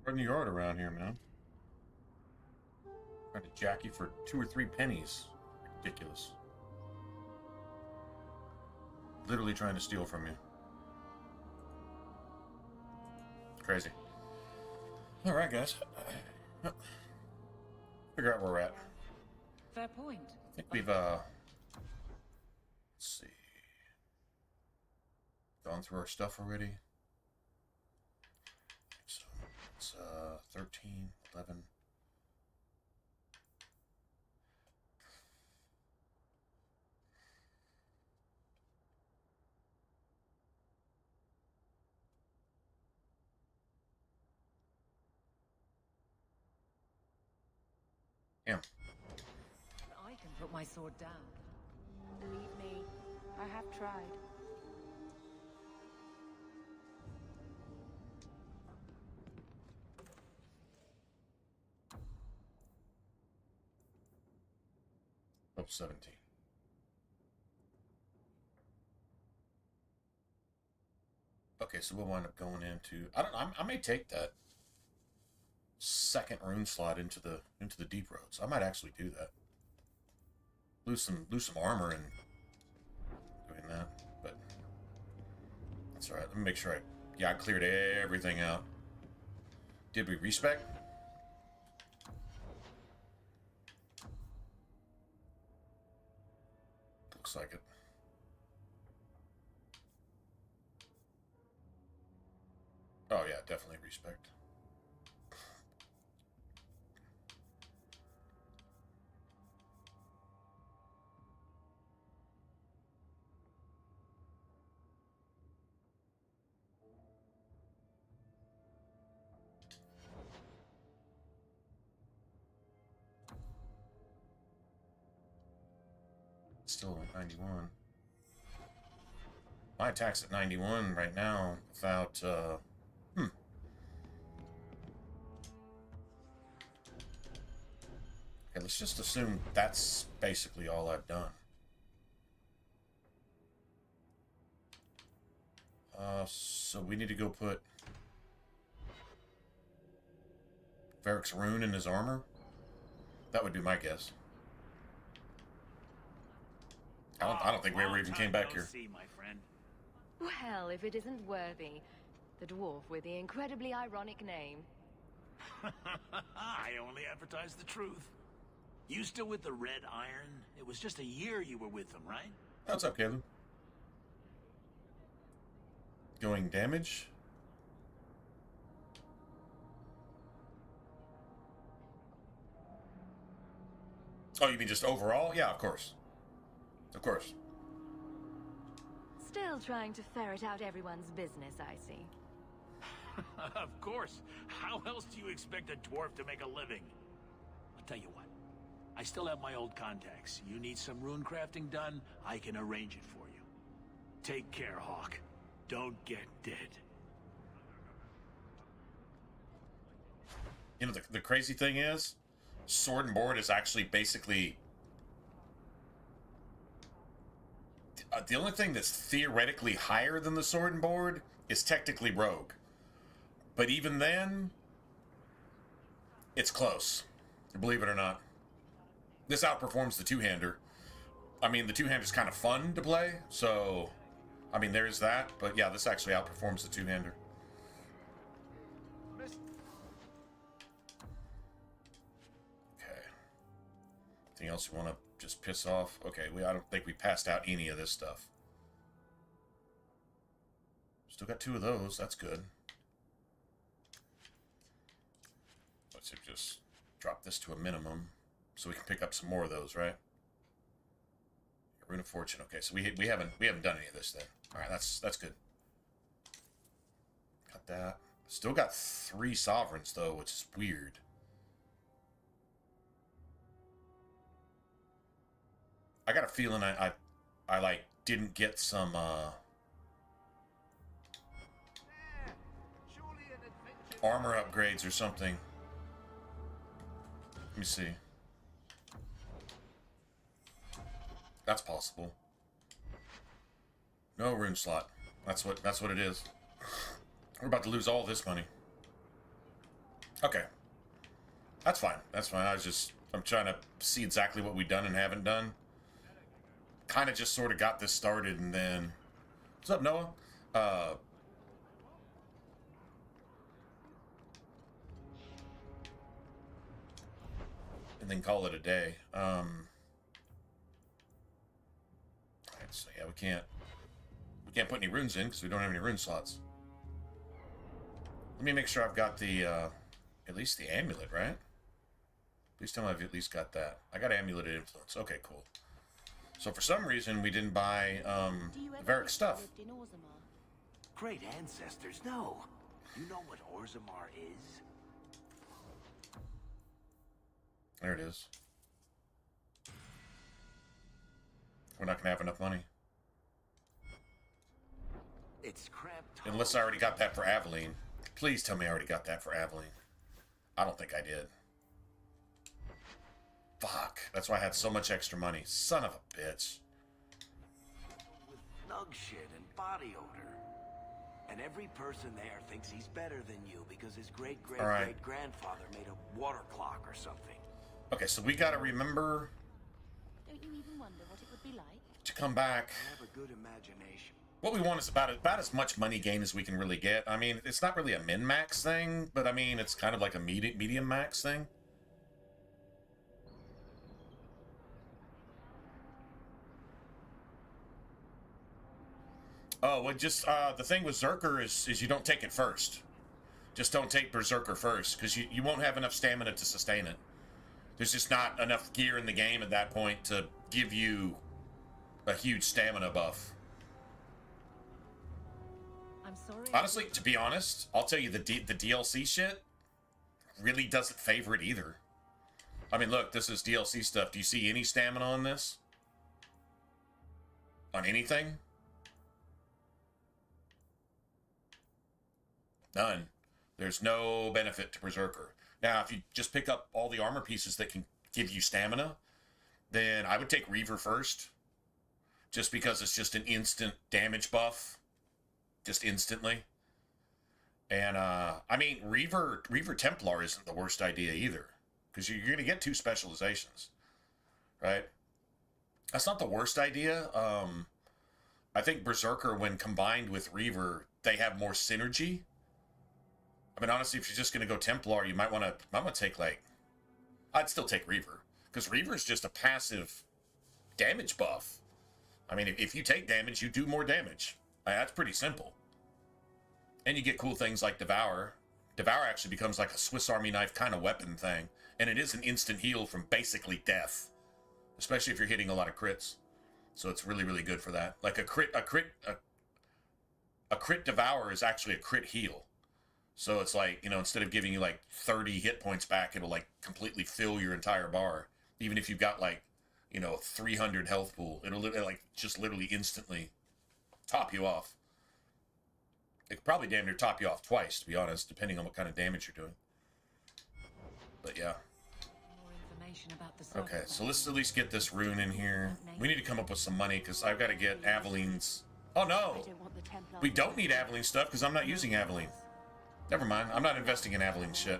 Running the yard around here, man. Trying to jack you for 2 or 3 pennies. Ridiculous. Literally trying to steal from you. Crazy. Alright, guys. Figure out where we're at. Fair point. I think we've, let's see. Gone through our stuff already. So, it's, 13, 11. Yeah. I can put my sword down. Believe me, I have tried. Level 17. Okay, so we'll wind up going into. I may take that second rune slot into the deep roads. I might actually do that. Lose some armor and doing that, but that's all right. Let me make sure I cleared everything out. Did we respec? Looks like it. Oh yeah, definitely respect. Still at 91. My attack's at 91 right now without, Okay, let's just assume that's basically all I've done. So we need to go put Varric's rune in his armor? That would be my guess. I don't think we ever even came back here. See, my friend. Well, if it isn't Worthy, the dwarf with the incredibly ironic name. I only advertise the truth. You still with the Red Iron? It was just a year you were with them, right? What's up, Caleb? Going damage? Oh, you mean just overall? Yeah, of course. Of course. Still trying to ferret out everyone's business, I see. Of course. How else do you expect a dwarf to make a living? I'll tell you what. I still have my old contacts. You need some rune crafting done, I can arrange it for you. Take care, Hawk. Don't get dead. You know, the crazy thing is, Sword and Board is actually basically... the only thing that's theoretically higher than the Sword and Board is technically Rogue. But even then, it's close. Believe it or not. This outperforms the two-hander. I mean, the two-hander's kind of fun to play, so... I mean, there is that, but yeah, this actually outperforms the two-hander. Okay. Anything else you want to just piss off? Okay, I don't think we passed out any of this stuff. Still got 2 of those, that's good. Let's just drop this to a minimum, so we can pick up some more of those, right? Rune of Fortune. Okay, so we haven't done any of this then. All right, that's good. Got that. Still got 3 sovereigns though, which is weird. I got a feeling I like didn't get some armor upgrades or something. Let me see. That's possible. No rune slot. That's what it is. We're about to lose all this money. Okay. That's fine. That's fine. I'm trying to see exactly what we've done and haven't done. Kind of just sort of got this started and then... What's up, Noah? And then call it a day. Alright, so yeah, we can't put any runes in because we don't have any rune slots. Let me make sure I've got the, at least the amulet, right? Please tell me I've at least got that. I got amulet influence. Okay, cool. So for some reason, we didn't buy, Varric stuff. Great ancestors, no. You know what Orzammar is? There it is. We're not gonna have enough money. It's cramped. Unless I already got that for Aveline. Please tell me I already got that for Aveline. I don't think I did. Fuck. That's why I had so much extra money. Son of a bitch. With nug shit and body odor. And every person there thinks he's better than you because his great-great-great-grandfather made a water clock or something. Okay, so we gotta remember... Don't you even wonder what it would be like? To come back... I have a good imagination. What we want is about as much money gain as we can really get. I mean, it's not really a min-max thing, but I mean, it's kind of like a medium-max thing. Oh, well, just, the thing with Zerker is you don't take it first. Just don't take Berserker first, because you won't have enough stamina to sustain it. There's just not enough gear in the game at that point to give you a huge stamina buff. I'm sorry. Honestly, to be honest, I'll tell you the DLC shit really doesn't favor it either. I mean, look, this is DLC stuff. Do you see any stamina on this? On anything? None. There's no benefit to Berserker. Now, if you just pick up all the armor pieces that can give you stamina, then I would take Reaver first. Just because it's just an instant damage buff. Just instantly. And, I mean, Reaver Templar isn't the worst idea either. Because you're going to get 2 specializations. Right? That's not the worst idea. I think Berserker, when combined with Reaver, they have more synergy. I mean, honestly, if you're just going to go Templar, you might want to take, like... I'd still take Reaver. Because Reaver is just a passive damage buff. I mean, if you take damage, you do more damage. That's pretty simple. And you get cool things like Devour. Devour actually becomes like a Swiss Army knife kind of weapon thing. And it is an instant heal from basically death. Especially if you're hitting a lot of crits. So it's really, really good for that. Like a crit Devour is actually a crit heal. So it's like, you know, instead of giving you like 30 hit points back, it'll like completely fill your entire bar. Even if you've got like, you know, 300 health pool, it'll like just literally instantly top you off. It could probably damn near top you off twice, to be honest, depending on what kind of damage you're doing. But yeah. More information about the Okay, so let's at least get this rune in here. We need to come up with some money, because I've got to get Aveline's... Oh no! We don't need Aveline stuff, because I'm not using Aveline. Never mind, I'm not investing in Aveline shit.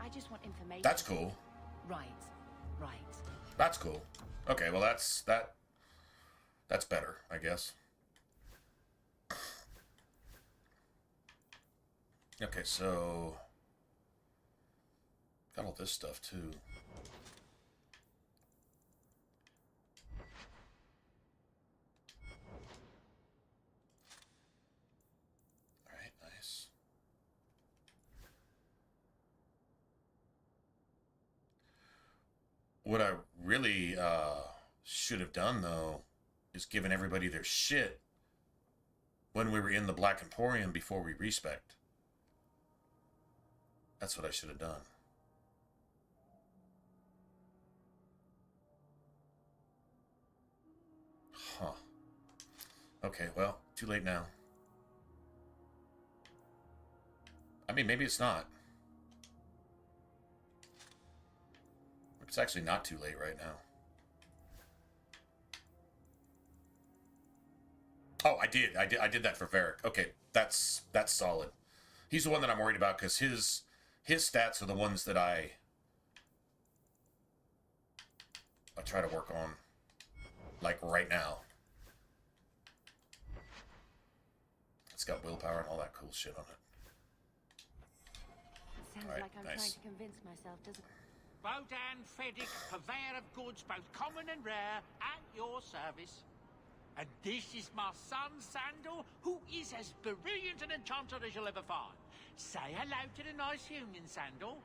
I just want information. That's cool. Right. That's cool. Okay, well that's better, I guess. Okay, so got all this stuff too. All right, nice. What I really should have done, though, is given everybody their shit when we were in the Black Emporium before we respect. That's what I should have done. Huh. Okay, well, too late now. I mean, maybe it's not. It's actually not too late right now. Oh, I did that for Varric. Okay, that's solid. He's the one that I'm worried about because his stats are the ones that I try to work on, like right now. It's got willpower and all that cool shit on it. Sounds All right, like I'm nice. trying to convince myself, doesn't it? Bodan Feddick, purveyor of goods both common and rare, at your service. And this is my son, Sandal, who is as brilliant an enchanter as you'll ever find. Say hello to the nice union, Sandal.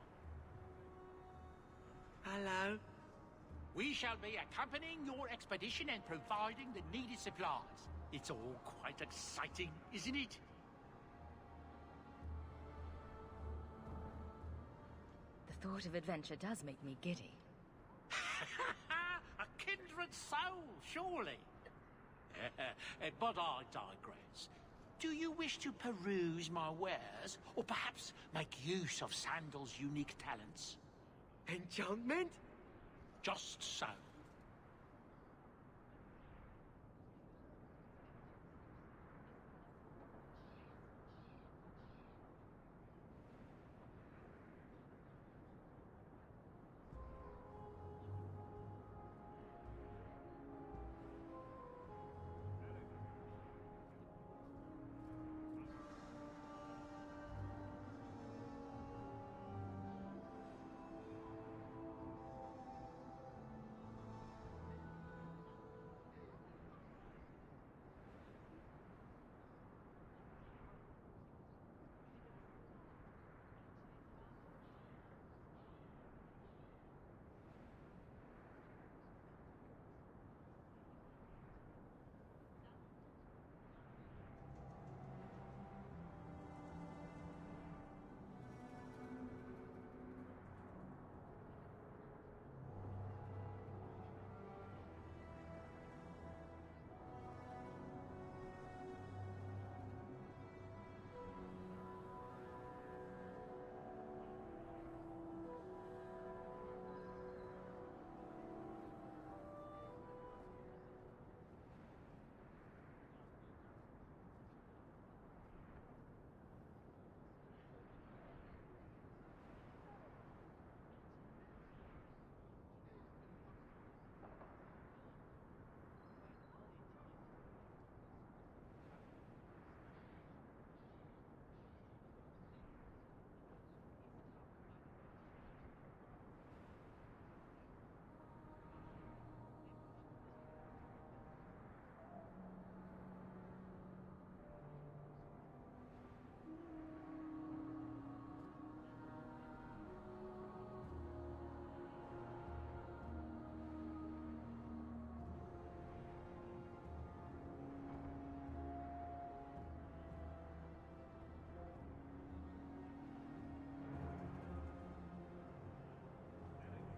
Hello. We shall be accompanying your expedition and providing the needed supplies. It's all quite exciting, isn't it? The thought of adventure does make me giddy. A kindred soul, surely. But I digress. Do you wish to peruse my wares, or perhaps make use of Sandal's unique talents? Enchantment? Just so.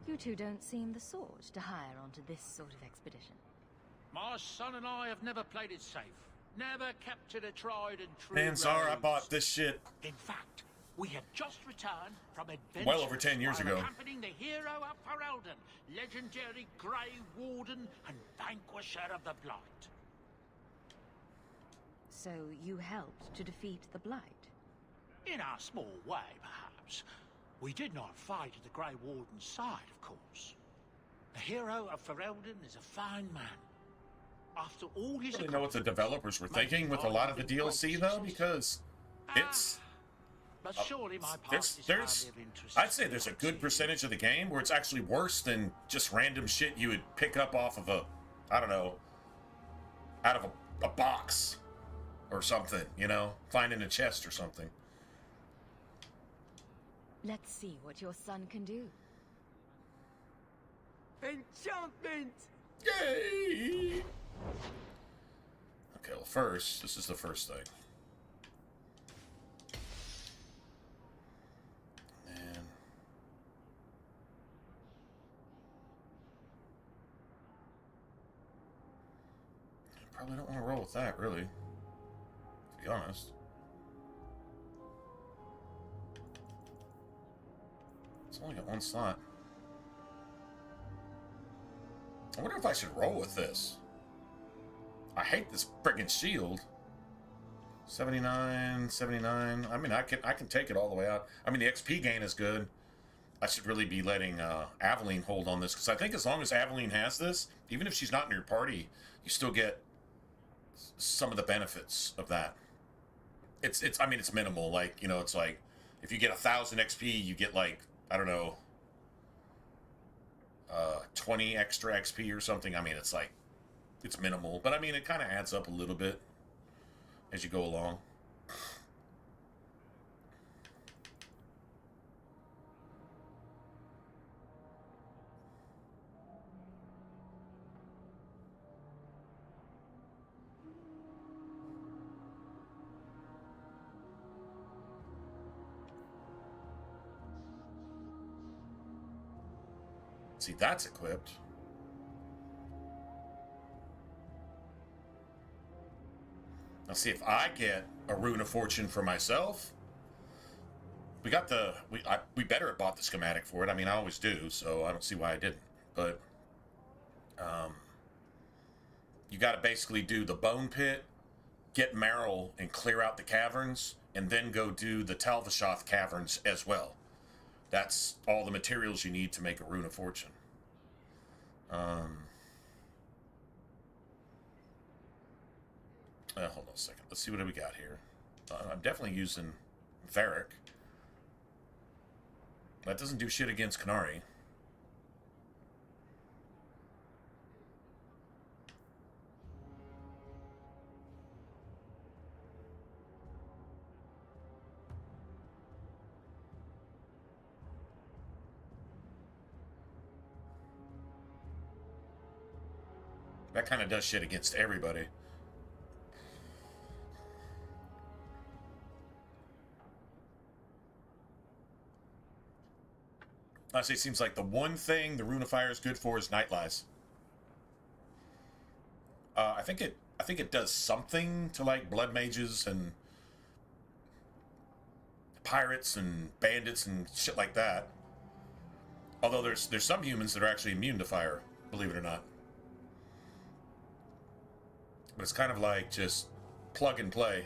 You two don't seem the sort to hire onto this sort of expedition. My son and I have never played it safe. Never captured a tried and true Man, sorry, I rogues. bought this shit In fact, we have just returned from adventure well over 10 years ago. accompanying the hero of Ferelden, legendary Grey Warden and vanquisher of the Blight. So you helped to defeat the Blight? In our small way, perhaps. We did not fight at the Grey Warden's side, of course. The hero of Ferelden is a fine man. After all his I don't know what the developers were thinking with a lot of the DLC, though, because it's... But surely my part there's, is there's, hardly of interest I'd say there's a good percentage of the game where it's actually worse than just random shit you would pick up off of a, I don't know, out of a box or something, you know, find in a chest or something. Let's see what your son can do. Enchantment! Yay! Okay, well, first, this is the first thing. And I probably don't want to roll with that, really. To be honest. It's only got one slot. I wonder if I should roll with this. I hate this friggin' shield. 79, 79. I mean, I can take it all the way out. I mean, the XP gain is good. I should really be letting Aveline hold on this, because I think as long as Aveline has this, even if she's not in your party, you still get some of the benefits of that. I mean, it's minimal. Like, you know, it's like if you get 1,000 XP, you get like, I don't know, 20 extra XP or something. I mean, it's like, it's minimal, but I mean, it kind of adds up a little bit as you go along. See, that's equipped. Now see if I get a Rune of Fortune for myself. We got the we better have bought the schematic for it. I mean, I always do, so I don't see why I didn't. But you got to basically do the Bone Pit, get Merrill, and clear out the caverns, and then go do the Talvashoth caverns as well. That's all the materials you need to make a Rune of Fortune. Hold on a second. Let's see what we got here. I'm definitely using Varric. That doesn't do shit against Canary. That kind of does shit against everybody. Honestly, it seems like the one thing the Runifier is good for is Night Lies. I think it does something to like blood mages and pirates and bandits and shit like that. Although there's some humans that are actually immune to fire, believe it or not. But it's kind of like just plug and play.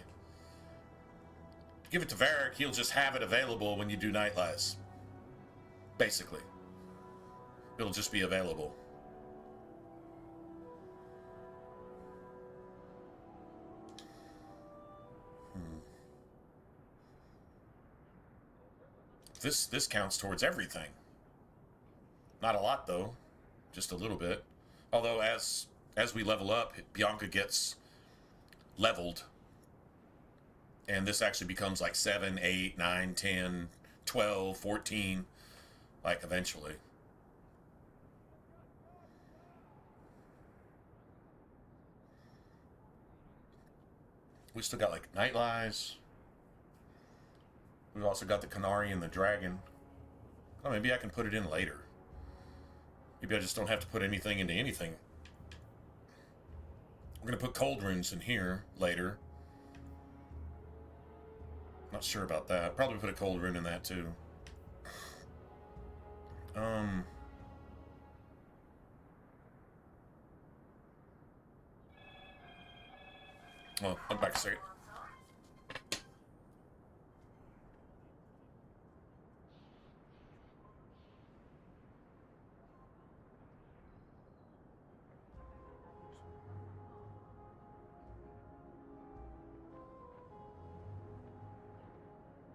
Give it to Varric, he'll just have it available when you do Night Lies. Basically. It'll just be available. This counts towards everything. Not a lot though, just a little bit. Although as we level up, Bianca gets leveled, and this actually becomes like 7, 8, 9, 10, 12, 14, like eventually. We still got like Night Lies. We've also got the Canary and the Dragon. Oh, maybe I can put it in later. Maybe I just don't have to put anything into anything. We're going to put Cold Runes in here later. Not sure about that. Probably put a Cold Rune in that too. Well, I'm back a second.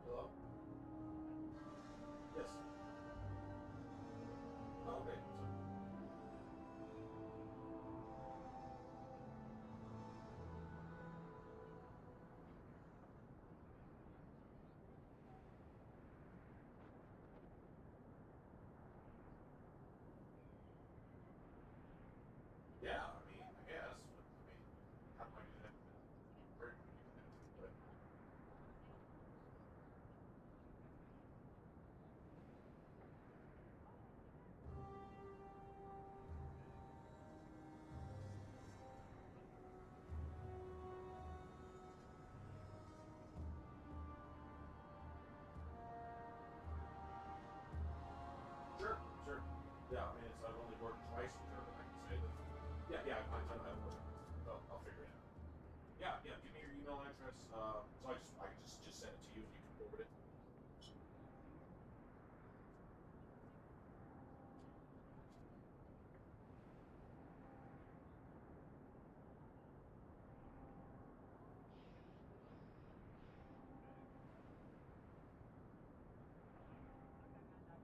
Hello? Yes. Okay. Yeah, I mean, I guess. But, I mean, how do I do that? Where do you do that? Sure, sure. Yeah, I mean, I've only worked twice with her, but I can say that. Yeah, I have worked. I'll figure it out. Yeah, Yeah, yeah. Give me your email address. So I can just send it to you and you can forward it.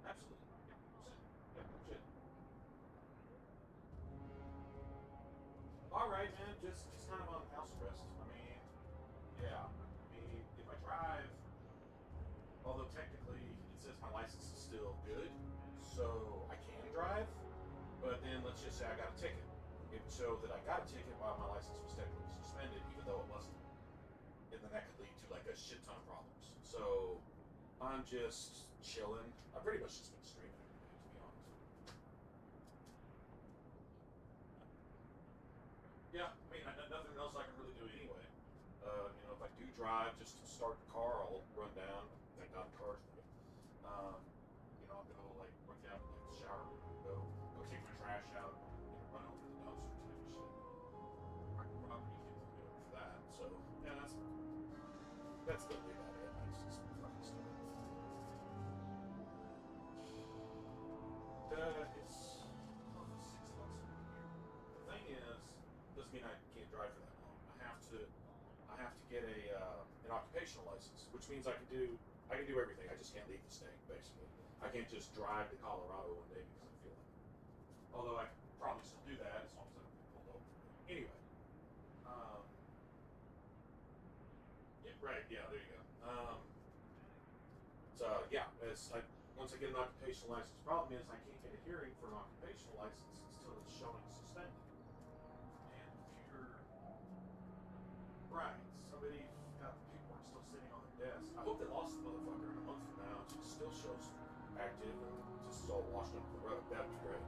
Absolutely. Yeah, shit. All right, man. Just kind of on house arrest. I mean, yeah. I mean, if I drive, although technically it says my license is still good, so I can drive. But then let's just say I got a ticket. It would show that I got a ticket while my license was technically suspended, even though it wasn't. And then that could lead to like a shit ton of problems. So I'm just chilling. I've pretty much just been streaming every day, to be honest. Yeah, I mean, nothing else I can really do anyway. You know, if I do drive just to start the car, I'll run down. Thank God the car's moving. You know, I'll go like run down to the shower, go take my trash out, you know, run over to the dumpster type of shit. Property kids do it for that. So yeah, that's literally about it. It's just fucking stupid. It's $6 a year. The thing is, doesn't mean I can't drive for that long. I have to get an occupational license, which means I can do everything. I just can't leave the state, basically. I can't just drive to Colorado one day because I feel like it. Although I could probably still do that as long as I don't get pulled over. Anyway. Yeah, right, yeah, there you go. So yeah, once I get an occupational license, the problem is I can't get a hearing for an occupational license until it's showing suspended. And the computer, right? Somebody got the paperwork still sitting on their desk. I hope they lost the motherfucker in a month from now. It still shows active and just all washed under the rug. That'd be great.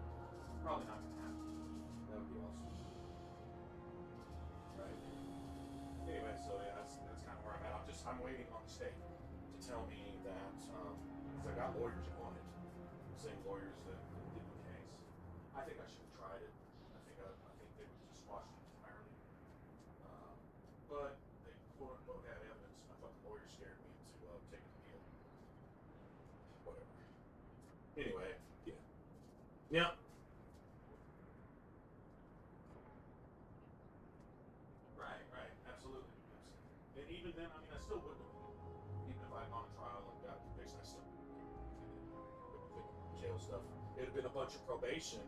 Probably not gonna happen. That would be awesome. Right. Anyway, so yeah, that's kind of where I'm at. I'm waiting on the state to tell me that because I got lawyers who want it, same lawyers that did the case. I think I should have tried it. I think they would just squash it entirely. But they quote unquote had evidence. I thought the lawyers scared me into taking the deal. Whatever. Anyway, yeah. Yeah. Right, absolutely. And even then, I mean, I still wouldn't have. Even if I'd gone to trial and got convicted, I still wouldn't have jail stuff. It'd have been a bunch of probation.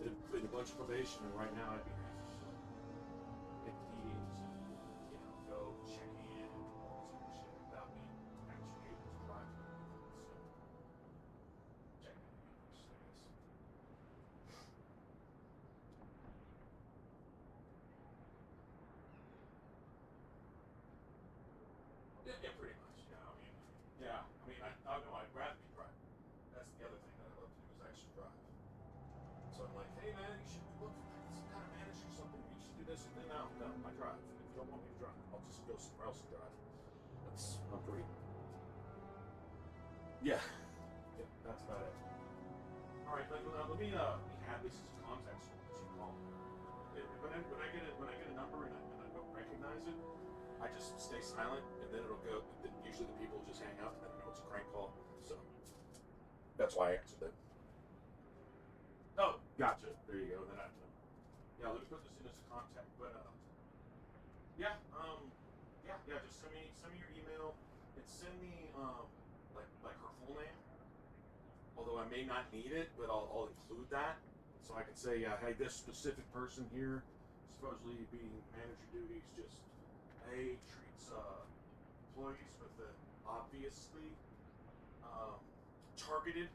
It'd have been a bunch of probation, and right now I'd be having to hit meetings and, you know, go check in and all this other shit without me actually able to drive. So, check in, I guess. Yeah, pretty much. Yeah, I mean, I know I'd rather be driving. That's the other thing that I love to do is actually drive. So I'm like, hey man, you should look for some kind of manager or something. You should do this. And then no, I drive. If you don't want me to drive, I'll just go somewhere else and drive. I'm pretty. Yeah, that's about it. All right, let me have this as a contact so that you call me. When I get a number and I don't recognize it, I just stay silent, and then it'll go. Then usually the people just hang up, and then I know it's a crank call. So that's why I answered it. Oh, gotcha. There you go. Then yeah. Let me put this in as a contact. But yeah. Just send me your email and send me like her full name. Although I may not need it, but I'll include that so I can say, hey, this specific person here, supposedly being manager duties, just treats employees with an obviously targeted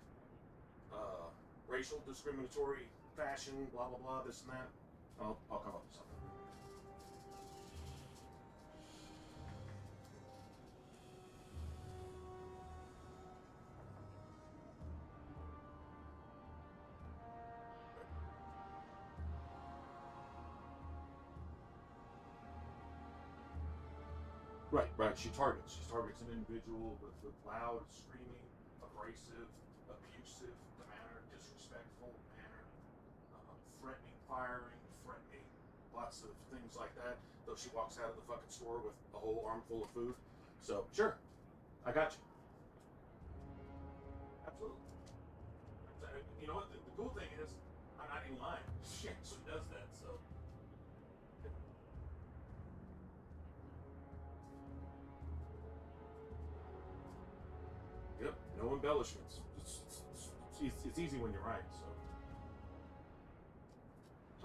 racial discriminatory fashion, blah blah blah, this and that. I'll come up with something. Right. She's targets an individual with loud, screaming, abrasive, abusive manner, disrespectful manner, threatening, firing, threatening, lots of things like that. Though she walks out of the fucking store with a whole armful of food. So sure, I got you. Absolutely. You know what? The cool thing is, I'm not even lying. She actually does that. So. Yep. No embellishments. It's easy when you're right. So.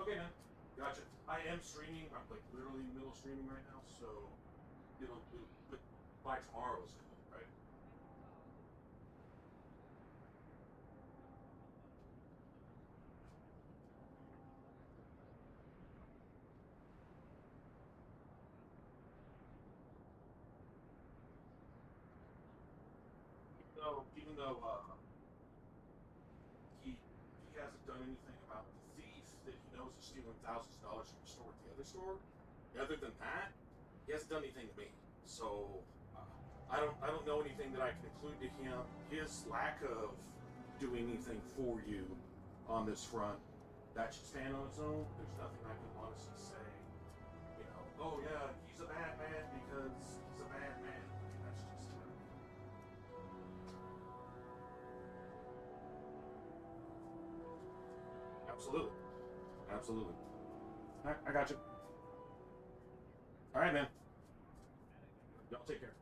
Okay, man. Gotcha. I am streaming. I'm like literally in the middle of streaming right now, so but by tomorrow is cool, right? Even though he hasn't done anything about the thief that he knows is stealing thousands of dollars from the store at the other store. Other than that, he hasn't done anything to me. So I don't know anything that I can include to him. His lack of doing anything for you on this front, that should stand on its own. There's nothing I can honestly say. You know, oh yeah, he's a bad man because he's a bad man. I mean, that's just. Absolutely. Absolutely. I got you. All right, man. Y'all take care.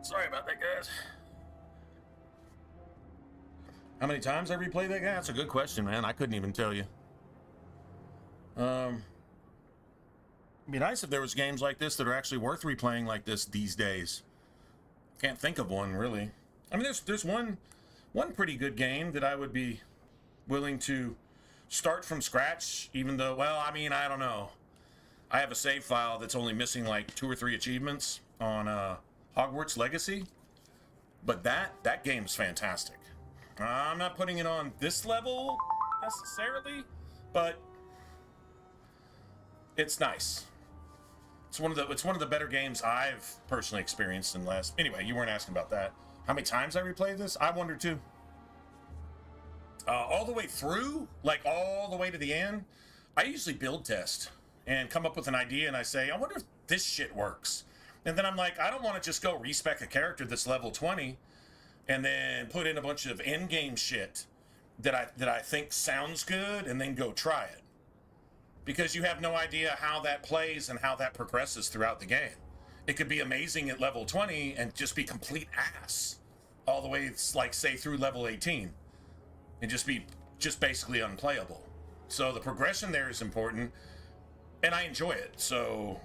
Sorry about that, guys. How many times I replayed that guy? That's a good question, man. I couldn't even tell you. It'd be nice if there was games like this that are actually worth replaying like this these days. Can't think of one, really. I mean, there's one pretty good game that I would be willing to start from scratch, even though, well, I mean, I don't know. I have a save file that's only missing like 2 or 3 achievements on Hogwarts Legacy, but that game's fantastic. I'm not putting it on this level necessarily, but it's nice. It's one of the better games I've personally experienced in the last. Anyway, you weren't asking about that. How many times I replayed this? I wonder too. All the way through, like all the way to the end, I usually build test and come up with an idea, and I say, I wonder if this shit works. And then I'm like, I don't want to just go respec a character that's level 20 and then put in a bunch of in-game shit that I think sounds good and then go try it. Because you have no idea how that plays and how that progresses throughout the game. It could be amazing at level 20 and just be complete ass all the way, like, say, through level 18 and just be basically unplayable. So the progression there is important, and I enjoy it. So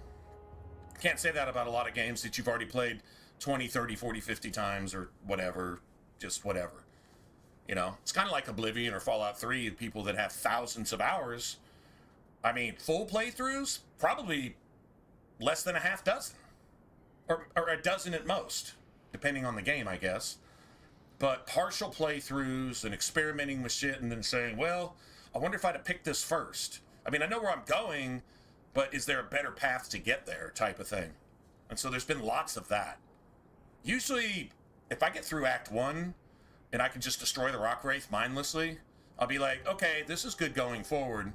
can't say that about a lot of games that you've already played 20, 30, 40, 50 times or whatever, just whatever. You know, it's kind of like Oblivion or Fallout 3, people that have thousands of hours. I mean, full playthroughs, probably less than a half dozen. Or a dozen at most, depending on the game, I guess. But partial playthroughs and experimenting with shit and then saying, well, I wonder if I'd have picked this first. I mean, I know where I'm going, but is there a better path to get there type of thing? And so there's been lots of that. Usually, if I get through Act 1 and I can just destroy the Rock Wraith mindlessly, I'll be like, okay, this is good going forward,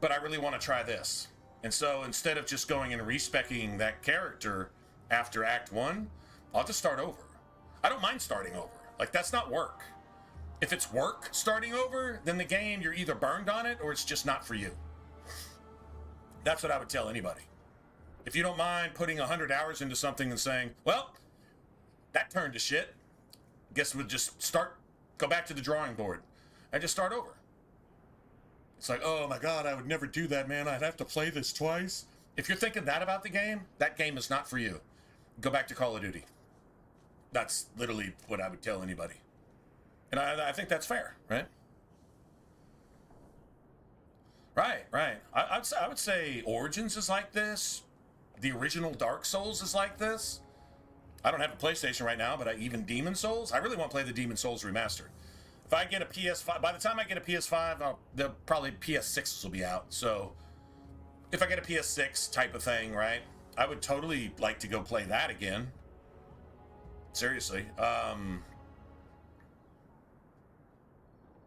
but I really want to try this. And so instead of just going and respecking that character after Act 1, I'll just start over. I don't mind starting over. Like, that's not work. If it's work starting over, then the game, you're either burned on it or it's just not for you. That's what I would tell anybody. If you don't mind putting 100 hours into something and saying, well, that turned to shit, guess we'll just go back to the drawing board. I just start over. It's like, oh my God, I would never do that, man. I'd have to play this twice. If you're thinking that about the game, that game is not for you. Go back to Call of Duty. That's literally what I would tell anybody. And I think that's fair, right? Right. I would say Origins is like this. The original Dark Souls is like this. I don't have a PlayStation right now, but even Demon Souls, I really want to play the Demon Souls remastered. If I get a PS5, by the time I get a PS5, probably PS6 will be out. So if I get a PS6 type of thing, right, I would totally like to go play that again. Seriously.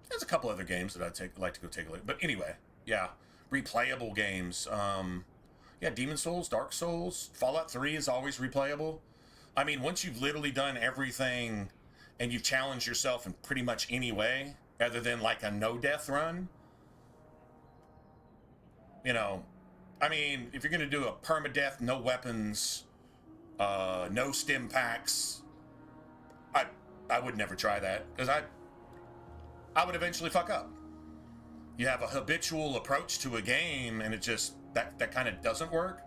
There's a couple other games that I'd like to go take a look. But anyway, yeah, replayable games. Yeah, Demon Souls, Dark Souls, Fallout 3 is always replayable. I mean, once you've literally done everything and you've challenged yourself in pretty much any way, other than like a no-death run, you know, I mean, if you're going to do a permadeath, no weapons, no stim packs, I would never try that, because I would eventually fuck up. You have a habitual approach to a game, and it just, that kind of doesn't work.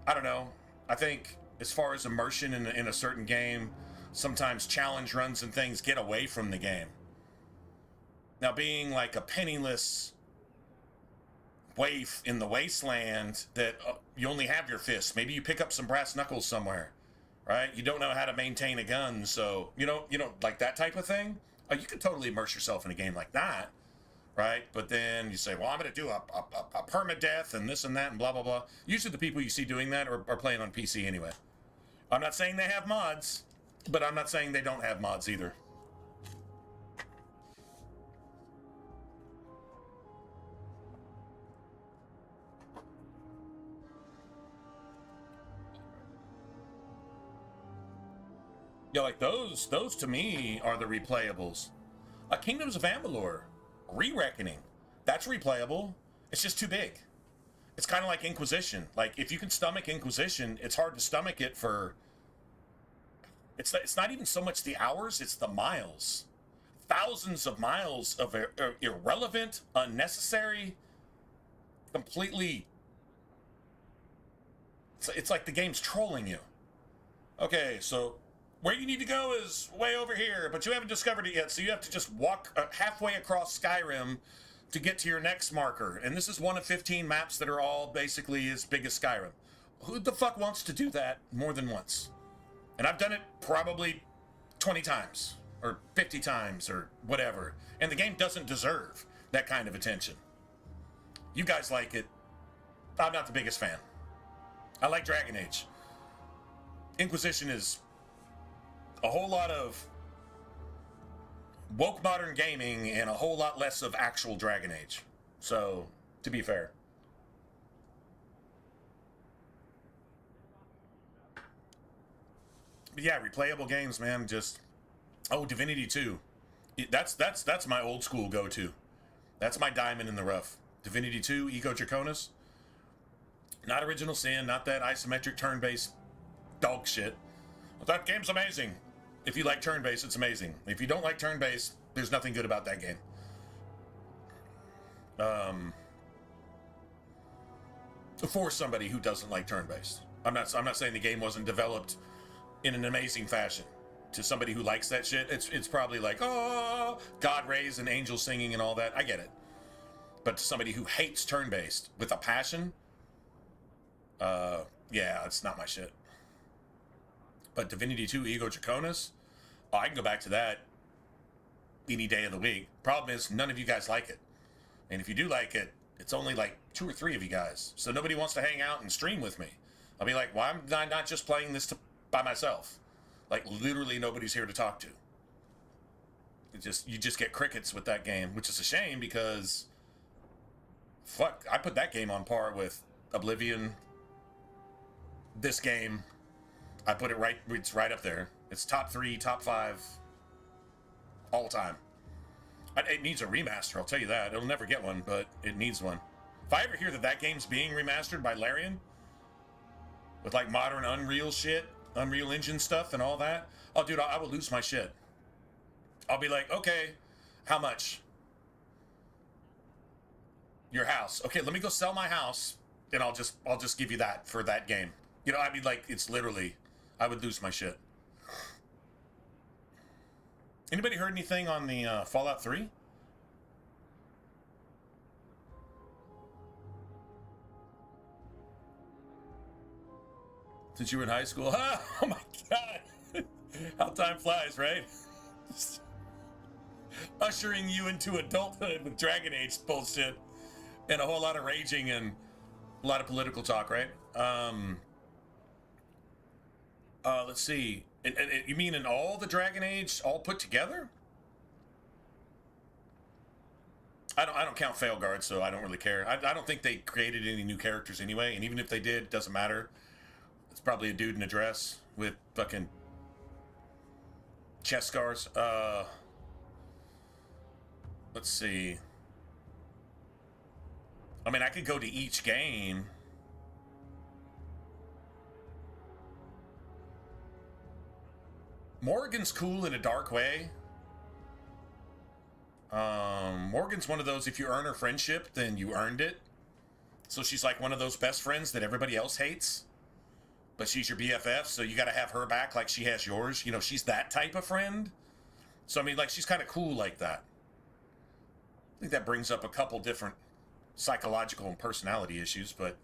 I don't know. I think as far as immersion in a certain game, sometimes challenge runs and things get away from the game. Now, being like a penniless waif in the wasteland that you only have your fists. Maybe you pick up some brass knuckles somewhere, right? You don't know how to maintain a gun, so you don't like that type of thing. You could totally immerse yourself in a game like that, right? But then you say, well, I'm going to do a permadeath and this and that and blah, blah, blah. Usually the people you see doing that are playing on PC anyway. I'm not saying they have mods, but I'm not saying they don't have mods either. Yeah, like those to me are the replayables. Kingdoms of Amalur, Re-Reckoning, that's replayable. It's just too big. It's kind of like Inquisition. Like, if you can stomach Inquisition, it's hard to stomach it for... It's not even so much the hours, it's the miles. Thousands of miles of irrelevant, unnecessary, completely... It's like the game's trolling you. Okay, so... where you need to go is way over here, but you haven't discovered it yet, so you have to just walk halfway across Skyrim to get to your next marker. And this is one of 15 maps that are all basically as big as Skyrim. Who the fuck wants to do that more than once? And I've done it probably 20 times, or 50 times, or whatever. And the game doesn't deserve that kind of attention. You guys like it. I'm not the biggest fan. I like Dragon Age. Inquisition is a whole lot of woke modern gaming and a whole lot less of actual Dragon Age. So, to be fair. But yeah, replayable games, man, just... Oh, Divinity 2. That's my old school go-to. That's my diamond in the rough. Divinity 2, Ego Draconis. Not Original Sin, not that isometric turn-based dog shit. But that game's amazing. If you like turn-based, it's amazing. If you don't like turn-based, there's nothing good about that game. For somebody who doesn't like turn-based. I'm not saying the game wasn't developed in an amazing fashion. To somebody who likes that shit, it's probably like, oh, God rays and angels singing and all that. I get it. But to somebody who hates turn-based with a passion, yeah, it's not my shit. But Divinity 2, Ego Draconis, oh, I can go back to that any day of the week. Problem is, none of you guys like it. And if you do like it, it's only like 2 or 3 of you guys. So nobody wants to hang out and stream with me. I'll be like, why am I not just playing this by myself? Like, literally nobody's here to talk to. You just get crickets with that game, which is a shame because, fuck, I put that game on par with Oblivion. This game, I put it right, it's right up there. It's top 3, top 5, all time. It needs a remaster, I'll tell you that. It'll never get one, but it needs one. If I ever hear that game's being remastered by Larian, with like modern Unreal shit, Unreal Engine stuff and all that, oh dude, I will lose my shit. I'll be like, okay, how much? Your house. Okay, let me go sell my house, and I'll just give you that for that game. You know, I mean, like, it's literally, I would lose my shit. Anybody heard anything on the Fallout 3? Since you were in high school? Huh? Oh my god. How time flies, right? Just ushering you into adulthood with Dragon Age bullshit and a whole lot of raging and a lot of political talk, right? Let's see. And you mean in all the Dragon Age, all put together? I don't count Failguard, so I don't really care. I don't think they created any new characters anyway, and even if they did, it doesn't matter. It's probably a dude in a dress with fucking chest scars. Let's see. I mean, I could go to each game. Morgan's cool in a dark way. Morgan's one of those, if you earn her friendship, then you earned it. So she's like one of those best friends that everybody else hates. But she's your BFF, so you gotta have her back like she has yours. You know, she's that type of friend. So, I mean, like, she's kind of cool like that. I think that brings up a couple different psychological and personality issues, but,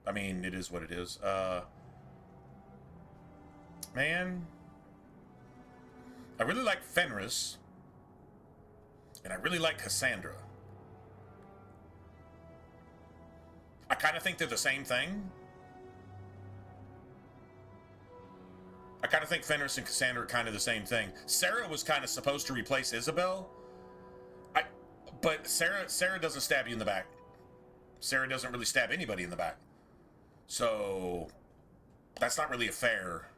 I mean, it is what it is. Man, I really like Fenris, and I really like Cassandra. I kind of think they're the same thing. I kind of think Fenris and Cassandra are kind of the same thing. Sarah was kind of supposed to replace Isabel. But Sarah doesn't stab you in the back. Sarah doesn't really stab anybody in the back. So that's not really a fair.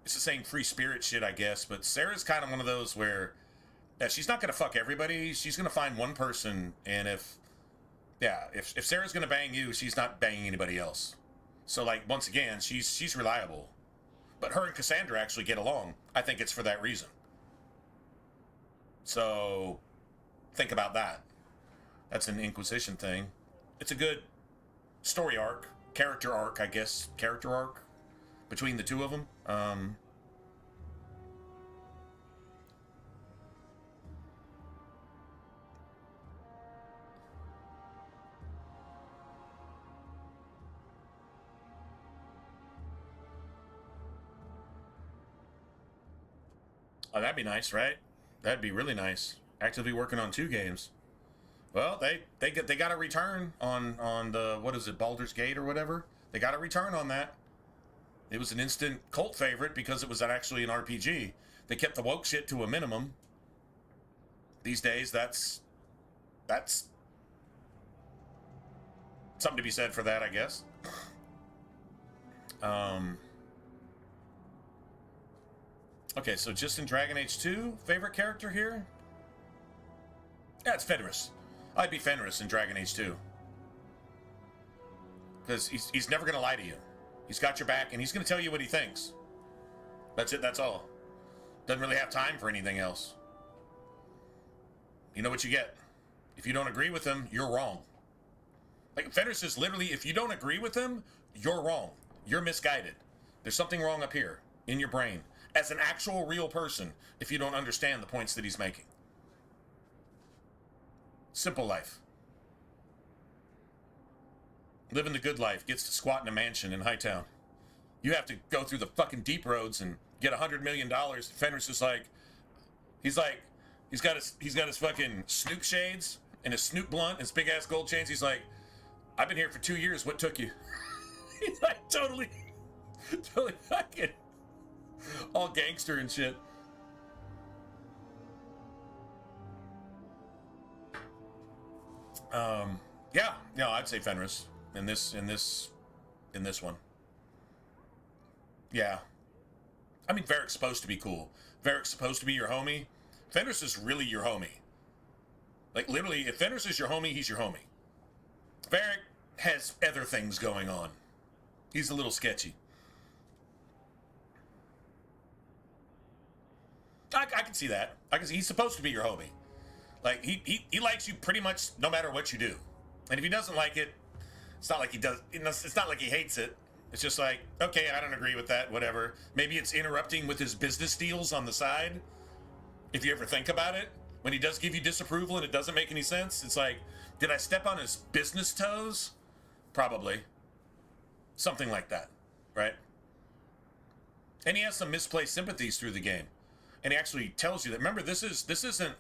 It's the same free spirit shit, I guess. But Sarah's kind of one of those where, yeah, she's not going to fuck everybody. She's going to find one person. And if Sarah's going to bang you, she's not banging anybody else. So, like, once again, she's reliable. But her and Cassandra actually get along. I think it's for that reason. So think about that. That's an Inquisition thing. It's a good story arc, character arc, I guess, character arc between the two of them. Oh, that'd be nice, right? That'd be really nice. Actively working on 2 games. Well, they got a return on the, what is it, Baldur's Gate or whatever. They got a return on that. It was an instant cult favorite because it was actually an RPG. They kept the woke shit to a minimum. These days, that's something to be said for that, I guess. Okay, so just in Dragon Age 2, favorite character here? Yeah, it's Fenris. I'd be Fenris in Dragon Age 2. Because he's never going to lie to you. He's got your back, and he's going to tell you what he thinks. That's it, that's all. Doesn't really have time for anything else. You know what you get. If you don't agree with him, you're wrong. Like, Fenris is literally, if you don't agree with him, you're wrong. You're misguided. There's something wrong up here, in your brain. As an actual real person, if you don't understand the points that he's making. Simple life. Living the good life gets to squat in a mansion in Hightown. You have to go through the fucking deep roads and get $100 million. Fenris is like, he's got his fucking Snoop shades and his Snoop blunt and his big ass gold chains. He's like, I've been here for 2 years. What took you? He's like totally fucking all gangster and shit. Yeah, I'd say Fenris in this one. Yeah. I mean, Varric's supposed to be cool. Varric's supposed to be your homie. Fenris is really your homie. Like, literally, if Fenris is your homie, he's your homie. Varric has other things going on. He's a little sketchy. I can see that. I can see he's supposed to be your homie. Like, he likes you pretty much no matter what you do. And if he doesn't like it, it's not like he does, it's not like he hates it. It's just like, okay, I don't agree with that, whatever. Maybe it's interrupting with his business deals on the side. If you ever think about it, when he does give you disapproval and it doesn't make any sense, it's like, did I step on his business toes? Probably. Something like that, right? And he has some misplaced sympathies through the game. And he actually tells you that, remember, this isn't,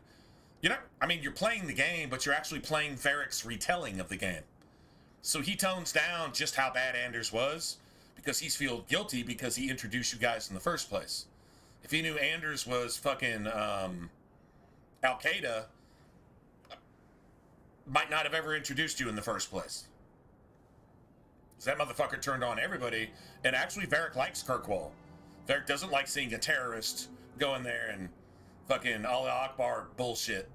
you're not, I mean, you're playing the game, but you're actually playing Varric's retelling of the game. So he tones down just how bad Anders was because he's feel guilty because he introduced you guys in the first place. If he knew Anders was fucking Al-Qaeda, might not have ever introduced you in the first place. That motherfucker turned on everybody, and actually Varric likes Kirkwall. Varric doesn't like seeing a terrorist go in there and fucking Allah Akbar bullshit.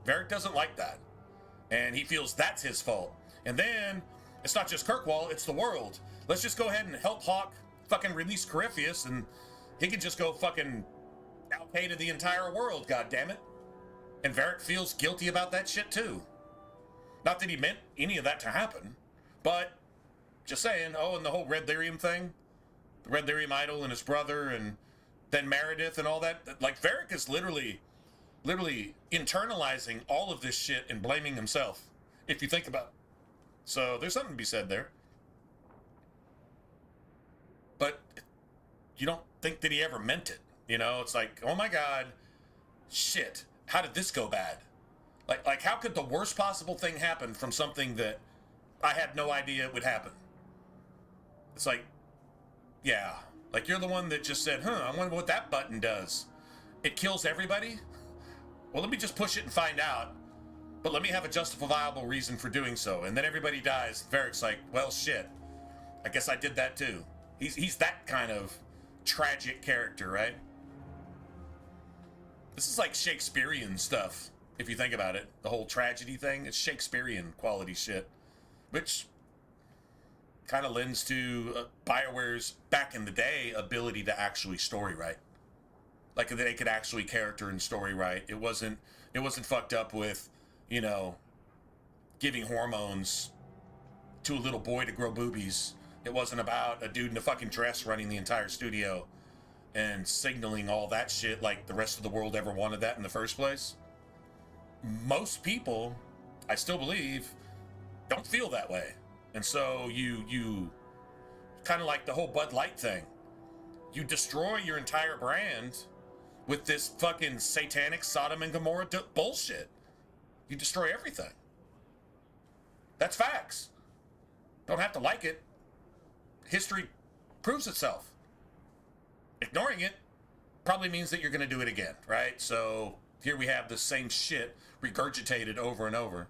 Varric doesn't like that. And he feels that's his fault. And then, it's not just Kirkwall, it's the world. Let's just go ahead and help Hawk fucking release Corypheus, and he can just go fucking Al-Qaeda the entire world, goddammit. And Varric feels guilty about that shit too. Not that he meant any of that to happen, but just saying, oh, and the whole Red Lyrium thing, the Red Lyrium idol and his brother, and then Meredith and all that, like Varric is literally internalizing all of this shit and blaming himself, if you think about it. So there's something to be said there. But you don't think that he ever meant it. You know, it's like, oh my God, shit, how did this go bad? Like how could the worst possible thing happen from something that I had no idea would happen? It's like, yeah, like you're the one that just said, I wonder what that button does. It kills everybody? Well, let me just push it and find out. But let me have a justifiable reason for doing so. And then everybody dies. Varric's like, well, shit. I guess I did that too. He's that kind of tragic character, right? This is like Shakespearean stuff, if you think about it. The whole tragedy thing, it's Shakespearean quality shit. Which kind of lends to BioWare's, back in the day, ability to actually story write. Like, they could actually character and story write. It wasn't fucked up with, you know, giving hormones to a little boy to grow boobies. It wasn't about a dude in a fucking dress running the entire studio and signaling all that shit like the rest of the world ever wanted that in the first place. Most people, I still believe, don't feel that way. And so you kind of like the whole Bud Light thing. You destroy your entire brand with this fucking satanic Sodom and Gomorrah bullshit. You destroy everything. That's facts. Don't have to like it. History proves itself. Ignoring it probably means that you're going to do it again, right? So here we have the same shit regurgitated over and over.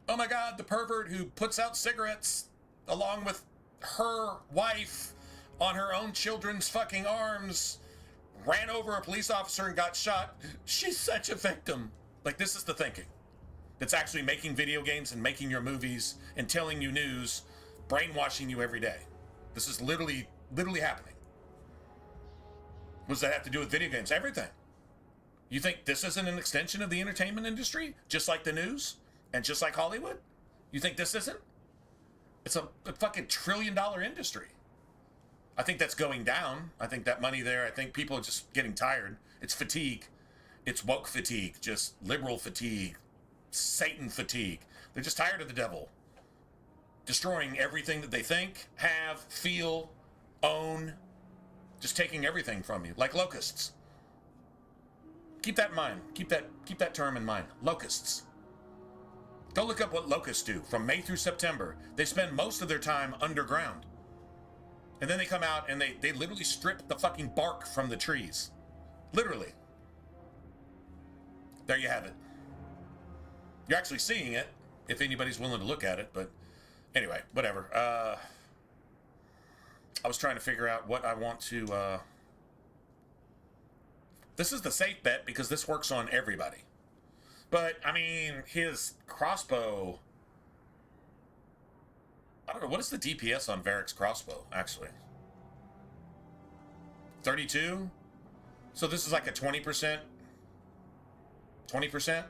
Oh my God, the pervert who puts out cigarettes along with her wife on her own children's fucking arms, ran over a police officer and got shot. She's such a victim. Like, this is the thinking that's actually making video games and making your movies and telling you news, brainwashing you every day. This is literally happening. What does that have to do with video games? Everything. You think this isn't an extension of the entertainment industry? Just like the news? And just like Hollywood? You think this isn't? It's a fucking $1 trillion industry. I think that's going down. I think that money there, I think people are just getting tired. It's fatigue. It's woke fatigue. Just liberal fatigue. Satan fatigue. They're just tired of the devil destroying everything that they think, have, feel, own. Just taking everything from you. Like locusts. Keep that in mind. Keep that term in mind. Locusts. Go look up what locusts do from May through September. They spend most of their time underground. And then they come out and they literally strip the fucking bark from the trees. Literally. There you have it. You're actually seeing it, if anybody's willing to look at it, but anyway, whatever. I was trying to figure out what I want to... This is the safe bet because this works on everybody. But, I mean, his crossbow... I don't know, what is the DPS on Varric's crossbow, actually? 32? So this is like a 20%? 20%?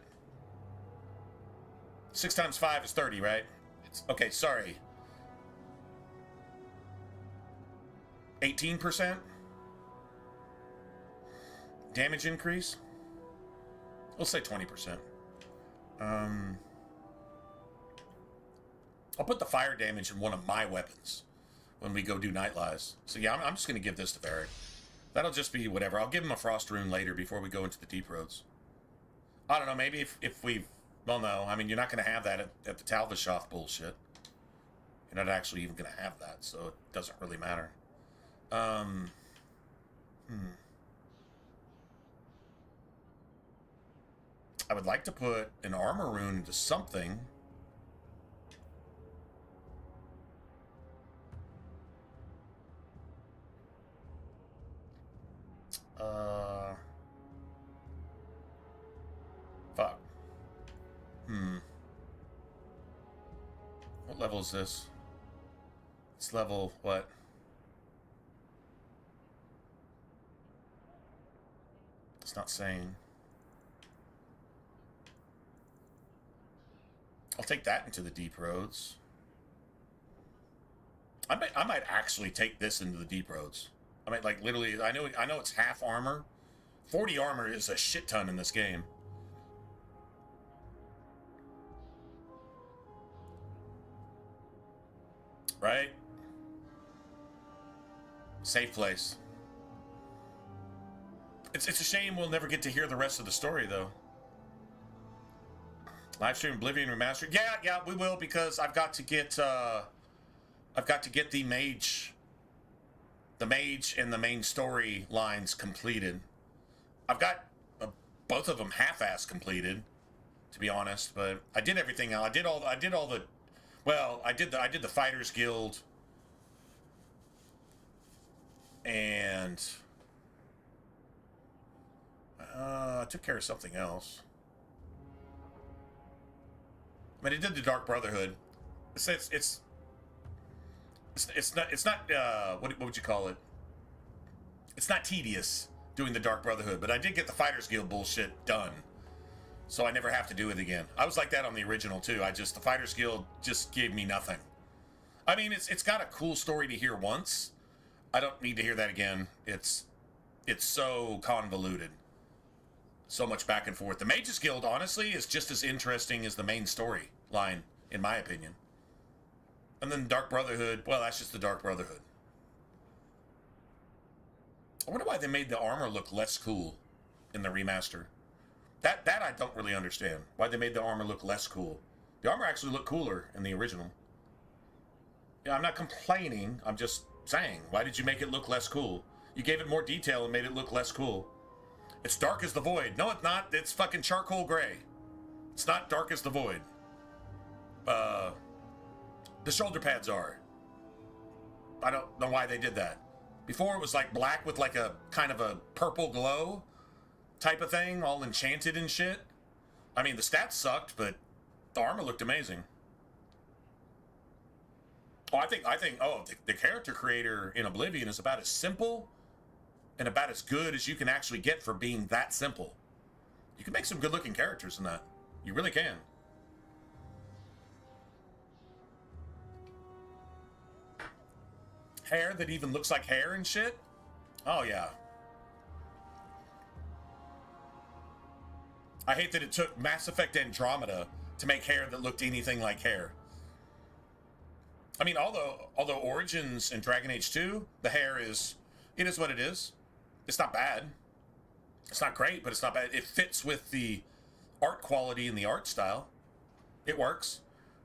6 times 5 is 30, right? Okay, sorry. 18%? Damage increase? We'll say 20%. I'll put the fire damage in one of my weapons when we go do Night Lies. So yeah, I'm just going to give this to Varric. That'll just be whatever. I'll give him a Frost Rune later before we go into the Deep Roads. I don't know, maybe if we... Well, no. I mean, you're not going to have that at the Talvashoth bullshit. You're not actually even going to have that, so it doesn't really matter. I would like to put an armor rune into something. Fuck. What level is this? It's level what? It's not saying. I'll take that into the Deep Roads. I might actually take this into the Deep Roads. I might, like, literally, I know it's half armor. 40 armor is a shit ton in this game. Right? Safe place. It's a shame we'll never get to hear the rest of the story, though. Livestream Oblivion Remastered. Yeah, we will, because I've got to get the mage and the main story lines completed. I've got both of them half-ass completed, to be honest. But I did everything else. I did the Fighters Guild, and I took care of something else. I mean, I did the Dark Brotherhood. It's not what would you call it? It's not tedious doing the Dark Brotherhood, but I did get the Fighters Guild bullshit done, so I never have to do it again. I was like that on the original too. The Fighters Guild just gave me nothing. I mean, it's got a cool story to hear once. I don't need to hear that again. It's so convoluted, so much back and forth. The Mages Guild, honestly, is just as interesting as the main story line, in my opinion. And then Dark Brotherhood, well, that's just the Dark Brotherhood. I wonder why they made the armor look less cool in the remaster. That I don't really understand. Why they made the armor look less cool. The armor actually looked cooler in the original. Yeah, I'm not complaining. I'm just saying, why did you make it look less cool? You gave it more detail and made it look less cool. It's dark as the void. No, it's not. It's fucking charcoal gray. It's not dark as the void. The shoulder pads are. I don't know why they did that. Before it was like black with like a kind of a purple glow type of thing, all enchanted and shit. I mean, the stats sucked, but the armor looked amazing. Oh, I think, the character creator in Oblivion is about as simple and about as good as you can actually get for being that simple. You can make some good looking characters in that. You really can. Hair that even looks like hair and shit? Oh, yeah. I hate that it took Mass Effect Andromeda to make hair that looked anything like hair. I mean, although Origins and Dragon Age 2, the hair is what it is. It's not bad. It's not great, but it's not bad. It fits with the art quality and the art style. It works.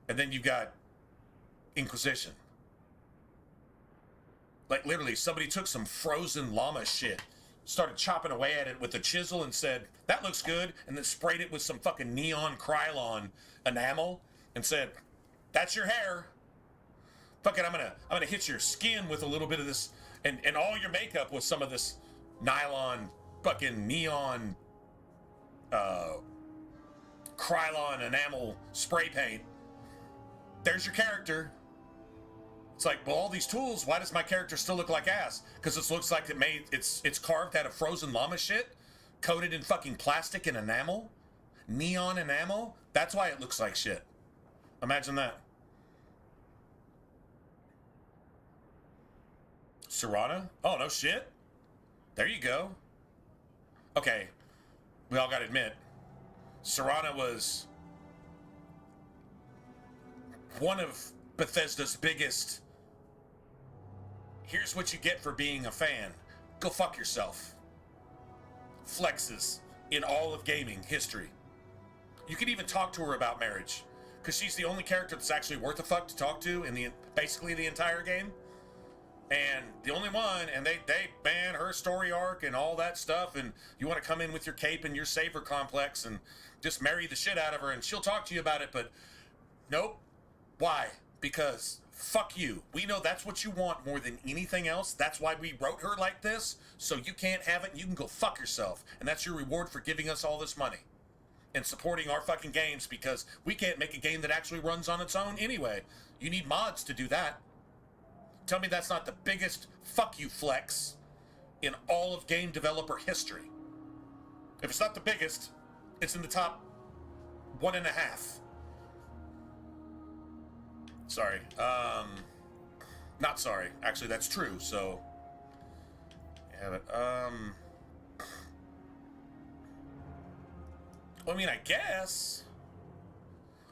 And then you've got Inquisition. Like, literally, somebody took some frozen llama shit, started chopping away at it with a chisel and said, that looks good, and then sprayed it with some fucking neon Krylon enamel and said, that's your hair. Fucking, I'm gonna hit your skin with a little bit of this, and all your makeup with some of this nylon fucking neon Krylon enamel spray paint. There's your character. It's like, well, all these tools, why does my character still look like ass? Because it looks like it's carved out of frozen llama shit, coated in fucking plastic and enamel, neon enamel. That's why it looks like shit. Imagine that. Serana? Oh, no shit. There you go. Okay, we all gotta admit, Serana was one of Bethesda's biggest, here's what you get for being a fan, go fuck yourself, flexes in all of gaming history. You can even talk to her about marriage, because she's the only character that's actually worth a fuck to talk to in basically the entire game. And the only one, and they ban her story arc and all that stuff, and you want to come in with your cape and your savior complex and just marry the shit out of her, and she'll talk to you about it, but nope. Why? Because fuck you. We know that's what you want more than anything else. That's why we wrote her like this, so you can't have it and you can go fuck yourself. And that's your reward for giving us all this money and supporting our fucking games, because we can't make a game that actually runs on its own anyway. You need mods to do that. Tell me that's not the biggest fuck you flex in all of game developer history. If it's not the biggest, it's in the top 1.5. Sorry. Not sorry. Actually, that's true, so... Yeah, but, well, I mean, I guess...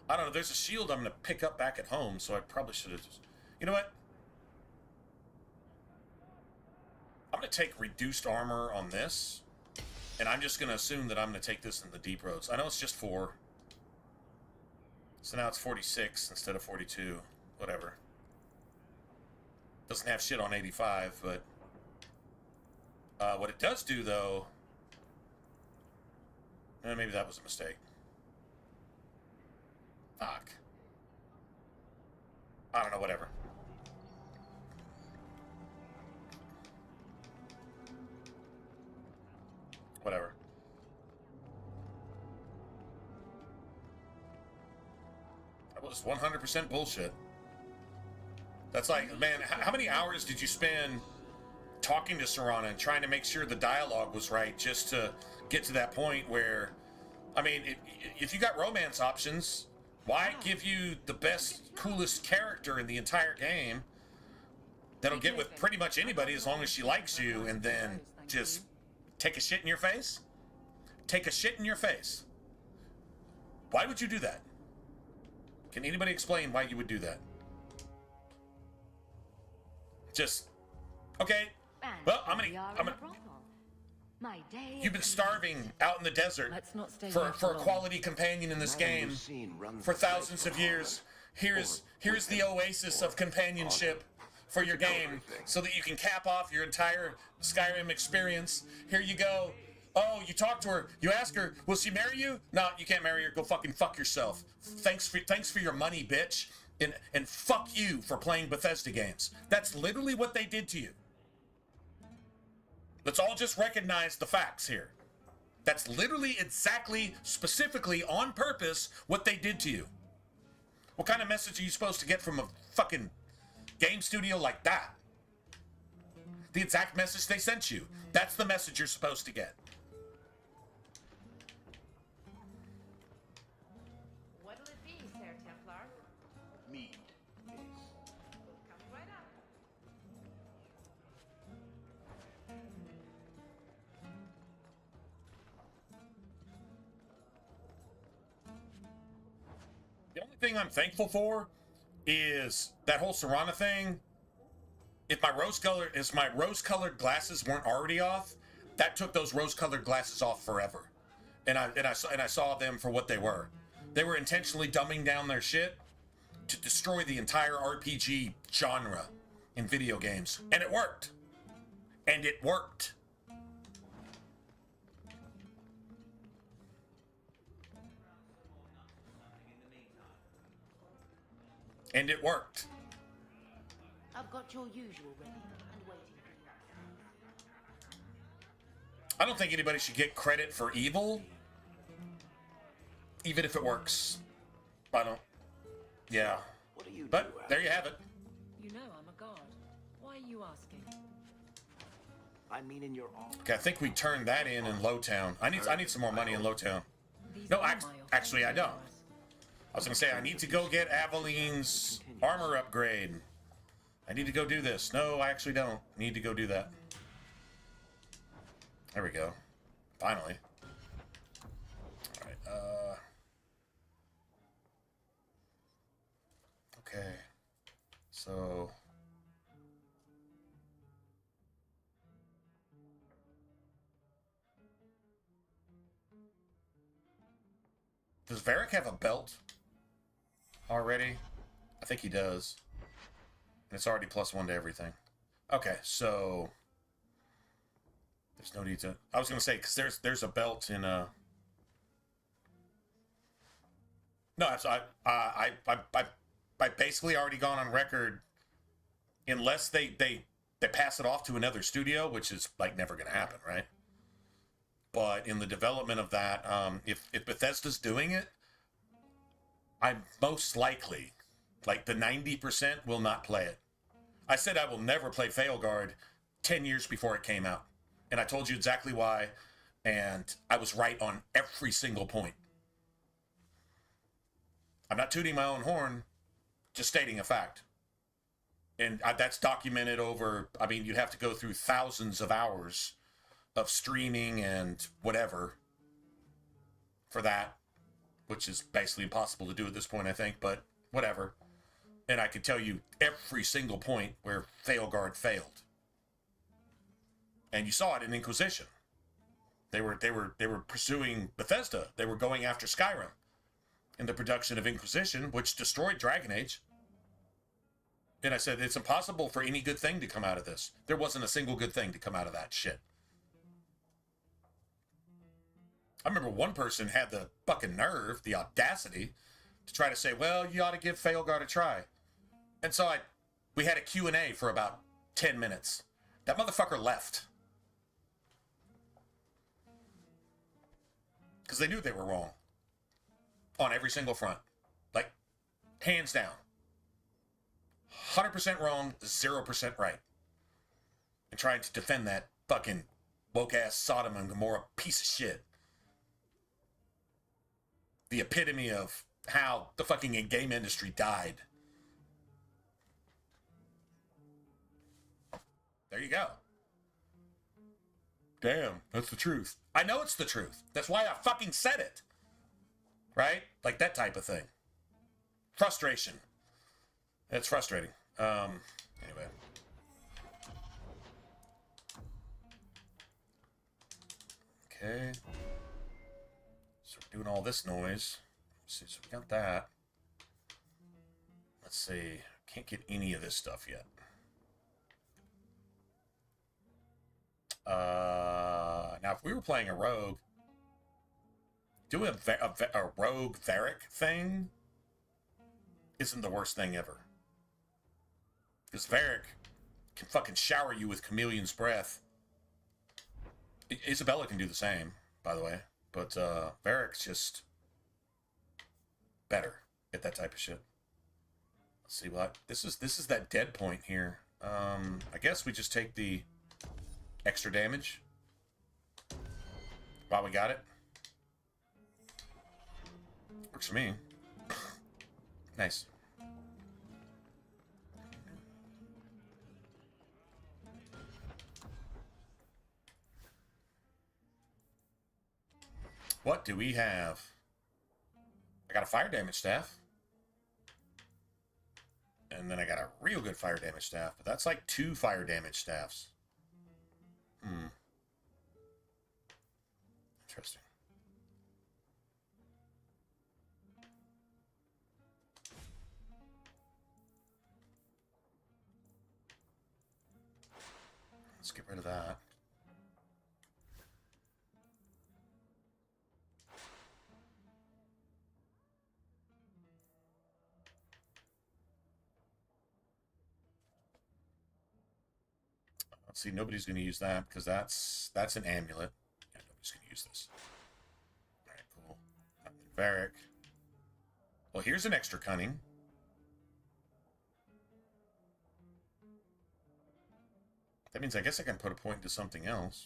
I don't know, there's a shield I'm gonna pick up back at home, so I probably should have just... You know what? I'm going to take reduced armor on this, and I'm just going to assume that I'm going to take this in the deep roads. I know it's just 4. So now it's 46 instead of 42. Whatever. Doesn't have shit on 85, but... what it does do, though... maybe that was a mistake. Fuck. I don't know, whatever. Whatever. That was 100% bullshit. That's like, man, how many hours did you spend talking to Serana and trying to make sure the dialogue was right just to get to that point where, I mean, if you got romance options, why give you the best, coolest character in the entire game that'll get with pretty much anybody as long as she likes you, and then just take a shit in your face? Take a shit in your face. Why would you do that? Can anybody explain why you would do that? Just, okay, well, I'm gonna My day you've been starving out in the desert for a quality companion in this game for thousands of years. Here's the oasis of companionship for your game, so that you can cap off your entire Skyrim experience. Here you go. Oh, you talk to her. You ask her, will she marry you? No, you can't marry her. Go fucking fuck yourself. Thanks for your money, bitch. And fuck you for playing Bethesda games. That's literally what they did to you. Let's all just recognize the facts here. That's literally, exactly, specifically, on purpose, what they did to you. What kind of message are you supposed to get from a fucking game studio like that? The exact message they sent you. That's the message you're supposed to get. What'll it be, Sir Templar? Mead, please. Come right up. The only thing I'm thankful for is that whole Serana thing. If my rose-colored glasses weren't already off, that took those rose-colored glasses off forever. And I saw them for what they were. They were intentionally dumbing down their shit to destroy the entire RPG genre in video games. And it worked. And it worked. And it worked. I've got your usual ready and waiting for you. I don't think anybody should get credit for evil, even if it works. I don't. Yeah. What do you But do? there you have it. You know I'm Why are you asking? I mean, in your own. Okay, I think we turned that in Lowtown. I need some more money in Lowtown. These No, are my actually I don't. offensive I was gonna say I need to go get Aveline's armor upgrade. I need to go do this. No, I actually don't need to go do that. There we go. Finally. All right. Okay. So. Does Varric have a belt already? I think he does. And it's already +1 to everything. Okay, so there's no need to. I was gonna say because there's a belt in a. No, I basically already gone on record. Unless they pass it off to another studio, which is like never gonna happen, right? But in the development of that, if Bethesda's doing it, I'm most likely, like the 90% will not play it. I said I will never play Failguard 10 years before it came out. And I told you exactly why, and I was right on every single point. I'm not tooting my own horn, just stating a fact. And that's documented over, I mean, you'd have to go through thousands of hours of streaming and whatever for that, which is basically impossible to do at this point, I think, but whatever. And I could tell you every single point where Failguard failed. And you saw it in Inquisition. They were pursuing Bethesda. They were going after Skyrim in the production of Inquisition, which destroyed Dragon Age. And I said, it's impossible for any good thing to come out of this. There wasn't a single good thing to come out of that shit. I remember one person had the fucking nerve, the audacity, to try to say, well, you ought to give Failguard a try. And so we had a Q&A for about 10 minutes. That motherfucker left. Because they knew they were wrong. On every single front. Like, hands down. 100% wrong, 0% right. And trying to defend that fucking woke-ass Sodom and Gomorrah piece of shit. The epitome of how the fucking game industry died. There you go. Damn, that's the truth. I know it's the truth. That's why I fucking said it. Right? Like that type of thing. Frustration. It's frustrating. Anyway. Okay. So we're doing all this noise. Let's see, so we got that. Let's see. Can't get any of this stuff yet. Now if we were playing a rogue, doing a rogue Varric thing isn't the worst thing ever. Because Varric can fucking shower you with Chameleon's breath. Isabella can do the same, by the way. But Varric's just better at that type of shit. Let's see what this is that dead point here. I guess we just take the extra damage while we got it. Works for me. Nice. What do we have? I got a fire damage staff. And then I got a real good fire damage staff, but that's like 2 fire damage staffs. Interesting. Let's get rid of that. Let's see, nobody's going to use that because that's an amulet. Yeah, nobody's going to use this. All right, cool. Varric. Well, here's an extra cunning. That means I guess I can put a point into something else.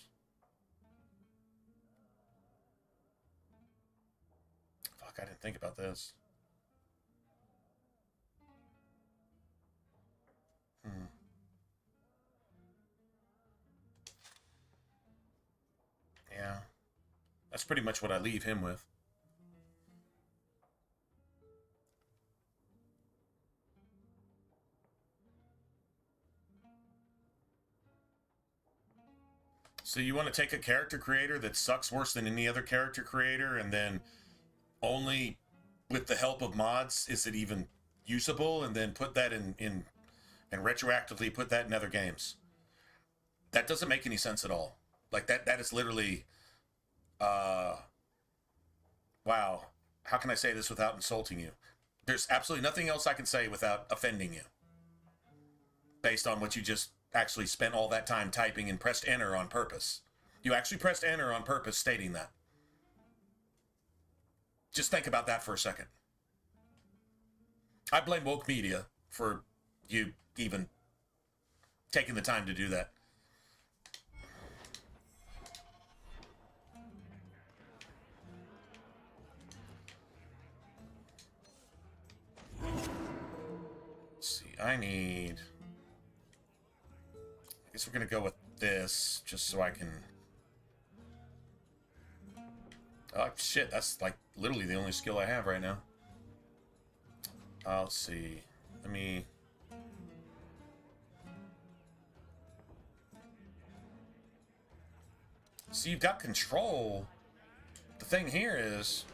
Fuck, I didn't think about this. Yeah. That's pretty much what I leave him with. So you want to take a character creator that sucks worse than any other character creator, and then only with the help of mods is it even usable, and then put that in and retroactively put that in other games. That doesn't make any sense at all. Like that is literally wow. How can I say this without insulting you? There's absolutely nothing else I can say without offending you. Based on what you just actually spent all that time typing and pressed enter on purpose. You actually pressed enter on purpose stating that. Just think about that for a second. I blame woke media for you even taking the time to do that. Let's see, I guess we're gonna go with this just so I can. Oh shit, that's like literally the only skill I have right now. Let's see. Let me. See, you've got control. The thing here is.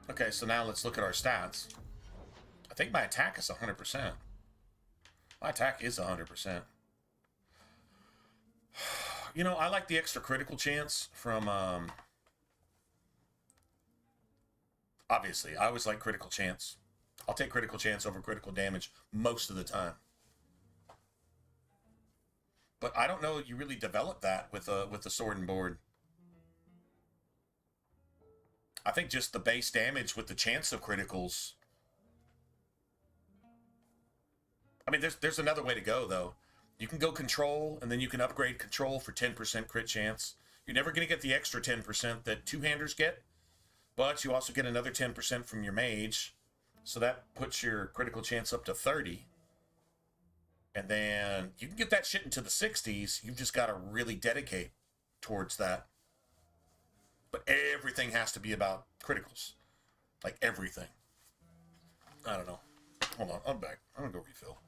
Okay, so now let's look at our stats. I think my attack is 100%. My attack is 100%. You know, I like the extra critical chance from, obviously, I always like critical chance. I'll take critical chance over critical damage most of the time. But I don't know you really develop that with the sword and board. I think just the base damage with the chance of criticals. I mean, there's another way to go, though. You can go control, and then you can upgrade control for 10% crit chance. You're never going to get the extra 10% that two-handers get, but you also get another 10% from your mage. So that puts your critical chance up to 30. And then you can get that shit into the 60s. You've just got to really dedicate towards that. But everything has to be about criticals. Like everything. I don't know. Hold on, I'm back. I'm gonna go refill.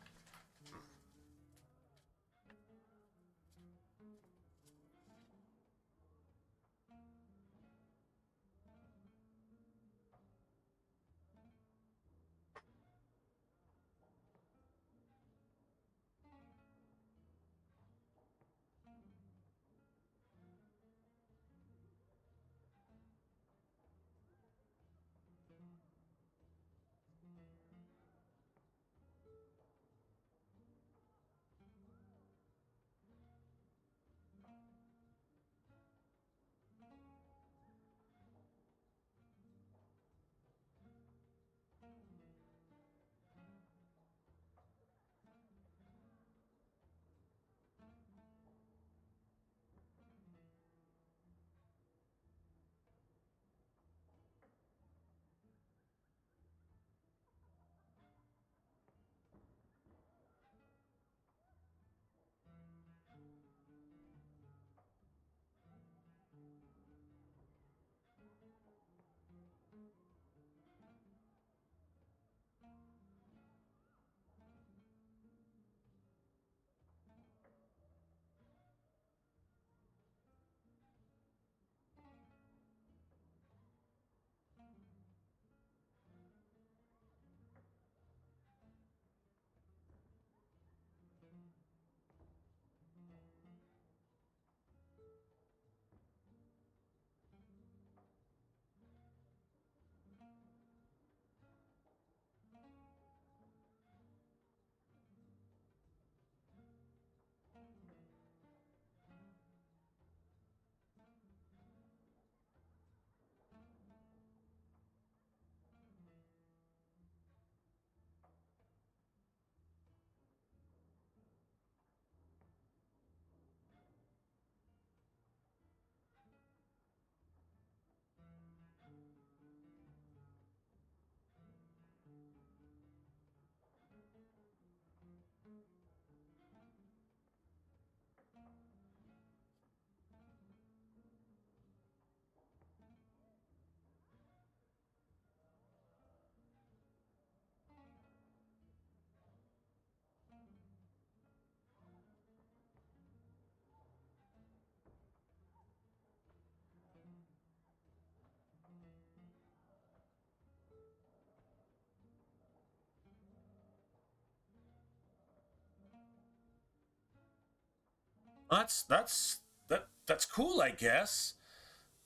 That's cool, I guess.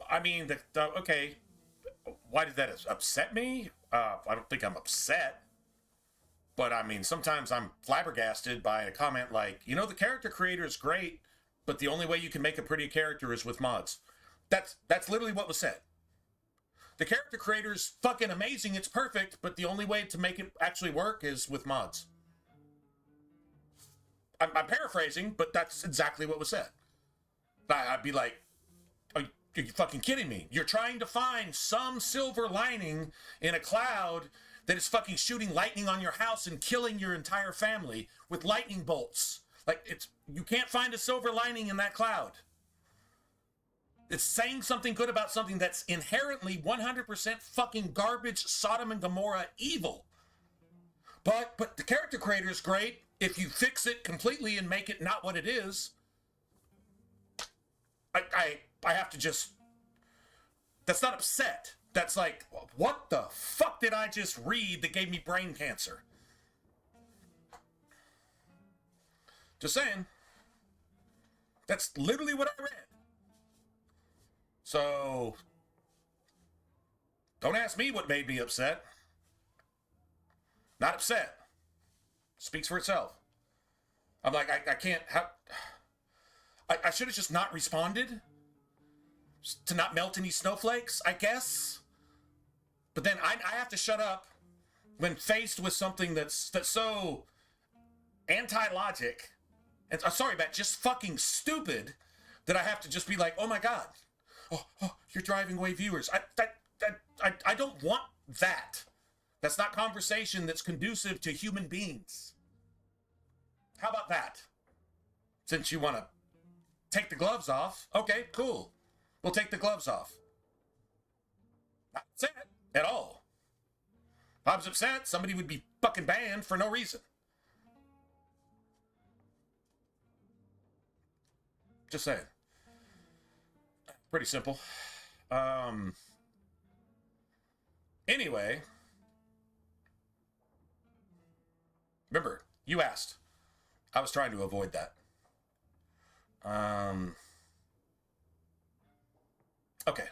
I mean, okay. Why did that upset me? I don't think I'm upset. But I mean, sometimes I'm flabbergasted by a comment like, you know, the character creator is great, but the only way you can make a pretty character is with mods. That's literally what was said. The character creator is fucking amazing, it's perfect, but the only way to make it actually work is with mods. I'm paraphrasing, but that's exactly what was said. I'd be like, are you fucking kidding me? You're trying to find some silver lining in a cloud that is fucking shooting lightning on your house and killing your entire family with lightning bolts. Like, you can't find a silver lining in that cloud. It's saying something good about something that's inherently 100% fucking garbage, Sodom and Gomorrah evil. But the character creator is great if you fix it completely and make it not what it is. I have to just... That's not upset. That's like, what the fuck did I just read that gave me brain cancer? Just saying. That's literally what I read. So, don't ask me what made me upset. Not upset. Speaks for itself. I'm like, I can't... I should have just not responded to not melt any snowflakes, I guess. But then I have to shut up when faced with something that's so anti-logic, and sorry, Matt, just fucking stupid, that I have to just be like, oh my god, oh you're driving away viewers. I don't want that. That's not conversation that's conducive to human beings. How about that? Since you want to take the gloves off, okay, cool. We'll take the gloves off. Not upset at all. If I was upset, somebody would be fucking banned for no reason. Just saying. Pretty simple. Anyway. Remember, you asked. I was trying to avoid that. Okay.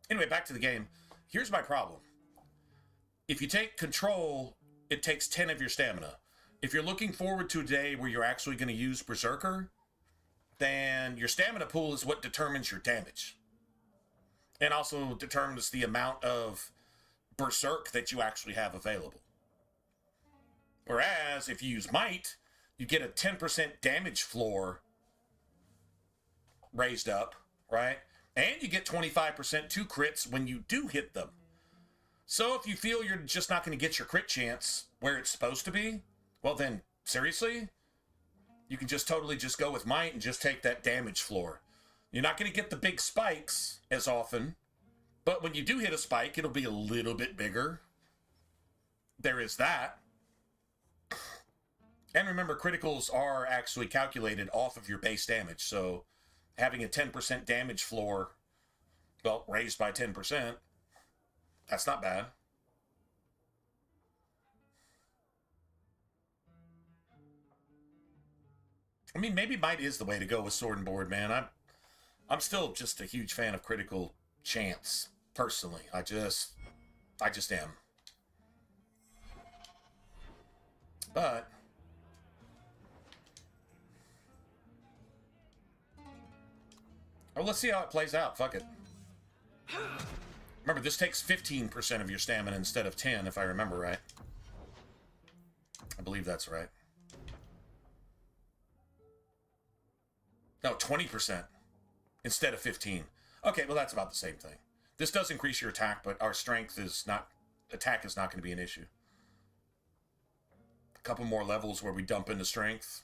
Anyway, back to the game. Here's my problem. If you take control, it takes 10 of your stamina. If you're looking forward to a day where you're actually going to use Berserker, then your stamina pool is what determines your damage. And also determines the amount of Berserk that you actually have available. Whereas, if you use Might, you get a 10% damage floor raised up, right? And you get 25% 2 crits when you do hit them. So if you feel you're just not going to get your crit chance where it's supposed to be, well then, seriously? You can just totally just go with Might and just take that damage floor. You're not going to get the big spikes as often, but when you do hit a spike, it'll be a little bit bigger. There is that. And remember, criticals are actually calculated off of your base damage, so having a 10% damage floor, well, raised by 10%, that's not bad. I mean, maybe Might is the way to go with Sword and Board, man. I'm still just a huge fan of critical chance, personally. I just am. But well, let's see how it plays out. Fuck it. Remember, this takes 15% of your stamina instead of 10, if I remember right. I believe that's right. No, 20% instead of 15. Okay, well, that's about the same thing. This does increase your attack, but our strength is not... Attack is not going to be an issue. A couple more levels where we dump into strength.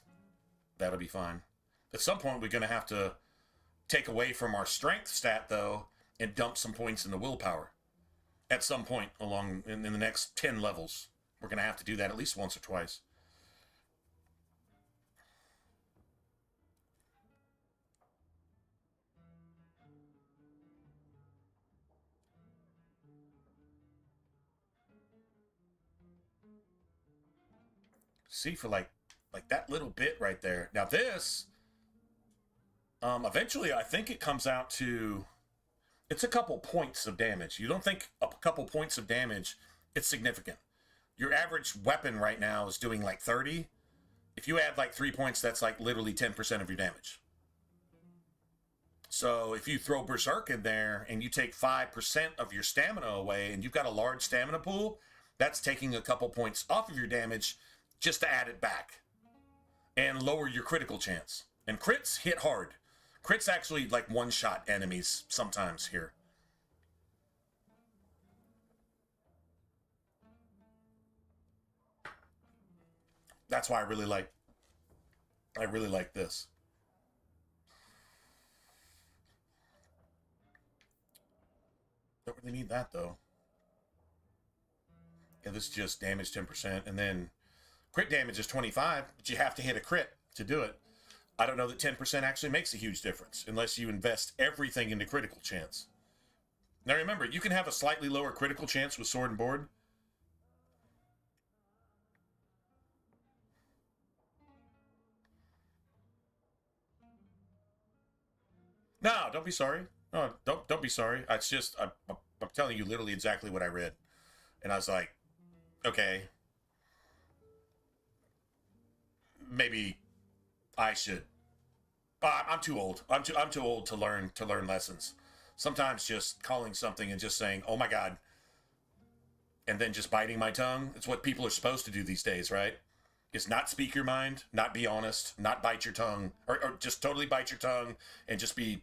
That'll be fine. At some point, we're going to have to take away from our strength stat, though, and dump some points into willpower. At some point along in the next 10 levels. We're going to have to do that at least once or twice. See, for like Like that little bit right there. Now this, eventually I think it comes out to, it's a couple points of damage. You don't think a couple points of damage, it's significant. Your average weapon right now is doing like 30. If you add like 3 points, that's like literally 10% of your damage. So if you throw Berserk in there and you take 5% of your stamina away and you've got a large stamina pool, that's taking a couple points off of your damage just to add it back and lower your critical chance. And crits hit hard. Crits actually like one-shot enemies sometimes here. That's why I really like this. Don't really need that though. Yeah, this is just damage 10%, and then crit damage is 25, but you have to hit a crit to do it. I don't know that 10% actually makes a huge difference unless you invest everything into critical chance. Now remember, you can have a slightly lower critical chance with sword and board. No, don't be sorry. No, don't be sorry. It's just I'm telling you literally exactly what I read, and I was like, okay, maybe I should. I'm too old. I'm too old to learn lessons. Sometimes just calling something and just saying, "Oh my God," and then just biting my tongue. It's what people are supposed to do these days, right? Is not speak your mind, not be honest, not bite your tongue, or just totally bite your tongue and just be,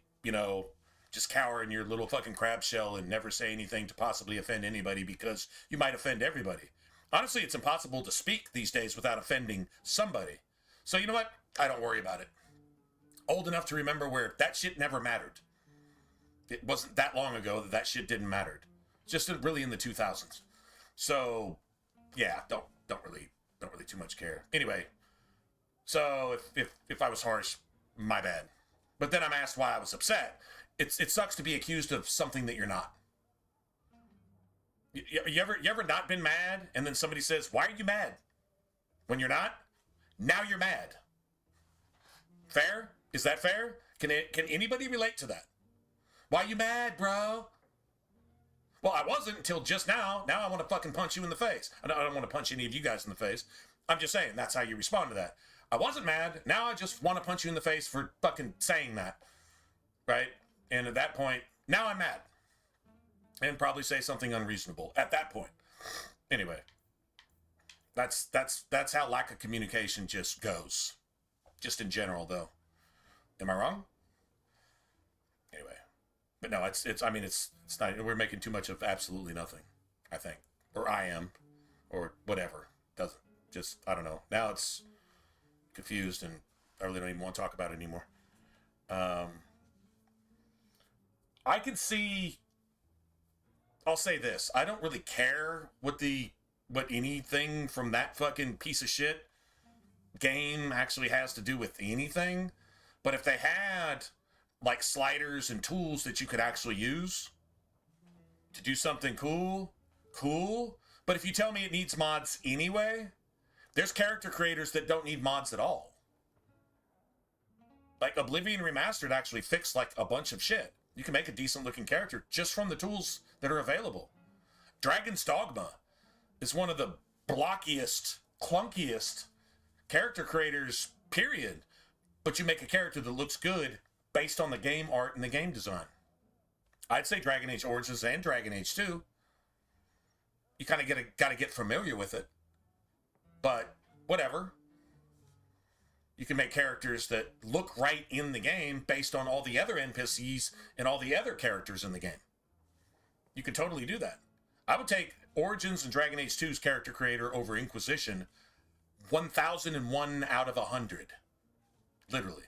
just cower in your little fucking crab shell and never say anything to possibly offend anybody because you might offend everybody. Honestly, it's impossible to speak these days without offending somebody. So you know what? I don't worry about it. Old enough to remember where that shit never mattered. It wasn't that long ago that shit didn't matter. Just really in the 2000s. So, yeah, don't really too much care. Anyway, so if I was harsh, my bad. But then I'm asked why I was upset. It sucks to be accused of something that you're not. You ever not been mad and then somebody says, "Why are you mad?" When you're not? Now you're mad. Fair? Is that fair? Can anybody relate to that? Why you mad, bro? Well, I wasn't until just now. Now I want to fucking punch you in the face. I don't want to punch any of you guys in the face. I'm just saying that's how you respond to that. I wasn't mad. Now I just want to punch you in the face for fucking saying that. Right? And at that point, now I'm mad. And probably say something unreasonable at that point. Anyway. That's how lack of communication just goes. Just in general, though. Am I wrong? Anyway. But no, it's not, we're making too much of absolutely nothing, I think. Or I am. Or whatever. Doesn't. Just, I don't know. Now it's confused and I really don't even want to talk about it anymore. I can see, I'll say this. I don't really care what anything from that fucking piece of shit game actually has to do with anything. But if they had like sliders and tools that you could actually use to do something cool. But if you tell me it needs mods anyway, there's character creators that don't need mods at all. Like Oblivion Remastered actually fixed like a bunch of shit. You can make a decent looking character just from the tools that are available. Dragon's Dogma is one of the blockiest, clunkiest character creators, period. But you make a character that looks good based on the game art and the game design. I'd say Dragon Age Origins and Dragon Age 2. You kind of got to get familiar with it. But whatever. You can make characters that look right in the game based on all the other NPCs and all the other characters in the game. You can totally do that. I would take Origins and Dragon Age 2's character creator over Inquisition 1001 out of 100. Literally.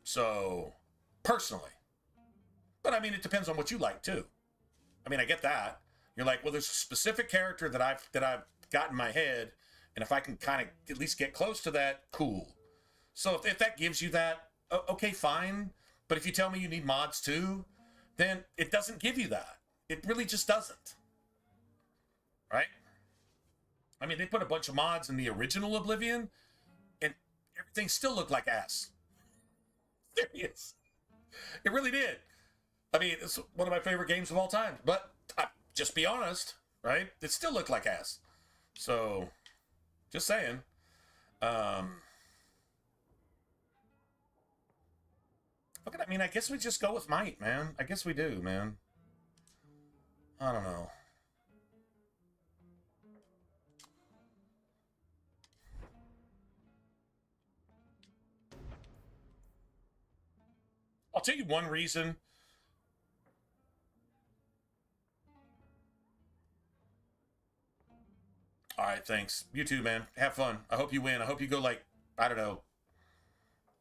So, personally. But I mean, it depends on what you like too. I mean, I get that. You're like, well, there's a specific character that I've got in my head, and if I can kind of at least get close to that, cool. So if that gives you that, okay, fine. But if you tell me you need mods too, then it doesn't give you that. It really just doesn't. Right? I mean, they put a bunch of mods in the original Oblivion, and everything still looked like ass. Serious. It really did. I mean, it's one of my favorite games of all time. But just be honest, right? It still looked like ass. So, just saying. Look, I mean, I guess we just go with might, man. I guess we do, man. I don't know. I'll tell you one reason. All right, thanks. You too, man. Have fun. I hope you win. I hope you go like, I don't know.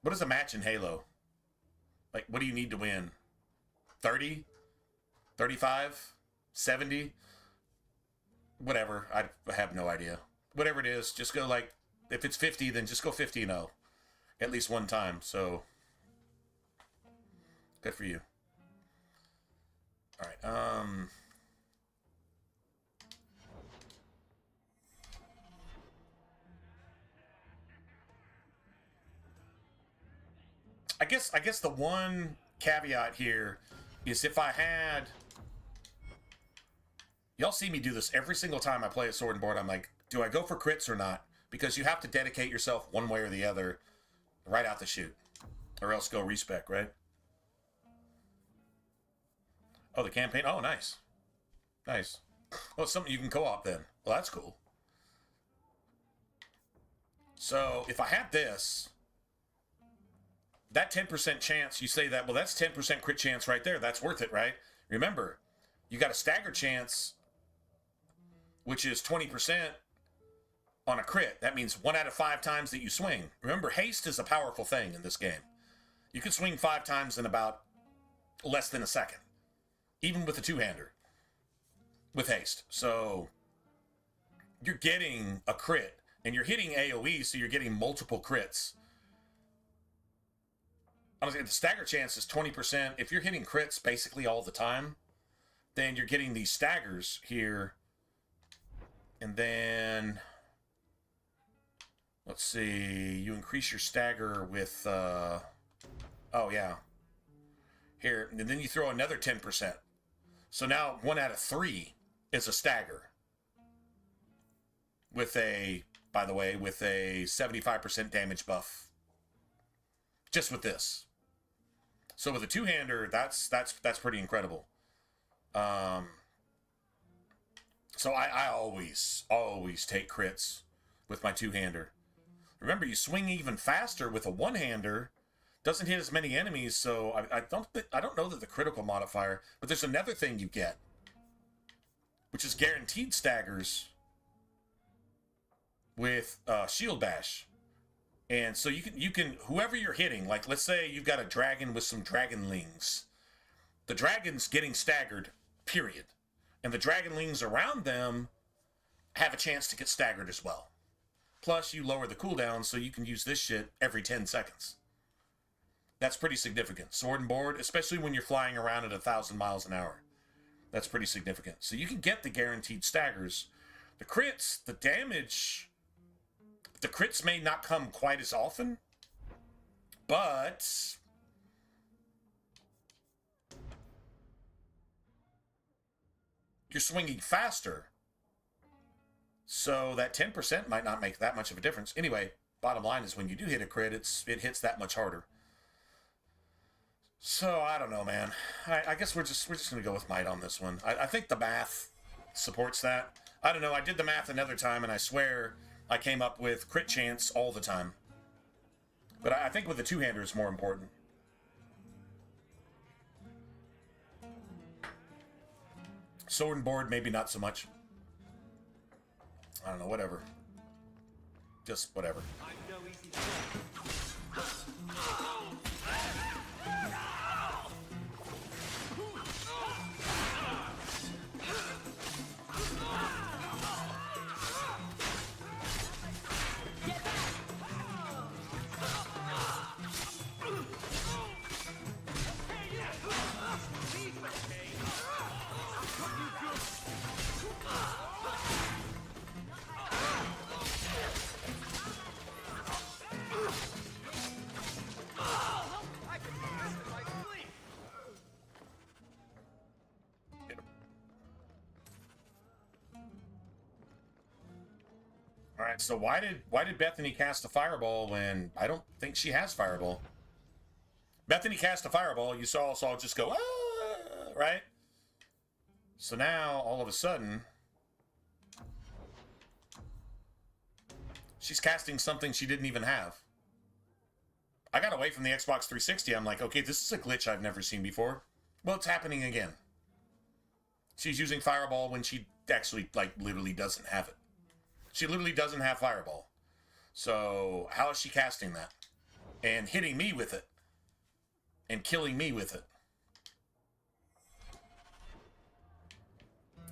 What is a match in Halo? Like, what do you need to win? 30? 35? 70? Whatever. I have no idea. Whatever it is, just go like, if it's 50, then just go 50-0. At least one time, so... Good for you. All right. I guess the one caveat here is if I had... Y'all see me do this every single time I play a sword and board. I'm like, do I go for crits or not? Because you have to dedicate yourself one way or the other right out the chute. Or else go respec, right? Oh, the campaign? Oh, nice. Nice. Well, it's something you can co-op then. Well, that's cool. So, if I had this, that 10% chance, you say that, well, that's 10% crit chance right there. That's worth it, right? Remember, you got a stagger chance, which is 20% on a crit. That means 1 out of 5 times that you swing. Remember, haste is a powerful thing in this game. You can swing 5 times in about less than a second. Even with a two-hander. With haste. So, you're getting a crit. And you're hitting AoE, so you're getting multiple crits. Honestly, the stagger chance is 20%. If you're hitting crits basically all the time, then you're getting these staggers here. And then... Let's see. You increase your stagger with... oh, yeah. Here. And then you throw another 10%. So now 1 out of 3 is a stagger. With a, by the way, with a 75% damage buff. Just with this. So with a two-hander, that's pretty incredible. So I always take crits with my two-hander. Remember, you swing even faster with a one-hander. Doesn't hit as many enemies, so I don't know that the critical modifier, but there's another thing you get, which is guaranteed staggers with shield bash. And so you can whoever you're hitting, like let's say you've got a dragon with some dragonlings. The dragon's getting staggered, period. And the dragonlings around them have a chance to get staggered as well. Plus you lower the cooldown so you can use this shit every 10 seconds. That's pretty significant. Sword and board, especially when you're flying around at 1,000 miles an hour. That's pretty significant. So you can get the guaranteed staggers. The crits, the damage, the crits may not come quite as often, but you're swinging faster. So that 10% might not make that much of a difference. Anyway, bottom line is when you do hit a crit, it hits that much harder. So, I don't know, man. I guess we're just going to go with might on this one. I think the math supports that. I don't know. I did the math another time, and I swear I came up with crit chance all the time. But I think with the two-hander, it's more important. Sword and board, maybe not so much. I don't know, whatever. Just whatever. All right, so why did Bethany cast a fireball when I don't think she has fireball? Bethany cast a fireball. You saw us all just go, ah, right? So now, all of a sudden, she's casting something she didn't even have. I got away from the Xbox 360. I'm like, okay, this is a glitch I've never seen before. Well, it's happening again. She's using fireball when she actually, like, literally doesn't have it. She literally doesn't have fireball. So how is she casting that? And hitting me with it. And killing me with it.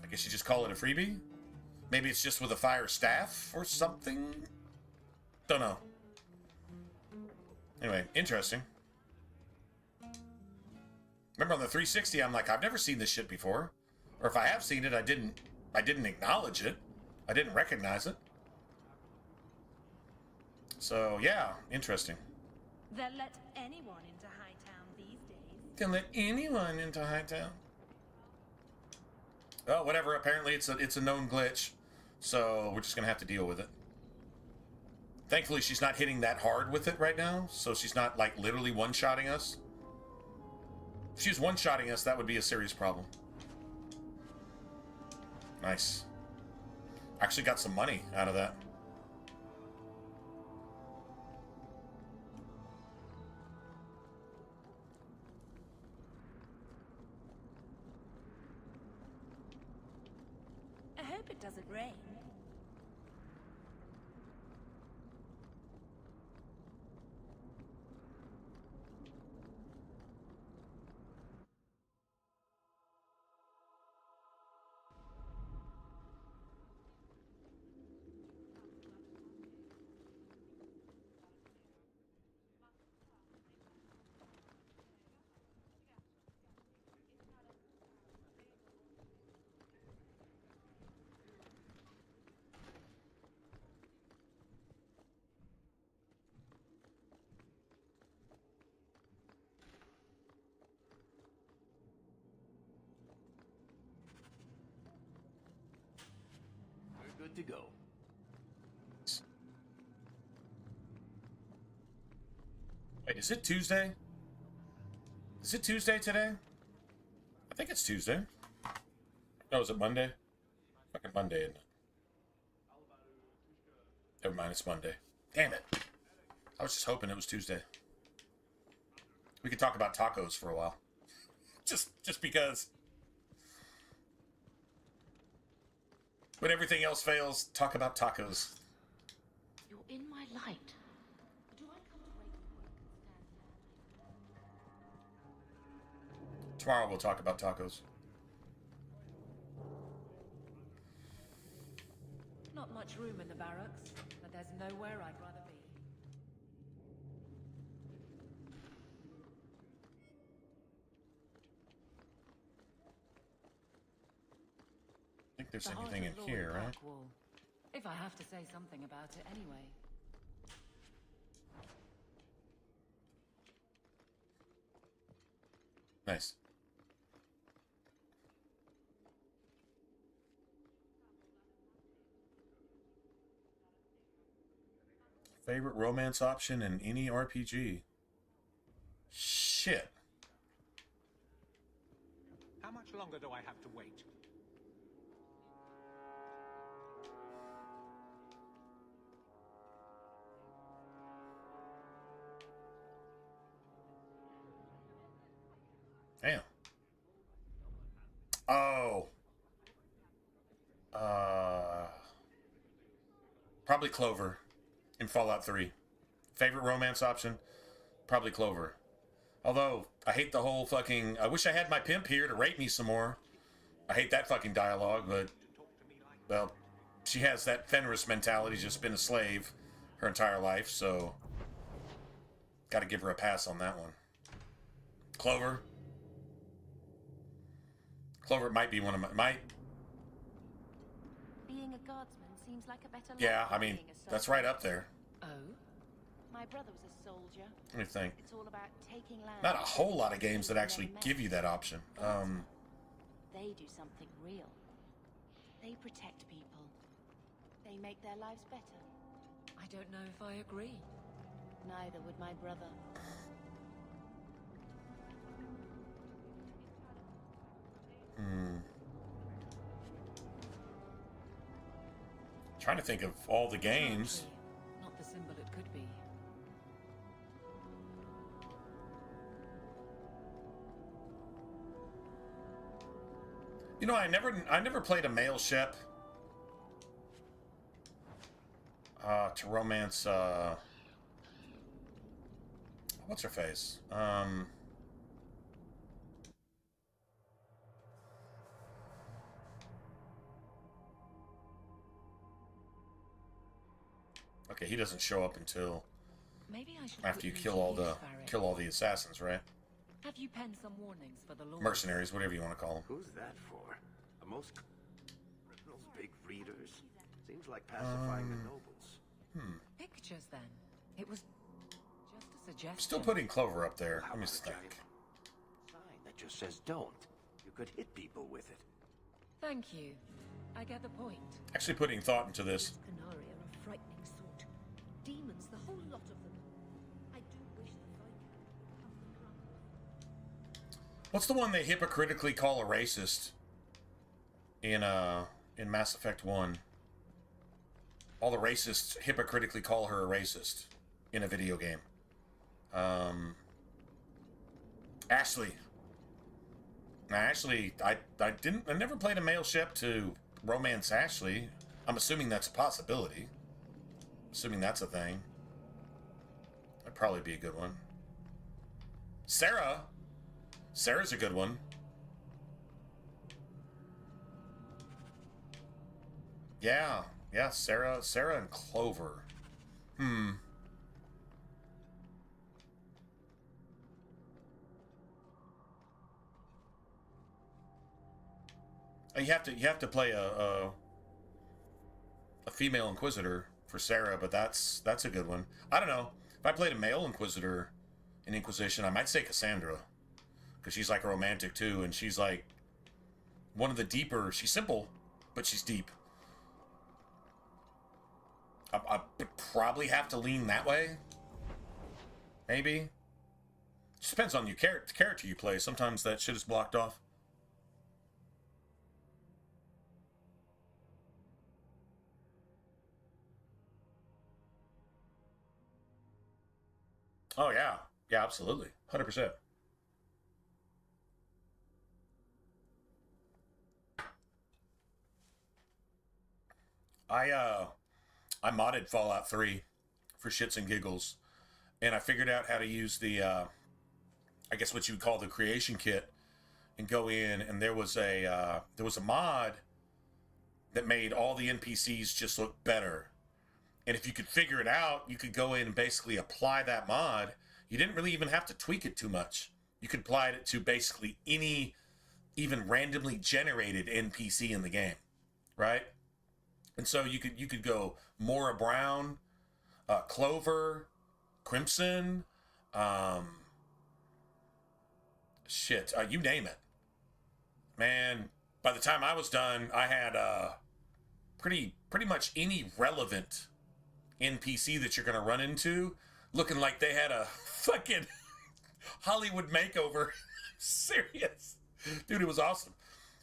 I guess you just call it a freebie? Maybe it's just with a fire staff or something? Don't know. Anyway, interesting. Remember on the 360, I'm like, I've never seen this shit before. Or if I have seen it, I didn't acknowledge it. I didn't recognize it. So, yeah, interesting. They'll let anyone into Hightown these days. They'll let anyone into Hightown. Oh, whatever. Apparently, it's a known glitch. So, we're just going to have to deal with it. Thankfully, she's not hitting that hard with it right now. So, she's not, like, literally one-shotting us. If she was one-shotting us, that would be a serious problem. Nice. Actually got some money out of that. I hope it doesn't rain. We're good to go. Wait, is it Tuesday? Is it Tuesday today? I think it's Tuesday. No, is it Monday? Fucking Monday, isn't it? Never mind, it's Monday. Damn it. I was just hoping it was Tuesday. We could talk about tacos for a while. Just because. When everything else fails, talk about tacos. You're in my light. Do I come to wake and work and stand? Tomorrow we'll talk about tacos. Not much room in the barracks, but there's nowhere I'd rather be. I think there's The heart anything in of Lord here, right? Parkwall. If I have to say something about it anyway. Nice. Favorite romance option in any RPG? Shit. How much longer do I have to wait? Damn. Oh. Probably Clover in Fallout 3. Favorite romance option? Probably Clover. Although, I hate the whole fucking... I wish I had my pimp here to rate me some more. I hate that fucking dialogue, but... Well, she has that Fenris mentality, just been a slave her entire life, so... Gotta give her a pass on that one. Clover. Clover might be one of my... Being a guardsman seems like a better life Yeah, I than mean, being a that's servant. right up there. Oh? My brother was a soldier. Let me think. It's all about taking land. Not a whole lot of games that actually give you that option. They do something real. They protect people. They make their lives better. I don't know if I agree. Neither would my brother. Trying to think of all the games. Not the symbol it could be. You know, I never played a male ship. To romance, what's her face? Okay, he doesn't show up until Maybe I should after you put kill to all use, the Varric. assassins, right? Have you penned some warnings for the Lord? Mercenaries, whatever you want to call them. Who's that for? Most those big readers? Seems like pacifying the nobles. Pictures, then. It was just a suggestion. Still putting Clover up there. How Let me about a think. giant sign that just says don't. You could hit people with it. Thank you. I get the point. Actually putting thought into this. Canari are a frightening sort. Demons, the whole lot of them. I do wish the Viscount. What's the one they hypocritically call a racist in Mass Effect 1? All the racists hypocritically call her a racist in a video game. Ashley. Ashley, I never played a male ship to romance Ashley. I'm assuming that's a possibility. Assuming that's a thing. That'd probably be a good one. Sarah. Sarah's a good one. Yeah, Sarah and Clover. You have to play a female Inquisitor for Sarah, but that's a good one. I don't know. If I played a male Inquisitor in Inquisition, I might say Cassandra, because she's like a romantic too, and she's like one of the deeper. She's simple, but she's deep. I would probably have to lean that way. Maybe. Just depends on your character you play. Sometimes that shit is blocked off. Oh yeah, absolutely, 100%. I modded Fallout 3 for shits and giggles, and I figured out how to use the I guess what you would call the creation kit, and go in, and there was a mod that made all the NPCs just look better. And if you could figure it out, you could go in and basically apply that mod. You didn't really even have to tweak it too much. You could apply it to basically any even randomly generated NPC in the game, right? And so you could go Mora Brown, Clover, Crimson, you name it. Man, by the time I was done, I had pretty much any relevant NPC that you're gonna run into looking like they had a fucking Hollywood makeover. Serious, dude. It was awesome.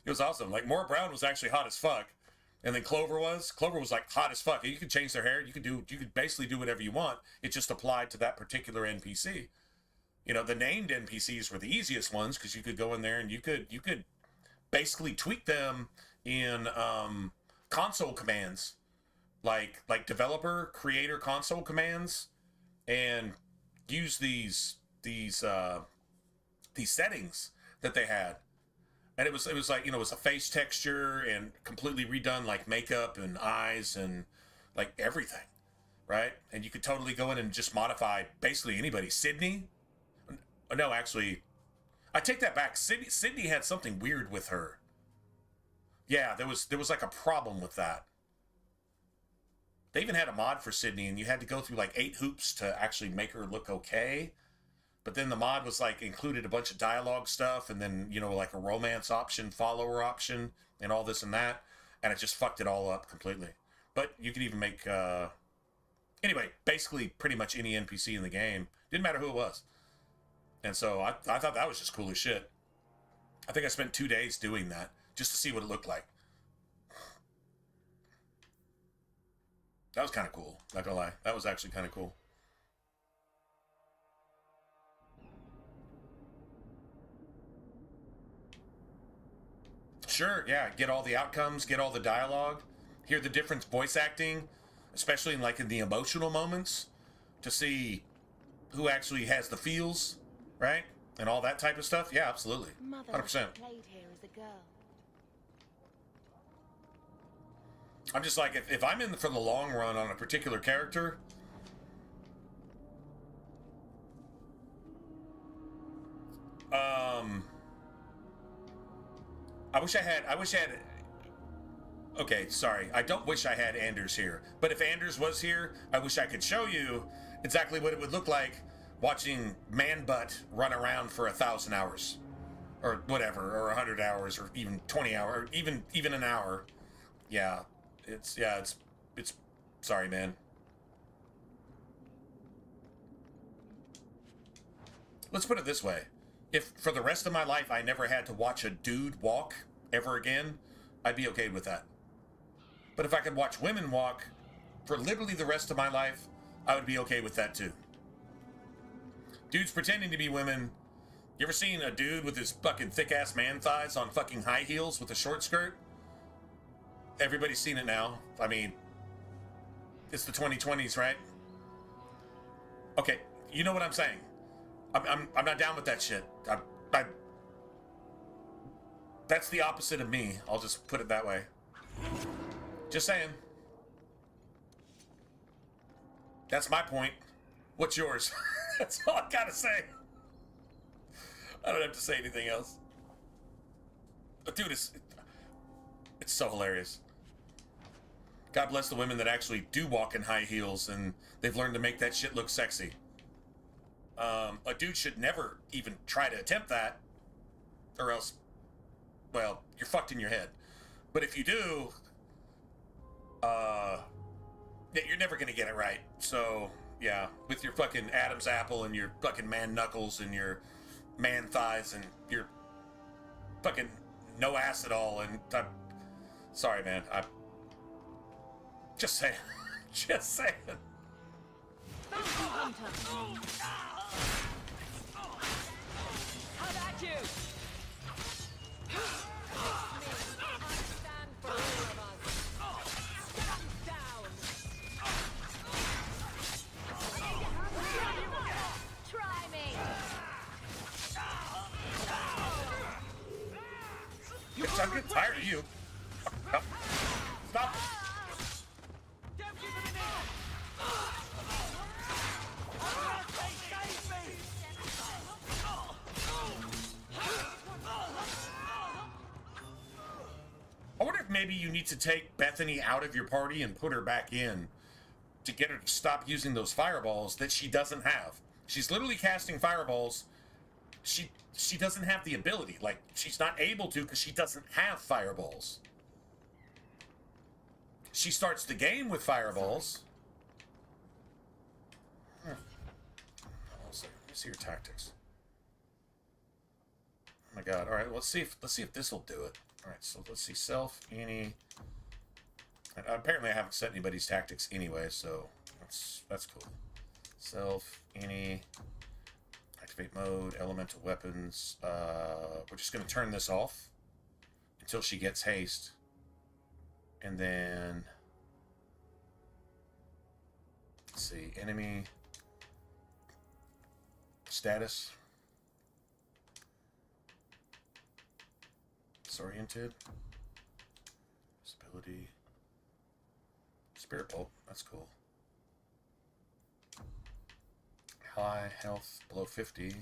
It was awesome. Like, Mora Brown was actually hot as fuck, and then Clover was like hot as fuck. You could change their hair. You could basically do whatever you want. It just applied to that particular NPC. You know, the named NPCs were the easiest ones, because you could go in there and you could basically tweak them in console commands, like developer creator console commands, and use these settings that they had. And it was like, you know, it was a face texture and completely redone, like makeup and eyes and like everything, right? And you could totally go in and just modify basically anybody. Sydney? No, actually, I take that back. Sydney had something weird with her. Yeah, there was like a problem with that. They even had a mod for Sydney, and you had to go through like 8 hoops to actually make her look okay. But then the mod was like included a bunch of dialogue stuff, and then, you know, like a romance option, follower option, and all this and that, and it just fucked it all up completely. But you could even make, anyway, basically pretty much any NPC in the game. Didn't matter who it was. And so I thought that was just cool as shit. I think I spent 2 days doing that just to see what it looked like. That was kind of cool, not gonna lie. That was actually kind of cool. Sure, yeah, get all the outcomes, get all the dialogue, hear the different voice acting, especially in the emotional moments, to see who actually has the feels, right? And all that type of stuff. Yeah, absolutely. 100%. Played here as a girl. I'm just like, if I'm in for the long run on a particular character, I wish I had, okay, sorry. I don't wish I had Anders here. But if Anders was here, I wish I could show you exactly what it would look like watching man butt run around for 1,000 hours. Or whatever, or 100 hours, or even 20 hours, or even an hour. Yeah. It's sorry, man. Let's put it this way. If for the rest of my life I never had to watch a dude walk ever again, I'd be okay with that. But if I could watch women walk for literally the rest of my life, I would be okay with that too. Dudes pretending to be women. You ever seen a dude with his fucking thick-ass man thighs on fucking high heels with a short skirt? Everybody's seen it now. I mean, it's the 2020s, right? Okay, you know what I'm saying. I'm not down with that shit. That's the opposite of me. I'll just put it that way. Just saying. That's my point. What's yours? That's all I gotta say. I don't have to say anything else. But dude, it's so hilarious. God bless the women that actually do walk in high heels and they've learned to make that shit look sexy. A dude should never even try to attempt that, or else, well, you're fucked in your head. But if you do, yeah, you're never gonna get it right. So, yeah, with your fucking Adam's apple and your fucking man knuckles and your man thighs and your fucking no ass at all, and I'm sorry, man. I'm just saying. Just saying. How about you? Stand for all of us. Stand down. Try me. I'm getting tired of you. Stop. Stop. I wonder if maybe you need to take Bethany out of your party and put her back in to get her to stop using those fireballs that she doesn't have. She's literally casting fireballs. She doesn't have the ability. Like, she's not able to because she doesn't have fireballs. She starts the game with fireballs. Let me see your tactics. Oh my god. Alright, let's see if this will do it. Alright, so let's see. Self, any. Apparently I haven't set anybody's tactics anyway, so that's cool. Self, any. Activate mode, elemental weapons. We're just going to turn this off until she gets haste. And then, let's see, enemy status. Disoriented. Stability. Spirit bolt, that's cool. High health below 50.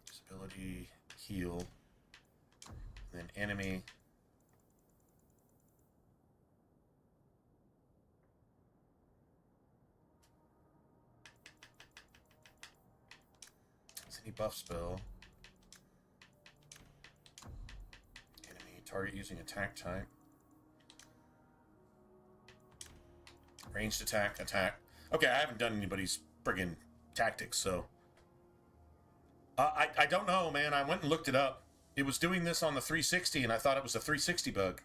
Disability, heal. And then enemy. Any buff spell. Enemy target using attack type. Ranged attack, attack. Okay, I haven't done anybody's friggin' tactics, so... I don't know, man. I went and looked it up. It was doing this on the 360, and I thought it was a 360 bug.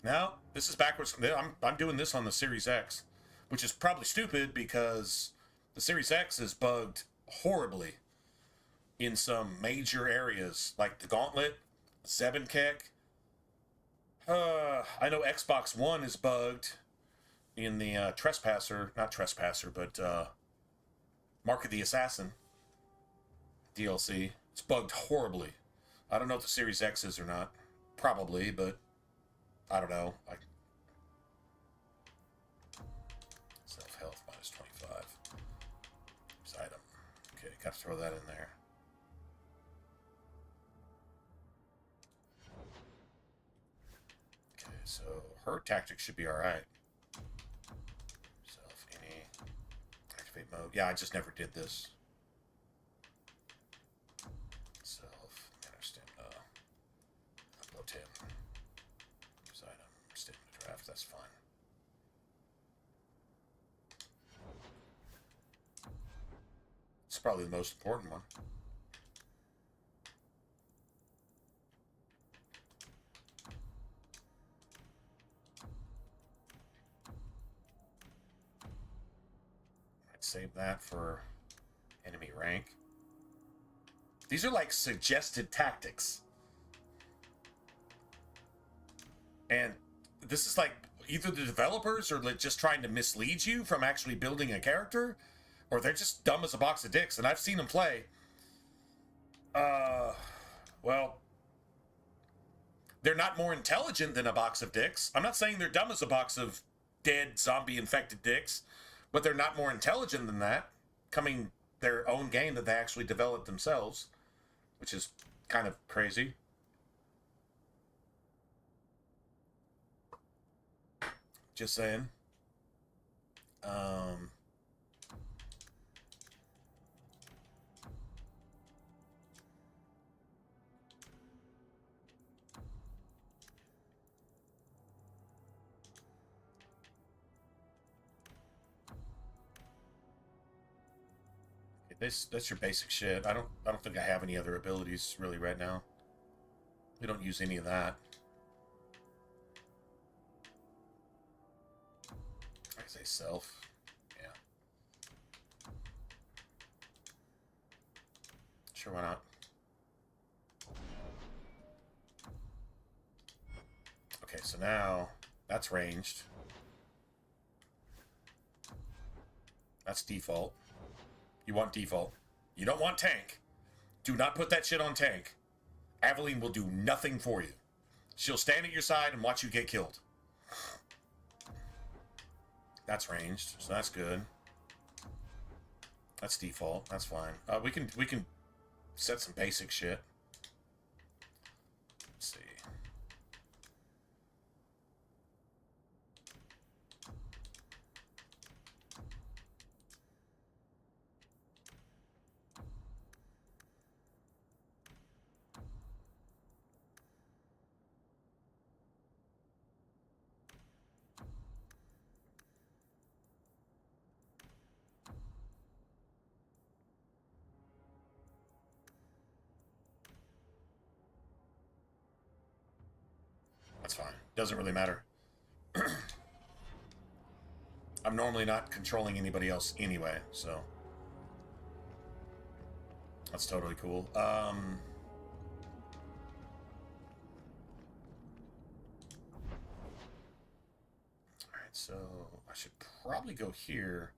No, this is backwards. I'm doing this on the Series X, which is probably stupid because the Series X is bugged horribly in some major areas, like the Gauntlet, Zebenkek. I know Xbox One is bugged in the not Trespasser, but Mark of the Assassin DLC. It's bugged horribly. I don't know if the Series X is or not. Probably, but I don't know. Self-health minus 25. This item. Okay, gotta throw that in there. Okay, so her tactics should be alright. Any activate mode. Yeah, I just never did this. Upload 10. Use item. Statement of draft. That's fine. It's probably the most important one. Save that for enemy rank. These are like suggested tactics. And this is like either the developers are like just trying to mislead you from actually building a character, or they're just dumb as a box of dicks. And I've seen them play. Well, they're not more intelligent than a box of dicks. I'm not saying they're dumb as a box of dead zombie-infected dicks, but they're not more intelligent than that, coming their own game that they actually developed themselves, which is kind of crazy. Just saying. That's your basic shit. I don't think I have any other abilities really right now. We don't use any of that. I say self. Yeah. Sure, why not? Okay, so now that's ranged. That's default. You want default. You don't want tank. Do not put that shit on tank. Aveline will do nothing for you. She'll stand at your side and watch you get killed. That's ranged, so that's good. That's default. That's fine. We can set some basic shit. Let's see. That's fine. Doesn't really matter. I'm normally not controlling anybody else anyway, so that's totally cool. Alright, so I should probably go here,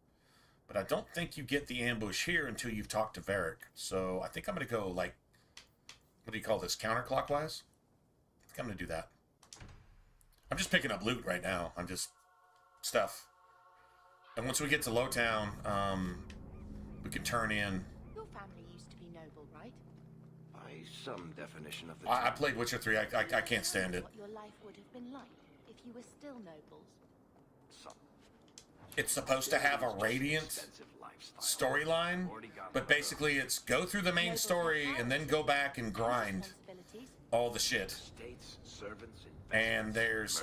but I don't think you get the ambush here until you've talked to Varric. So I think I'm going to go, like, what do you call this, counterclockwise? I think I'm going to do that. I'm just picking up loot right now. I'm just stuff. And once we get to Lowtown, we can turn in. Your family used to be noble, right? By some definition of the I played Witcher 3. I can't stand it. What your life would have been like if you were still nobles. Some It's supposed to have a radiant storyline, but basically it's go through the main story and then go back and grind all the shit. Estates, servants, and And there's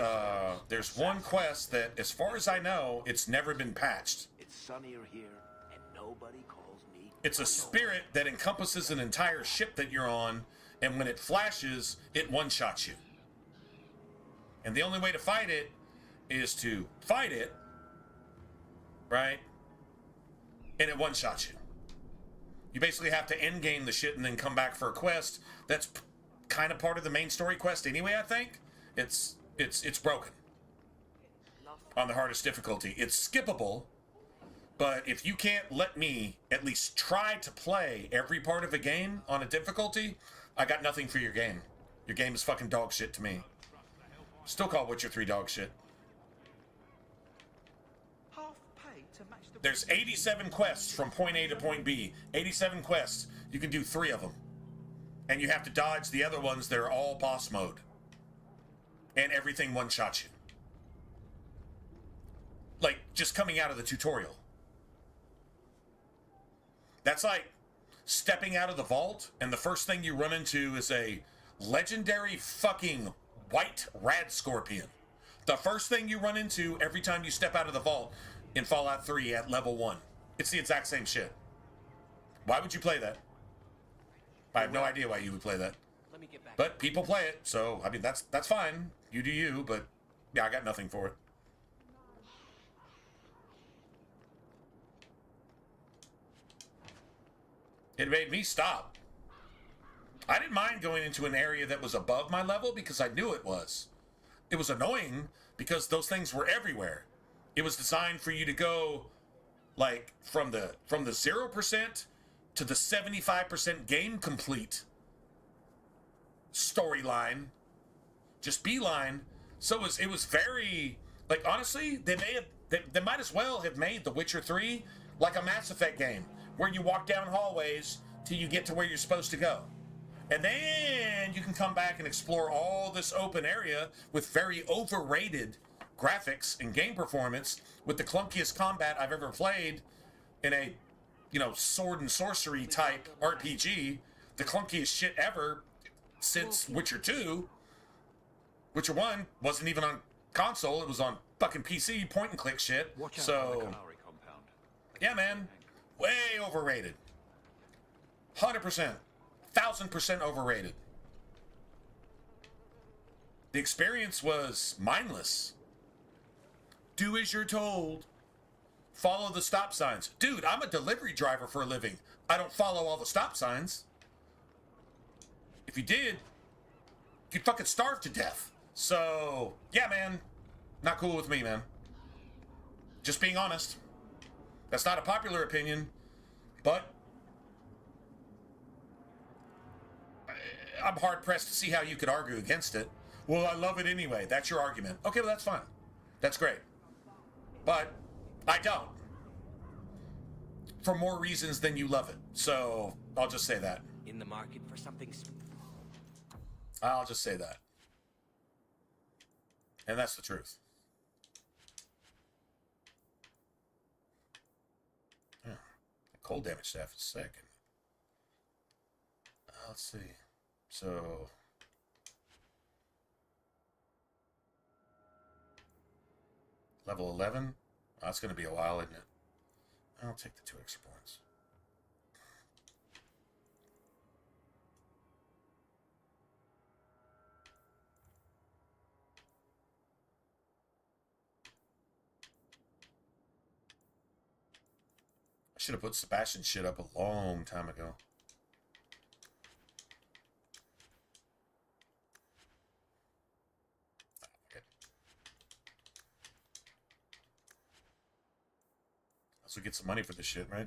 one quest that, as far as I know, it's never been patched. It's sunnier here, and nobody calls me. It's a spirit that encompasses an entire ship that you're on, and when it flashes, it one-shots you. And the only way to fight it is to fight it, right? And it one-shots you. You basically have to endgame the shit and then come back for a quest. That's kind of part of the main story quest anyway, I think. It's broken on the hardest difficulty. It's skippable, but if you can't let me at least try to play every part of a game on a difficulty, I got nothing for your game. Your game is fucking dog shit to me. Still call Witcher 3 dog shit. There's 87 quests from point A to point B. 87 quests. You can do 3 of them. And you have to dodge the other ones that are all boss mode. And everything one-shots you. Like, just coming out of the tutorial. That's like stepping out of the vault, and the first thing you run into is a legendary fucking white rad scorpion. The first thing you run into every time you step out of the vault in Fallout 3 at level 1. It's the exact same shit. Why would you play that? I have no idea why you would play that. But people play it, so, I mean, that's fine. You do you, but, yeah, I got nothing for it. It made me stop. I didn't mind going into an area that was above my level because I knew it was. It was annoying because those things were everywhere. It was designed for you to go, like, from the 0% to the 75% game complete storyline, just beeline. So it was very, like, honestly, they might as well have made The Witcher 3 like a Mass Effect game where you walk down hallways till you get to where you're supposed to go. And then you can come back and explore all this open area with very overrated graphics and game performance with the clunkiest combat I've ever played in a, sword and sorcery type RPG. The clunkiest shit ever since Witcher 2. Witcher 1 wasn't even on console. It was on fucking PC, point and click shit. So, yeah, man. Way overrated. 100%. 1,000% overrated. The experience was mindless. Do as you're told. Follow the stop signs. Dude, I'm a delivery driver for a living. I don't follow all the stop signs. If you did, you'd fucking starve to death. So, yeah, man. Not cool with me, man. Just being honest. That's not a popular opinion, but I'm hard-pressed to see how you could argue against it. Well, I love it anyway. That's your argument. Okay, well, that's fine. That's great. But I don't. For more reasons than you love it. So, I'll just say that. In the market for something... I'll just say that. And that's the truth. Yeah. The cold damage staff is sick. Let's see. So... Level 11? Oh, that's going to be a while, isn't it? I'll take the 2 extra points. I should have put Sebastian's shit up a long time ago. So get some money for this shit, right?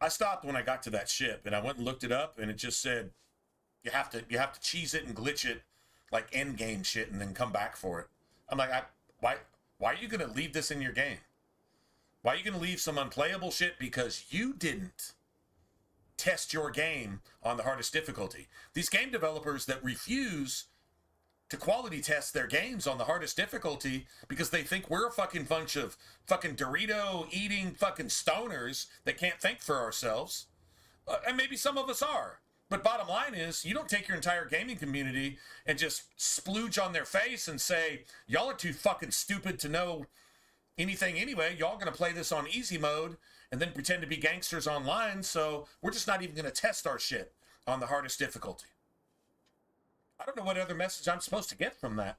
I stopped when I got to that ship, and I went and looked it up, and it just said you have to cheese it and glitch it like end game shit, and then come back for it. I'm like, why are you gonna leave this in your game? Why are you gonna leave some unplayable shit because you didn't test your game on the hardest difficulty? These game developers that refuse to quality test their games on the hardest difficulty because they think we're a fucking bunch of fucking Dorito eating fucking stoners that can't think for ourselves. And maybe some of us are. But bottom line is, you don't take your entire gaming community and just splooge on their face and say, y'all are too fucking stupid to know anything anyway. Y'all gonna play this on easy mode and then pretend to be gangsters online, so we're just not even gonna test our shit on the hardest difficulty. I don't know what other message I'm supposed to get from that.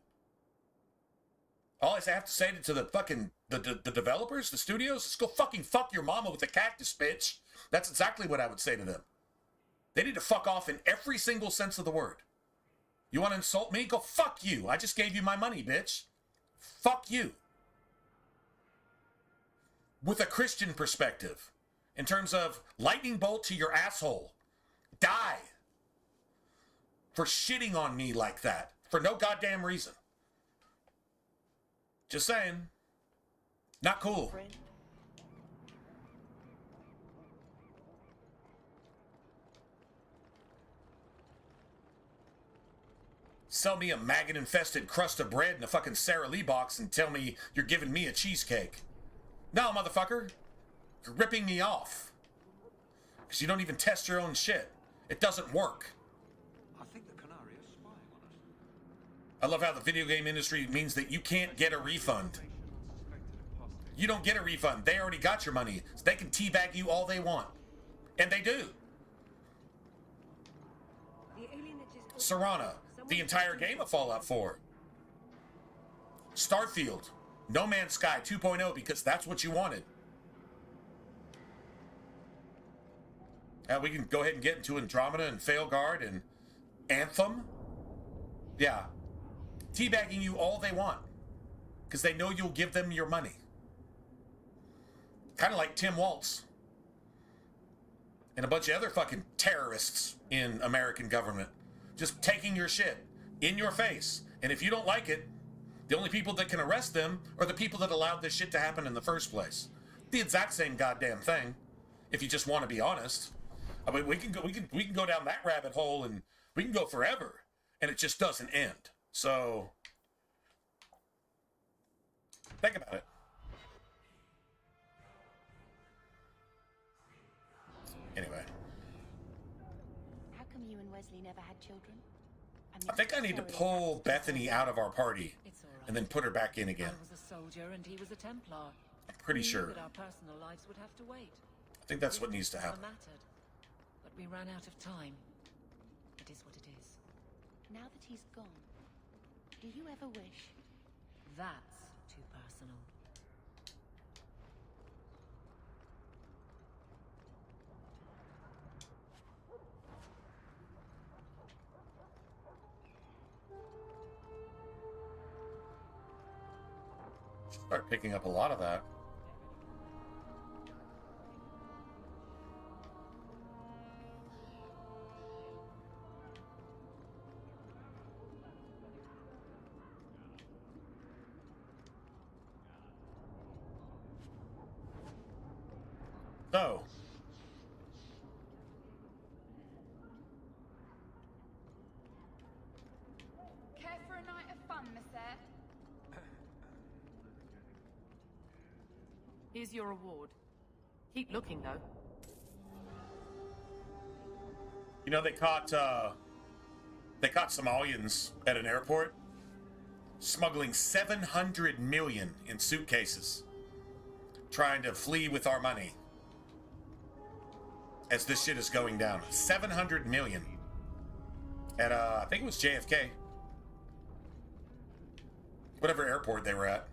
All I have to say to the fucking the developers, the studios, is go fucking fuck your mama with a cactus, bitch. That's exactly what I would say to them. They need to fuck off in every single sense of the word. You want to insult me? Go fuck you. I just gave you my money, bitch. Fuck you. With a Christian perspective, in terms of lightning bolt to your asshole. Die. For shitting on me like that. For no goddamn reason. Just saying. Not cool. Sell me a maggot-infested crust of bread in a fucking Sara Lee box and tell me you're giving me a cheesecake. No, motherfucker. You're ripping me off. Because you don't even test your own shit. It doesn't work. I think the Canary is spying on us. I love how the video game industry means that you can't get a refund. You don't get a refund. They already got your money. So they can teabag you all they want. And they do. Serana, the entire game of Fallout 4. Starfield, No Man's Sky 2.0, because that's what you wanted. We can go ahead and get into Andromeda and Failguard and Anthem. Yeah. Teabagging you all they want. Because they know you'll give them your money. Kind of like Tim Waltz. And a bunch of other fucking terrorists in American government. Just taking your shit in your face. And if you don't like it, the only people that can arrest them are the people that allowed this shit to happen in the first place. The exact same goddamn thing. If you just want to be honest. I mean, we can go down that rabbit hole and we can go forever. And it just doesn't end. So think about it. Anyway. How come you and Wesley never had children? I think I need to pull Bethany out of our party and then put her back in again. I was a soldier and he was a Templar. I'm pretty We knew sure. that our personal lives would have to wait. I think that's what needs to happen. Mattered, but we ran out of time. It is what it is. Now that he's gone, do you ever wish? That's too personal. Start picking up a lot of that. So, Care for a night of fun, Monsieur? Here's your reward. Keep looking, though. you know, they caught Somalians at an airport smuggling 700 million in suitcases, trying to flee with our money as this shit is going down. 700 million at I think it was JFK, whatever airport they were at.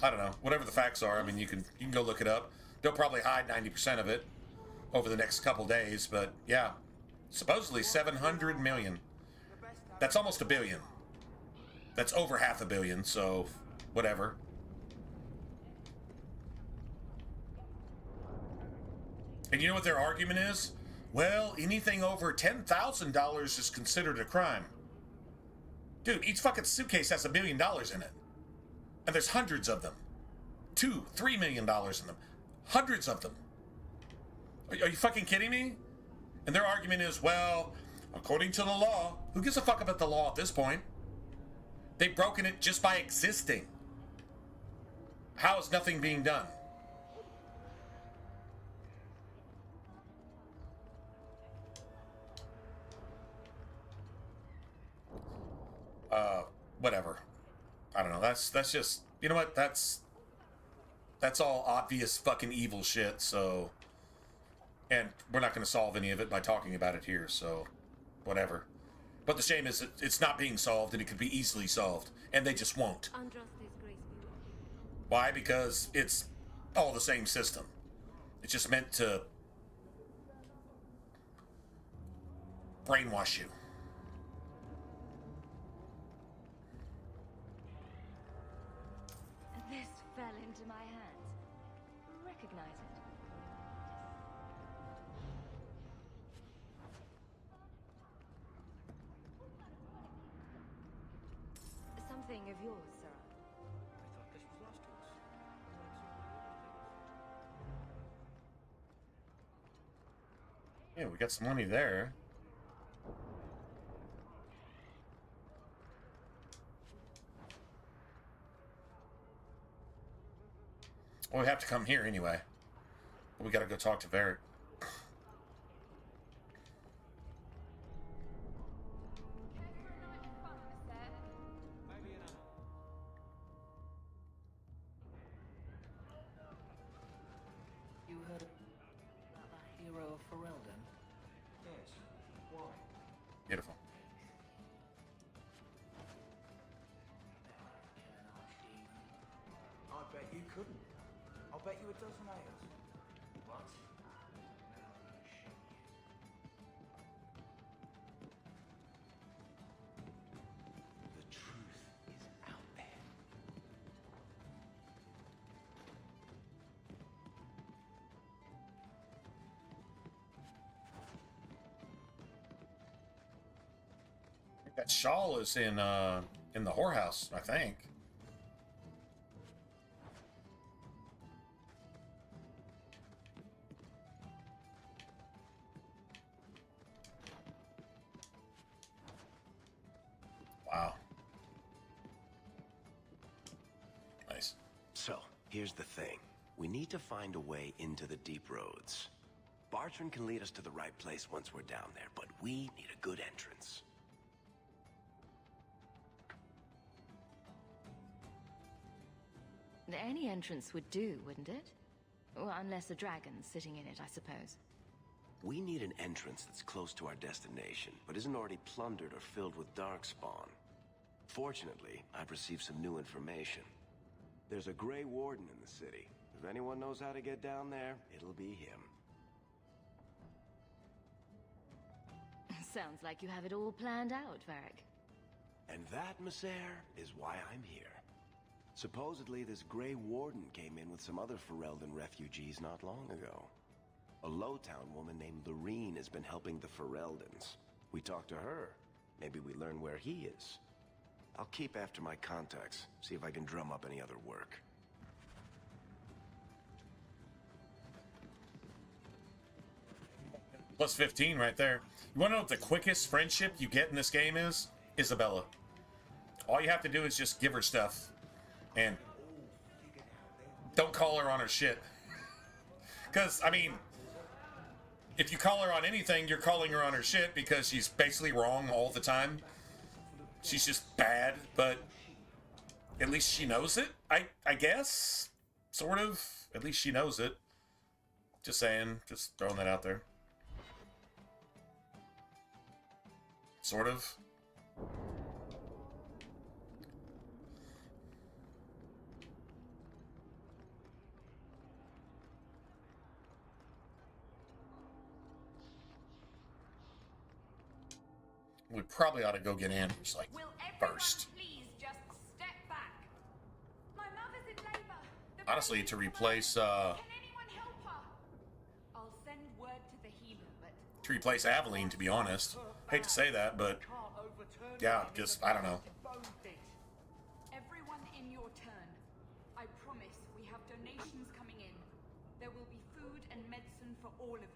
I don't know, whatever the facts are. I mean, you can go look it up. They'll probably hide 90% of it over the next couple days, but yeah, supposedly 700 million. That's almost $1 billion. That's over $500 million, so whatever. And you know what their argument is? Well, anything over $10,000 is considered a crime. Dude, each fucking suitcase has $1 billion in it. And there's hundreds of them. $2-3 million in them. Hundreds of them. Are you fucking kidding me? And their argument is, well, according to the law, who gives a fuck about the law at this point? They've broken it just by existing. How is nothing being done? Whatever. I don't know. That's just, you know what? That's all obvious fucking evil shit. So, and we're not going to solve any of it by talking about it here. So, whatever. But the shame is it's not being solved, and it could be easily solved, and they just won't. Why? Because it's all the same system. It's just meant to brainwash you. This fell into my hands. Recognize it. Something of yours, sir. I thought this was lost to us. Yeah, we got some money there. Well, we have to come here anyway. We gotta go talk to Varric. You heard about the hero of Ferelden? Yes. Why? Beautiful. I bet you couldn't. I'll bet you a dozen ales. What? The truth is out there. That shawl is in the whorehouse, I think. Wow. Nice. So, here's the thing. We need to find a way into the deep roads. Bartrand can lead us to the right place once we're down there, but we need a good entrance. Any entrance would do, wouldn't it? Well, unless a dragon's sitting in it, I suppose. We need an entrance that's close to our destination, but isn't already plundered or filled with darkspawn. Fortunately, I've received some new information. There's a Grey Warden in the city. If anyone knows how to get down there, it'll be him. Sounds like you have it all planned out, Varric. And that, Messer, is why I'm here. Supposedly, this Grey Warden came in with some other Ferelden refugees not long ago. A Lowtown woman named Lorene has been helping the Fereldans. We talked to her. Maybe we learn where he is. I'll keep after my contacts, see if I can drum up any other work. Plus 15 right there. You want to know what the quickest friendship you get in this game is? Isabella. All you have to do is just give her stuff. And don't call her on her shit. Because, I mean, if you call her on anything, you're calling her on her shit because she's basically wrong all the time. She's just bad, but at least she knows it, I guess? Sort of. At least she knows it. Just saying. Just throwing that out there. Sort of. We probably ought to go get Anders, like, first. Please just step back. My mother's in labor. Honestly, to replace, Can anyone help her? I'll send word to the healer, but to replace Aveline, to be honest. Hate to say that, but yeah, just, I don't know. everyone in your turn. I promise we have donations coming in. There will be food and medicine for all of you.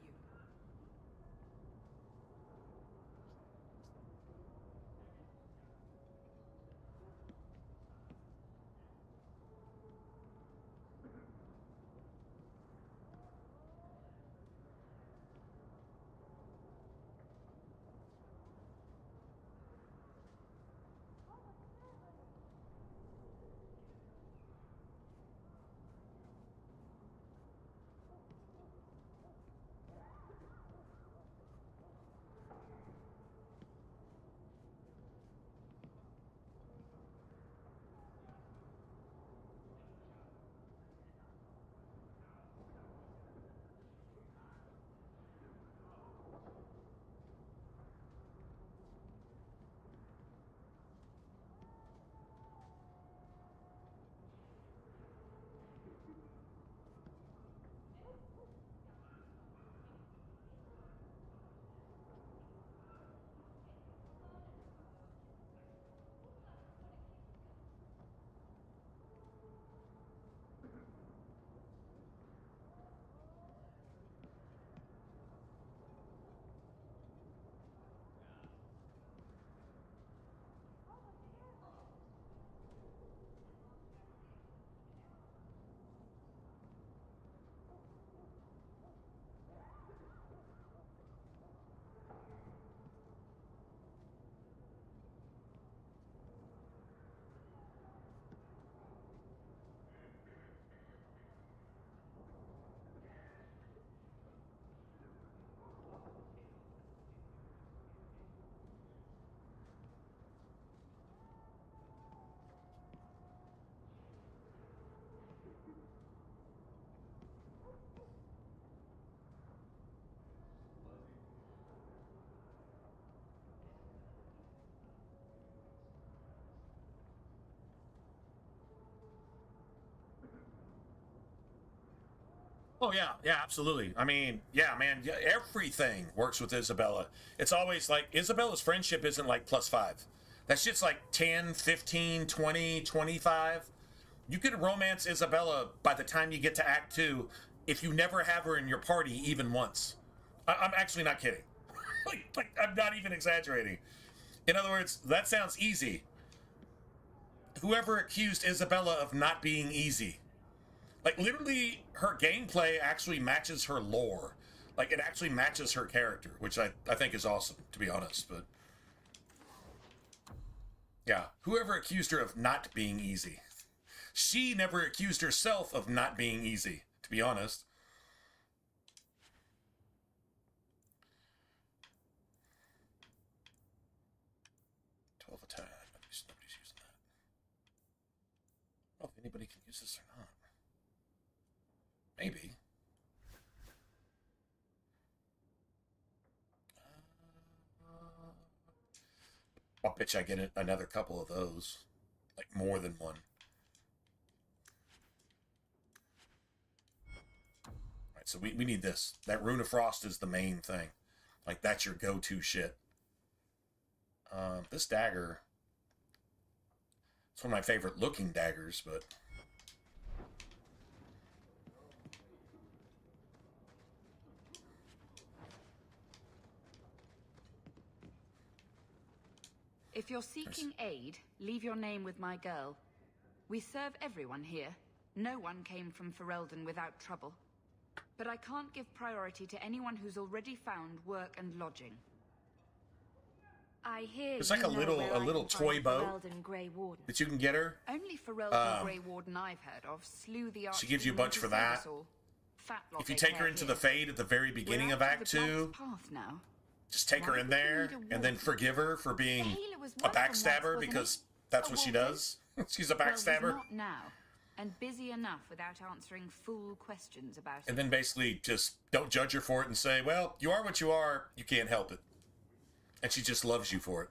Oh yeah, yeah, absolutely. I mean, yeah, man, yeah, everything works with Isabella. It's always like Isabella's friendship isn't like +5. That shit's like 10, 15, 20, 25. You could romance Isabella by the time you get to Act 2 if you never have her in your party even once. I'm actually not kidding. like, I'm not even exaggerating. In other words, that sounds easy. Whoever accused Isabella of not being easy. Like, literally, her gameplay actually matches her lore. Like, it actually matches her character, which I think is awesome, to be honest, but... Yeah, whoever accused her of not being easy. She never accused herself of not being easy, to be honest. Attack. Nobody's using that. I don't know if anybody can use this or not. Maybe. I'll bet you I get another couple of those. Like more than one. Alright, so we need this. That Rune of Frost is the main thing. Like, that's your go-to shit. This dagger, it's one of my favorite looking daggers, but... If you're seeking aid, leave your name with my girl. We serve everyone here. No one came from Ferelden without trouble. But I can't give priority to anyone who's already found work and lodging. I hear it's like a little toy boat that you can get her. Only Ferelden Grey Warden I've heard of slew the she gives you a bunch for that. If you take her into the Fade at the very beginning of Act 2, just take her in there and then forgive her for being a backstabber because that's what she does. She's a backstabber. Well, not now, and busy enough without answering fool questions about it. And then basically just don't judge her for it and say, well, you are what you are, you can't help it. And she just loves you for it.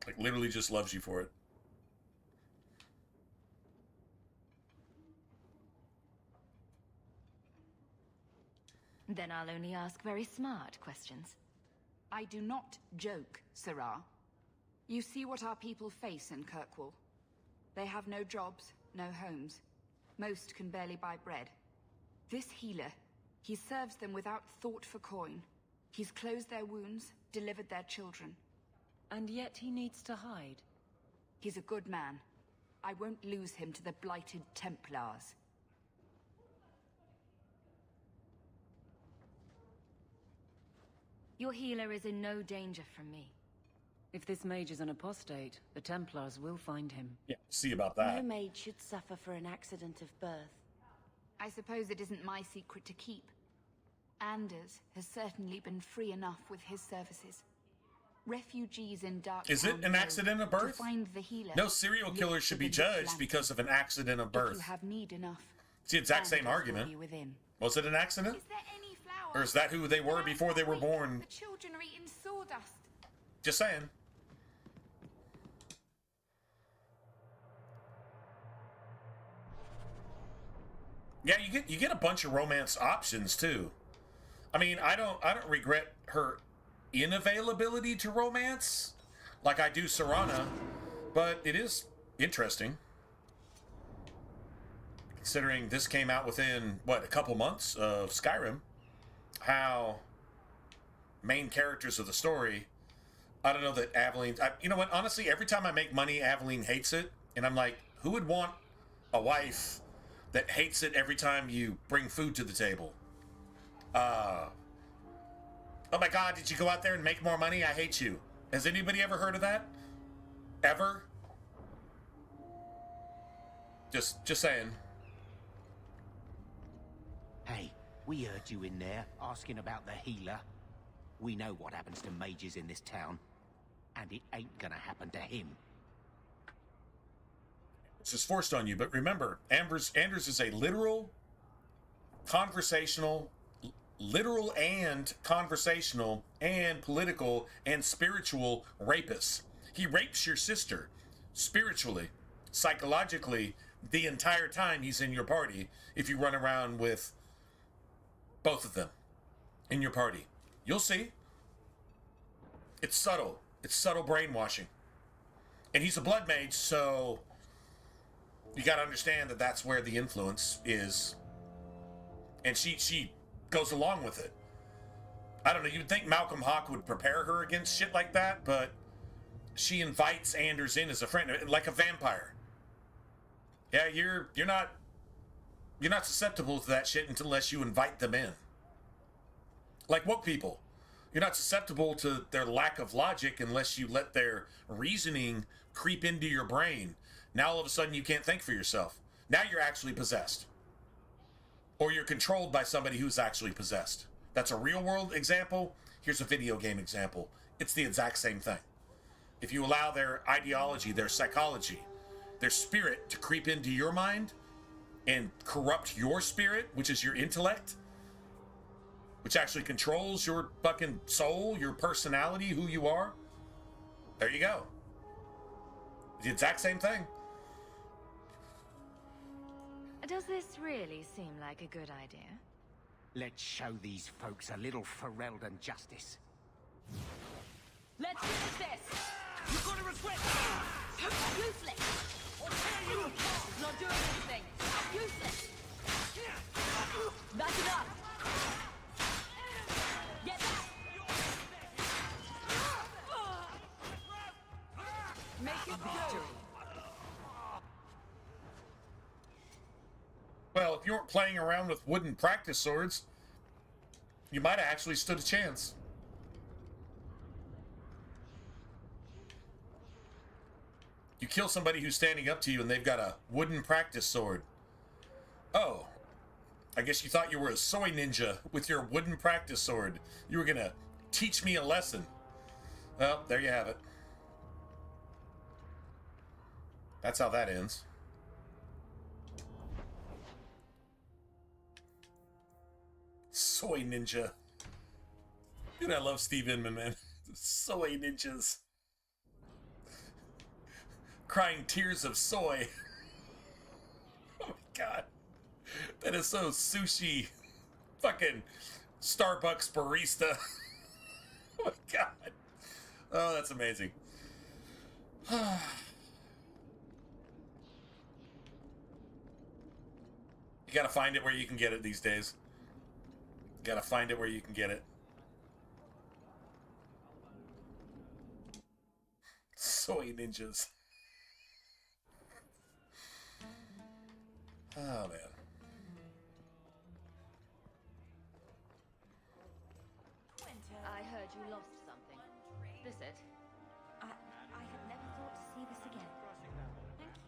Like, literally just loves you for it. Then I'll only ask very smart questions. I do not joke, Sirrah. You see what our people face in Kirkwall. They have no jobs, no homes. Most can barely buy bread. This healer, he serves them without thought for coin. He's closed their wounds, delivered their children. And yet he needs to hide. He's a good man. I won't lose him to the blighted Templars. Your healer is in no danger from me. If this mage is an apostate, the Templars will find him. Yeah, see about that. No maid should suffer for an accident of birth. I suppose it isn't my secret to keep. Anders has certainly been free enough with his services. Refugees in Dark Is it an accident of birth? To find the healer. No serial killer should be judged because of an accident of birth. If you have need enough. It's the exact same argument. Was it an accident? Is there any flower? Or is that who they were before they were born? The children are eating sawdust. Just saying. Yeah, you get a bunch of romance options too. I mean, I don't regret her inavailability to romance like I do Serana, but it is interesting. Considering this came out within, what, a couple months of Skyrim, how main characters of the story, I don't know that Aveline, you know what, honestly, every time I make money, Aveline hates it, and I'm like, who would want a wife that hates it every time you bring food to the table? Oh my god, did you go out there and make more money? I hate you. Has anybody ever heard of that? Ever? Just saying. Hey, we heard you in there asking about the healer. We know what happens to mages in this town, and it ain't gonna happen to him. This is forced on you, but remember, Anders is a literal and conversational and political and spiritual rapist. He rapes your sister spiritually, psychologically, the entire time he's in your party if you run around with Both of them. In your party. You'll see. It's subtle. It's subtle brainwashing. And he's a blood mage, so you got to understand that that's where the influence is. And she goes along with it. I don't know, you'd think Malcolm Hawk would prepare her against shit like that, but she invites Anders in as a friend, like a vampire. Yeah, you're not susceptible to that shit unless you invite them in. Like woke people. You're not susceptible to their lack of logic unless you let their reasoning creep into your brain. Now all of a sudden you can't think for yourself. Now you're actually possessed. Or you're controlled by somebody who's actually possessed. That's a real world example. Here's a video game example. It's the exact same thing. If you allow their ideology, their psychology, their spirit to creep into your mind and corrupt your spirit, which is your intellect, which actually controls your fucking soul, your personality, who you are, there you go. The exact same thing. Does this really seem like a good idea? Let's show these folks a little Ferelden justice. Let's finish this! You're gonna regret Useless! I'll tear you apart! It's not doing anything! Useless! That's enough! Get back! Make it victory! Well, if you weren't playing around with wooden practice swords, you might have actually stood a chance. You kill somebody who's standing up to you and they've got a wooden practice sword. Oh, I guess you thought you were a soy ninja with your wooden practice sword. You were gonna teach me a lesson. Well, there you have it. That's how that ends. Soy ninja. Dude, I love Steve Inman, man. Soy ninjas. Crying tears of soy. Oh my god. That is so sushi. Fucking Starbucks barista. Oh my god. Oh, that's amazing. You gotta find it where you can get it these days. Gotta find it where you can get it. Soy ninjas. Oh, man. I heard you lost something. This it? I had never thought to see this again. Thank you.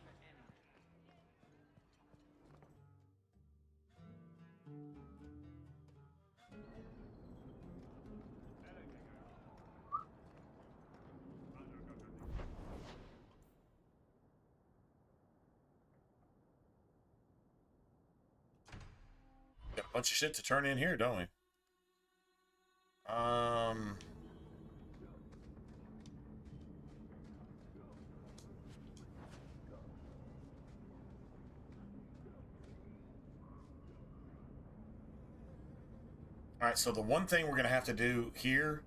Got a bunch of shit to turn in here, don't we? Alright, so the one thing we're going to have to do here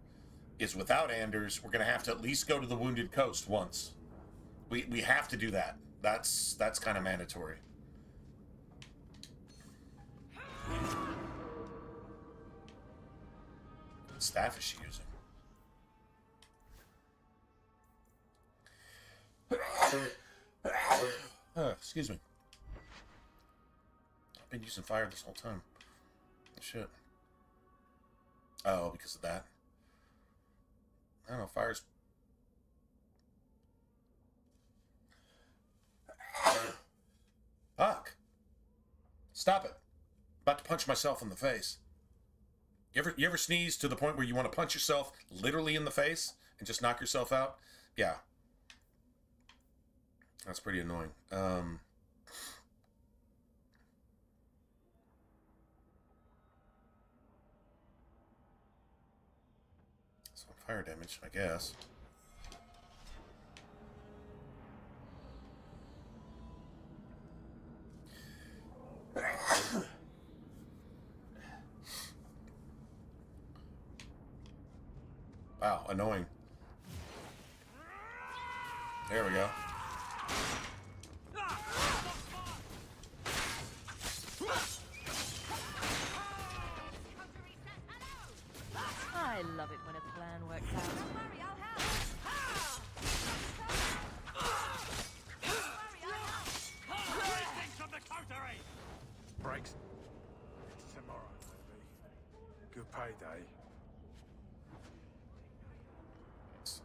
is without Anders, we're going to have to at least go to the Wounded Coast once. We have to do that. That's kind of mandatory. What staff is she using? Excuse me. I've been using fire this whole time. Shit. Oh, because of that. I don't know, fire's... Fuck. Stop it. About to punch myself in the face. You ever sneeze to the point where you want to punch yourself literally in the face and just knock yourself out? Yeah. That's pretty annoying. Some fire damage, I guess. Wow, annoying. There we go. I love it when a plan works out. Don't worry, I'll help. Greetings from the coterie! Breaks. Tomorrow, maybe. Good payday.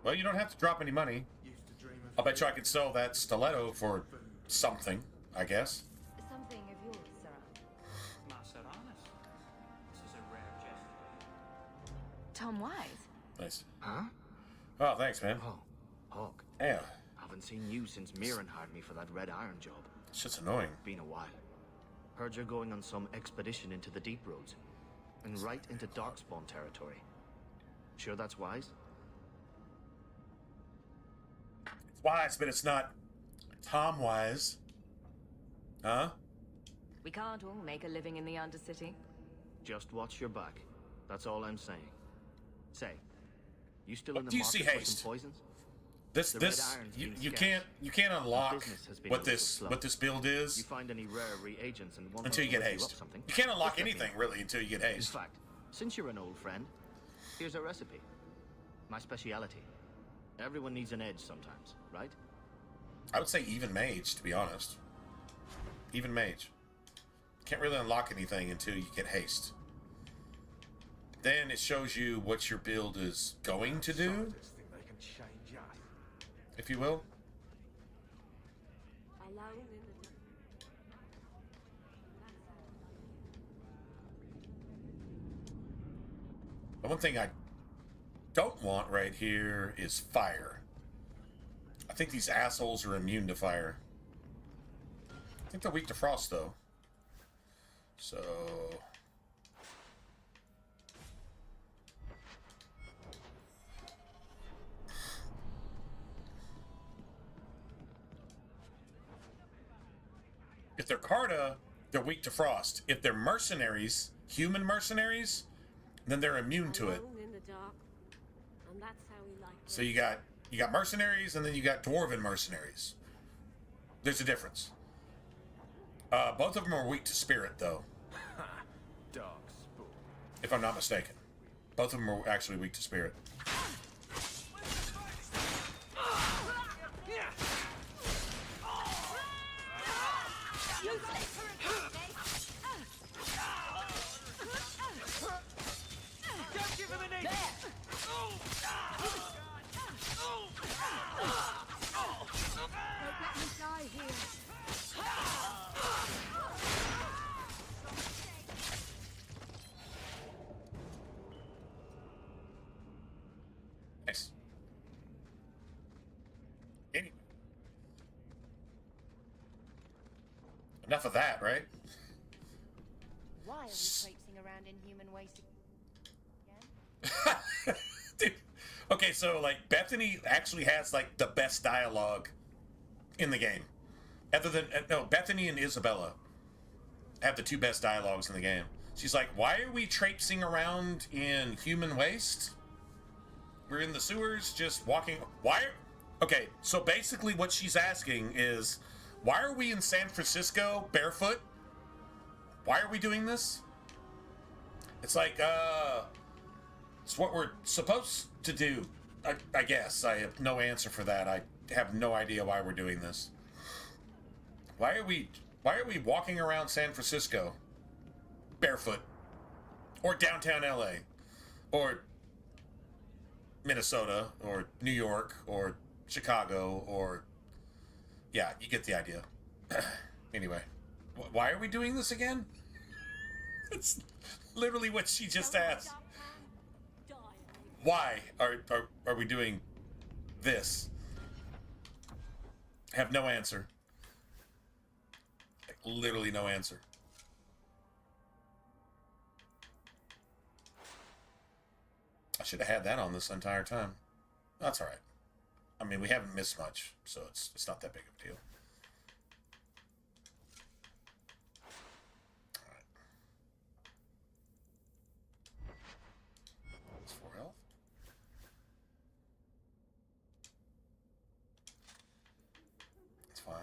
Well, you don't have to drop any money. I'll bet you I could sell that stiletto for something, I guess. Something of yours, Sarah. Marcelanis. This is a rare gesture. Tom Wise. Nice. Huh? Oh, thanks, man. Oh, Hawk. Yeah. Haven't seen you since Mirren hired me for that Red Iron job. It's just annoying. Been a while. Heard you're going on some expedition into the deep roads. And right into Darkspawn territory. Sure that's wise? It's wise, but it's not Tom Wise. Huh? We can't all make a living in the Undercity. Just watch your back. That's all I'm saying. Say, you still in the Do you see market for haste? some poisons? You can't unlock what this build is You find any rare reagents and until you get haste. something. You can't unlock anything really until you get In haste. fact, since you're an old friend, here's a recipe. My speciality. Everyone needs an edge sometimes, right? I would say even mage, to be honest. Even mage. Can't really unlock anything until you get haste. Then it shows you what your build is going to do, Scientists think they can change us. if you will. Alone in the The one thing I don't want right here is fire. I think these assholes are immune to fire. I think they're weak to frost, though. So... if they're Carta, they're weak to frost. If they're mercenaries, human mercenaries, then they're immune to it. in the dark, and that's how we like So you got mercenaries, and then you got dwarven mercenaries. There's a difference. Both of them are weak to spirit, though, Dark sport. if I'm not mistaken. Both of them are actually weak to spirit. Don't give him an inch! Don't let me die here. Nice. Anyway. Enough of that, right? Why are we traipsing around in human waste again? Dude. Okay, so like Bethany actually has like the best dialogue in the game. Other than no, Bethany and Isabella have the two best dialogues in the game. She's like, "Why are we traipsing around in human waste? We're in the sewers, just walking. Why?" Okay, so basically, what she's asking is, "Why are we in San Francisco barefoot? Why are we doing this?" It's like, it's what we're supposed to do. I guess I have no answer for that. I have no idea why we're doing this. Why are we walking around San Francisco barefoot, or downtown LA, or Minnesota, or New York, or Chicago, or yeah, you get the idea. Anyway, why are we doing this again? It's literally what she just asked. Why are we doing this? Have no answer. Like, literally no answer. I should have had that on this entire time. That's all right. I mean, we haven't missed much, so it's not that big of a deal. All right. It's 4 health. fine.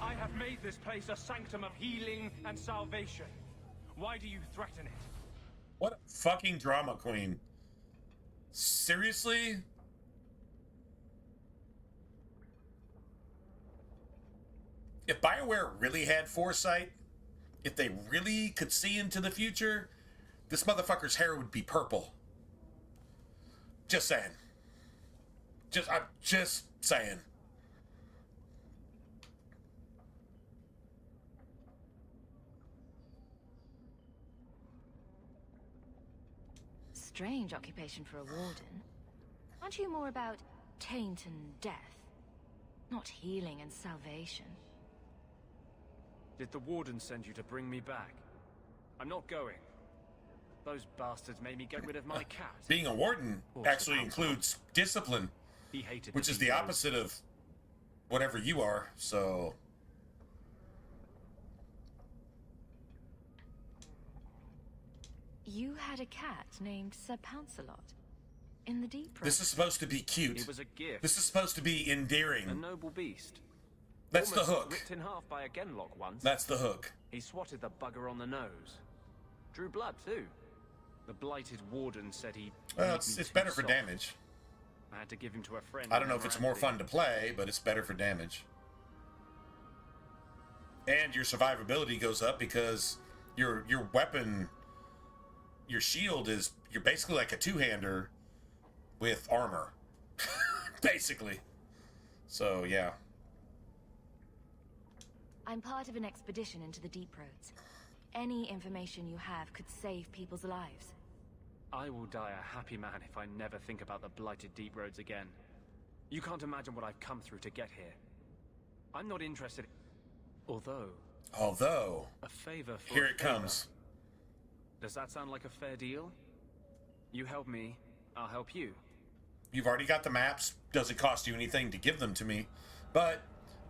I have made this place a sanctum of healing and salvation. Why do you threaten it? What a fucking drama queen. Seriously? If BioWare really had foresight, if they really could see into the future, this motherfucker's hair would be purple. Just saying. I'm just saying. Strange occupation for a warden. Aren't you more about taint and death? Not healing and salvation. Did the warden send you to bring me back? I'm not going. Those bastards made me get rid of my cat. Being a warden actually includes discipline, He hated which is the opposite of whatever you are, so... You had a cat named Sir Pouncelot in the deep road. This is supposed to be cute. It was a gift. This is supposed to be endearing. A noble beast. That's the Almost hook. ripped in half by a Genlock once. That's the hook. He swatted the bugger on the nose. Drew blood, too. The blighted warden said he... Well, it's better for damage. I had to give him to a friend. I don't know if it's more fun to play, but it's better for damage. And your survivability goes up because your weapon, your shield is... You're basically like a two-hander with armor. Basically. So, yeah. I'm part of an expedition into the deep roads. Any information you have could save people's lives. I will die a happy man if I never think about the blighted deep roads again. You can't imagine what I've come through to get here. I'm not interested... Although... A favor for Here it comes. Does that sound like a fair deal? You help me, I'll help you. You've already got the maps. Doesn't cost you anything to give them to me. But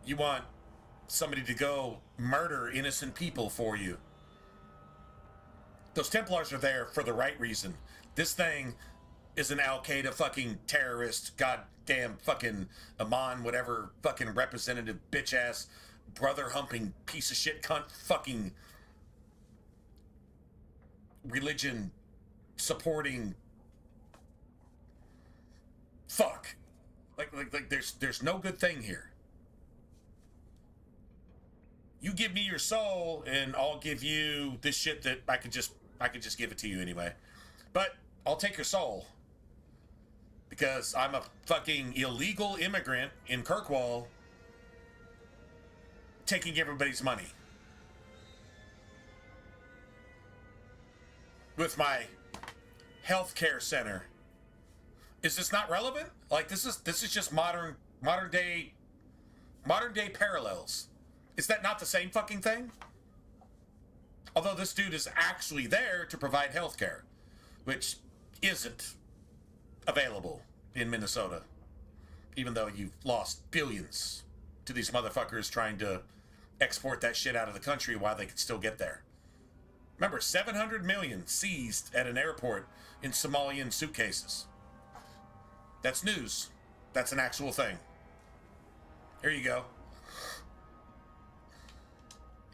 you want somebody to go murder innocent people for you. Those Templars are there for the right reason. This thing is an Al-Qaeda fucking terrorist, goddamn fucking Amon, whatever fucking representative bitch-ass, brother-humping piece of shit cunt fucking religion supporting fuck. Like there's no good thing here. You give me your soul and I'll give you this shit that I could just give it to you anyway. But I'll take your soul. Because I'm a fucking illegal immigrant in Kirkwall taking everybody's money. With my healthcare center. Is this not relevant? Like this is just modern day parallels. Is that not the same fucking thing? Although this dude is actually there to provide healthcare, which isn't available in Minnesota, even though you've lost billions to these motherfuckers trying to export that shit out of the country while they can still get there. Remember, 700 million seized at an airport in Somalian suitcases. That's news. That's an actual thing. Here you go.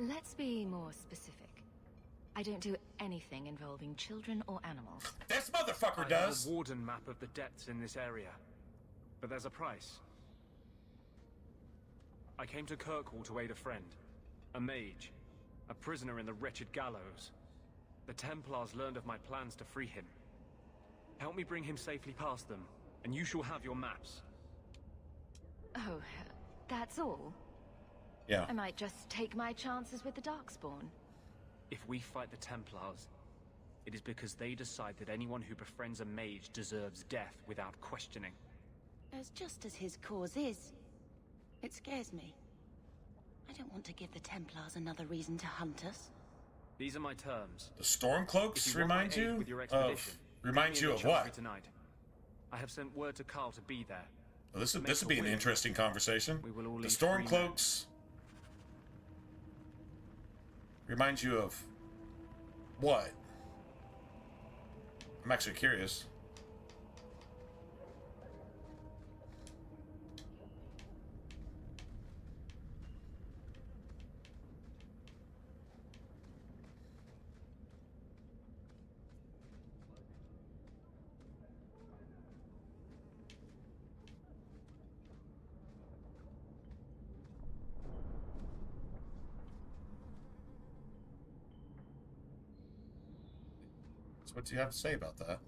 Let's be more specific. I don't do anything involving children or animals. This motherfucker I does! have a warden map of the depths in this area. But there's a price. I came to Kirkwall to aid a friend. A mage. A prisoner in the wretched gallows. The Templars learned of my plans to free him. Help me bring him safely past them, and you shall have your maps. Oh, that's all? Yeah. I might just take my chances with the Darkspawn. If we fight the Templars, it is because they decide that anyone who befriends a mage deserves death without questioning. As just as his cause is, it scares me. I don't want to give the Templars another reason to hunt us. These are my terms. The Stormcloaks remind you with your expedition, of what? Tonight. I have sent word to Carl to be there. Well, this would be an interesting conversation. We will all The Stormcloaks remind you of what? I'm actually curious. So what do you have to say about that?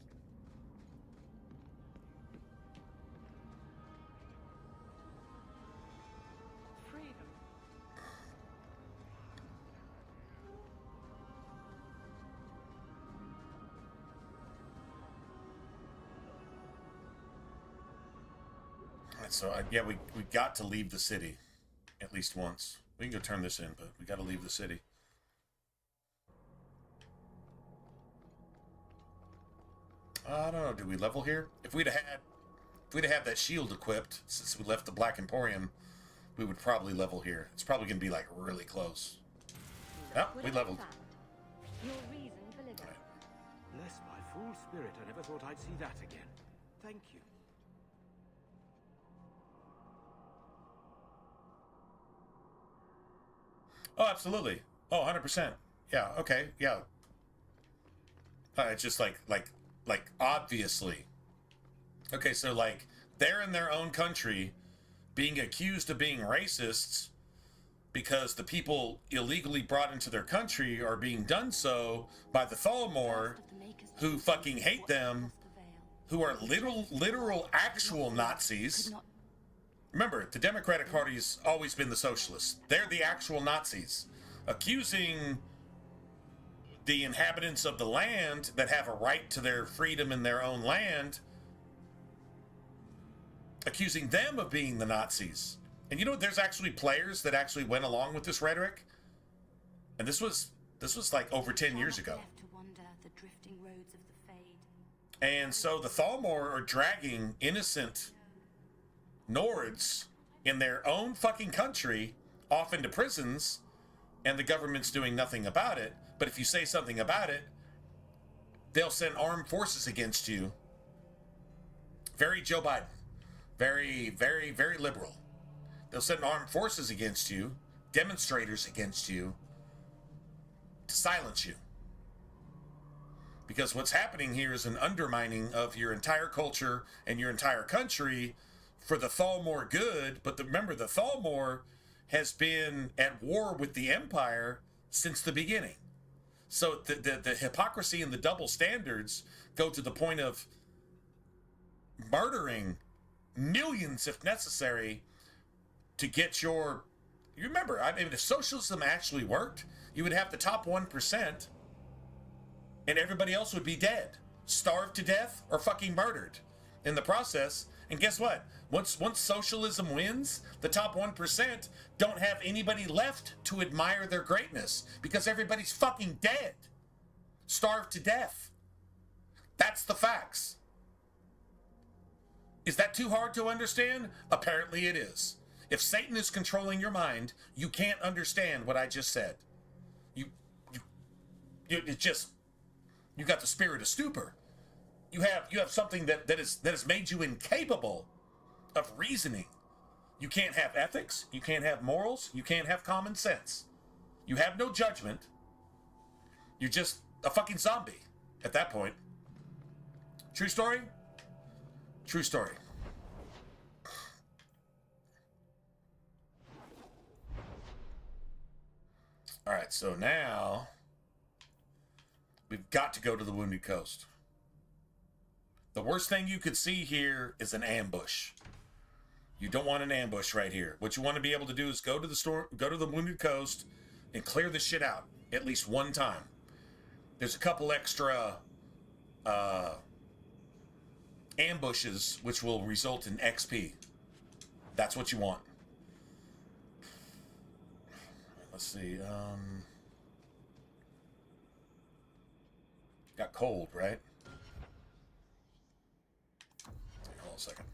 Freedom. Alright, so yeah, we got to leave the city at least once. We can go turn this in, but we got to leave the city. I don't know. Did we level here? If we'd have had that shield equipped since we left the Black Emporium, we would probably level here. It's probably gonna be like really close. Oh, we leveled. Your reason for living. Bless my fool spirit, I never thought I'd see that again. Thank you. Oh, absolutely. Oh, 100%. Yeah. Okay. Yeah. It's just like obviously. Okay, so like they're in their own country being accused of being racists because the people illegally brought into their country are being done so by the Thalmor, who fucking hate them, who are literal actual Nazis. Remember, the Democratic Party's always been the socialists. They're the actual Nazis, accusing the inhabitants of the land that have a right to their freedom in their own land, accusing them of being the Nazis. And you know, there's actually players that actually went along with this rhetoric. And this was like over 10 years ago. And so the Thalmor are dragging innocent Nords in their own fucking country off into prisons, and the government's doing nothing about it. But if you say something about it, they'll send armed forces against you. Very Joe Biden. Very, very, very liberal. They'll send armed forces against you, demonstrators against you, to silence you. Because what's happening here is an undermining of your entire culture and your entire country for the Thalmor good. But remember, the Thalmor has been at war with the Empire since the beginning. So the hypocrisy and the double standards go to the point of murdering millions, if necessary, to get your... You remember, I mean, if socialism actually worked, you would have the top 1%, and everybody else would be dead, starved to death, or fucking murdered in the process. And guess what? Once socialism wins, the top 1% don't have anybody left to admire their greatness because everybody's fucking dead, starved to death. That's the facts. Is that too hard to understand? Apparently it is. If Satan is controlling your mind, you can't understand what I just said. You got the spirit of stupor. You have something that has made you incapable of reasoning. You can't have ethics. You can't have morals. You can't have common sense. You have no judgment. You're just a fucking zombie at that point. True story? True story. All right, so now we've got to go to the Wounded Coast. The worst thing you could see here is an ambush. You don't want an ambush right here. What you want to be able to do is go to the store, go to the Wounded Coast, and clear this shit out at least one time. There's a couple extra ambushes which will result in XP. That's what you want. Let's see. Got cold, right? Hold on a second.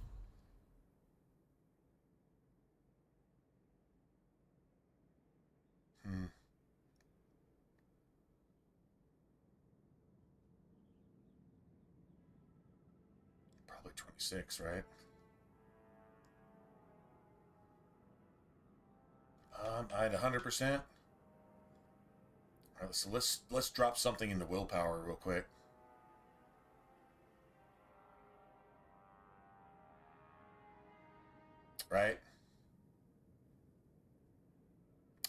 Probably 26, right? I had 100%. All right, so let's drop something into willpower real quick. Right?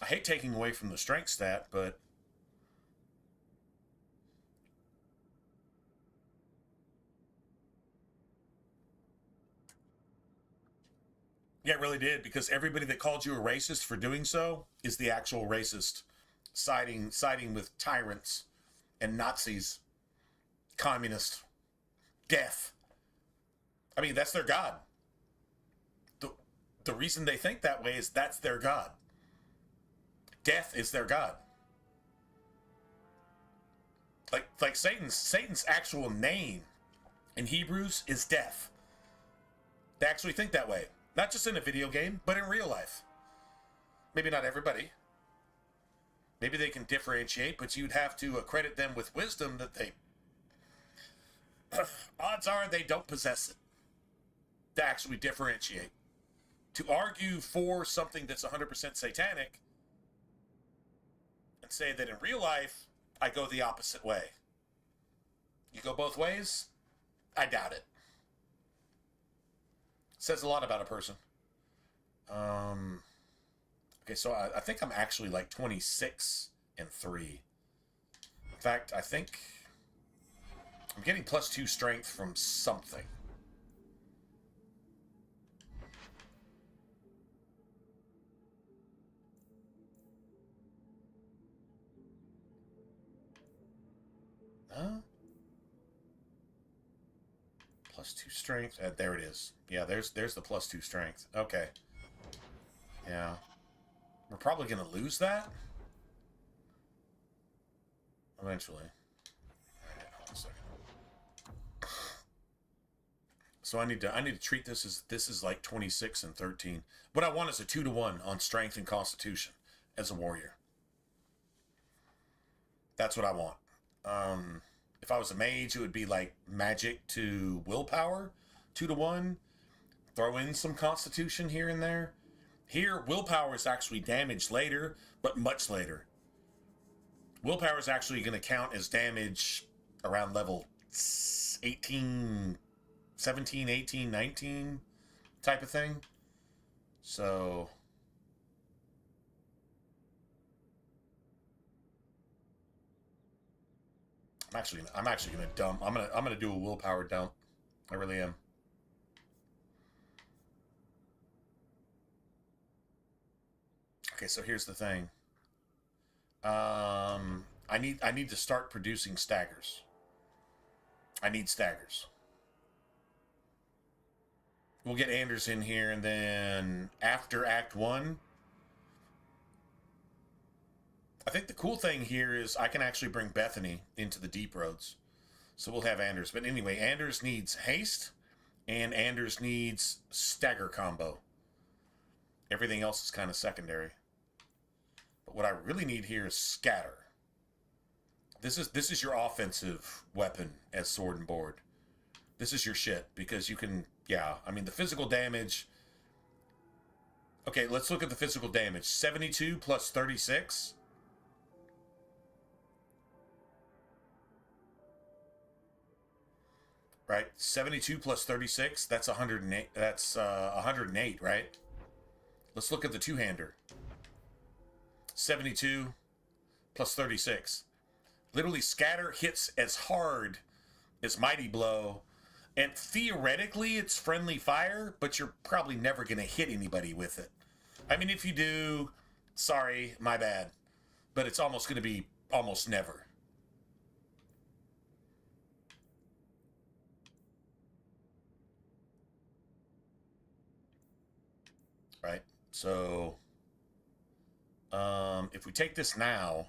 I hate taking away from the strength stat, but yeah, it really did, because everybody that called you a racist for doing so is the actual racist, siding with tyrants and Nazis, communists, death. I mean, that's their god. The reason they think that way is that's their god. Death is their god. Like Satan's actual name in Hebrews is death. They actually think that way. Not just in a video game, but in real life. Maybe not everybody. Maybe they can differentiate, but you'd have to accredit them with wisdom that they... odds are they don't possess it to actually differentiate. To argue for something that's 100% satanic and say that in real life, I go the opposite way. You go both ways? I doubt it. Says a lot about a person. Okay, so I think I'm actually like 26 and 3. In fact, I think I'm getting +2 strength from something. Huh? +2 strength. There it is. Yeah, there's the +2 strength. Okay. Yeah. We're probably gonna lose that eventually. Alright, hold on a second. So I need to treat this as like 26 and 13. What I want is a 2-to-1 on strength and constitution as a warrior. That's what I want. If I was a mage, it would be like magic to willpower, 2-to-1. Throw in some constitution here and there. Here, willpower is actually damage later, but much later. Willpower is actually going to count as damage around level 18, 17, 18, 19 type of thing. So... I'm actually gonna dump. I'm gonna do a willpower dump. I really am. Okay, so here's the thing. I need to start producing staggers. I need staggers. We'll get Anders in here, and then after Act 1, I think the cool thing here is I can actually bring Bethany into the deep roads. So we'll have Anders. But anyway, Anders needs haste, and Anders needs stagger combo. Everything else is kind of secondary. But what I really need here is scatter. This is your offensive weapon as sword and board. This is your shit, because you can, yeah, I mean, the physical damage. Okay, let's look at the physical damage. 72 plus 36. Right, 72 plus 36, that's 108. That's 108, right? Let's look at the two-hander. 72 plus 36. Literally, scatter hits as hard as mighty blow, And theoretically, it's friendly fire, but you're probably never going to hit anybody with it. I mean, if you do, sorry, my bad. But it's almost going to be almost never. Right? So, if we take this now...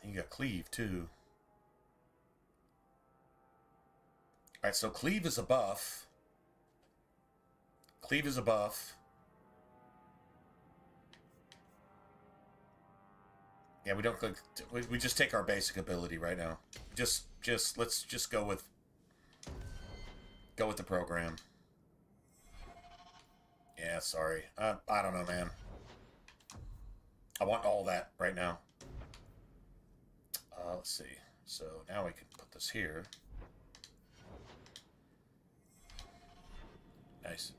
You got cleave, too. Alright, so cleave is a buff. Cleave is a buff. Yeah, we don't click. We just take our basic ability right now. Let's just go with the program. Yeah, sorry. I don't know, man. I want all that right now. Let's see. So now we can put this here. Nice.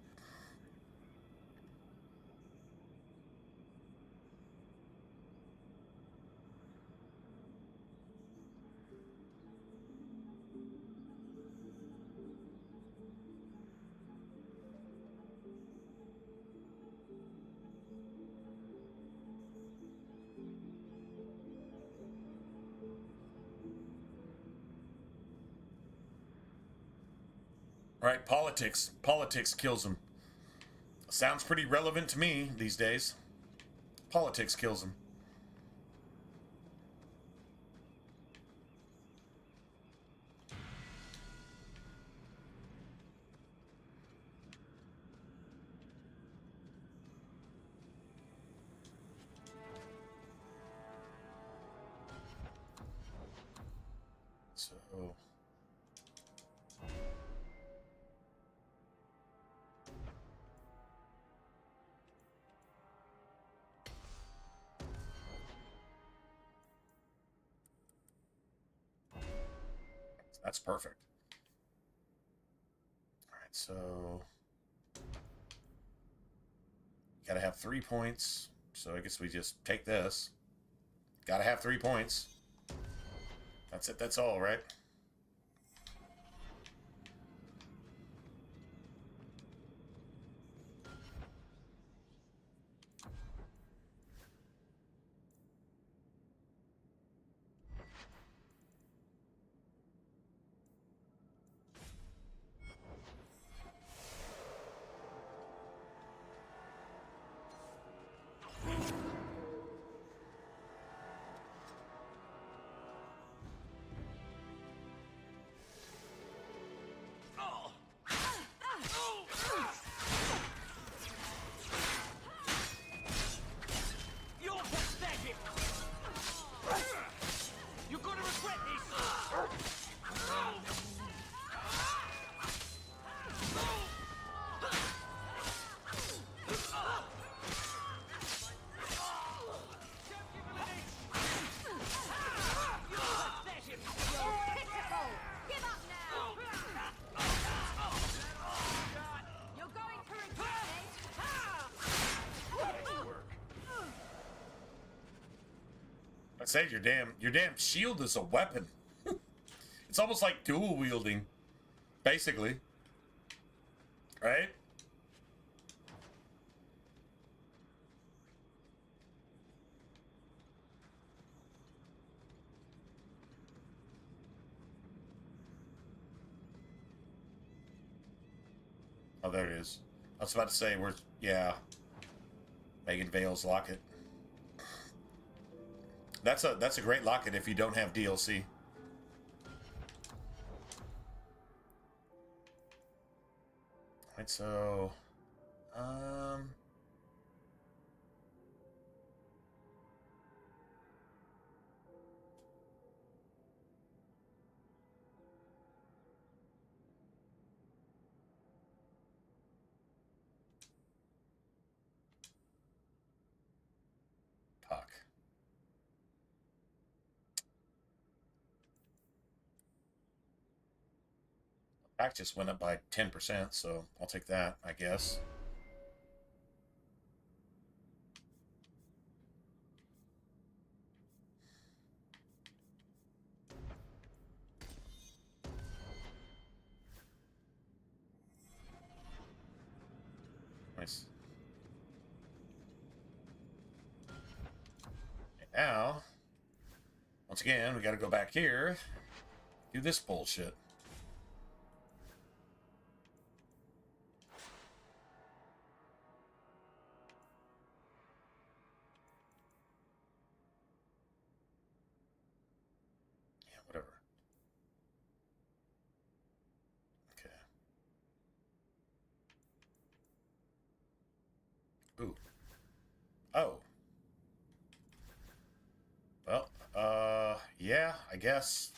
Right, politics. Politics kills him. Sounds pretty relevant to me these days. Politics kills him. So... That's perfect. All right, so gotta have 3 points. So I guess we just take this. Gotta have 3 points. That's it. That's all, right? I said your damn shield is a weapon. It's almost like dual wielding, basically. Right? Oh, there it is. I was about to say, yeah. Megan Vale's locket. That's a great locket if you don't have DLC. Alright, so fuck. Pack just went up by 10%, so I'll take that, I guess. Now, once again, we got to go back here, do this bullshit. Yeah, whatever. Okay. Ooh. Oh. Well, yeah, I guess.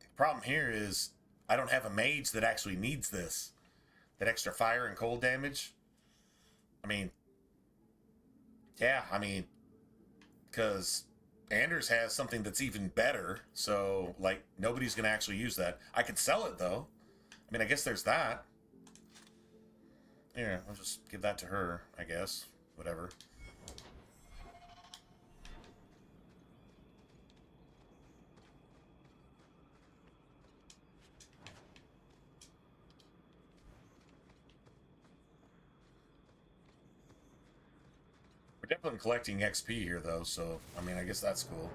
The problem here is I don't have a mage that actually needs this. That extra fire and cold damage. I mean, yeah, because Anders has something that's even better, so, like, nobody's going to actually use that. I could sell it, though. I mean, I guess there's that. Yeah, I'll just give that to her, I guess. Whatever. We're definitely collecting XP here, though, so, I mean, I guess that's cool.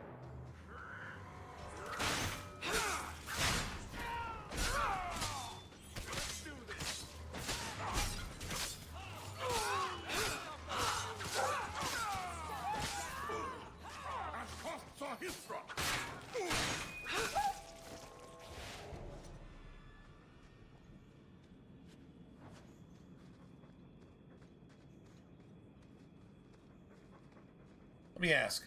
Let me ask,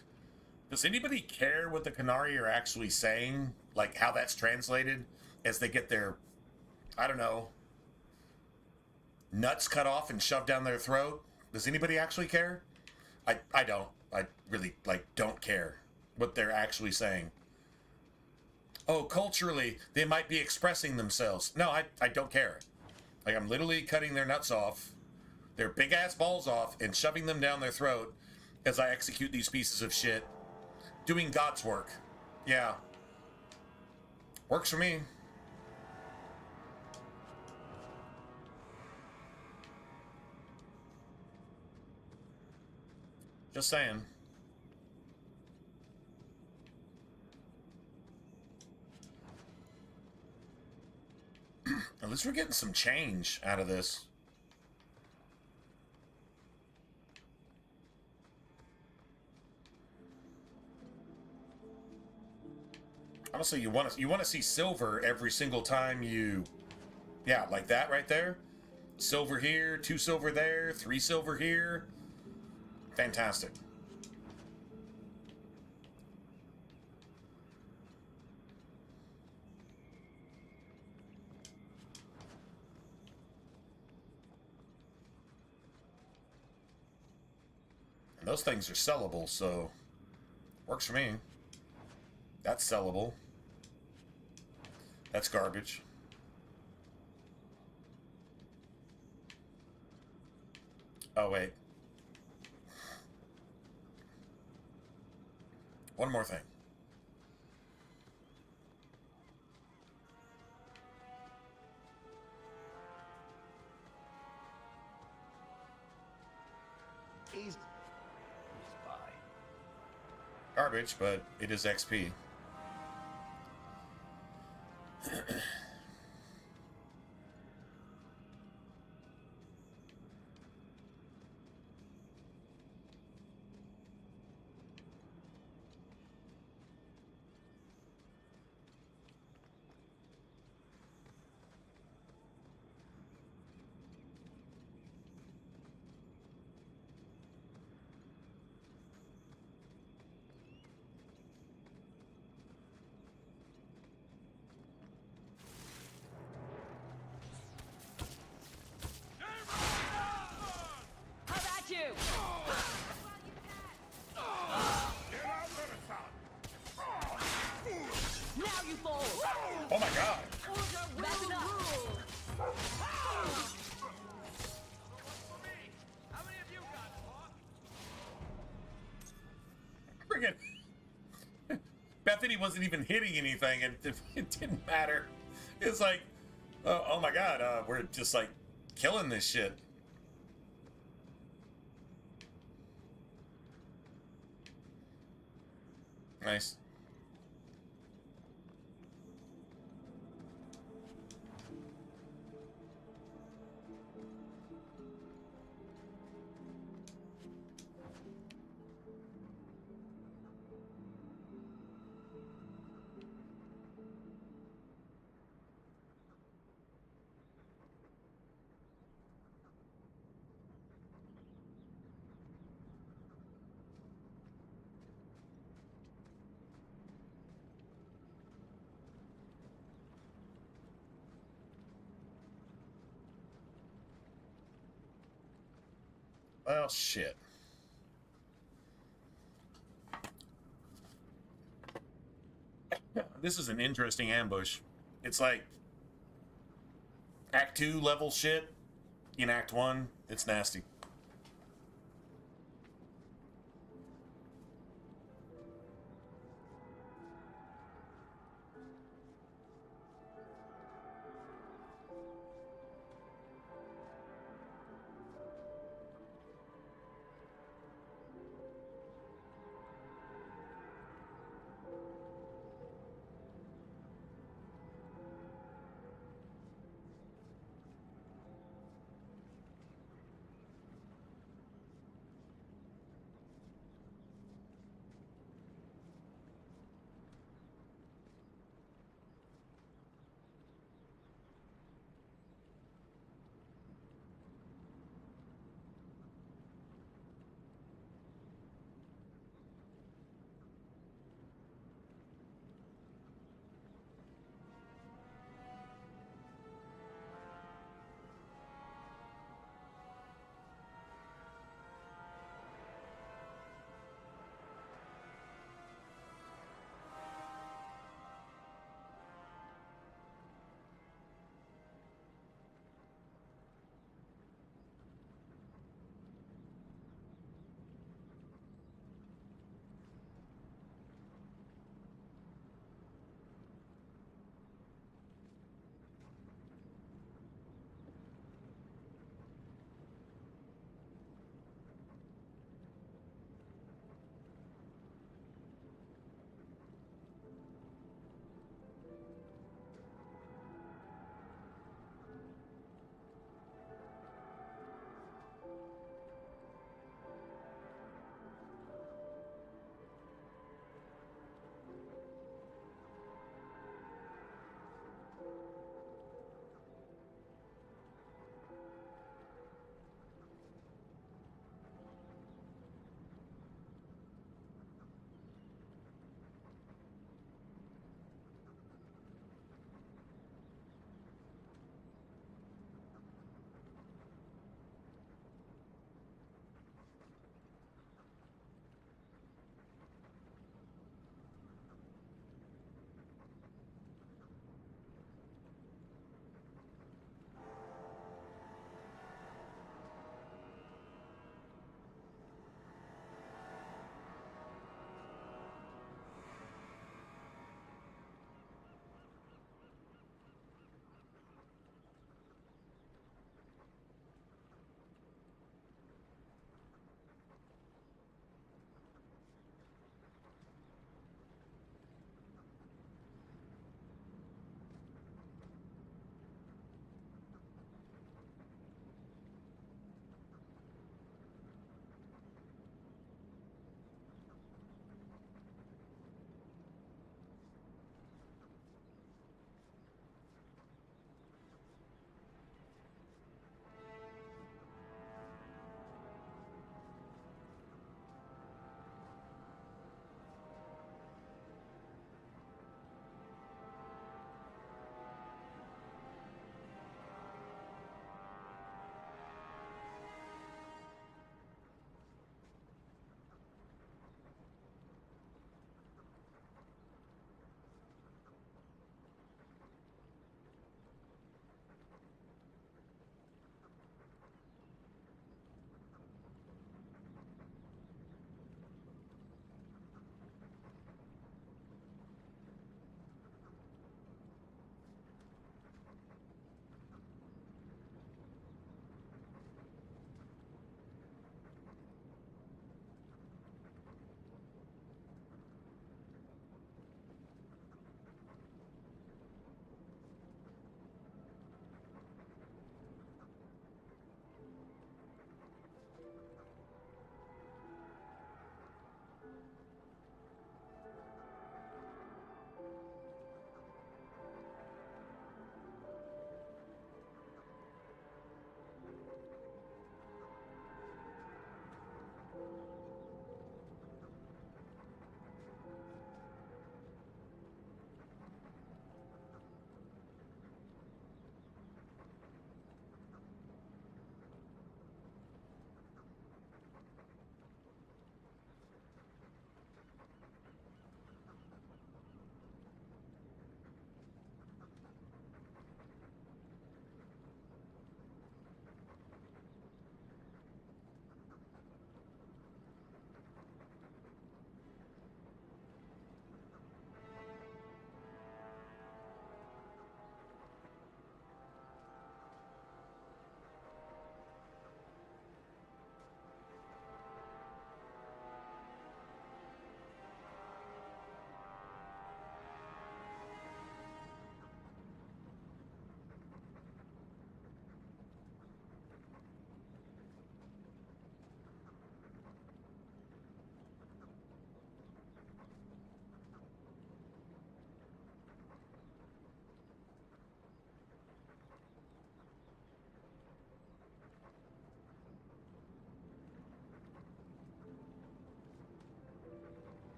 does anybody care what the Canari are actually saying? Like, how that's translated as they get their, I don't know, nuts cut off and shoved down their throat? Does anybody actually care? I don't. I really, like, don't care what they're actually saying. Oh, culturally, they might be expressing themselves. No, I don't care. Like, I'm literally cutting their nuts off, their big-ass balls off, and shoving them down their throat as I execute these pieces of shit. Doing God's work. Yeah. Works for me. Just saying. At least we're getting some change out of this. Honestly, you want to see silver every single time you, yeah, like that right there. Silver here, 2 silver there, 3 silver here. Fantastic. And those things are sellable, so works for me. That's sellable. That's garbage. Oh, wait. One more thing. Easy. Garbage, but it is XP. Oh my god! Friggin' Bethany wasn't even hitting anything, and it didn't matter. It's like, oh my god, we're just like killing this shit. Nice. Well, shit. This is an interesting ambush. It's like Act 2 level shit in Act 1. It's nasty.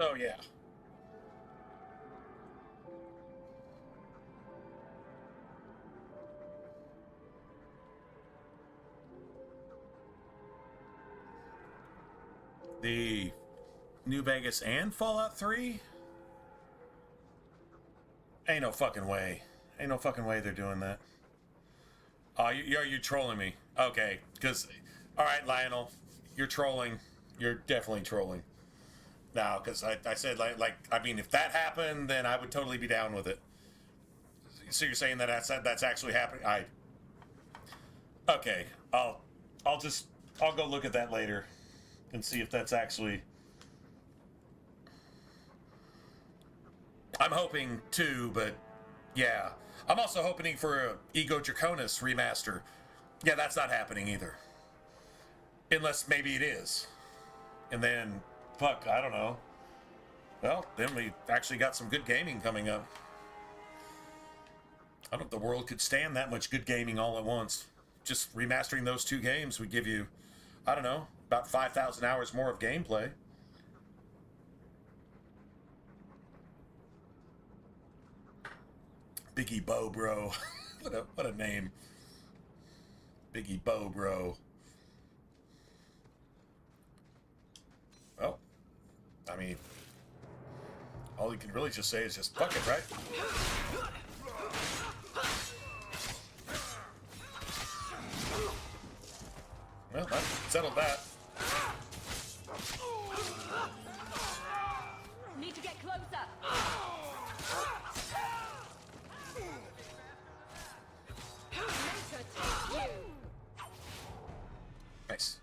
Oh, yeah. The New Vegas and Fallout 3? Ain't no fucking way. Ain't no fucking way they're doing that. Oh, you're trolling me. Okay, because... Alright, Lionel. You're trolling. You're definitely trolling. No, because I said, like, I mean, if that happened, then I would totally be down with it. So you're saying that that's actually happening? Okay, I'll go look at that later and see if that's actually... I'm hoping too, but yeah. I'm also hoping for a Ego Draconis remaster. Yeah, that's not happening either. Unless maybe it is. And then, fuck, I don't know. Well, then we actually got some good gaming coming up. I don't think the world could stand that much good gaming all at once. Just remastering those two games would give you, I don't know, about 5,000 hours more of gameplay. Biggie Bo Bro. what a name. Biggie Bo Bro. Well, I mean, all you can really just say is just fuck it, right? Well, that settled that. Need to get closer. Nice.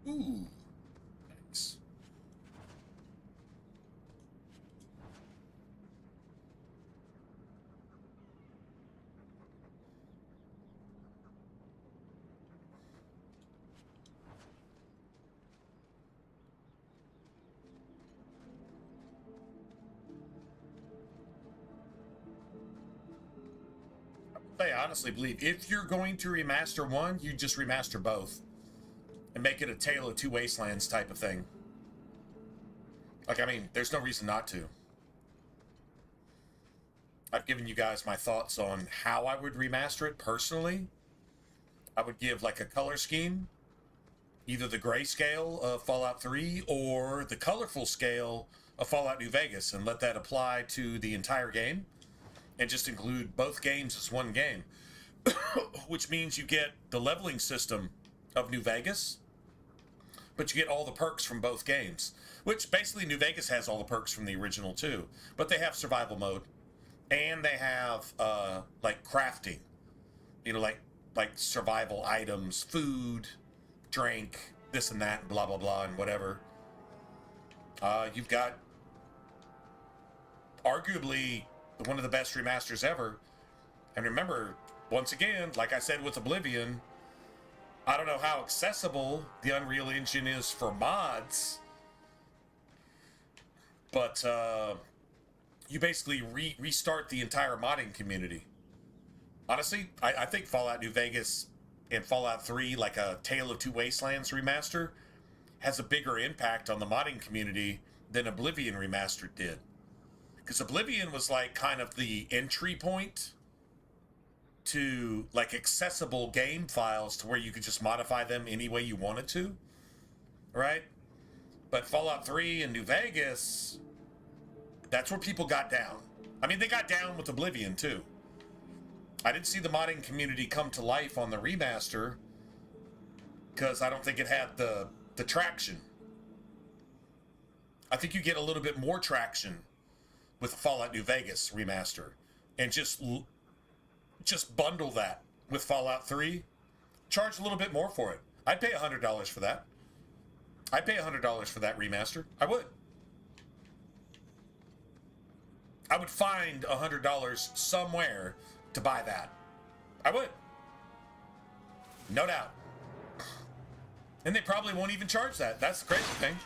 Ooh. Nice. I honestly believe if you're going to remaster one, you just remaster both and make it a Tale of Two Wastelands type of thing. Like, I mean, there's no reason not to. I've given you guys my thoughts on how I would remaster it personally. I would give like a color scheme, either the grayscale of Fallout 3 or the colorful scale of Fallout New Vegas, and let that apply to the entire game. And just include both games as one game. Which means you get the leveling system of New Vegas, but you get all the perks from both games. Which basically New Vegas has all the perks from the original too. But they have survival mode. And they have like crafting. You know, like survival items, food, drink, this and that, blah blah blah, and whatever. You've got arguably one of the best remasters ever. And remember, once again, like I said with Oblivion, I don't know how accessible the Unreal Engine is for mods, but you basically restart the entire modding community. Honestly, I think Fallout New Vegas and Fallout 3, like a Tale of Two Wastelands remaster, has a bigger impact on the modding community than Oblivion Remastered did. Because Oblivion was like kind of the entry point to like accessible game files to where you could just modify them any way you wanted to, right? But Fallout 3 and New Vegas, that's where people got down. I mean, they got down with Oblivion too. I didn't see the modding community come to life on the remaster because I don't think it had the traction. I think you get a little bit more traction with Fallout New Vegas remaster, and just bundle that with Fallout 3. Charge a little bit more for it. I'd pay $100 for that. I'd pay $100 for that remaster. I would. I would find $100 somewhere to buy that. I would. No doubt. And they probably won't even charge that. That's the crazy thing.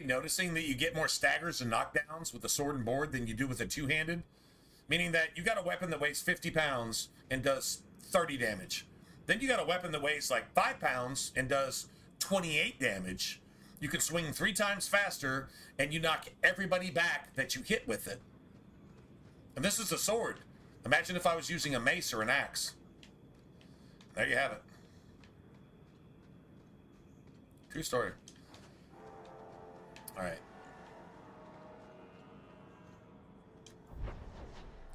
noticing that you get more staggers and knockdowns with the sword and board than you do with a two-handed? Meaning that you got a weapon that weighs 50 pounds and does 30 damage. Then you got a weapon that weighs like 5 pounds and does 28 damage. You can swing 3 times faster, and you knock everybody back that you hit with it. And this is a sword. Imagine if I was using a mace or an axe. There you have it. True story. All right.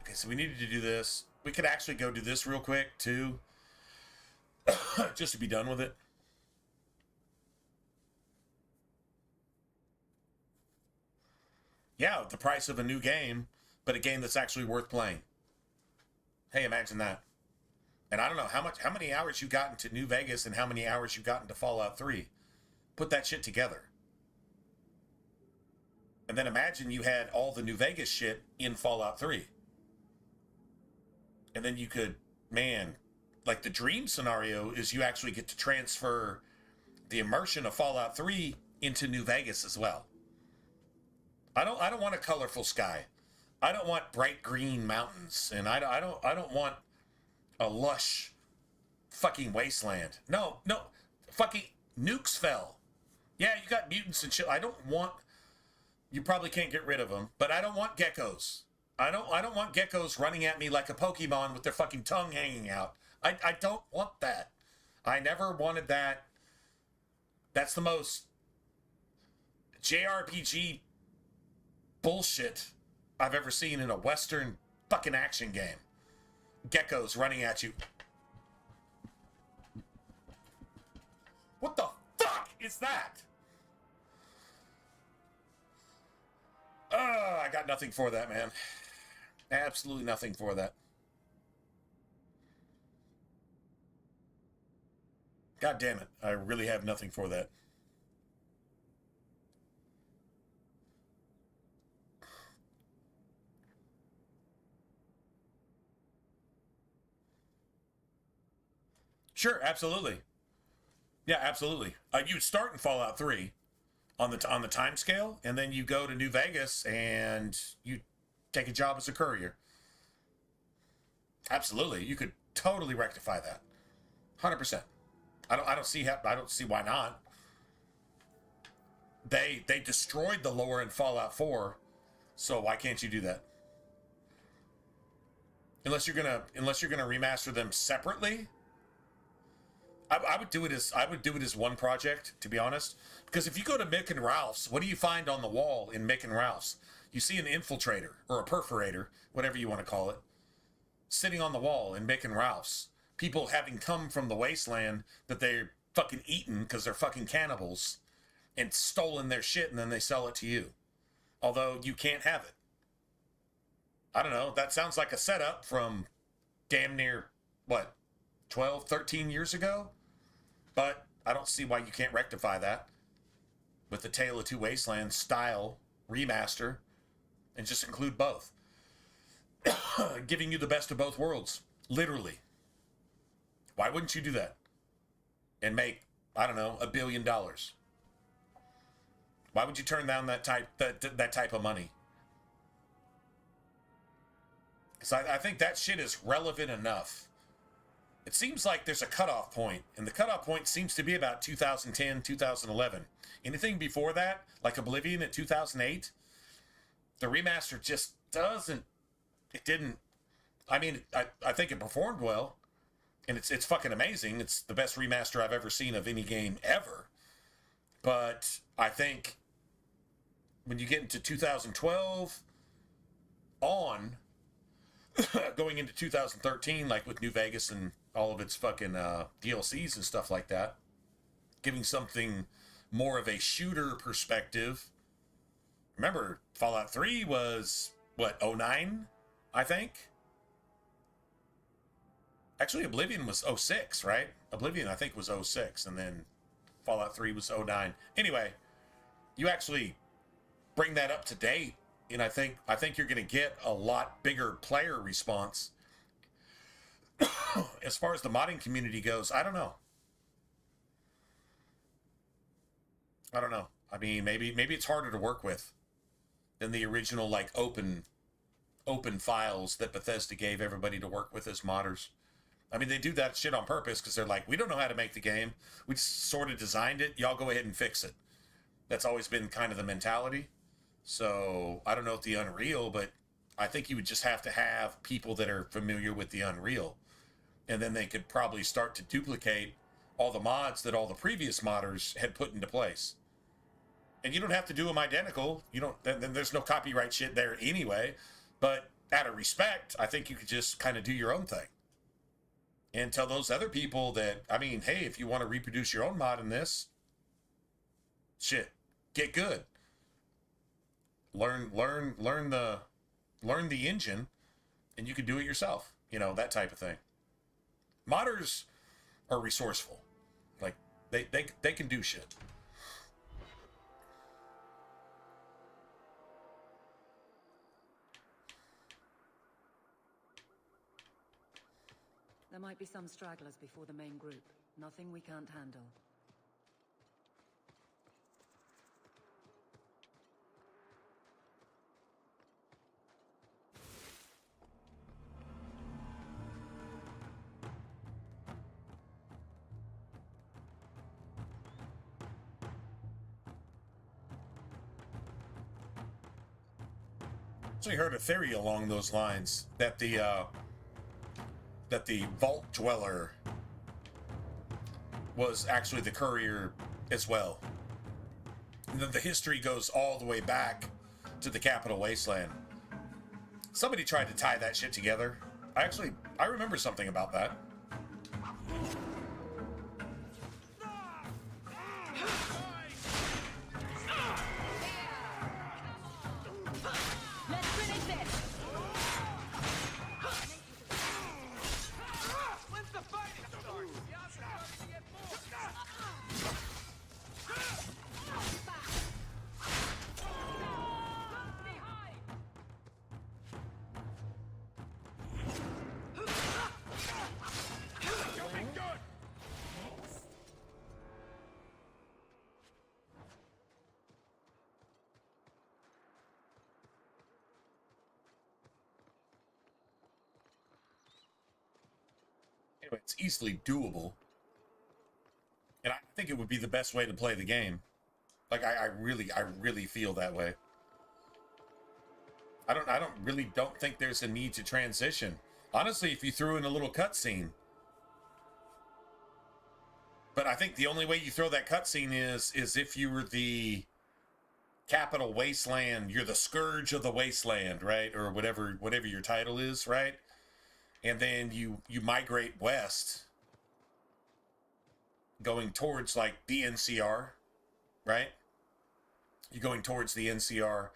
Okay, so we needed to do this. We could actually go do this real quick, too. Just to be done with it. Yeah, the price of a new game, but a game that's actually worth playing. Hey, imagine that. And I don't know how many hours you got into New Vegas and how many hours you got into Fallout 3. Put that shit together. And then imagine you had all the New Vegas shit in Fallout 3. And then you could, man, like the dream scenario is you actually get to transfer the immersion of Fallout 3 into New Vegas as well. I don't want a colorful sky. I don't want bright green mountains, and I don't want a lush fucking wasteland. No, fucking nukes fell. Yeah, you got mutants and shit. I don't want. You probably can't get rid of them, but I don't want geckos. I don't want geckos running at me like a Pokemon with their fucking tongue hanging out. I don't want that. I never wanted that. That's the most JRPG bullshit I've ever seen in a Western fucking action game. Geckos running at you. What the fuck is that? I got nothing for that, man. Absolutely nothing for that. God damn it. I really have nothing for that. Sure, absolutely. Yeah, absolutely. You would start in Fallout 3 on the time scale, and then you go to New Vegas and you take a job as a courier. Absolutely, you could totally rectify that. 100%. I don't see why not. They destroyed the lore in Fallout 4, so why can't you do that? Unless you're gonna remaster them separately. I would do it as one project, to be honest. Because if you go to Mick and Ralph's, what do you find on the wall in Mick and Ralph's? You see an infiltrator or a perforator, whatever you want to call it, sitting on the wall in Mick and Ralph's. People having come from the wasteland that they're fucking eaten because they're fucking cannibals and stolen their shit, and then they sell it to you. Although you can't have it. I don't know. That sounds like a setup from damn near, 12, 13 years ago? But I don't see why you can't rectify that with the Tale of Two Wastelands style remaster and just include both. Giving you the best of both worlds. Literally. Why wouldn't you do that? And make, I don't know, $1 billion. Why would you turn down that type of money? Because I think that shit is relevant enough. It seems like there's a cutoff point, and the cutoff point seems to be about 2010, 2011. Anything before that, like Oblivion in 2008, the remaster just doesn't. It didn't. I mean, I think it performed well, and it's fucking amazing. It's the best remaster I've ever seen of any game ever. But I think when you get into 2012 on, going into 2013, like with New Vegas and all of its fucking DLCs and stuff like that, giving something more of a shooter perspective. Remember, Fallout 3 was, 09, I think? Actually, Oblivion was 06, right? Oblivion, I think, was 06, and then Fallout 3 was 09. Anyway, you actually bring that up to date, and I think you're going to get a lot bigger player response. As far as the modding community goes, I don't know. I mean, maybe it's harder to work with than the original like open files that Bethesda gave everybody to work with as modders. I mean, they do that shit on purpose because they're like, we don't know how to make the game. We just sort of designed it. Y'all go ahead and fix it. That's always been kind of the mentality. So I don't know if the Unreal, but I think you would just have to have people that are familiar with the Unreal. And then they could probably start to duplicate all the mods that all the previous modders had put into place. And you don't have to do them identical. You don't, then there's no copyright shit there anyway. But out of respect, I think you could just kind of do your own thing. And tell those other people that, I mean, hey, if you want to reproduce your own mod in this, shit, get good. Learn the engine, and you can do it yourself. You know, that type of thing. Modders are resourceful. Like, they can do shit. There might be some stragglers before the main group. Nothing we can't handle. So I heard a theory along those lines that the Vault Dweller was actually the courier as well. And then the history goes all the way back to the Capital Wasteland. Somebody tried to tie that shit together. I remember something about that. Anyway, it's easily doable. And I think it would be the best way to play the game. Like, I really feel that way. I don't think there's a need to transition. Honestly, if you threw in a little cutscene. But I think the only way you throw that cutscene is if you were the Capital Wasteland, you're the Scourge of the Wasteland, right? Or whatever your title is, right? And then you migrate west, going towards like the NCR, right? You're going towards the NCR.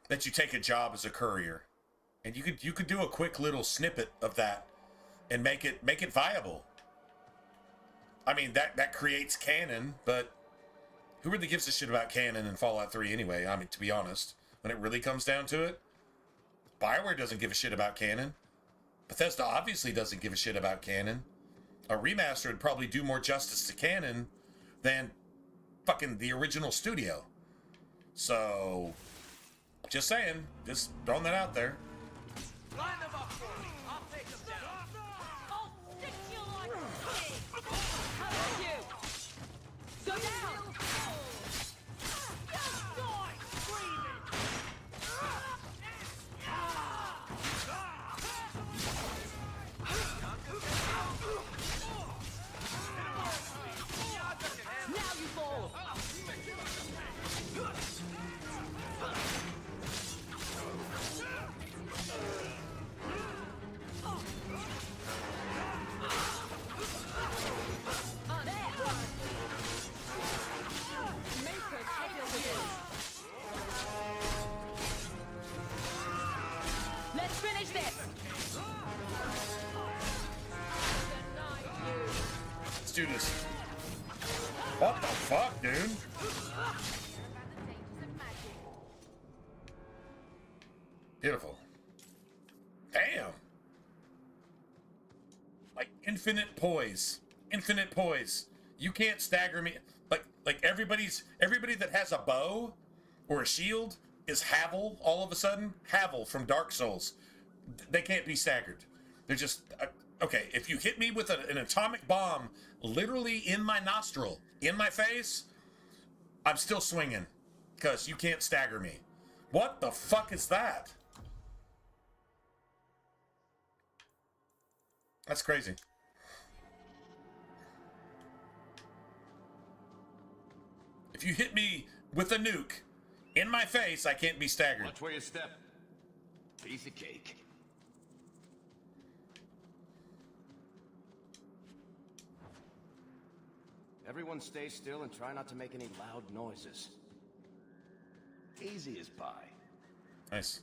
That you take a job as a courier, and you could do a quick little snippet of that, and make it viable. I mean, that creates canon, but who really gives a shit about canon in Fallout 3 anyway? I mean, to be honest, when it really comes down to it. BioWare doesn't give a shit about canon. Bethesda obviously doesn't give a shit about canon. A remaster would probably do more justice to canon than fucking the original studio. So, just saying. Just throwing that out there. Line them up for me. I'll take them down. I'll stick you like a pig! How about you? Go down! Die, screaming! Now you fall! Let's finish this! Let's do this. What the fuck, dude? Beautiful. Damn. Like infinite poise. Infinite poise. You can't stagger me. Like, Like everybody that has a bow or a shield is Havel all of a sudden. Havel from Dark Souls. They can't be staggered. They're just okay. If you hit me with an atomic bomb literally in my nostril, in my face, I'm still swinging because you can't stagger me. What the fuck is that? That's crazy. If you hit me with a nuke in my face, I can't be staggered. Watch where you step. Piece of cake. Everyone stay still and try not to make any loud noises. Easy as pie. Nice.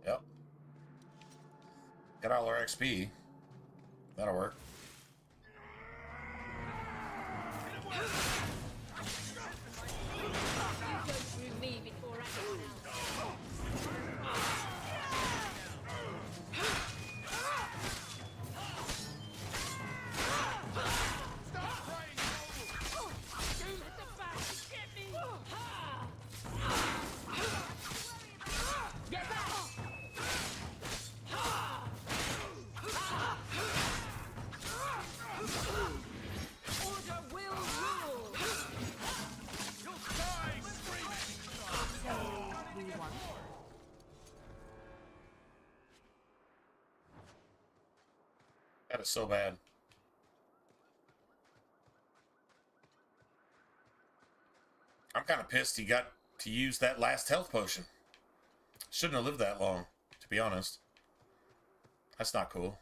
Yep. Got all our XP. That'll work. That is so bad. I'm kind of pissed he got to use that last health potion. Shouldn't have lived that long, to be honest. That's not cool.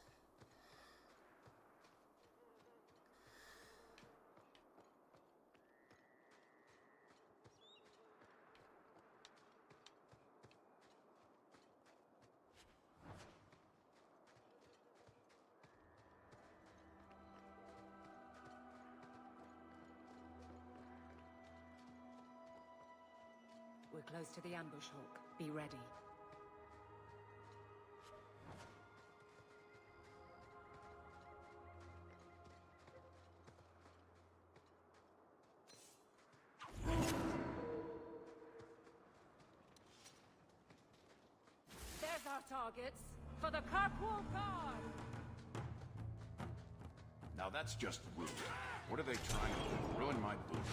We're close to the ambush, Hawk. Be ready. There's our targets for the Kirkwall Guard. Now that's just rude. What are they trying to do? Ruin my boots.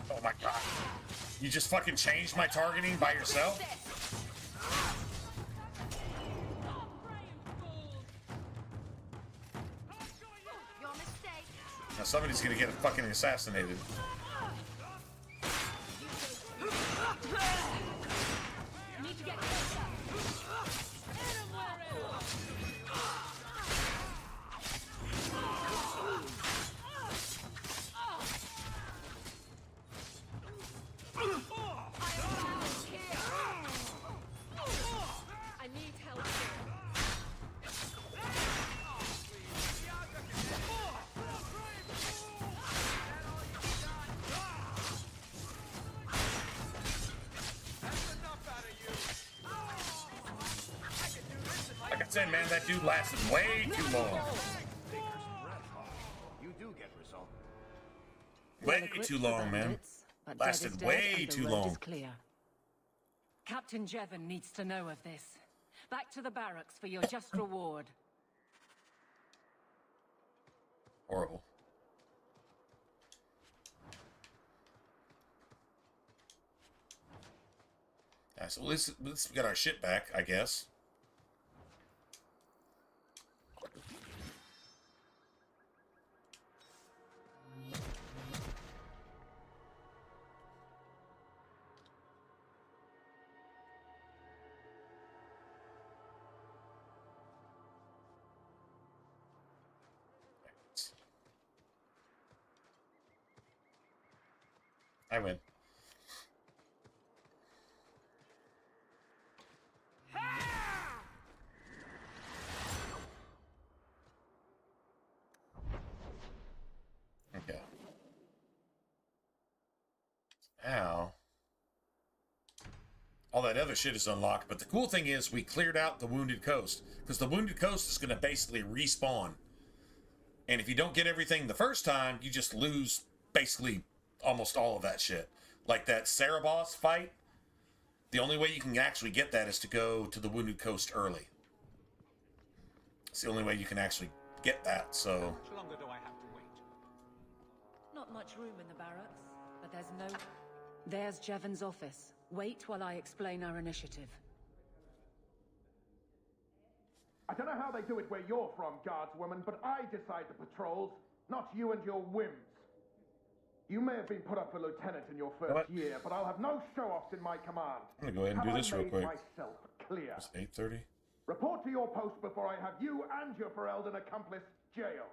Oh my god. You just fucking changed my targeting by yourself? Your mistake. Now somebody's gonna get fucking assassinated. Need to get closer. Hit him where it I need help here. Like I said, man, that dude lasted way too long. You do get results. Way too long, man. But Jed is Lasted dead way and the too road long. is clear. Captain Jevon needs to know of this. Back to the barracks for your just reward. Horrible. Yeah, so let's get our shit back, I guess. I win. Now, all that other shit is unlocked, but the cool thing is we cleared out the Wounded Coast, because the Wounded Coast is going to basically respawn. And if you don't get everything the first time, you just lose basically almost all of that shit. Like that Cerebos fight, the only way you can actually get that is to go to the Wounded Coast early. It's the only way you can actually get that, so... How much longer do I have to wait? Not much room in the barracks, but there's no... There's Jevon's office. Wait while I explain our initiative. I don't know how they do it where you're from, guardswoman, but I decide the patrols, not you and your whims. You may have been put up for lieutenant in your first year, but I'll have no show-offs in my command. I'm gonna go ahead and do this real quick. Myself clear. It's 8:30. Report to your post before I have you and your Ferelden accomplice jailed.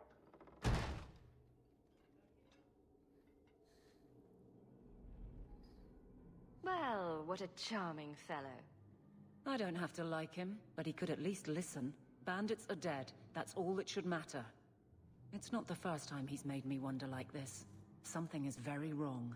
Well, what a charming fellow. I don't have to like him, but he could at least listen. Bandits are dead. That's all that should matter. It's not the first time he's made me wonder like this. Something is very wrong.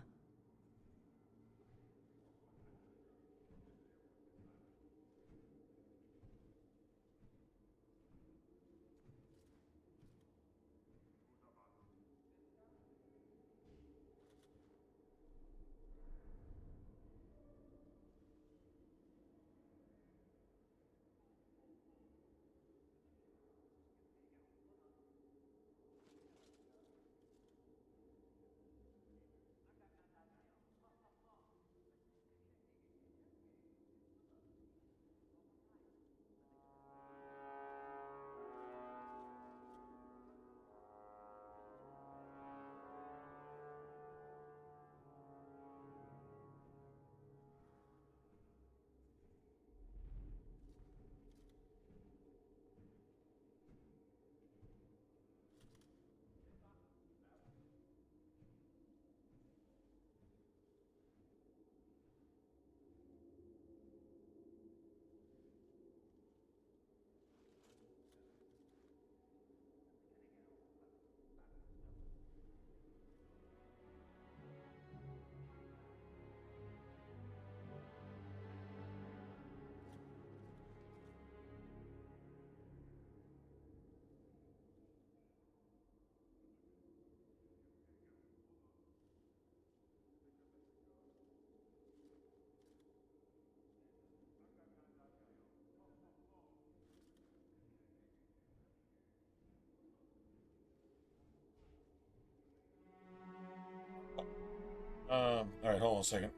Alright, hold on a second.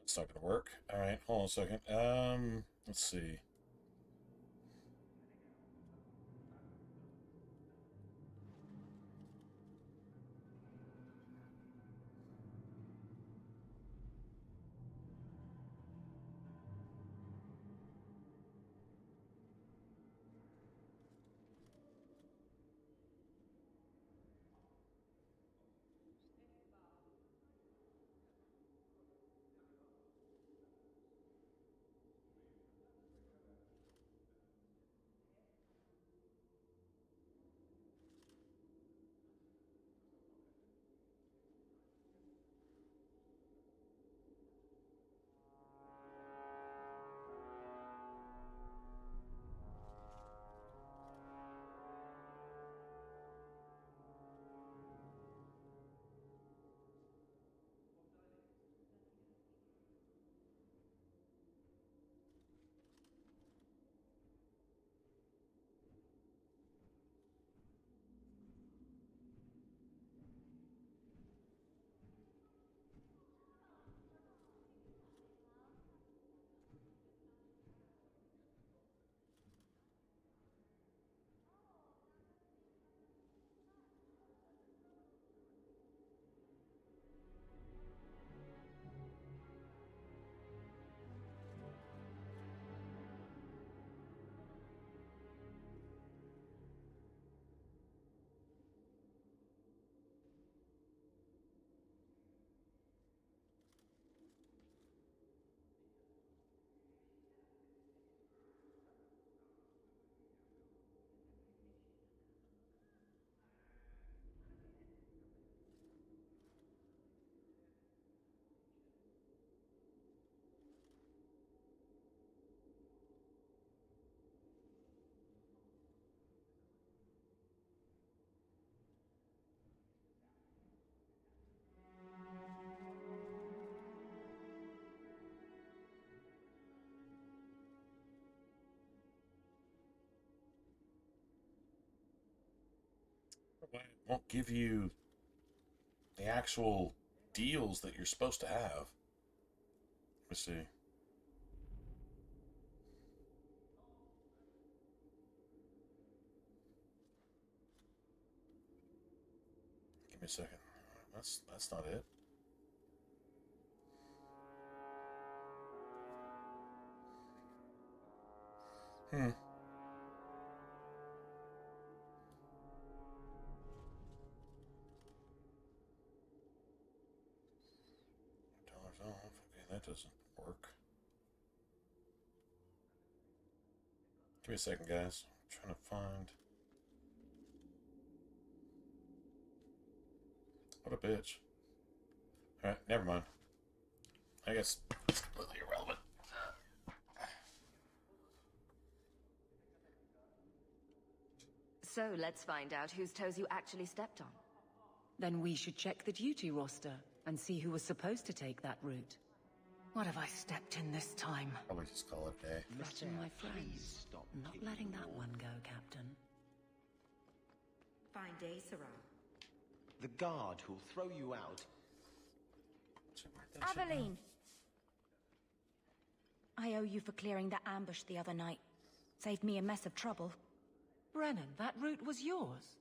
It's not gonna work. Alright, hold on a second. Let's see. Why it won't give you the actual deals that you're supposed to have. Let's see. Give me a second. That's not it. $1 off. Okay, that doesn't work. Give me a second, guys. I'm trying to find. What a bitch. Alright, never mind. I guess it's completely irrelevant. So let's find out whose toes you actually stepped on. Then we should check the duty roster and see who was supposed to take that route. What have I stepped in this time? Probably just call it a day. Threaten my friends. Not letting that one go, Captain. Fine day, Sarah. The guard who'll throw you out. Aveline! I owe you for clearing that ambush the other night. Saved me a mess of trouble. Brennan, that route was yours?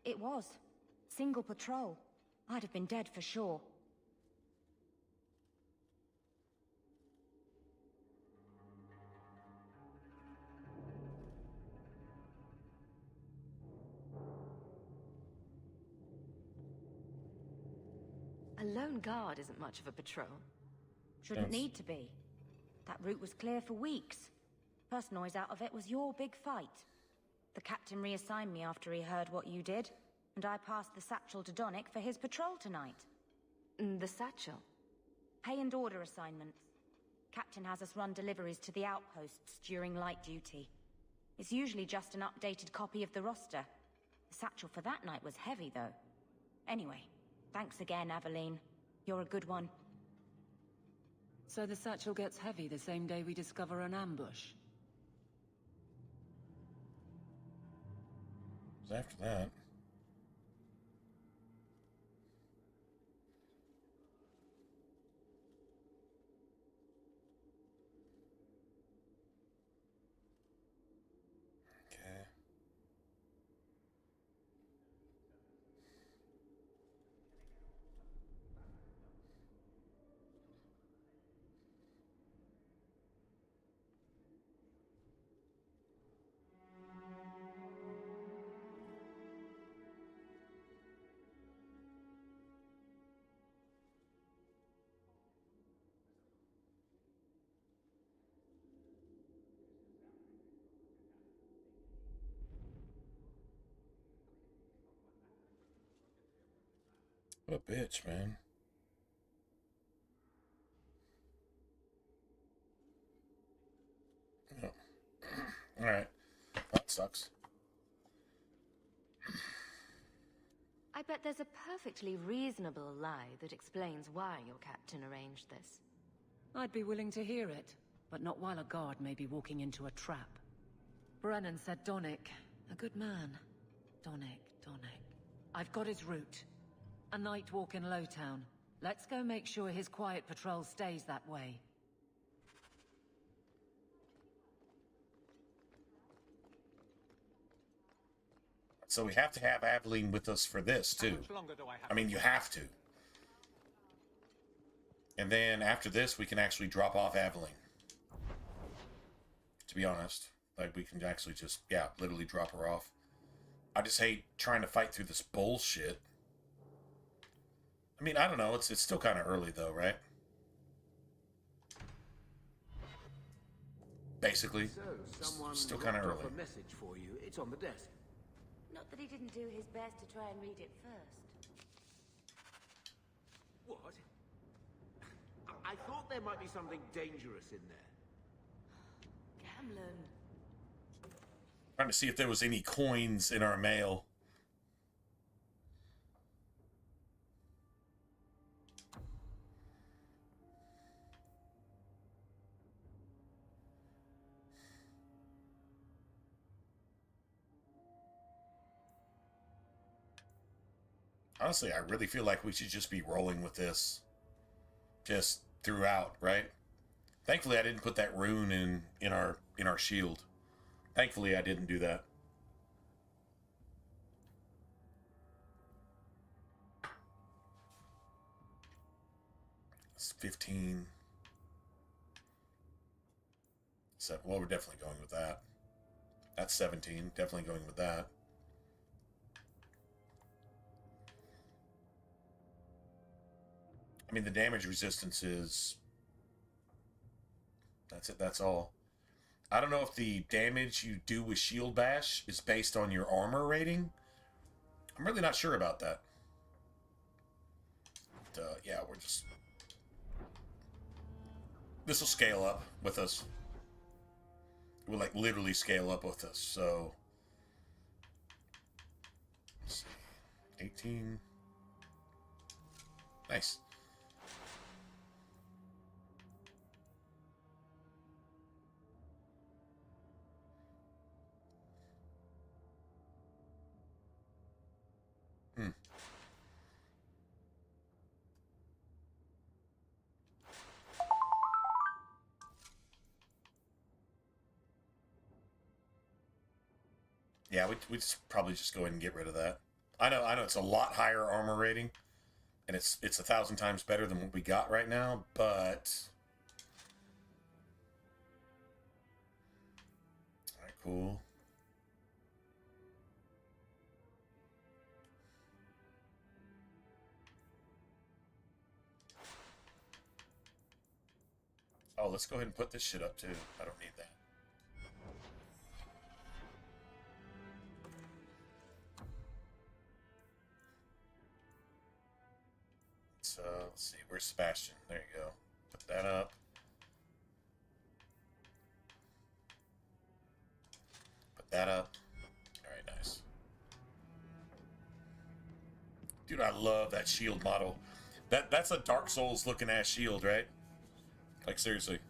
It was. Single patrol. I'd have been dead for sure. A lone guard isn't much of a patrol. Shouldn't need to be. That route was clear for weeks. First noise out of it was your big fight. The captain reassigned me after he heard what you did, and I passed the satchel to Donick for his patrol tonight. The satchel? Pay and order assignments. Captain has us run deliveries to the outposts during light duty. It's usually just an updated copy of the roster. The satchel for that night was heavy, though. Anyway, thanks again, Aveline. You're a good one. So the satchel gets heavy the same day we discover an ambush? After that. Okay. What a bitch, man. Oh. Alright. That sucks. I bet there's a perfectly reasonable lie that explains why your captain arranged this. I'd be willing to hear it, but not while a guard may be walking into a trap. Brennan said Donick. A good man. Donick. I've got his route. A night walk in Lowtown. Let's go make sure his quiet patrol stays that way. So we have to have Aveline with us for this, too. I mean, you have to. And then after this, we can actually drop off Aveline. To be honest. Like, we can actually just, yeah, literally drop her off. I just hate trying to fight through this bullshit. I mean, I don't know. It's still kind of early, though, right? Basically. So, someone still kind of dropped early. a message for you. It's on the desk. Not that he didn't do his best to try and read it first. What? I thought there might be something dangerous in there. Gamlen. Trying to see if there was any coins in our mail. Honestly, I really feel like we should just be rolling with this just throughout, right? Thankfully, I didn't put that rune in our shield. Thankfully, I didn't do that. It's 15. So, well, we're definitely going with that. That's 17. Definitely going with that. I mean, the damage resistance is... That's it. That's all. I don't know if the damage you do with Shield Bash is based on your armor rating. I'm really not sure about that. But, yeah, we're just... This will scale up with us. It will, like, literally scale up with us, so... Let's see. 18... Nice. Yeah, we'd probably just go ahead and get rid of that. I know it's a lot higher armor rating, and it's 1,000 times better than what we got right now, but... Alright, cool. Oh, let's go ahead and put this shit up, too. I don't need that. So, let's see. Where's Sebastian? There you go. Put that up. Put that up. Alright, nice. Dude, I love that shield model. That's a Dark Souls looking ass shield, right? Like, seriously.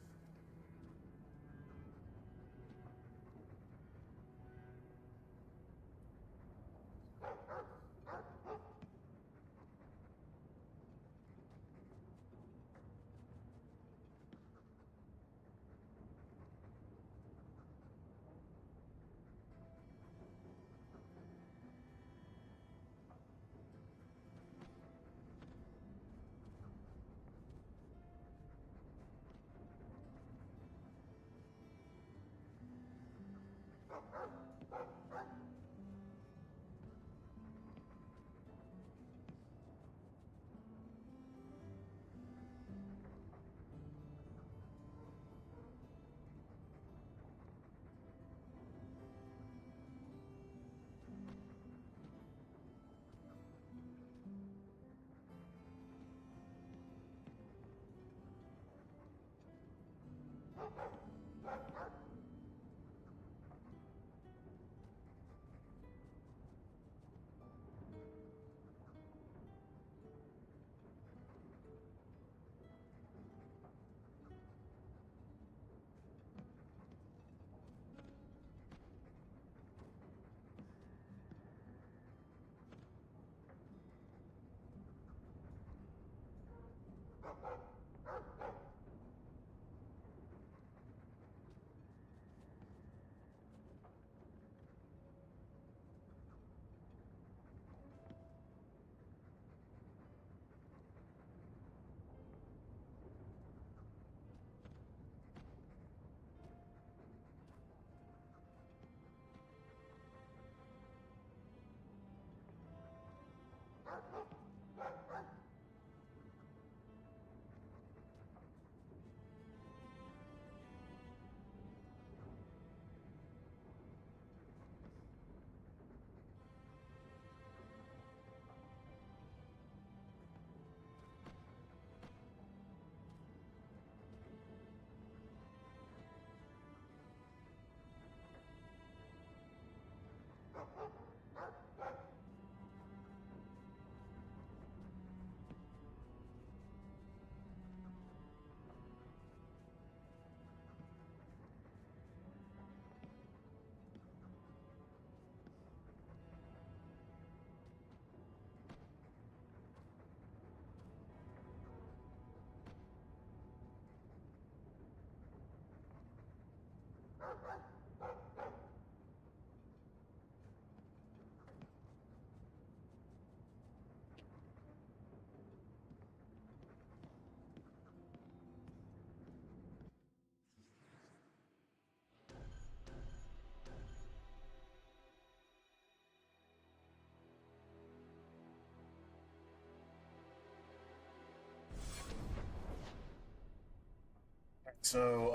So,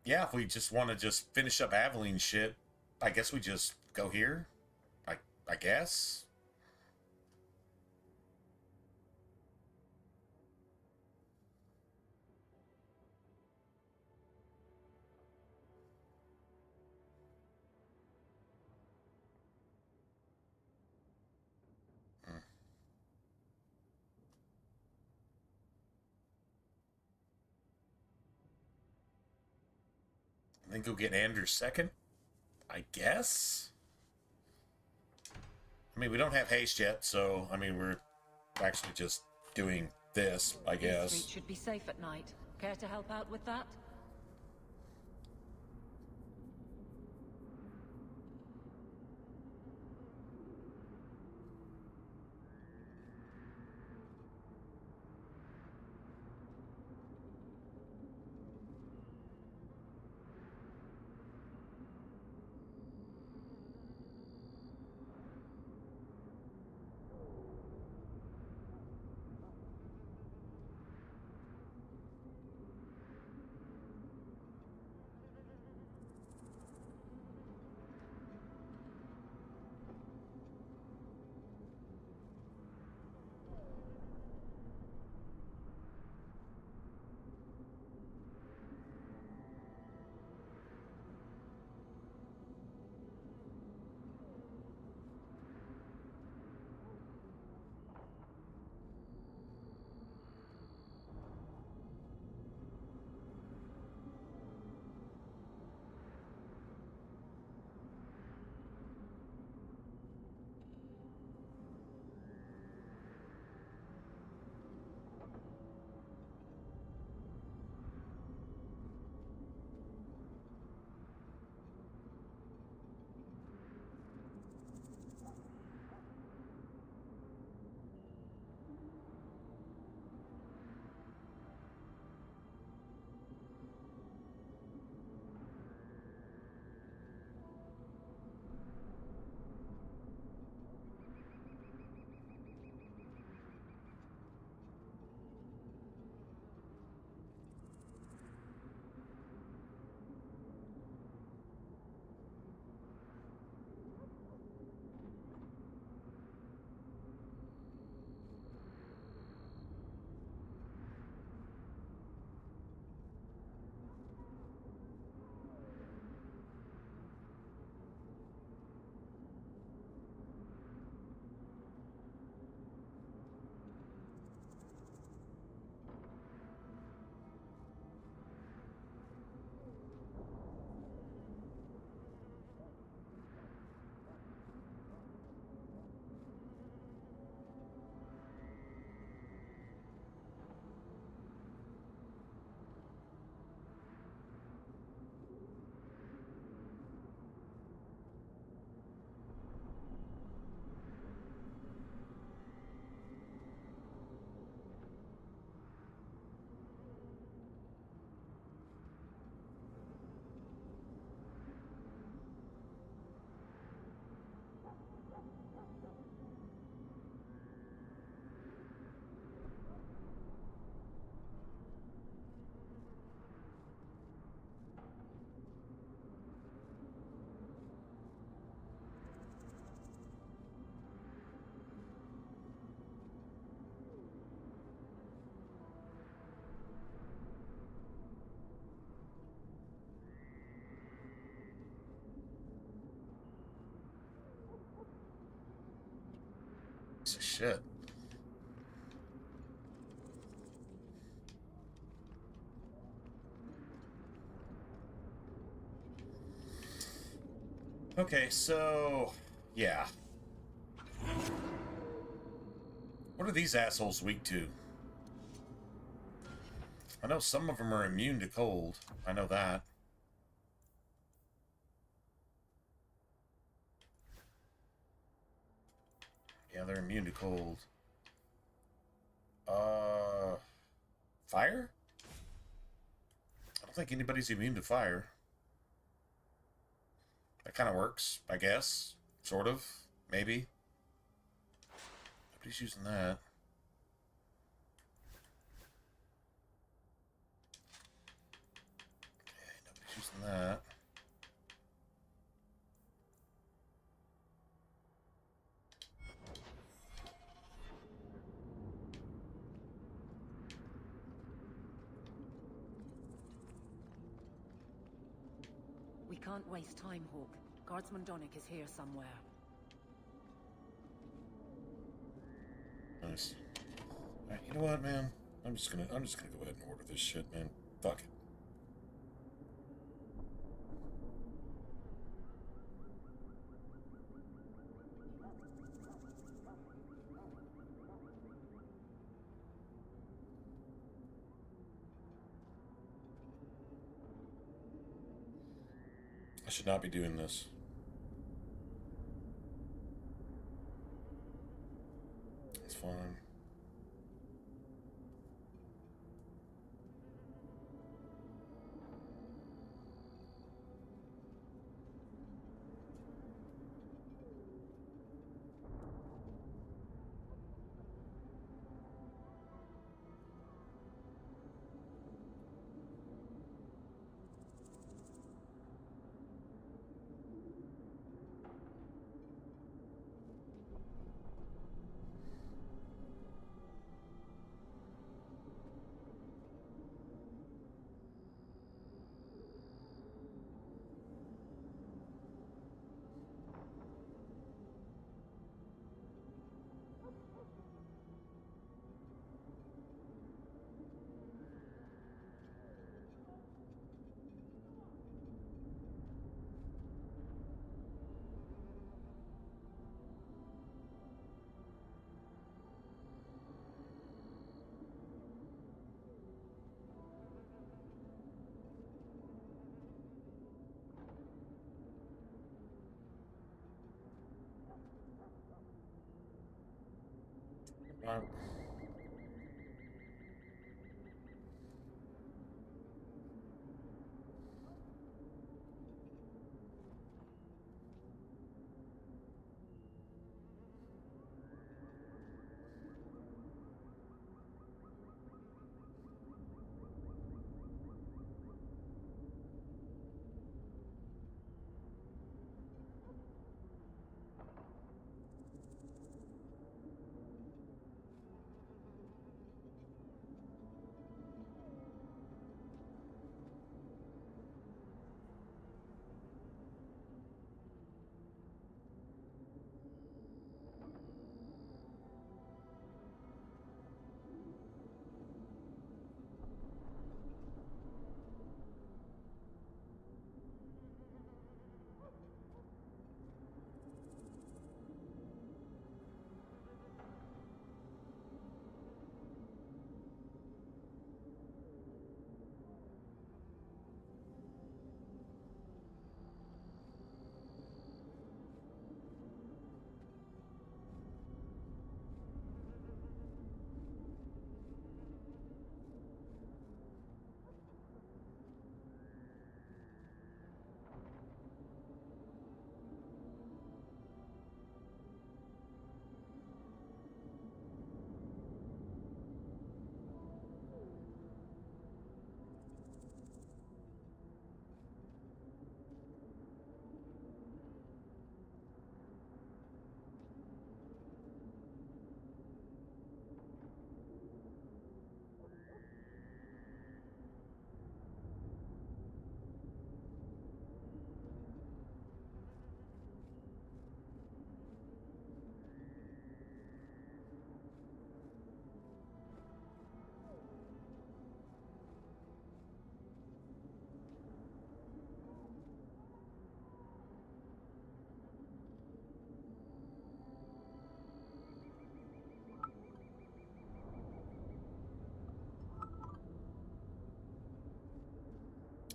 yeah, if we just want to just finish up Aveline shit, I guess we just go here. I guess. I think we'll get Anders second, I guess. I mean, we don't have haste yet, so, I mean, we're actually just doing this, I This guess. street should be safe at night. Care to help out with that? Piece of shit. Okay, so yeah. What are these assholes weak to? I know some of them are immune to cold. I know that. Yeah, they're immune to cold. Fire? I don't think anybody's immune to fire. That kind of works, I guess. Sort of. Maybe. Nobody's using that. Using that. We can't waste time, Hawk. Guardsman Donick is here somewhere. Nice. Alright, you know what, man? I'm just gonna go ahead and order this shit, man. Fuck it. I should not be doing this. It's fine.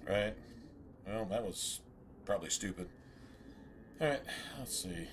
Right. Well, that was probably stupid. Alright, let's see.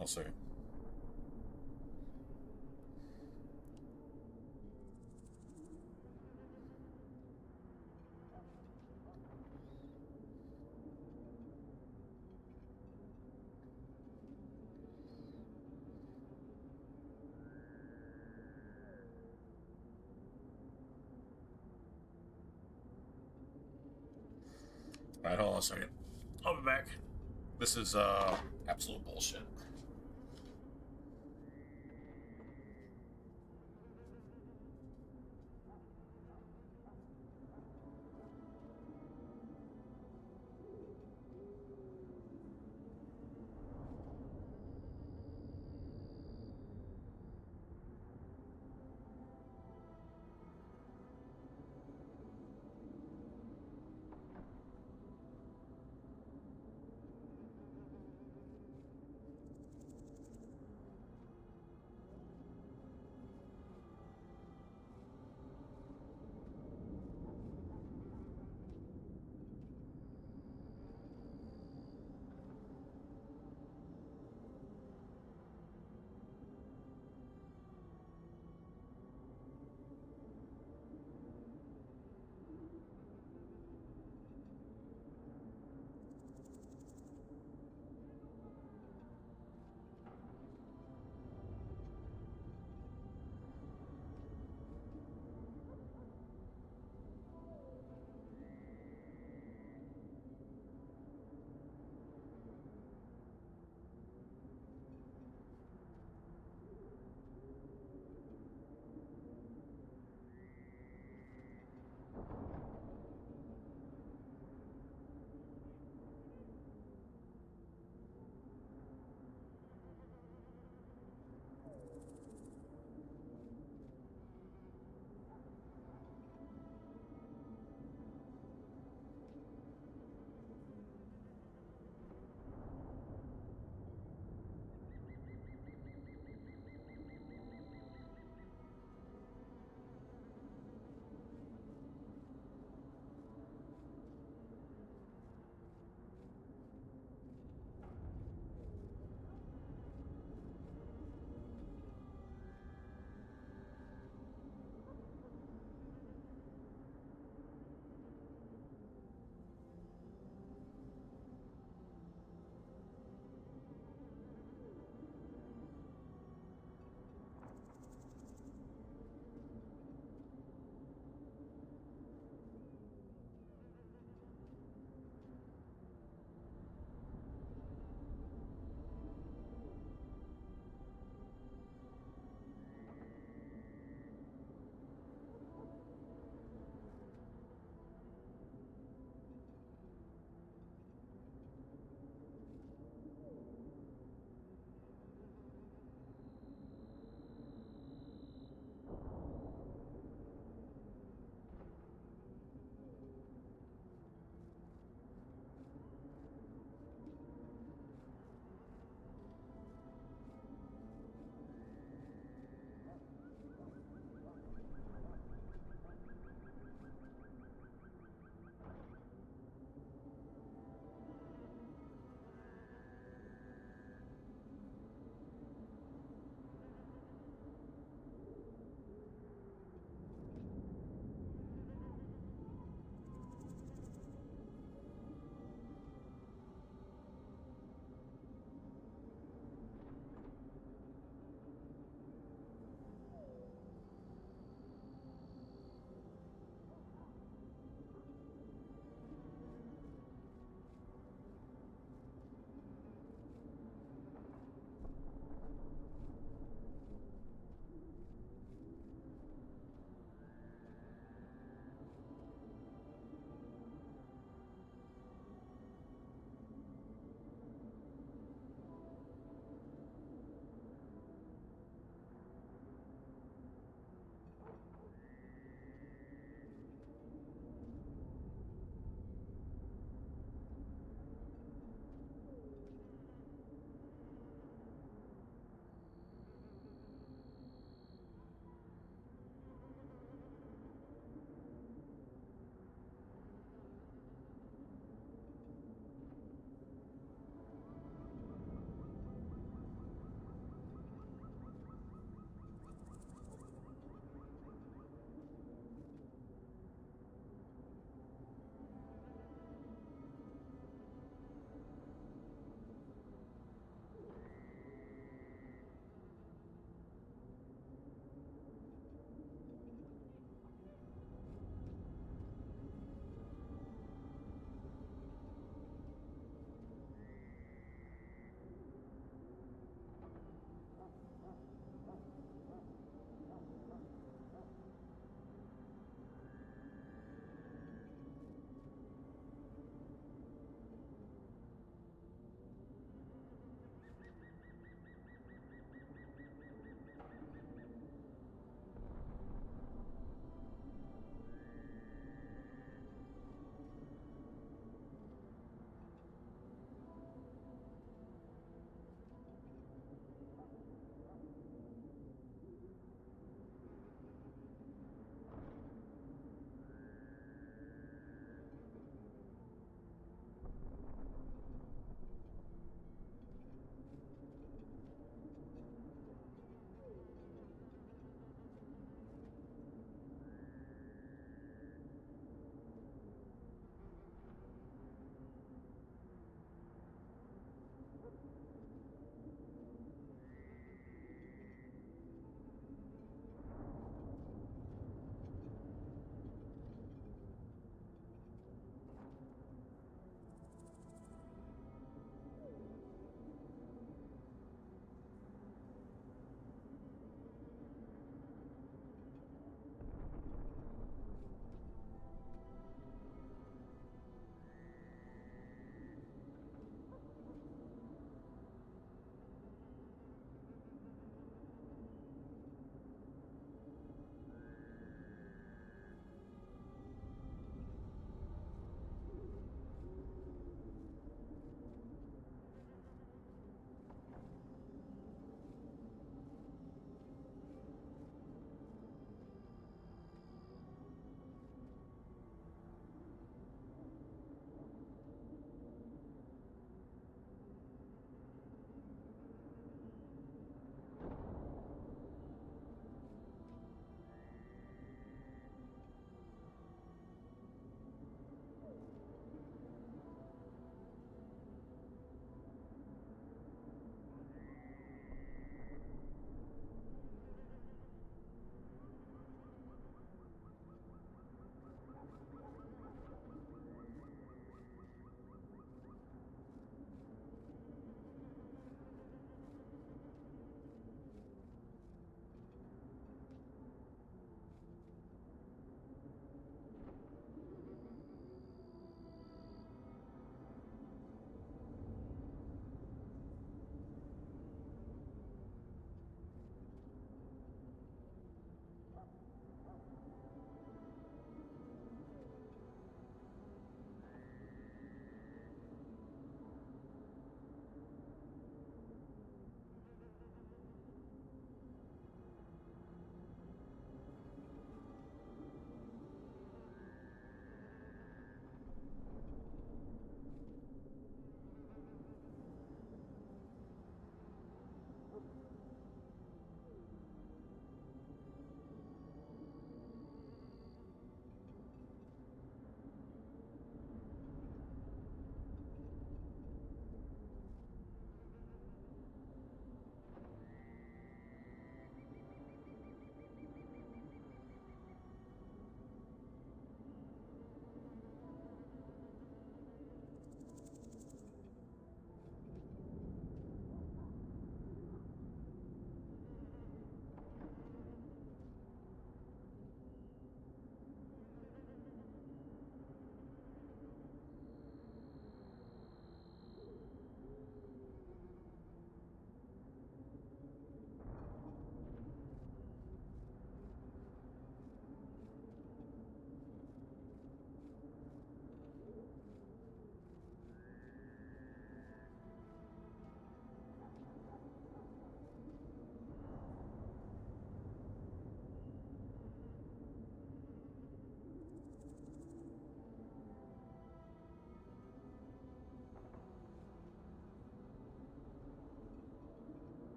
I'll see. Alright, hold on a second. I'll be back. This is absolute bullshit.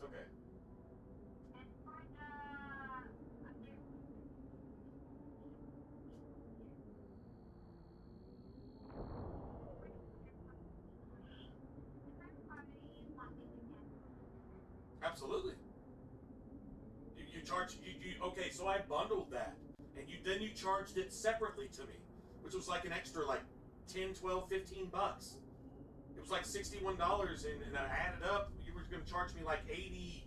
Okay. Absolutely. You charge you okay, so I bundled that. And you charged it separately to me, which was like an extra like 10, 12, 15 bucks. It was like $61 and I added up, you were going to charge me like 80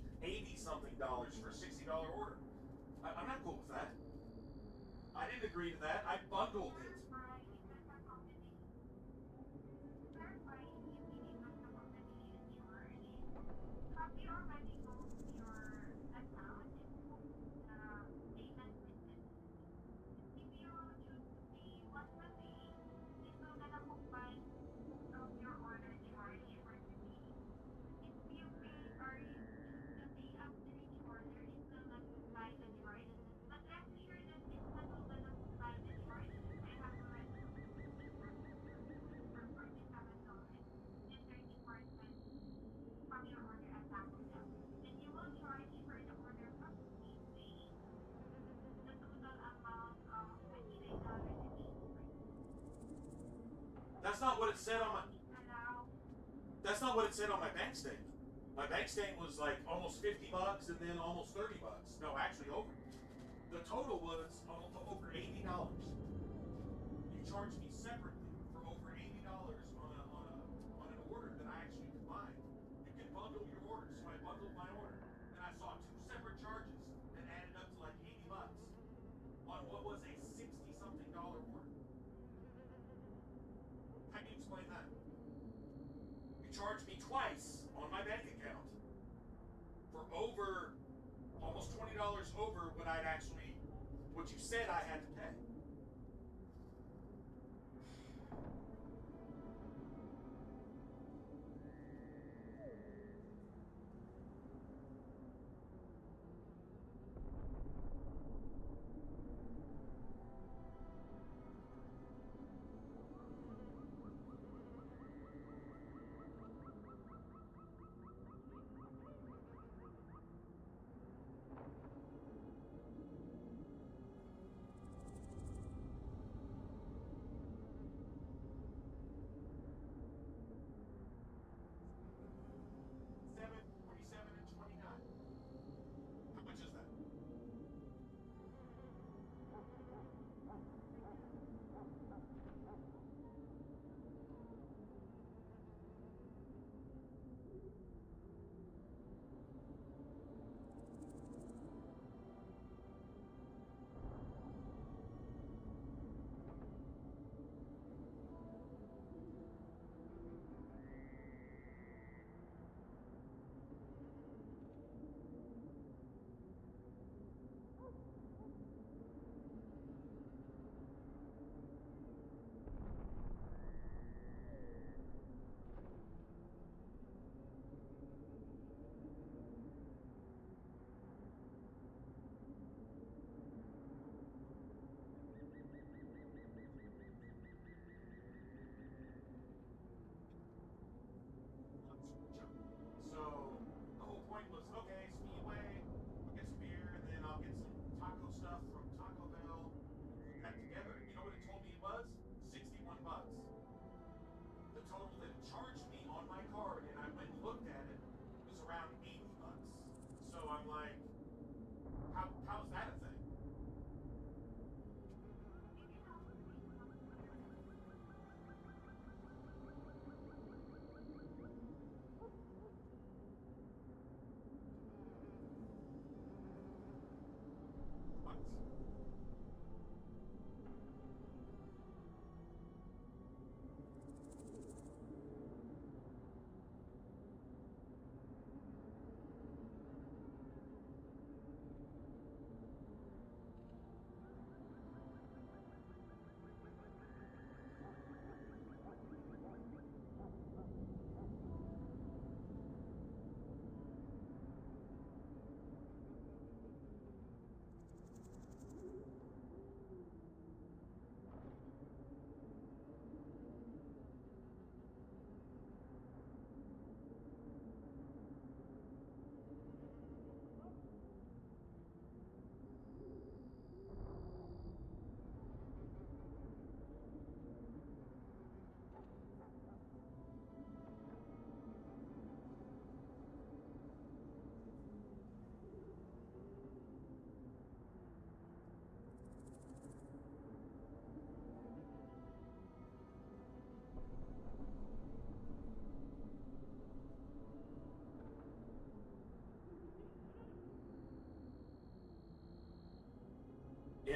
something dollars for a $60 order. I'm not cool with that. I didn't agree to that. I bundled it. That's not what it said on my. That's not what it said on my bank statement. My bank statement was like almost 50 bucks and then almost 30 bucks. No, actually over. The total was over $80. You charged me separately for over $80 on an order that I actually combined. You can bundle your orders, so I bundled my order, and I saw two separate charges that added up to like 80 bucks on what was a 60-something dollar order. How do you explain that? You charged me twice on my bank account for over almost $20 over what I'd actually, what you said I had to pay.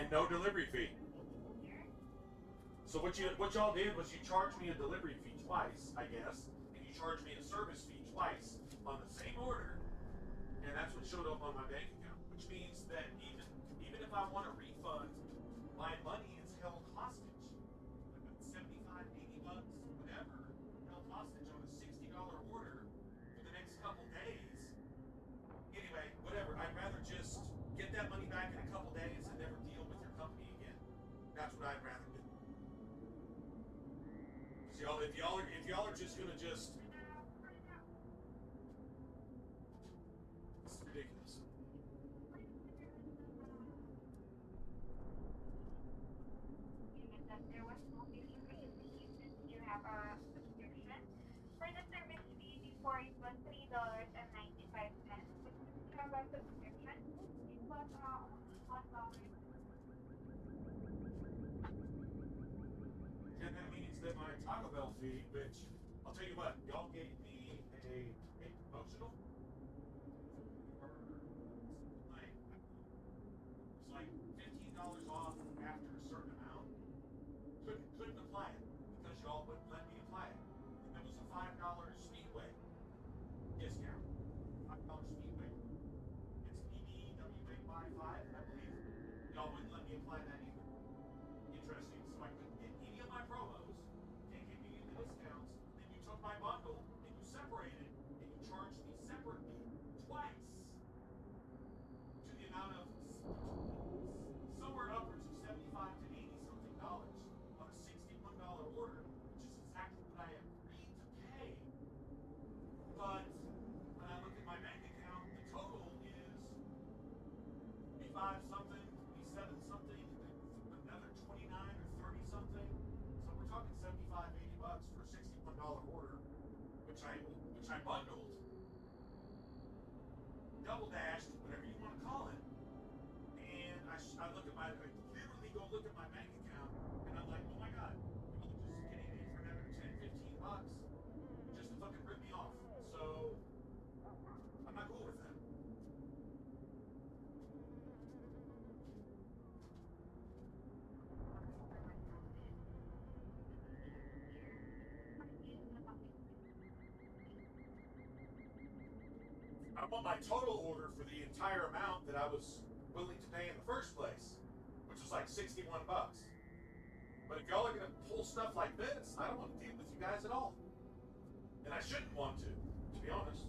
and no delivery fee. So what y'all did was you charged me a delivery fee twice, I guess, and you charged me a service fee twice on the same order, and that's what showed up on my bank account. Which means that even if I want a refund, my money is held hostage. 75, 80 bucks, whatever, held hostage on a $60 order for the next couple days. Anyway, whatever. I'd rather just get that money back in a couple days and never deal with your company again. That's what I'd rather do. So if y'all are just gonna just, it's ridiculous. You have a subscription. For the service fee before it was $3.95. But since you have a subscription, it was $1. And that means that my Taco Bell fee, which I'll tell you what, y'all gave me a promotional. It's like $15 off after a certain amount. Couldn't apply it because y'all wouldn't let me apply it. And there was a $5 Speedway discount. $5 Speedway. It's EBWA5, I believe. Y'all wouldn't let me apply that either. Interesting. So I couldn't get any of my promos, can't get any of the discounts. Then you took my bundle and you separated and you charged me separately twice to the amount of somewhere upwards of 75 to 80 something dollars on a $61 order, which is exactly what I agreed to pay. But when I look at my bank account, the total is $25 something, $27 something, another 29 or 30 something. So we're talking 75, 80 bucks for a $61 order, which I bundled, double dashed, whatever you want to call it. And I look at I literally go look at my bank account, and I'm like, oh my god, you're just getting me for another 10, 15 bucks just to fucking rip me off. So I'm not cool with that. I want my total order for the entire amount that I was willing to pay in the first place, which was like 61 bucks. But if y'all are gonna pull stuff like this, I don't want to deal with you guys at all. And I shouldn't want to be honest.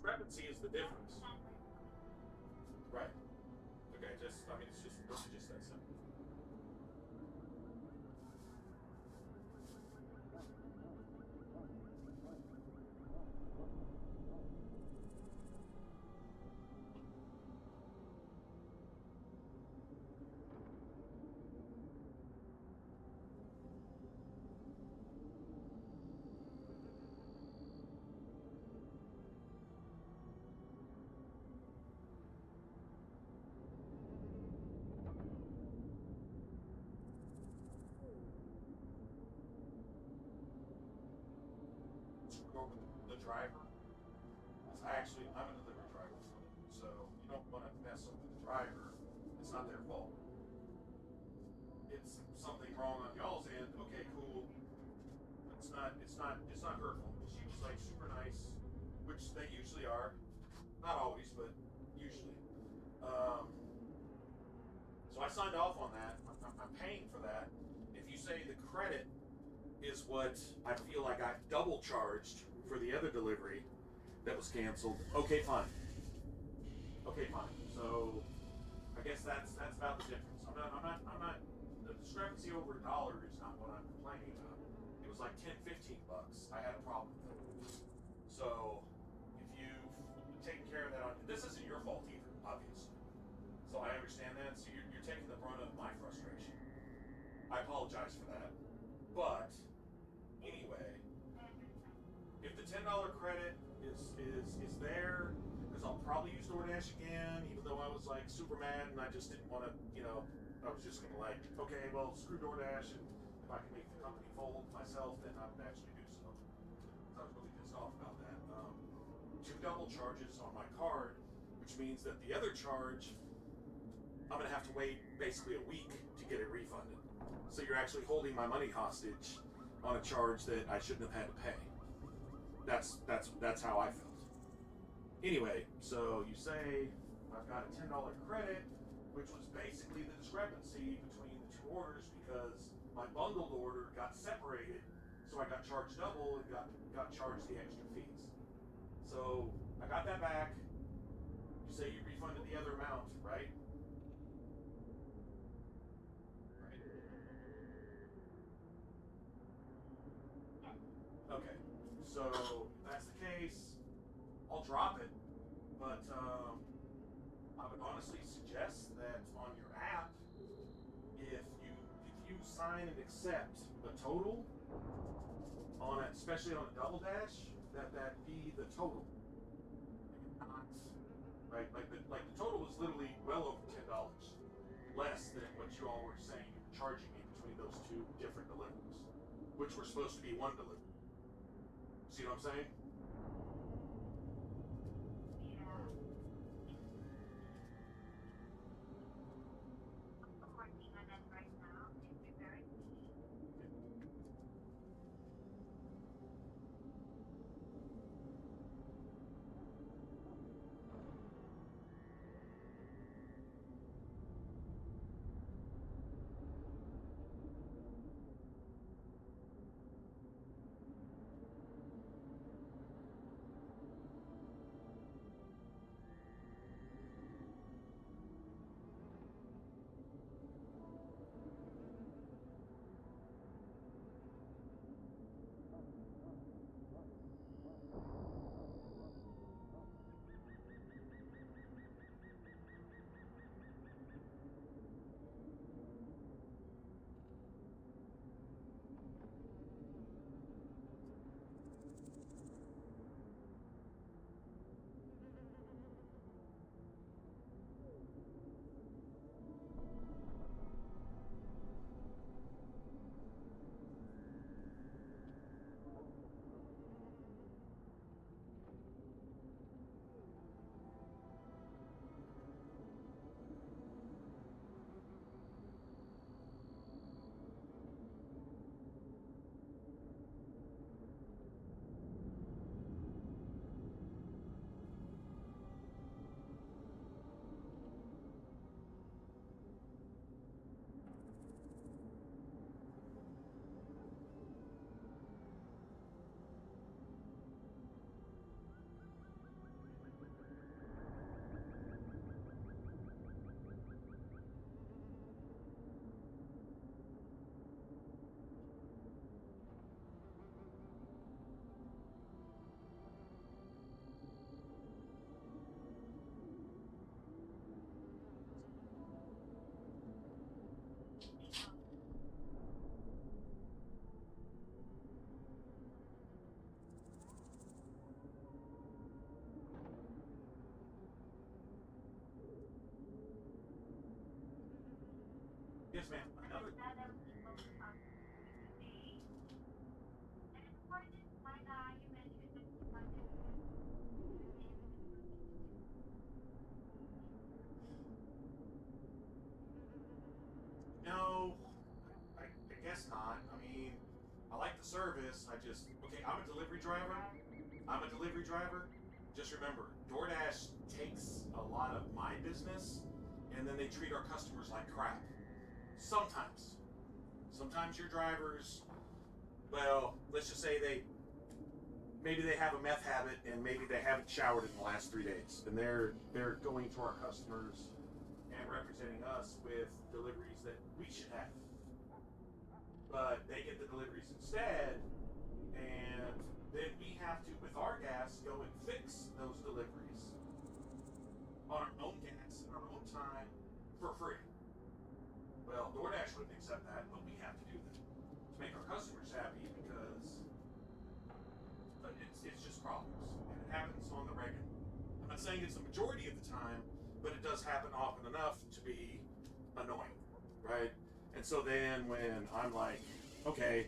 discrepancy is the difference. Right. Okay, just, I mean, it's just really just that simple. The driver. I'm a delivery driver, so you don't want to mess up with the driver. It's not their fault. It's something wrong on y'all's end. Okay, cool. It's not her fault. She was like super nice, which they usually are. Not always, but usually. So I signed off on that. I'm paying for that. If you say the credit is what I feel like I've double charged for the other delivery that was canceled, okay, fine. Okay, fine. So I guess that's about the difference. I'm not the discrepancy over $1 is not what I'm complaining about. It was like 10, 15 bucks. I had a problem with it. So if you've taken care of that, this isn't your fault either, obviously. So I understand that. So you're taking the brunt of my frustration. I apologize for that. But anyway, if the $10 credit is there, because I'll probably use DoorDash again, even though I was like super mad and I just didn't want to, I was just gonna like, okay, well, screw DoorDash, and if I can make the company fold myself, then I would actually do so. I was really pissed off about that. 2 double charges on my card, which means that the other charge, I'm gonna have to wait basically a week to get it refunded. So you're actually holding my money hostage on a charge that I shouldn't have had to pay. That's how I felt. Anyway, so you say I've got a $10 credit, which was basically the discrepancy between the 2 orders because my bundled order got separated, so I got charged double and got charged the extra fees. So I got that back. You say you refunded the other amount, right? Okay, so if that's the case, I'll drop it, but I would honestly suggest that on your app, if you sign and accept a total on it, especially on a double dash, that be the total, not right. Like the total was literally well over $10 less than what you all were saying you were charging me between those 2 different deliveries, which were supposed to be one delivery. See what I'm saying? the service, okay, I'm a delivery driver. Just remember, DoorDash takes a lot of my business, and then they treat our customers like crap. Sometimes. Sometimes your drivers, well, let's just say maybe they have a meth habit, and maybe they haven't showered in the last 3 days, and they're going to our customers and representing us with deliveries that we should have. But they get the deliveries instead, and then we have to, with our gas, go and fix those deliveries on our own gas and our own time for free. Well, DoorDash wouldn't accept that, but we have to do that to make our customers happy, because it's just problems, and it happens on the regular. I'm not saying it's the majority of the time, but it does happen often enough to be annoying, right? And so then when I'm like, okay,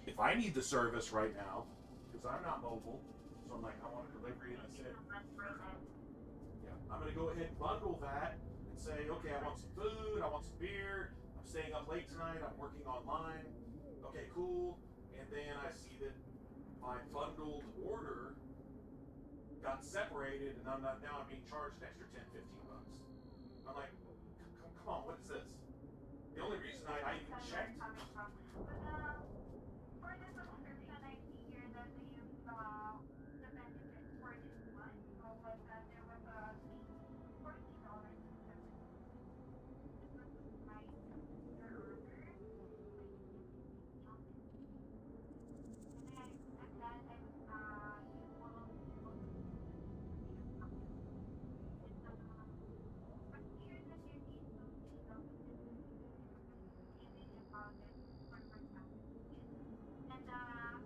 if I need the service right now, because I'm not mobile, so I'm like, I want a delivery, and I said, yeah, I'm going to go ahead and bundle that and say, okay, I want some food, I want some beer, I'm staying up late tonight, I'm working online, okay, cool, and then I see that my bundled order got separated, and now I'm being charged an extra 10, 15 bucks. I'm like, come on, what is this? The only reason I even checked. For the subscription, I see here that you the benefit for this one was that there was a $40. This was my your order. And then at that I was you will but here that you need to about it for example. And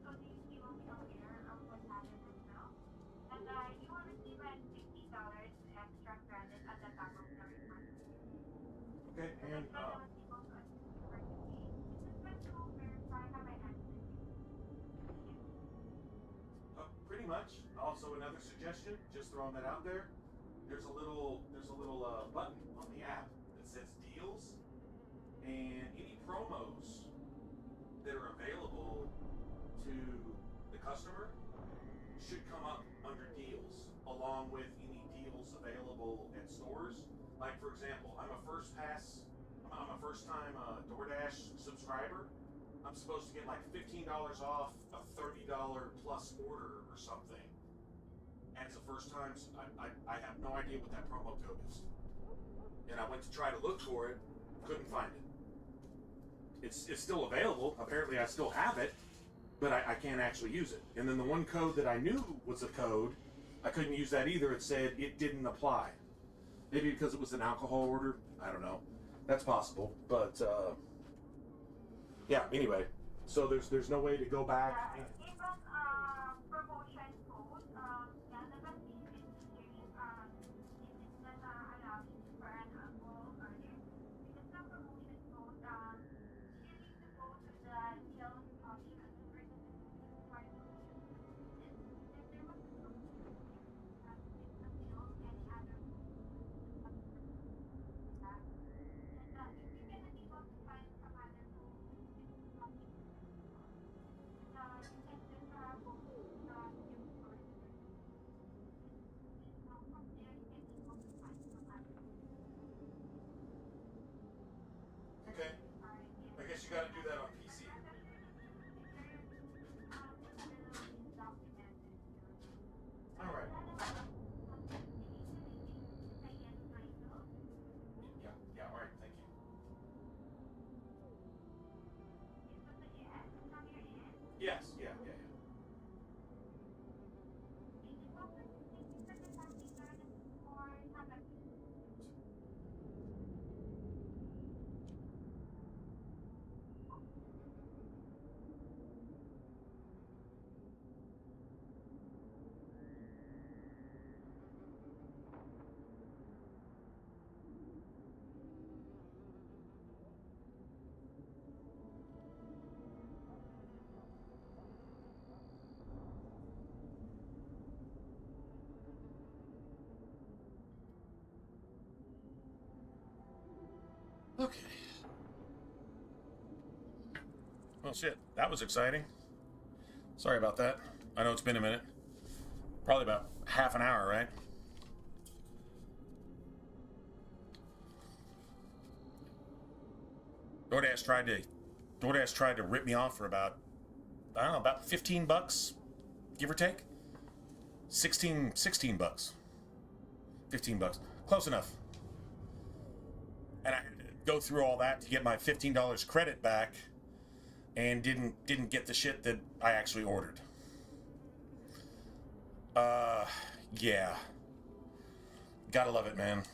so you will be aware of what happened as well. And you will receive a $50 extra credit at the top of the refund. Okay, and pretty much. Also, another suggestion, just throwing that out there. There's a little button on the app that says deals, and any promos that are available to the customer should come up under deals, along with any deals available at stores. Like, for example, I'm a first-time DoorDash subscriber. I'm supposed to get like $15 off a $30 plus order or something. As a first time, I have no idea what that promo code is. And I went to try to look for it, couldn't find it. It's still available. Apparently I still have it, but I can't actually use it. And then the one code that I knew was a code, I couldn't use that either. It said it didn't apply. Maybe because it was an alcohol order. I don't know. That's possible. But yeah, anyway. So there's no way to go back. Even promotion code, the best thing is to use it does allow you for an alcohol order. Because the promotion code, you need to go to the deals option for the part of it. If there was a promotion, it's a deal, any other that. And if you can be able to find some other option, you can just go to the deals order. From there, you can be able to find some other. Okay. I guess you got to do that on PC. All right. Yeah, all right, thank you. Yes, yeah. Okay. Well, shit, that was exciting. Sorry about that. I know it's been a minute. Probably about half an hour, right? DoorDash tried to rip me off for about, I don't know, about 15 bucks, give or take. 16 bucks. 15 bucks. Close enough. And I had to go through all that to get my $15 credit back, and didn't get the shit that I actually ordered. Yeah. Gotta love it, man.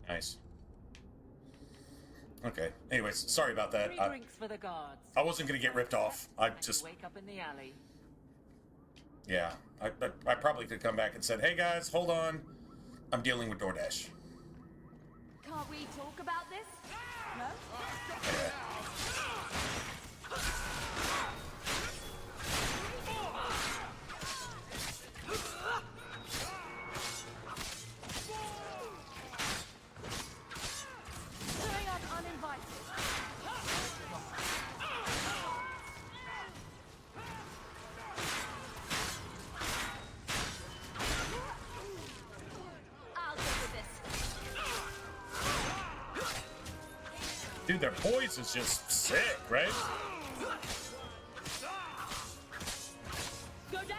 Nice. Okay. Anyways, sorry about that. Free drinks for the guards. I wasn't gonna get ripped off. I just Wake up in the alley. Yeah. I probably could come back and said, "Hey guys, hold on. I'm dealing with DoorDash." Can't we talk about this? No? Going on uninvited. I'll go with this. Dude, their poise is just sick, right? Go down!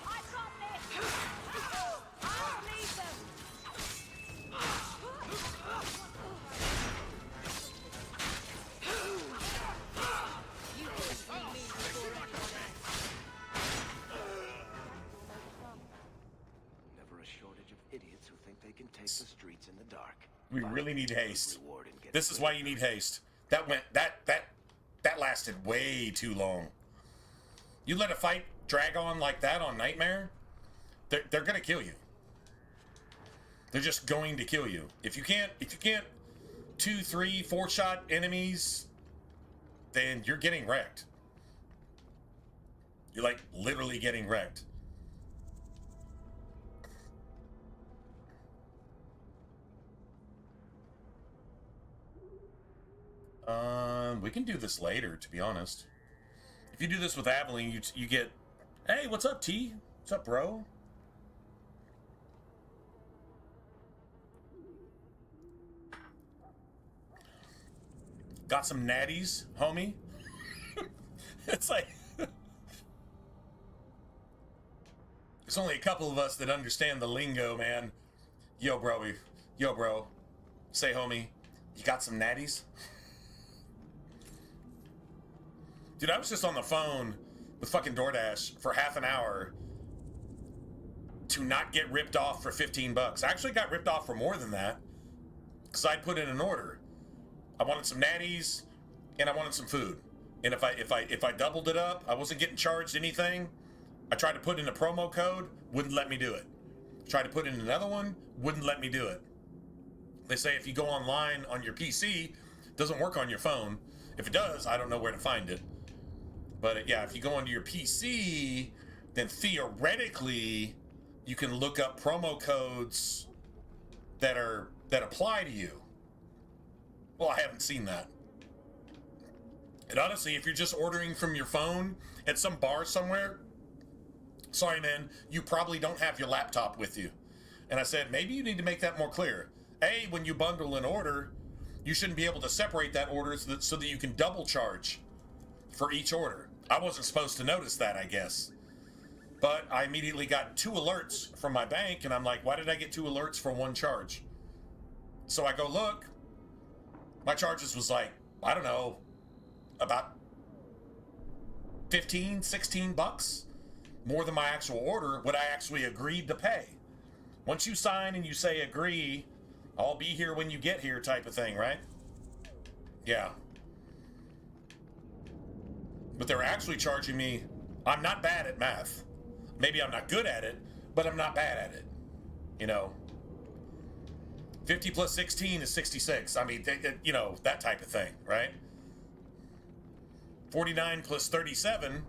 I got this! I'll leave them! Never a shortage of idiots who think they can take the streets in the dark. We really need haste. Reward and get This is why you need haste. That lasted way too long. You let a fight drag on like that on Nightmare, they're gonna kill you. They're just going to kill you. If you can't 2, 3, 4 shot enemies, then you're getting wrecked. You're like literally getting wrecked. We can do this later, to be honest. If you do this with Aveline, you get, "Hey, what's up, T? What's up, bro?" Got some natties, homie? It's like... There's only a couple of us that understand the lingo, man. Yo, bro. Say, homie, you got some natties? Dude, I was just on the phone with fucking DoorDash for half an hour to not get ripped off for 15 bucks. I actually got ripped off for more than that because I put in an order. I wanted some natties and I wanted some food. And if I doubled it up, I wasn't getting charged anything. I tried to put in a promo code, wouldn't let me do it. Tried to put in another one, wouldn't let me do it. They say if you go online on your PC, it doesn't work on your phone. If it does, I don't know where to find it. But yeah, if you go onto your PC, then theoretically you can look up promo codes that apply to you. Well, I haven't seen that. And honestly, if you're just ordering from your phone at some bar somewhere, sorry man, you probably don't have your laptop with you. And I said, maybe you need to make that more clear. A, when you bundle an order, you shouldn't be able to separate that order so that you can double charge for each order. I wasn't supposed to notice that, I guess. But I immediately got 2 alerts from my bank, and I'm like, why did I get 2 alerts for 1 charge? So I go look. My charges was like, I don't know, about 15, 16 bucks. More than my actual order, what I actually agreed to pay. Once you sign and you say agree, I'll be here when you get here type of thing, right? Yeah. But they're actually charging me. I'm not bad at math. Maybe I'm not good at it, but I'm not bad at it. You know? 50 plus 16 is 66. I mean, you know, that type of thing, right? 49 plus 37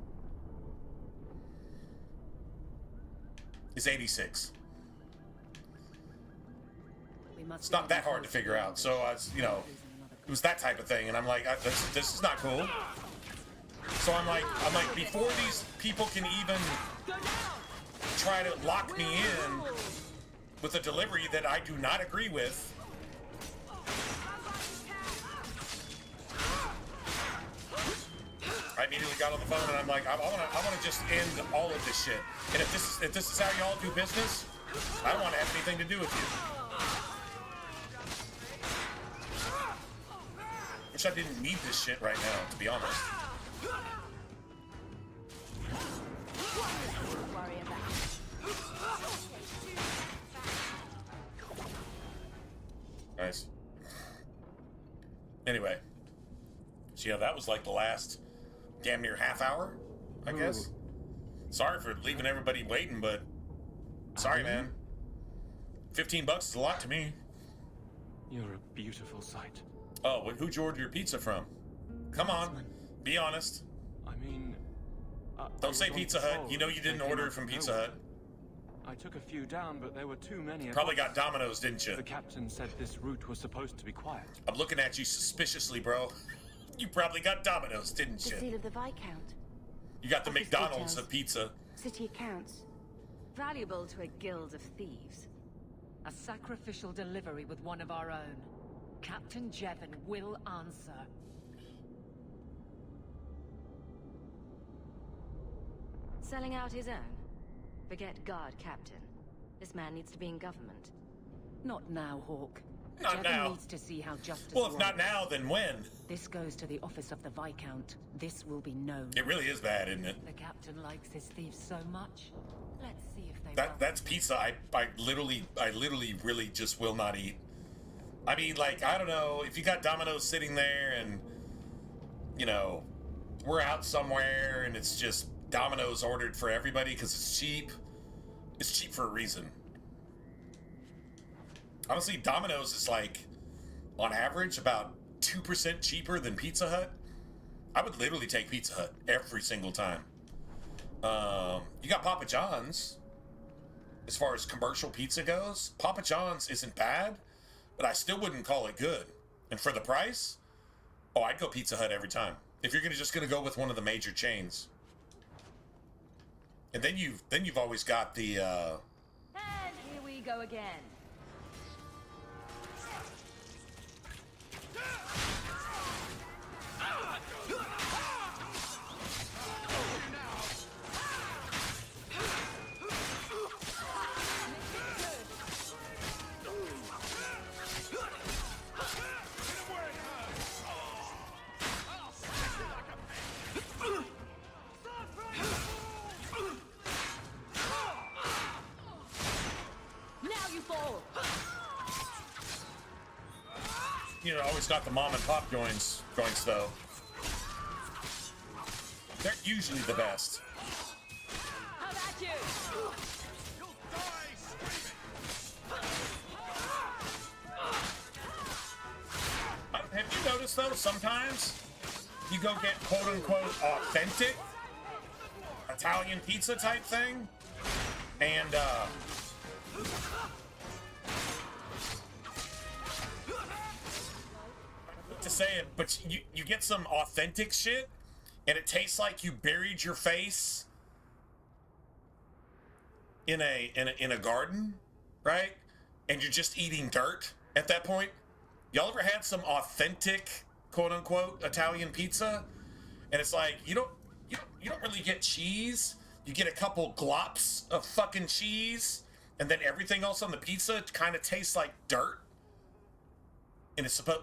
is 86. It's not that hard to figure out. So I was, you know, it was that type of thing, and I'm like, this is not cool. So I'm like, before these people can even try to lock me in with a delivery that I do not agree with, I immediately got on the phone and I'm like, I want to just end all of this shit. And if this is how y'all do business, I don't want to have anything to do with you. Which I didn't need this shit right now, to be honest. Nice. Anyway, so yeah, that was like the last damn near half hour, I guess. Sorry for leaving everybody waiting, but sorry, man. $15 is a lot to me. You're a beautiful sight. Oh, who'd you order your pizza from? Come on, be honest. I mean, don't say Pizza Hut. You know you didn't order from Pizza Hut. I took a few down, but there were too many. Probably got Domino's, didn't you? The captain said this route was supposed to be quiet. I'm looking at you suspiciously, bro. You probably got Domino's, didn't The you? seal of the Viscount. You got the Office McDonald's details. of pizza. City accounts. Valuable to a guild of thieves. A sacrificial delivery with one of our own. Captain Jevon will answer. Selling out his own? Forget guard captain. This man needs to be in government. Not now, Hawk. Not Jevon now. needs to see how justice Well, if works. not now, then when? This goes to the office of the Viscount. This will be known. It really is bad, isn't it? The captain likes his thieves so much. Let's see if they That's pizza I literally really just will not eat. I mean, like, I don't know, if you got Domino's sitting there and, you know, we're out somewhere and it's just Domino's ordered for everybody because it's cheap. It's cheap for a reason. Honestly, Domino's is like, on average, about 2% cheaper than Pizza Hut. I would literally take Pizza Hut every single time. You got Papa John's. As far as commercial pizza goes, Papa John's isn't bad, but I still wouldn't call it good. And for the price, oh, I'd go Pizza Hut every time. If you're just gonna go with one of the major chains. And then you've always got the And here we go again. Now you fall. you know, always got the mom and pop joints though. They're usually the best. How about you? Have you noticed though, sometimes you go get quote unquote authentic Italian pizza type thing, and to say it, but you get some authentic shit and it tastes like you buried your face in a garden, right? And you're just eating dirt at that point. Y'all ever had some authentic quote unquote Italian pizza? And it's like you don't really get cheese. You get a couple glops of fucking cheese, and then everything else on the pizza kind of tastes like dirt. And it's supposed.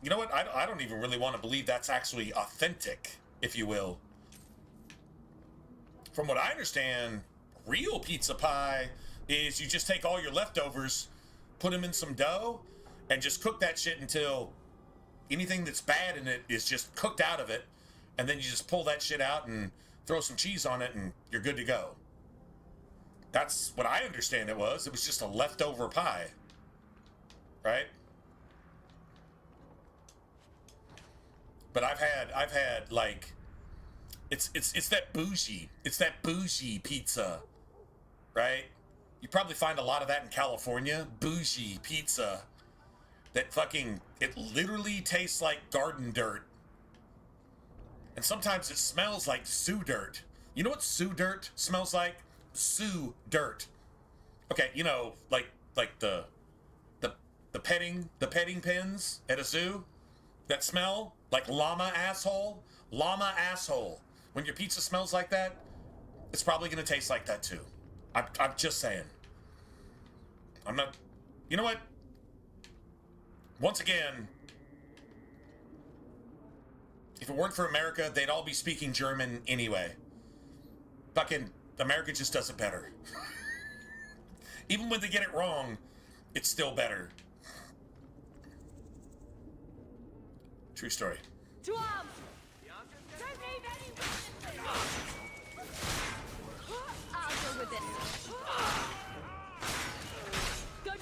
You know what? I don't even really want to believe that's actually authentic, if you will. From what I understand, real pizza pie is you just take all your leftovers, put them in some dough, and just cook that shit until anything that's bad in it is just cooked out of it, and then you just pull that shit out and throw some cheese on it, and you're good to go. That's what I understand it was. It was just a leftover pie. Right? But I've had like it's that bougie pizza, right? You probably find a lot of that in California. Bougie pizza. That fucking, it literally tastes like garden dirt. And sometimes it smells like Sioux dirt. You know what Sioux dirt smells like? Sioux dirt. Okay, you know, like the petting pens at a zoo that smell like llama asshole. Llama asshole. When your pizza smells like that, it's probably gonna taste like that too. I'm just saying. I'm not. You know what? Once again, if it weren't for America, they'd all be speaking German anyway. Fucking America just does it better. Even when they get it wrong, it's still better. True story. To arms! Don't leave any witnesses! I'll deal with this. Go down!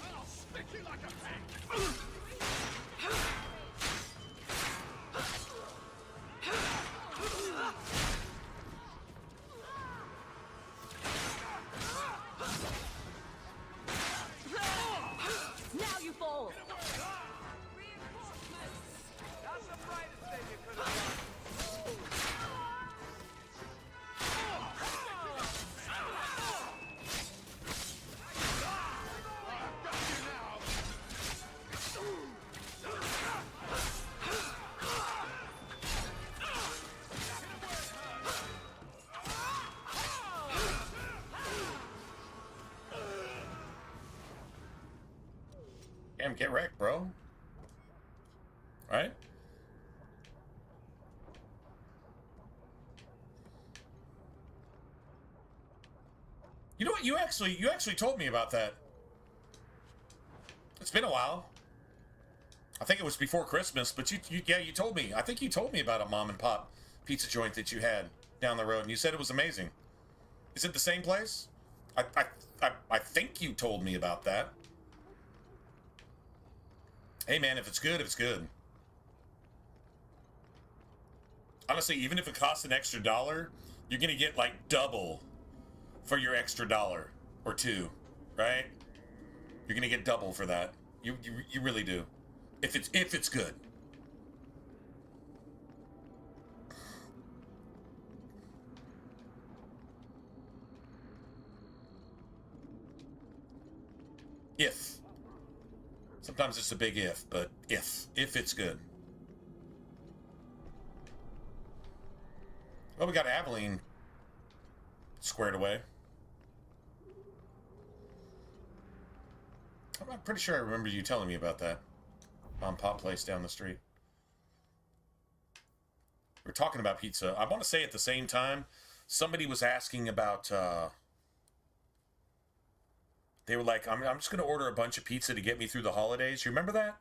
I'll stick you like a pig! Now you fall! That's the brightest thing you could have done. Damn, get wrecked, bro. Right? You know what? You actually told me about that. It's been a while. I think it was before Christmas, but you told me. I think you told me about a mom and pop pizza joint that you had down the road, and you said it was amazing. Is it the same place? I think you told me about that. Hey man, if it's good, it's good. Honestly, even if it costs an extra $1, you're gonna get like double for your extra $1 or $2, right? You're gonna get double for that. You really do. If it's good. If. Sometimes it's a big if, but if it's good. Well, we got Aveline squared away. I'm pretty sure I remember you telling me about that mom pop place down the street. We're talking about pizza. I want to say at the same time, somebody was asking about. They were like, I'm just going to order a bunch of pizza to get me through the holidays. You remember that?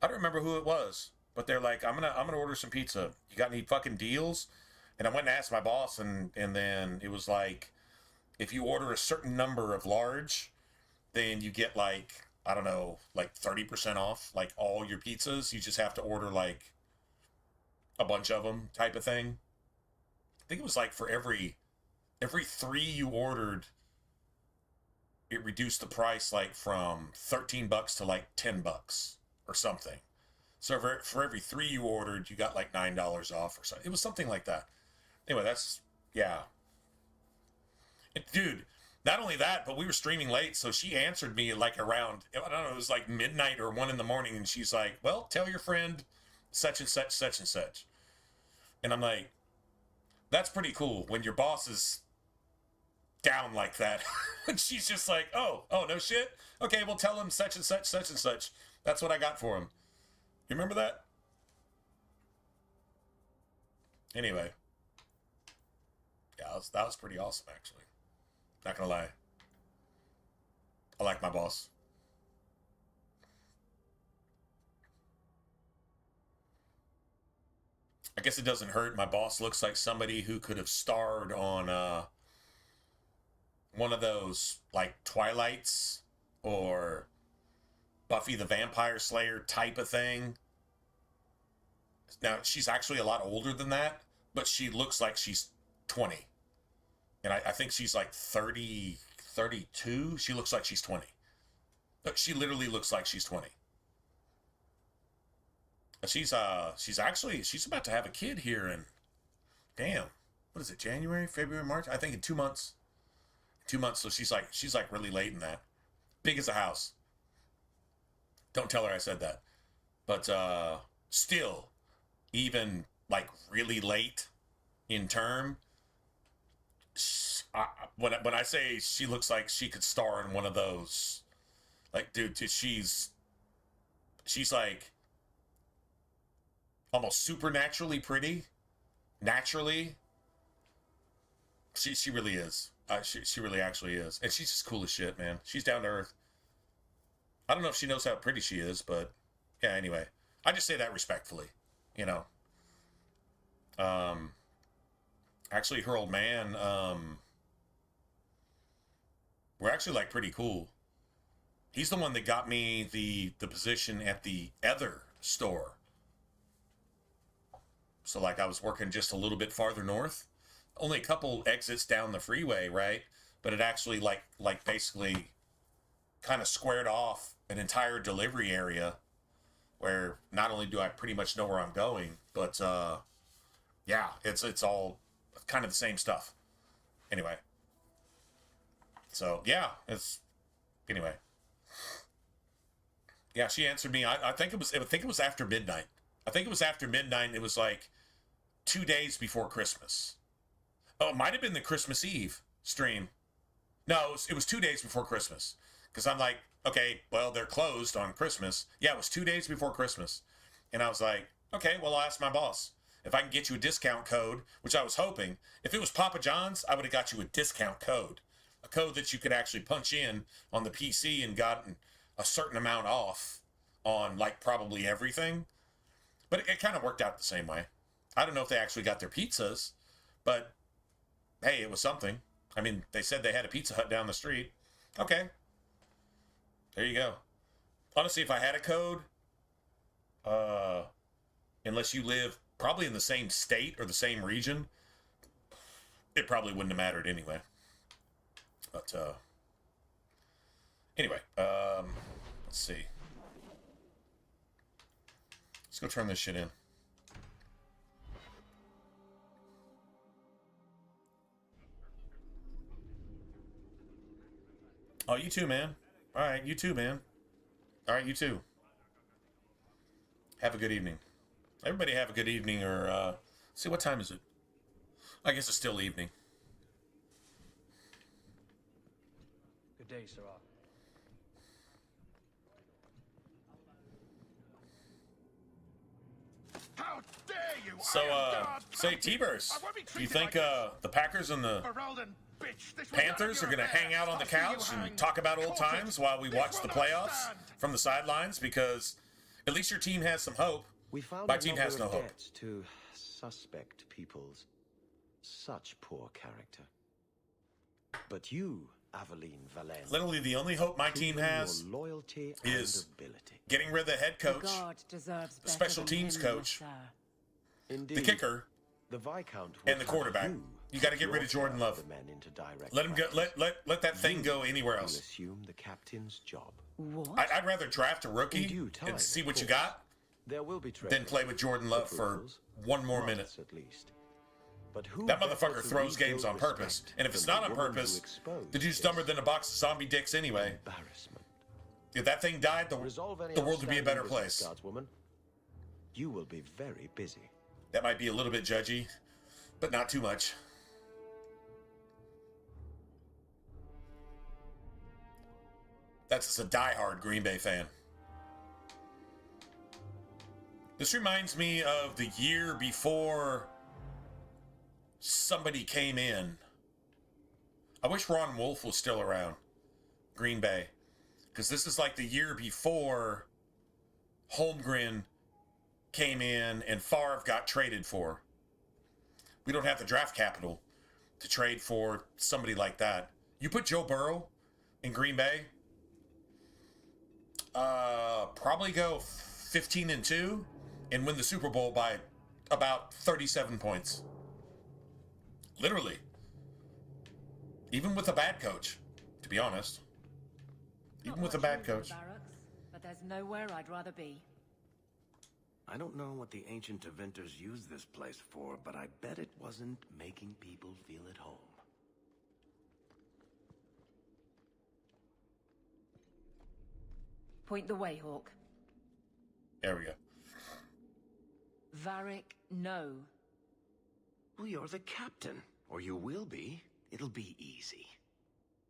I don't remember who it was, but they're like, I'm gonna order some pizza. You got any fucking deals? And I went and asked my boss, and then it was like, if you order a certain number of large, then you get like, I don't know, like 30% off, like all your pizzas. You just have to order like a bunch of them type of thing. I think it was like for every 3 you ordered, it reduced the price like from $13 to like $10 or something. So for every 3 you ordered, you got like $9 off or something. It was something like that. Anyway, that's, yeah. And dude, not only that, but we were streaming late, so she answered me like around, I don't know, it was like midnight or 1 a.m, and she's like, well, tell your friend such and such, such and such. And I'm like, that's pretty cool when your boss is down like that. And she's just like, oh, no shit? Okay, well, tell him such and such, such and such. That's what I got for him. You remember that? Anyway. Yeah, that was pretty awesome, actually. Not gonna lie. I like my boss. I guess it doesn't hurt. My boss looks like somebody who could have starred on one of those like Twilights or Buffy the Vampire Slayer type of thing. Now, she's actually a lot older than that, but she looks like she's 20. And I think she's like 30, 32. She looks like she's 20. But she literally looks like she's 20. She's about to have a kid here in, damn, what is it, January, February, March? I think in 2 months. 2 months, so she's like really late in that. Big as a house. Don't tell her I said that. But still, even like really late in term, when I say she looks like she could star in one of those, like, dude, she's like almost supernaturally pretty. Naturally, she really is. She really actually is, and she's just cool as shit, man. She's down to earth. I don't know if she knows how pretty she is, but yeah. Anyway, I just say that respectfully, you know. Actually, her old man, we're actually like pretty cool. He's the one that got me the position at the other store. So like I was working just a little bit farther north, only a couple exits down the freeway, right? But it actually like basically kind of squared off an entire delivery area where not only do I pretty much know where I'm going, but yeah, it's all kind of the same stuff. Anyway. So yeah, anyway. Yeah, she answered me. I think it was after midnight. I think it was after midnight. It was like 2 days before Christmas. Oh, it might have been the Christmas Eve stream. No, it was 2 days before Christmas. Because I'm like, okay, well, they're closed on Christmas. Yeah, it was 2 days before Christmas. And I was like, okay, well, I'll ask my boss if I can get you a discount code, which I was hoping. If it was Papa John's, I would have got you a discount code. A code that you could actually punch in on the PC and gotten a certain amount off on, like, probably everything. But it kind of worked out the same way. I don't know if they actually got their pizzas, but hey, it was something. I mean, they said they had a Pizza Hut down the street. Okay. There you go. Honestly, if I had a code, unless you live probably in the same state or the same region, it probably wouldn't have mattered anyway. But, anyway, let's see. Let's go turn this shit in. Oh, you too, man. All right, you too, man. All right, you too. Have a good evening. Everybody have a good evening, or, see, what time is it? I guess it's still evening. Good day, Sarah. How dare you! So, say, T-Burst, do you think, the Packers and the Panthers are going to hang out on the couch and talk about old times while we watch the playoffs from the sidelines? Because at least your team has some hope. My team has no hope. To suspect people's such poor character. But you, Aveline Valens, literally the only hope my team has is getting rid of the head coach, the special teams coach, the kicker, the Viscount, and the quarterback. You got to get rid of Jordan Love. Let him go. Let that thing go anywhere else. Assume the captain's job. What? I'd rather draft a rookie and see what you got than play with Jordan Love for one more minute. At least. But who that motherfucker throws games on purpose, and if it's not on purpose, the dude's dumber than a box of zombie dicks anyway. If that thing died, the world would be a better place. You will be very busy. That might be a little bit judgy, but not too much. That's just a diehard Green Bay fan. This reminds me of the year before somebody came in. I wish Ron Wolf was still around. Green Bay. Because this is like the year before Holmgren came in and Favre got traded for. We don't have the draft capital to trade for somebody like that. You put Joe Burrow in Green Bay, probably go 15-2 and win the Super Bowl by about 37 points. Literally. Even with a bad coach, to be honest. Even with a bad coach. Barracks, but there's nowhere I'd rather be. I don't know what the ancient Tevinters used this place for, but I bet it wasn't making people feel at home. Point the way, Hawk. There we go. Varric, no. Well, you're the captain, or you will be. It'll be easy.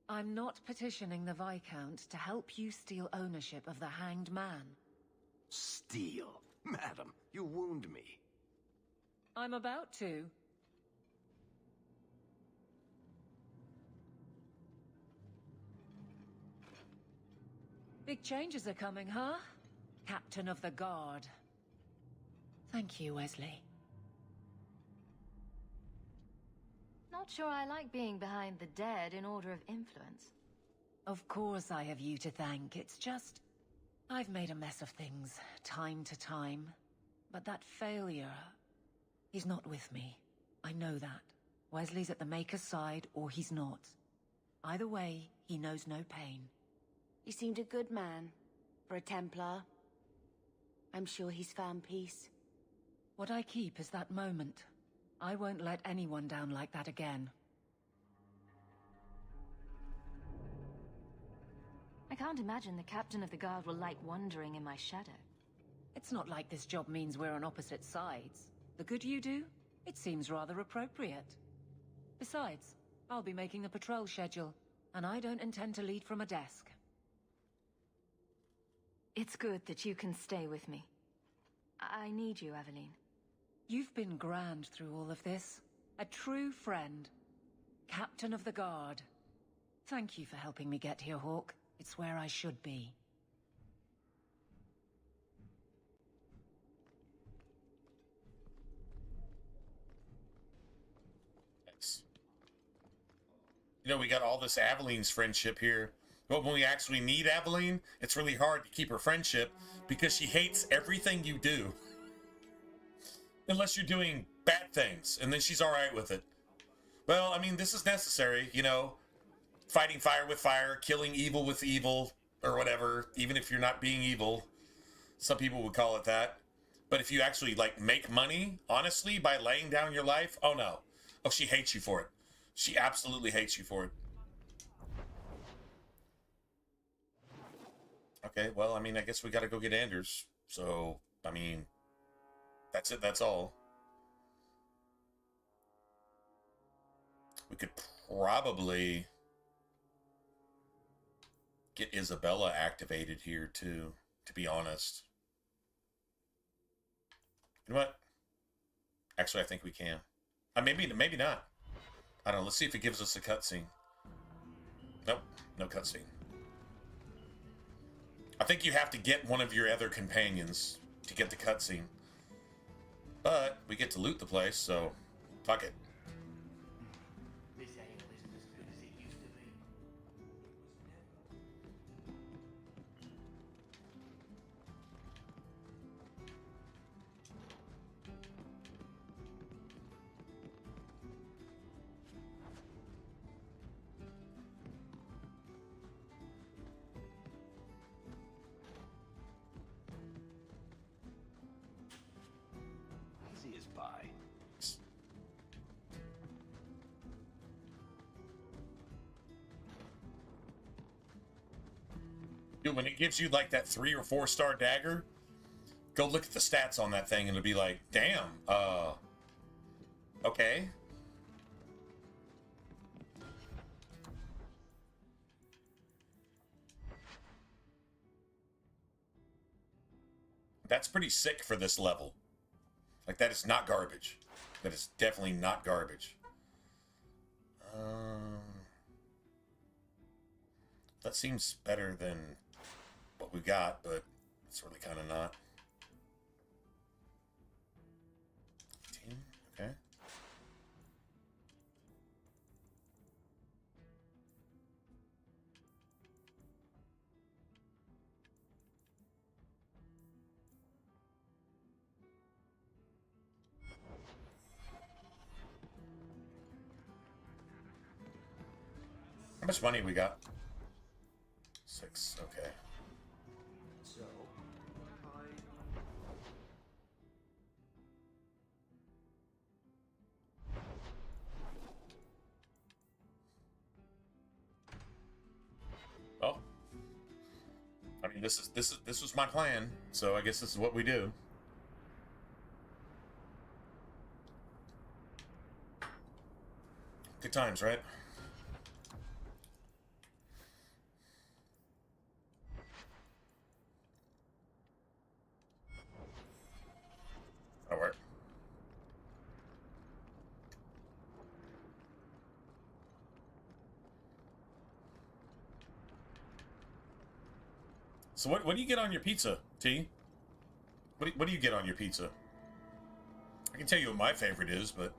I'm not petitioning the Viscount to help you steal ownership of the Hanged Man. Steal? Madam, you wound me. I'm about to. Big changes are coming, huh? Captain of the Guard. Thank you, Wesley. Not sure I like being behind the dead in order of influence. Of course I have you to thank. It's just, I've made a mess of things, time to time. But that failure, he's not with me. I know that. Wesley's at the Maker's side, or he's not. Either way, he knows no pain. He seemed a good man, for a Templar. I'm sure he's found peace. What I keep is that moment. I won't let anyone down like that again. I can't imagine the Captain of the Guard will like wandering in my shadow. It's not like this job means we're on opposite sides. The good you do, it seems rather appropriate. Besides, I'll be making the patrol schedule, and I don't intend to lead from a desk. It's good that you can stay with me. I need you, Aveline. You've been grand through all of this. A true friend. Captain of the Guard. Thank you for helping me get here, Hawk. It's where I should be. Thanks. You know, we got all this Aveline's friendship here. But when we actually need Aveline, it's really hard to keep her friendship because she hates everything you do. Unless you're doing bad things, and then she's alright with it. Well, I mean, this is necessary, you know. Fighting fire with fire, killing evil with evil, or whatever, even if you're not being evil. Some people would call it that. But if you actually, like, make money, honestly, by laying down your life, oh no. Oh, she hates you for it. She absolutely hates you for it. Okay, well, I mean, I guess we gotta go get Anders. So, I mean, that's it, that's all. We could probably get Isabella activated here, too, to be honest. You know what? Actually, I think we can. Maybe not. I don't know. Let's see if it gives us a cutscene. Nope, no cutscene. I think you have to get one of your other companions to get the cutscene. But we get to loot the place, so fuck it. This ale isn't as good as it used to be. Easy as pie. Dude, when it gives you like that 3 or 4 star dagger, go look at the stats on that thing and it'll be like, damn, okay. That's pretty sick for this level. Like, that is not garbage. That is definitely not garbage. That seems better than what we got, but it's really kind of not. How much money we got? 6, okay. So, Well, I mean, this was my plan, so I guess this is what we do. Good times, right? That'll work. So what do you get on your pizza, T? What do you get on your pizza? I can tell you what my favorite is, but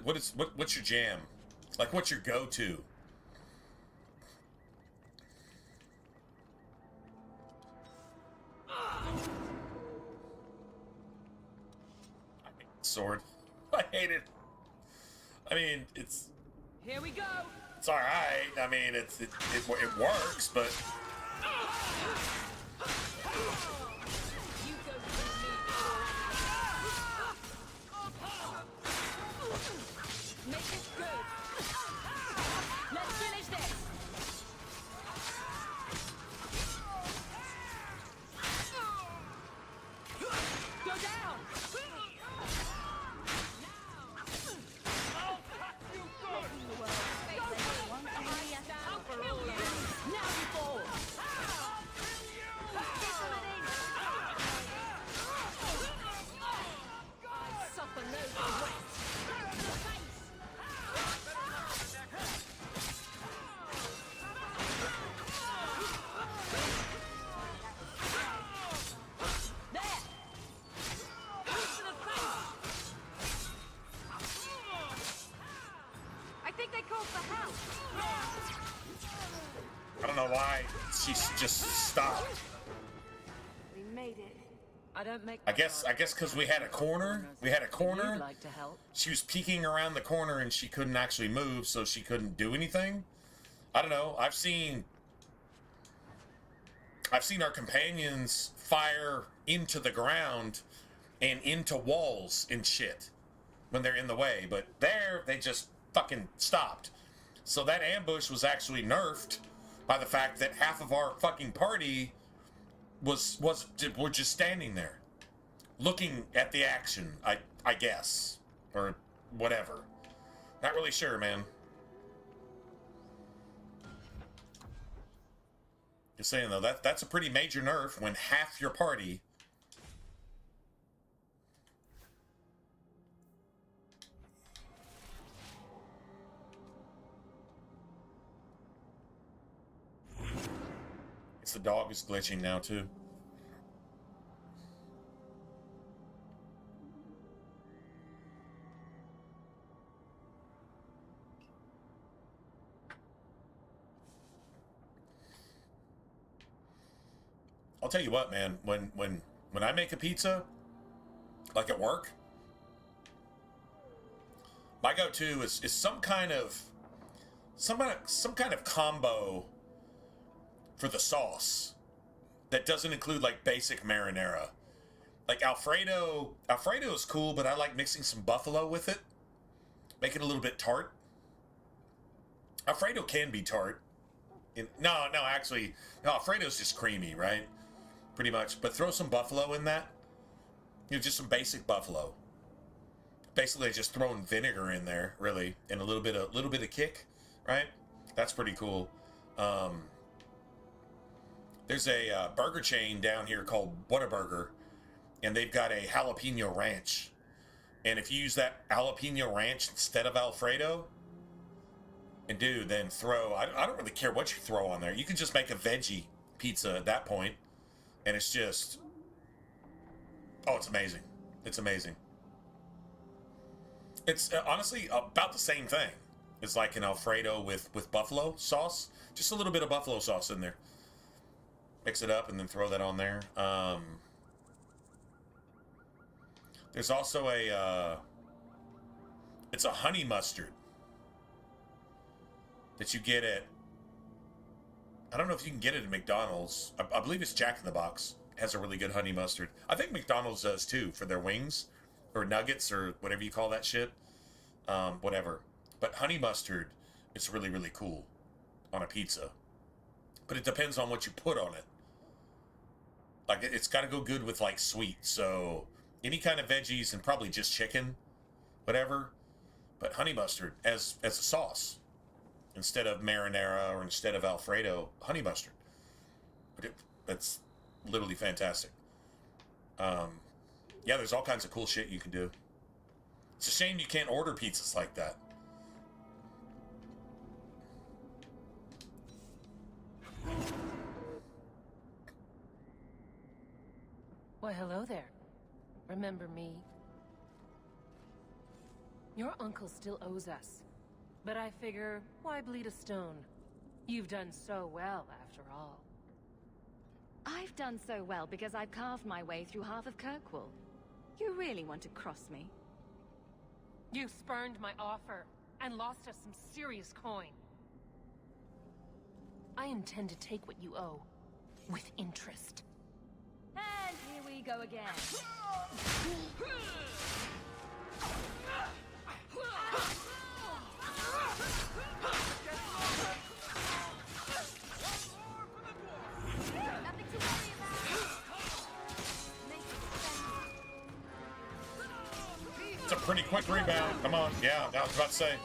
what's your jam? Like, what's your go-to? Sword. I hate it. I mean, it's... Here we go. It's alright. I mean, it works, but... You go through me before I... Make it good. Let's finish this. Go down. I think they called for help. I don't know why she's just stopped. We made it. I don't make. I guess because we had a corner. We had a corner. You'd like to help. She was peeking around the corner and she couldn't actually move, so she couldn't do anything. I don't know. I've seen our companions fire into the ground and into walls and shit when they're in the way, but there they just fucking stopped. So that ambush was actually nerfed by the fact that half of our fucking party were just standing there looking at the action, I guess, or whatever. Not really sure, man. Just saying though, that's a pretty major nerf when half your party the dog is glitching now too. I'll tell you what, man, when I make a pizza, like at work, my go-to is some kind of combo for the sauce that doesn't include like basic marinara. Like Alfredo is cool, but I like mixing some buffalo with it, make it a little bit tart. Alfredo can be tart. Actually, Alfredo's just creamy, right? Pretty much. But throw some buffalo in that. Just some basic buffalo. Basically, just throwing vinegar in there, really, and a little bit of kick, right? That's pretty cool. There's a burger chain down here called Whataburger, and they've got a jalapeno ranch. And if you use that jalapeno ranch instead of Alfredo, and then throw, I don't really care what you throw on there. You can just make a veggie pizza at that point, and it's just, it's amazing. It's amazing. It's honestly about the same thing. It's like an Alfredo with buffalo sauce. Just a little bit of buffalo sauce in there. Mix it up and then throw that on there. There's also it's a honey mustard. that you get at, I don't know if you can get it at McDonald's. I believe it's Jack in the Box. It has a really good honey mustard. I think McDonald's does too for their wings or nuggets or whatever you call that shit. Whatever. But honey mustard is really, really cool on a pizza. But it depends on what you put on it. Like, it's got to go good with, like, sweet. So, any kind of veggies and probably just chicken, whatever. But honey mustard as a sauce. Instead of marinara or instead of Alfredo, honey mustard. But that's literally fantastic. Yeah, there's all kinds of cool shit you can do. It's a shame you can't order pizzas like that. Why, hello there. Remember me? Your uncle still owes us. But I figure, why bleed a stone? You've done so well, after all. I've done so well because I've carved my way through half of Kirkwall. You really want to cross me? You spurned my offer, and lost us some serious coin. I intend to take what you owe, with interest. And here we go again. It's a pretty quick rebound. Come on. Yeah, I was about to say.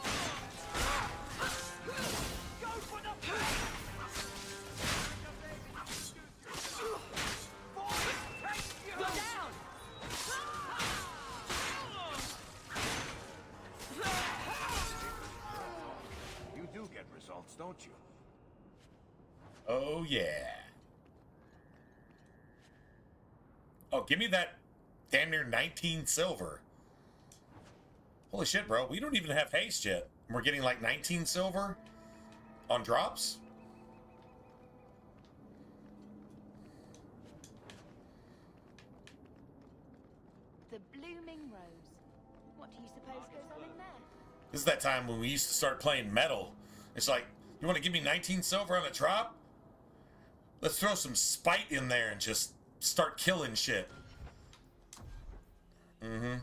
You do get results, don't you? Oh, yeah. Oh, give me that damn near 19 silver. Holy shit, bro. We don't even have haste yet. We're getting like 19 silver on drops? The blooming rose. What do you suppose goes on in there? This is that time when we used to start playing metal. It's like, you want to give me 19 silver on a drop? Let's throw some spite in there and just start killing shit. Mm-hmm.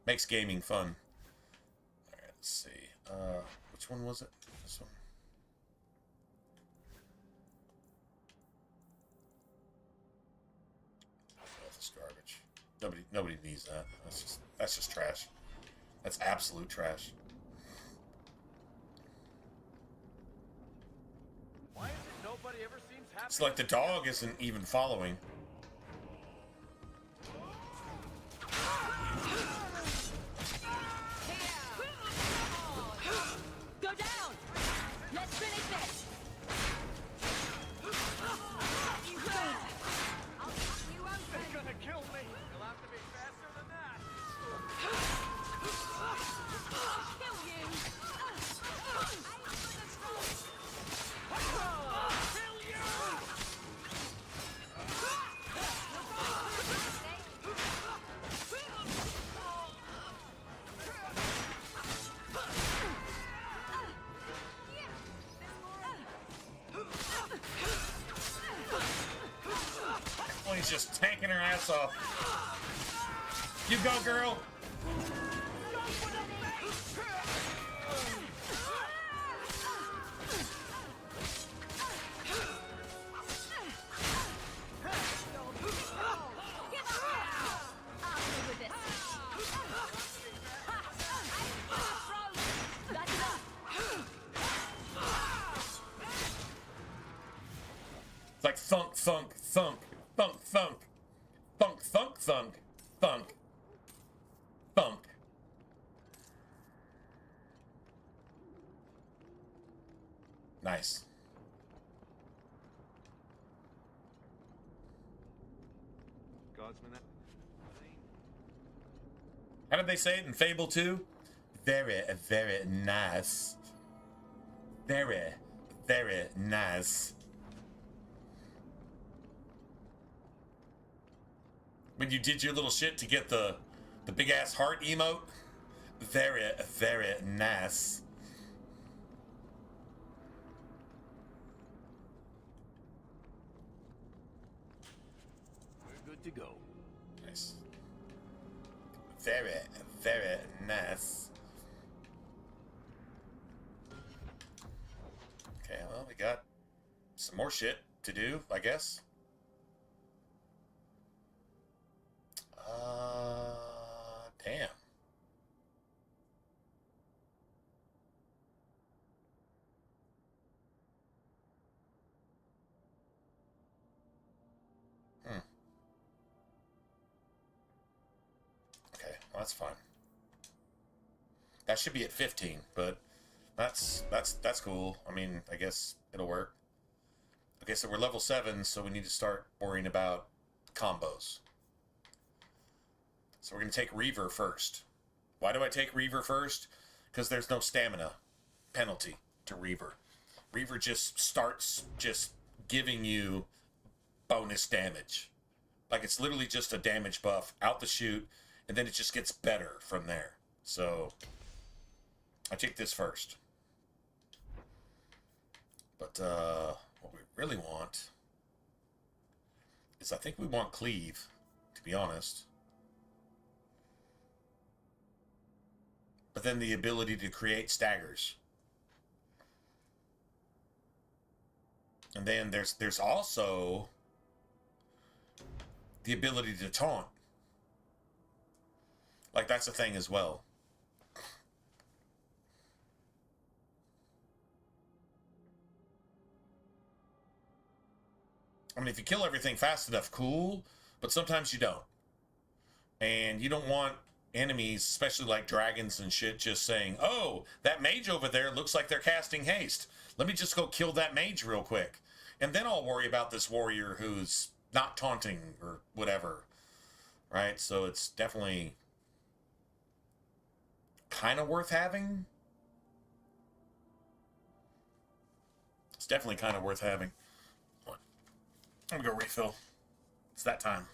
Makes gaming fun. Alright, let's see. Which one was it? This one. That's garbage. Nobody needs that. That's just trash. That's absolute trash. Why is it nobody ever seems happy? It's like the dog isn't even following. Go down! Let's finish this! They're gonna kill me! You'll have to be faster than that! Kill you! He's just tanking her ass off. You go, girl. It's like thunk, thunk, thunk. Thunk, thunk. Thunk, thunk, thunk. Thunk. Thunk. Nice. Godsman, How did they say it in Fable 2? Very, very nice. Very, very nice. When you did your little shit to get the big ass heart emote, very, very nice. Nice. Okay, well, we got some more shit to do, I guess. Damn. Okay, well, that's fine. That should be at 15, but that's cool. I mean, I guess it'll work. Okay, so we're level 7, so we need to start worrying about combos. So we're going to take Reaver first. Why do I take Reaver first? Because there's no stamina penalty to Reaver. Reaver just starts just giving you bonus damage. Like, it's literally just a damage buff out the chute, and then it just gets better from there. So I take this first. But what we really want is, I think we want Cleave, to be honest. But then the ability to create staggers. And then there's also the ability to taunt. Like, that's a thing as well. I mean, if you kill everything fast enough, cool. But sometimes you don't. And you don't want enemies, especially like dragons and shit, just saying, oh, that mage over there looks like they're casting haste. Let me just go kill that mage real quick. And then I'll worry about this warrior who's not taunting or whatever. Right? So it's definitely kind of worth having. It's definitely kind of worth having. I'm gonna go refill. It's that time.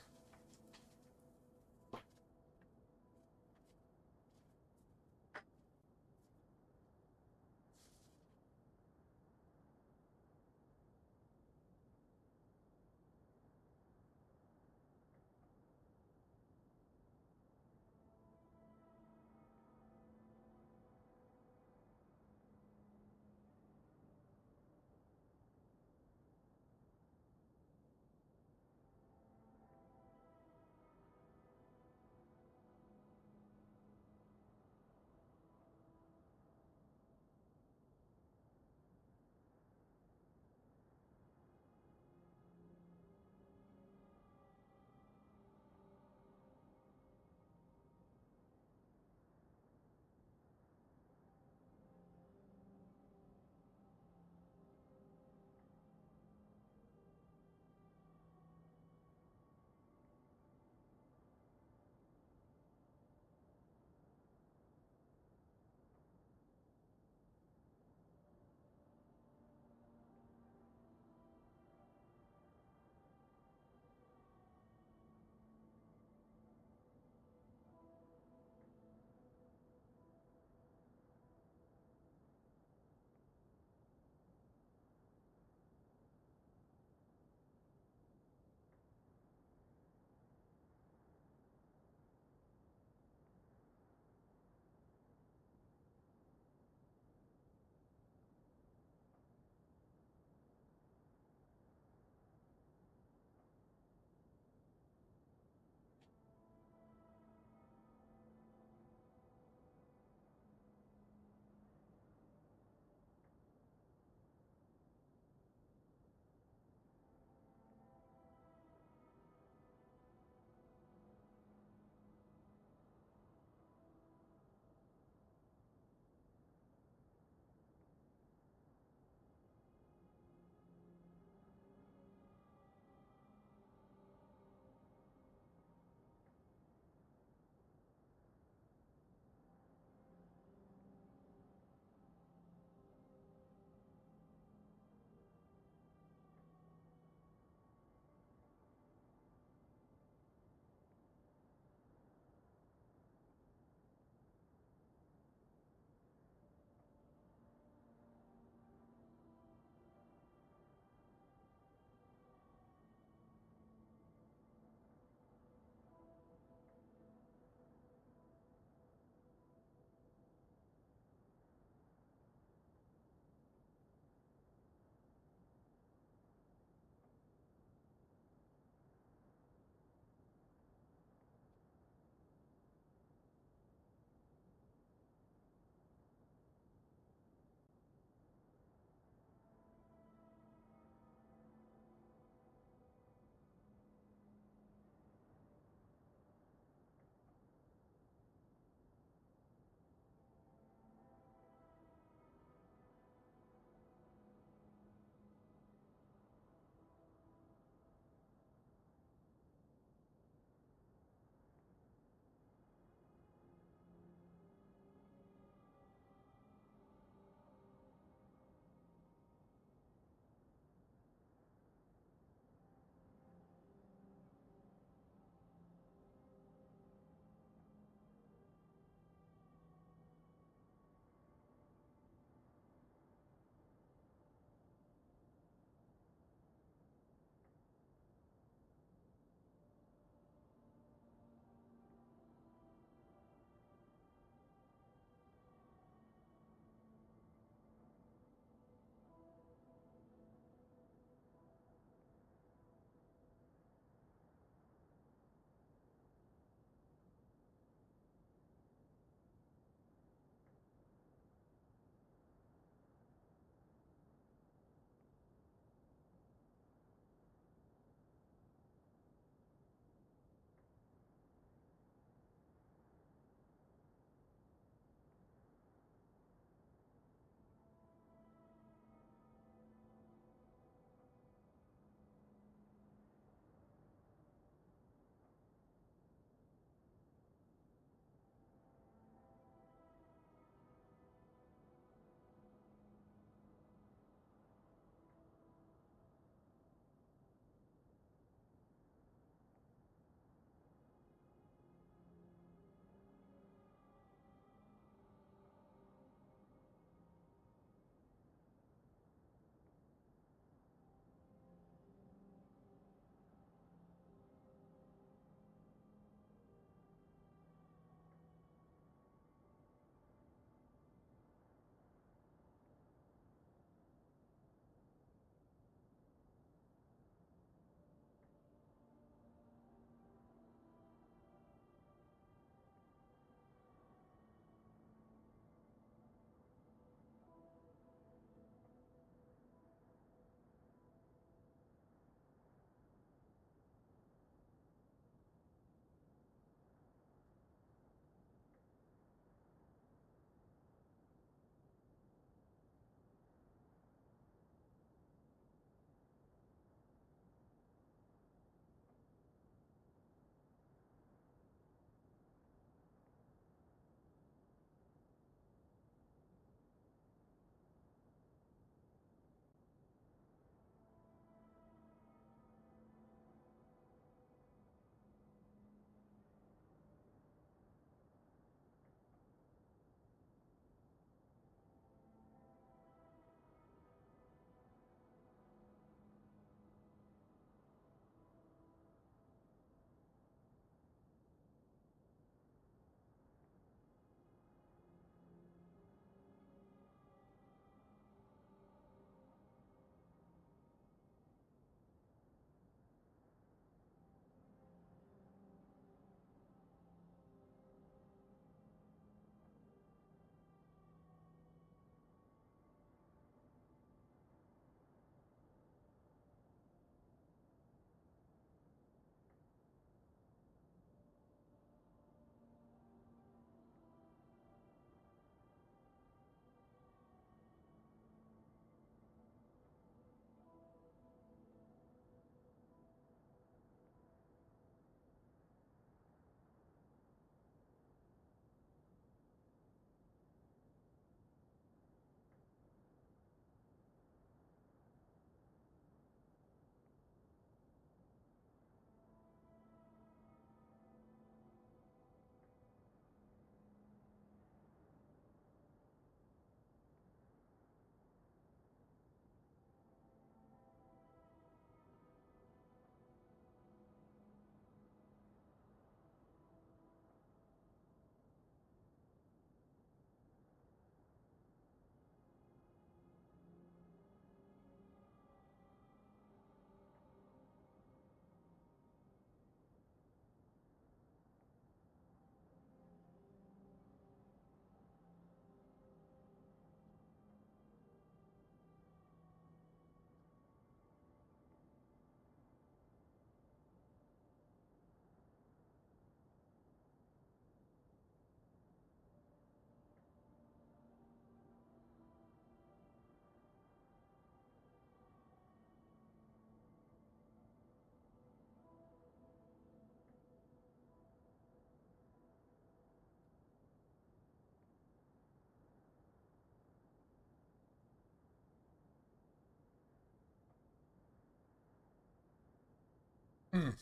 I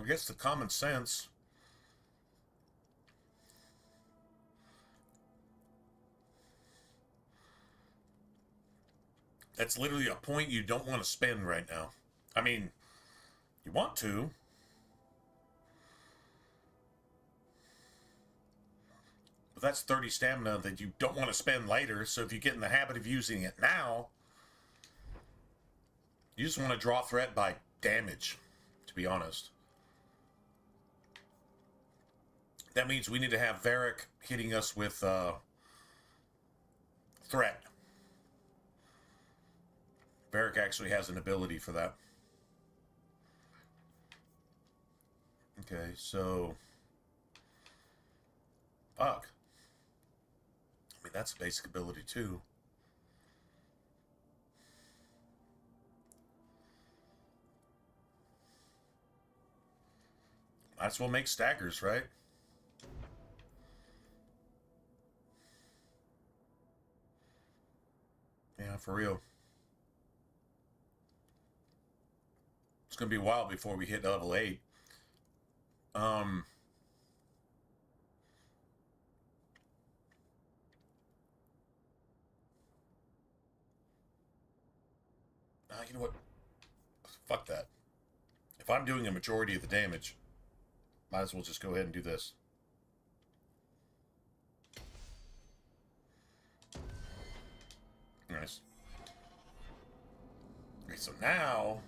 guess the common sense. That's literally a point you don't want to spend right now. I mean, you want to. But that's 30 stamina that you don't want to spend later, so if you get in the habit of using it now, you just want to draw threat by damage, to be honest. That means we need to have Varric hitting us with threat. Varric actually has an ability for that. Okay, so... Fuck. I mean, that's a basic ability, too. Might as well make staggers, right? Yeah, for real. It's going to be a while before we hit level 8. You know what? Fuck that. If I'm doing a majority of the damage, might as well just go ahead and do this. Nice. Okay, so now...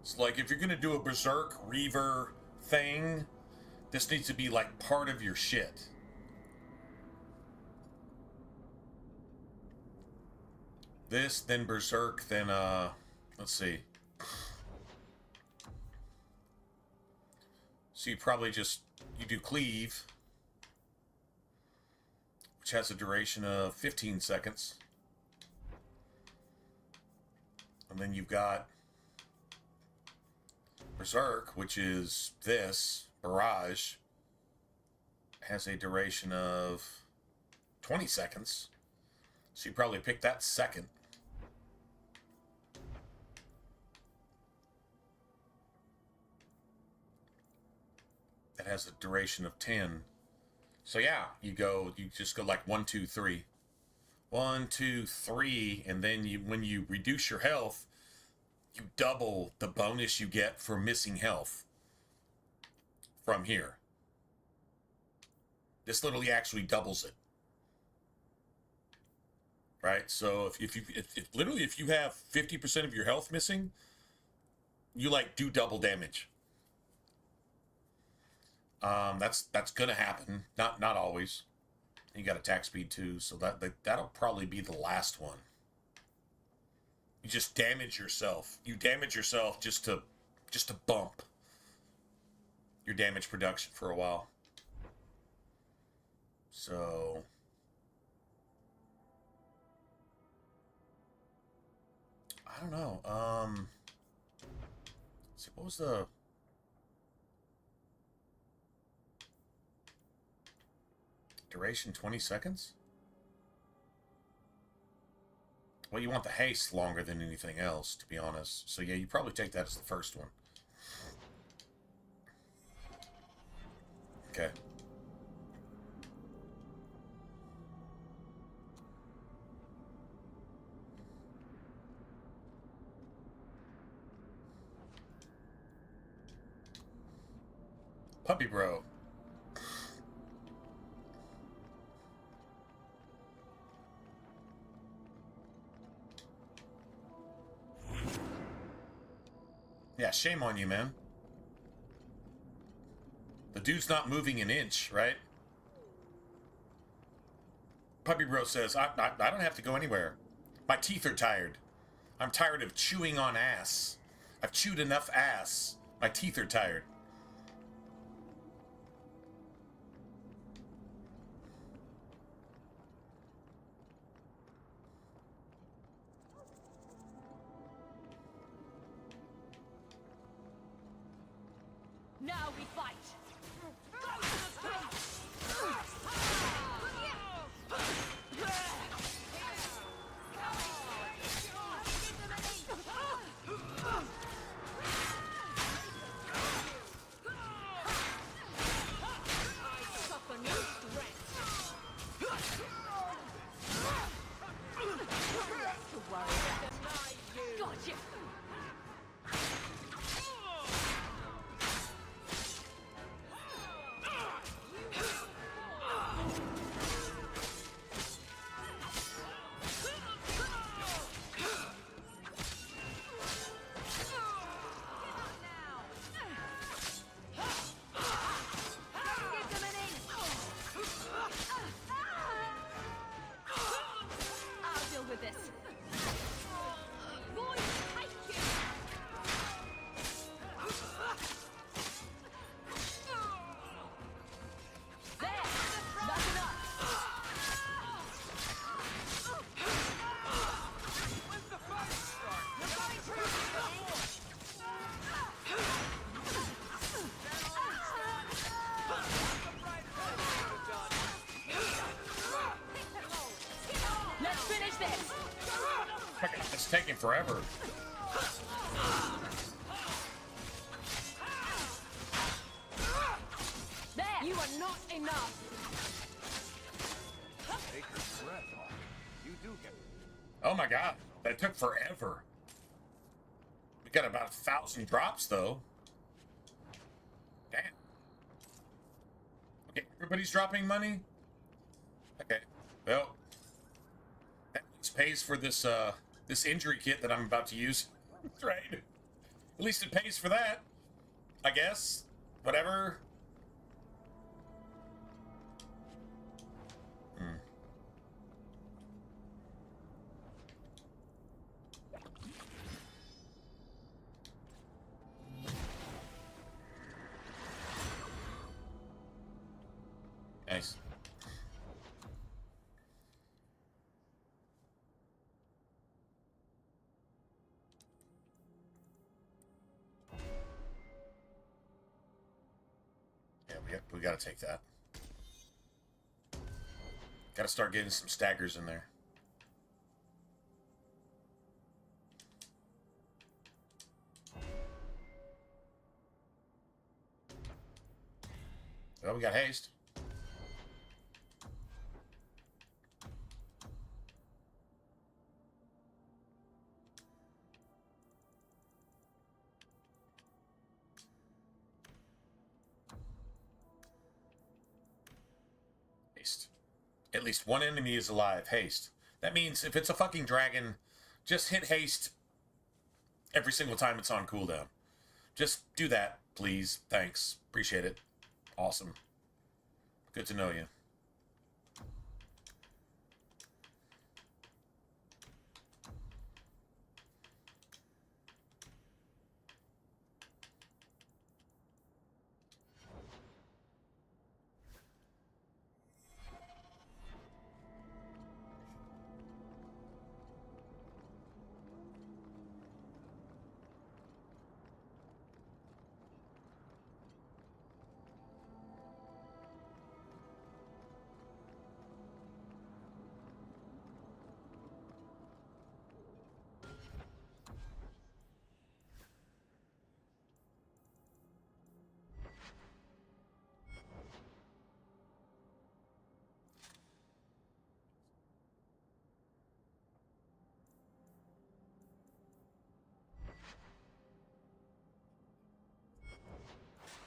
it's like, if you're going to do a Berserk Reaver thing, this needs to be, like, part of your shit. This, then Berserk, then, let's see. So you probably just, you do Cleave, which has a duration of 15 seconds. And then you've got Berserk, which is this, Barrage, has a duration of 20 seconds. So you probably pick that second. That has a duration of 10. So yeah, you just go like 1, 2, 3. 1, 2, 3, and then when you reduce your health, you double the bonus you get for missing health from here. This literally actually doubles it. Right? So if you have 50% of your health missing, you like do double damage. That's gonna happen. Not always. You got attack speed too, so that'll probably be the last one. You just damage yourself. You damage yourself just to bump your damage production for a while. So I don't know. Let's see, what was the duration? 20 seconds? Well, you want the haste longer than anything else, to be honest. So yeah, you probably take that as the first one. Okay. Puppy bro. Yeah, shame on you, man. The dude's not moving an inch, right? Puppy bro says, I don't have to go anywhere. My teeth are tired. I'm tired of chewing on ass. I've chewed enough ass. My teeth are tired. Now we fight! Go to the front! taking forever. There! You are not enough! Take your breath off. You do get... Oh my god, that took forever. We got about 1,000 drops though. Damn. Okay, everybody's dropping money? Okay, well, that pays for this, this injury kit that I'm about to use. Right. At least it pays for that. I guess. Whatever. Nice. Yeah, we gotta take that. Gotta start getting some staggers in there. Well, we got haste. Haste. At least one enemy is alive. Haste. That means if it's a fucking dragon, just hit haste every single time it's on cooldown. Just do that, please. Thanks. Appreciate it. Awesome. Good to know you.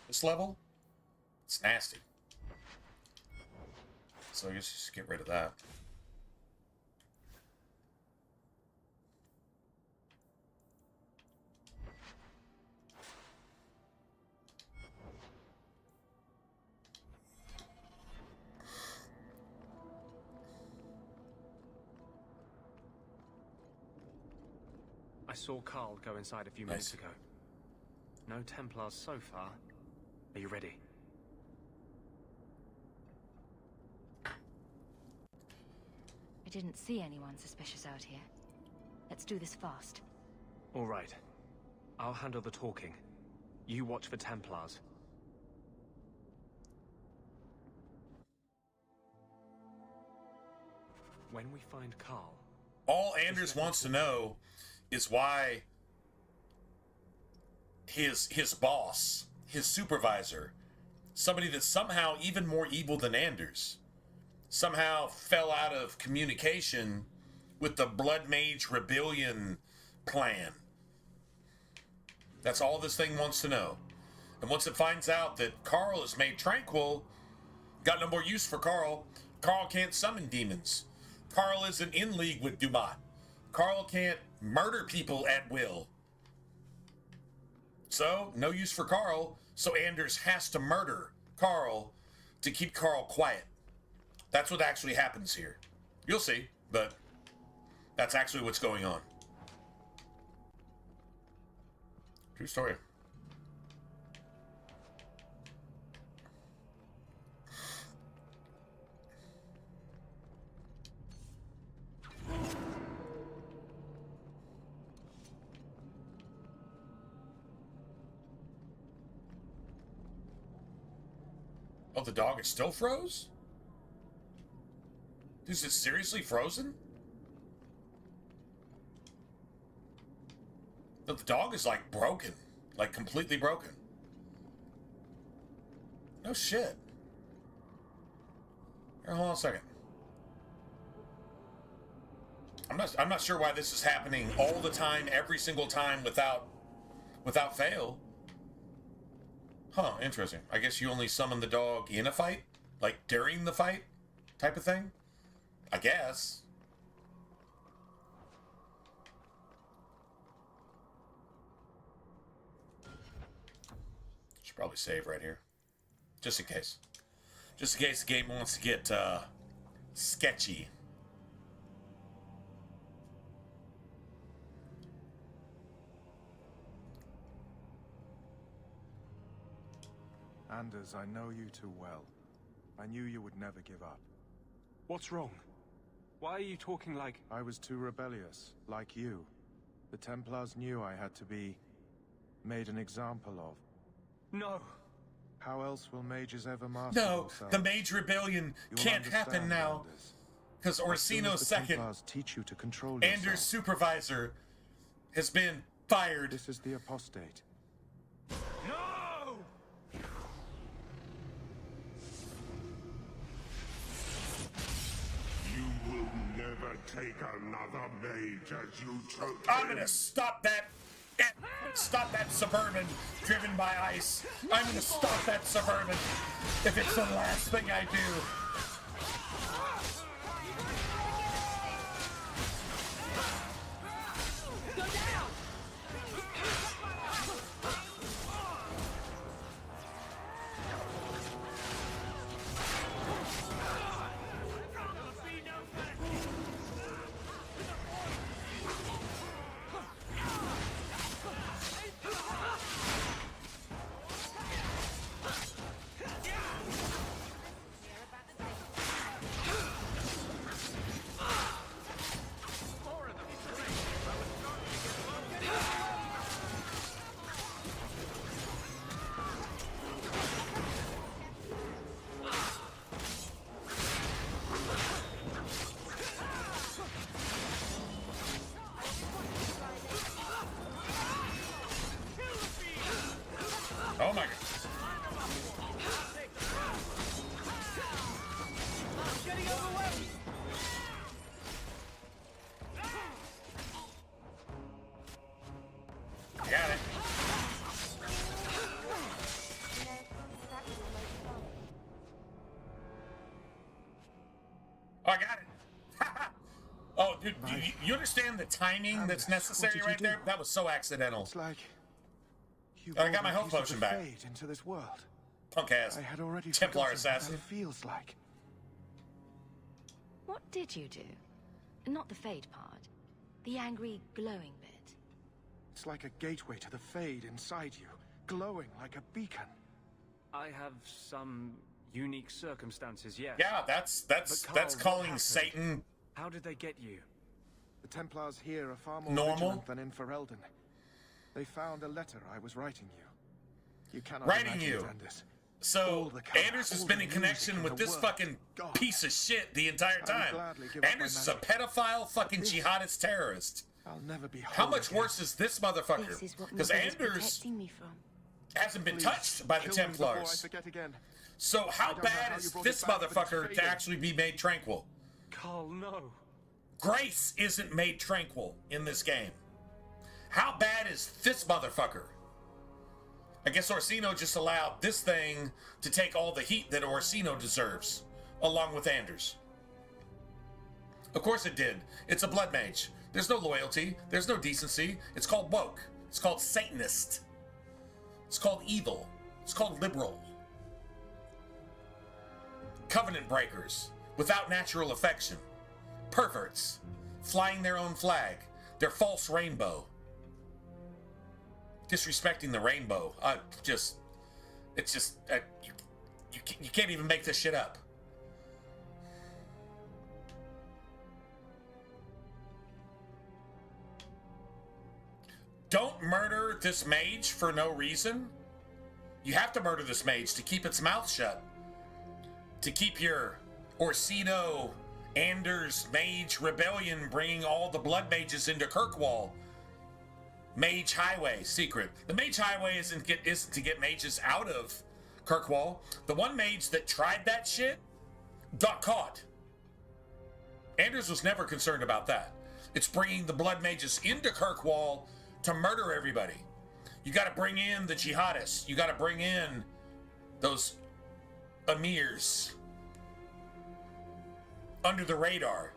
This level, it's nasty. So I guess just get rid of that. I saw Carl go inside a few minutes ago. No Templars so far. Are you ready? I didn't see anyone suspicious out here. Let's do this fast. All right. I'll handle the talking. You watch for Templars. When we find Carl... All Anders wants to know is why his boss, his supervisor, somebody that's somehow even more evil than Anders, somehow fell out of communication with the Blood Mage Rebellion plan. That's all this thing wants to know. And once it finds out that Carl is made tranquil, got no more use for Carl. Carl can't summon demons. Carl isn't in league with Dumat. Carl can't murder people at will. So, no use for Carl, so Anders has to murder Carl to keep Carl quiet. That's what actually happens here. You'll see, but that's actually what's going on. True story. Oh, the dog is still froze? Is it seriously frozen? The dog is like broken. Like completely broken. No shit. Here, hold on a second. I'm not sure why this is happening all the time, every single time without fail. Huh, interesting. I guess you only summon the dog in a fight? Like during the fight type of thing? I guess. Should probably save right here. Just in case. Just in case the game wants to get sketchy. Anders, I know you too well. I knew you would never give up. What's wrong? Why are you talking like... I was too rebellious, like you. The Templars knew I had to be made an example of. No. How else will mages ever master No, themselves? the Mage Rebellion can't happen now. Because Orsino's second, teach you to control Anders' supervisor, has been fired. This is the apostate. No! You will never take another mage as you took I'm gonna stop that. Stop that Suburban driven by ice. I'm gonna stop that Suburban if it's the last thing I do. Oh my god. Got it. Oh, I got it. Oh, dude, you understand the timing that's necessary right there? That was so accidental. It's like I got my health potion back. Into this world. Punk ass I had already Templar forgotten assassin. what it feels like. What did you do? Not the Fade part. The angry, glowing bit. It's like a gateway to the Fade inside you, glowing like a beacon. I have some unique circumstances, yes. Yeah, that's Carl, calling what Satan happened? How did they get you? The Templars here are far more normal vigilant than in Ferelden. They found a letter I was writing you. You cannot writing imagine you. it, Anders. So colour, Anders has all been the in music connection and with the this work. fucking God. piece of shit the entire I would time. gladly give up Anders my is a magic. pedophile fucking This- jihadist terrorist. I'll never be How whole much again. worse is this motherfucker? This is what Because Mother is Anders protecting me from. hasn't been Please, touched by the kill me before I Templars. forget again. So I how don't know bad how is you brought this it back, but it's motherfucker to fading. actually be made tranquil? Carl, no. Grace isn't made tranquil in this game. How bad is this motherfucker? I guess Orsino just allowed this thing to take all the heat that Orsino deserves, along with Anders. Of course it did. It's a blood mage. There's no loyalty. There's no decency. It's called woke. It's called Satanist. It's called evil. It's called liberal. Covenant breakers, without natural affection. Perverts, flying their own flag, their false rainbow. Disrespecting the rainbow. You can't even make this shit up. Don't murder this mage for no reason. You have to murder this mage to keep its mouth shut. To keep your Orsino, Anders, Mage Rebellion bringing all the blood mages into Kirkwall Mage Highway secret. The Mage Highway isn't to get mages out of Kirkwall. The one mage that tried that shit got caught. Anders was never concerned about that. It's bringing the blood mages into Kirkwall to murder everybody. You got to bring in the jihadists. You got to bring in those emirs under the radar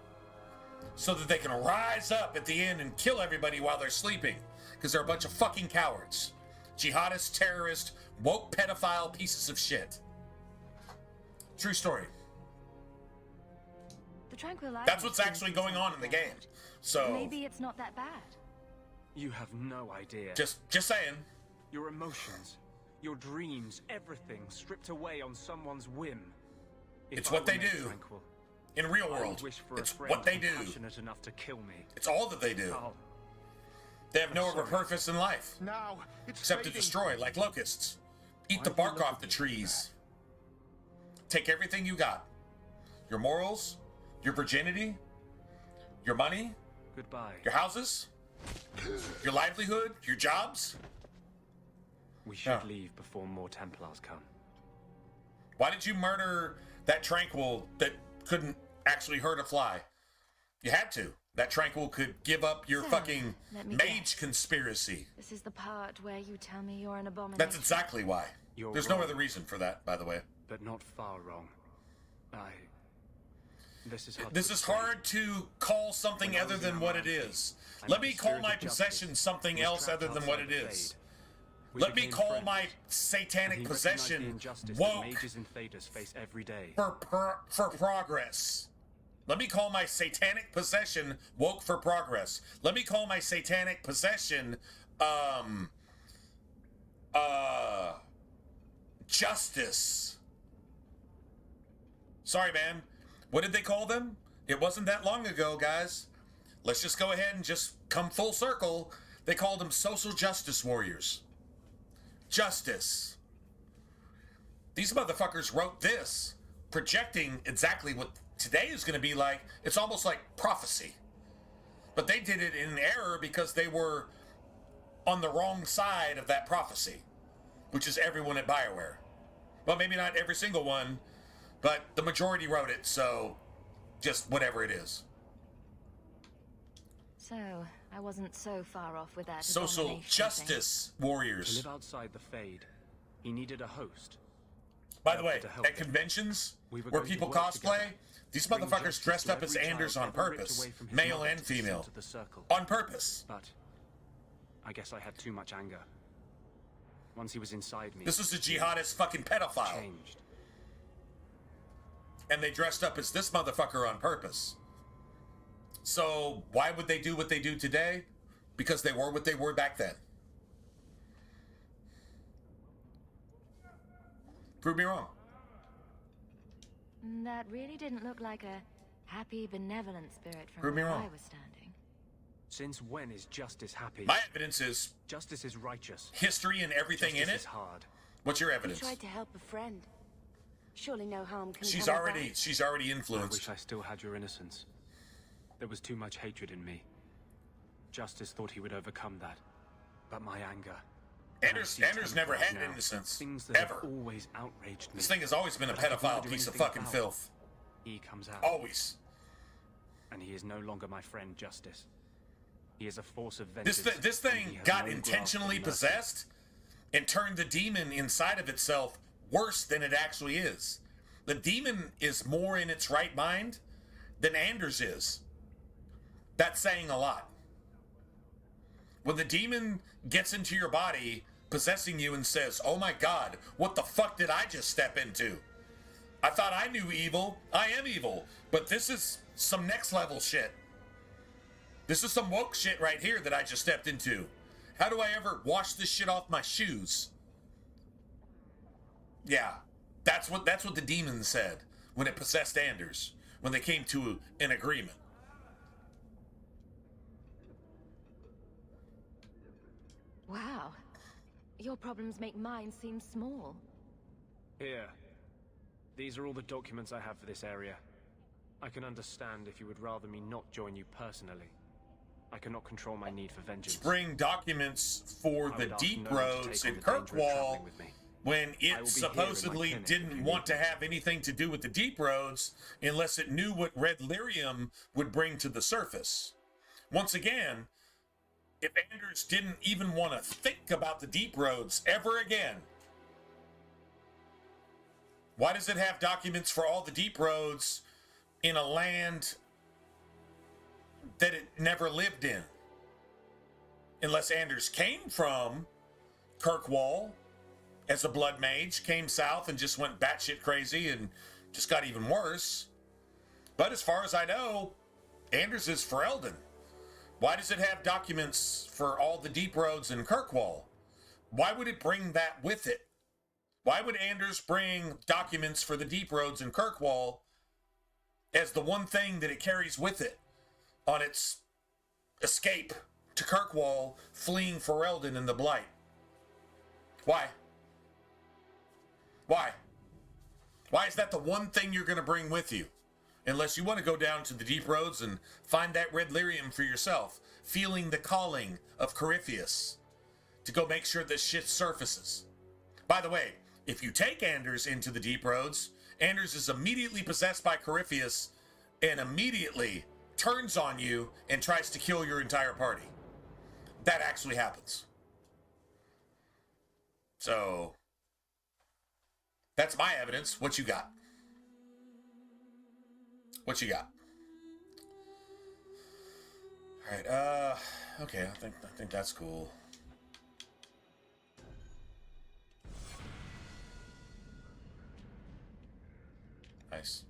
so that they can rise up at the end and kill everybody while they're sleeping, because they're a bunch of fucking cowards. Jihadists, terrorists, woke pedophile pieces of shit. True story. The Tranquil Island. That's what's actually going on in the game. So maybe it's not that bad. You have no idea. Just saying. Your emotions, your dreams, everything stripped away on someone's whim. It's what they do. Tranquil, in real world, it's what they do. Passionate enough to kill me. It's all that they do. Oh. They have no other purpose in life now, except to destroy, like locusts. Eat the bark off the trees. Take everything you got. Your morals, your virginity, your money, goodbye, your houses, your livelihood, your jobs. We should leave before more Templars come. Why did you murder that Tranquil that couldn't actually hurt a fly? You had to. That Tranquil could give up your fucking mage conspiracy. This is the part where you tell me you're an abomination. That's exactly why. You're There's wrong, no other reason for that, by the way. But not far wrong. This is hard to call something other than what it is. Let me call my possession something else other than what it is. Let me call my satanic possession woke mages and Thaders face every day. for progress. Let me call my satanic possession woke for progress. Let me call my satanic possession justice. Sorry, man. What did they call them? It wasn't that long ago, guys. Let's just go ahead and just come full circle. They called them social justice warriors. Justice. These motherfuckers wrote this, projecting exactly what today is going to be like. It's almost like prophecy. But they did it in error because they were on the wrong side of that prophecy, which is everyone at BioWare. Well, maybe not every single one, but the majority wrote it, so just whatever it is. So, I wasn't so far off with that social justice warriors. To live outside the Fade, he needed a host. By the way, at conventions where people cosplay, these motherfuckers dressed up as Anders on purpose, male and female, on purpose. But I guess I had too much anger. Once he was inside me, this is a jihadist fucking pedophile. Changed. And they dressed up as this motherfucker on purpose. So why would they do what they do today? Because they were what they were back then. Prove me wrong. That really didn't look like a happy, benevolent spirit from Prove me where wrong. I was standing. Since when is justice happy? My evidence is justice is righteous. History and everything justice in it. Is hard. What's your evidence? You tried to help a friend. Surely no harm can She's come already about. she's already influenced. I wish I still had your innocence. There was too much hatred in me. Justice thought he would overcome that, but my anger. Anders never had innocence. Things that ever. Have always outraged me. This thing has always been a pedophile piece of fucking filth. He comes out. Always. And he is no longer my friend, Justice. He is a force of vengeance. This thing got intentionally possessed and turned the demon inside of itself worse than it actually is. The demon is more in its right mind than Anders is. That's saying a lot. When the demon gets into your body, possessing you and says, "Oh my God, what the fuck did I just step into? I thought I knew evil. I am evil. But this is some next level shit. This is some woke shit right here that I just stepped into. How do I ever wash this shit off my shoes?" Yeah, that's what the demon said when it possessed Anders, when they came to an agreement. Wow. Your problems make mine seem small. Here. These are all the documents I have for this area. I can understand if you would rather me not join you personally. I cannot control my need for vengeance. Bring documents for I the would ask deep no one to roads take in on the danger of Kirkwall traveling with me. when I will it be here in my supposedly clinic if didn't you want need to me. have anything to do with the deep roads unless it knew what red lyrium would bring to the surface. Once again, if Anders didn't even want to think about the deep roads ever again, why does it have documents for all the deep roads in a land that it never lived in? Unless Anders came from Kirkwall as a blood mage, came south and just went batshit crazy and just got even worse. But as far as I know, Anders is Ferelden. Why does it have documents for all the deep roads in Kirkwall? Why would it bring that with it? Why would Anders bring documents for the deep roads in Kirkwall as the one thing that it carries with it on its escape to Kirkwall, fleeing Ferelden and the Blight? Why? Why? Why is that the one thing you're going to bring with you? Unless you want to go down to the deep roads and find that red lyrium for yourself, feeling the calling of Corypheus to go make sure this shit surfaces. By the way, if you take Anders into the deep roads, Anders is immediately possessed by Corypheus and immediately turns on you and tries to kill your entire party. That actually happens. So, that's my evidence. What you got? What you got? All right. Okay. I think that's cool. Nice.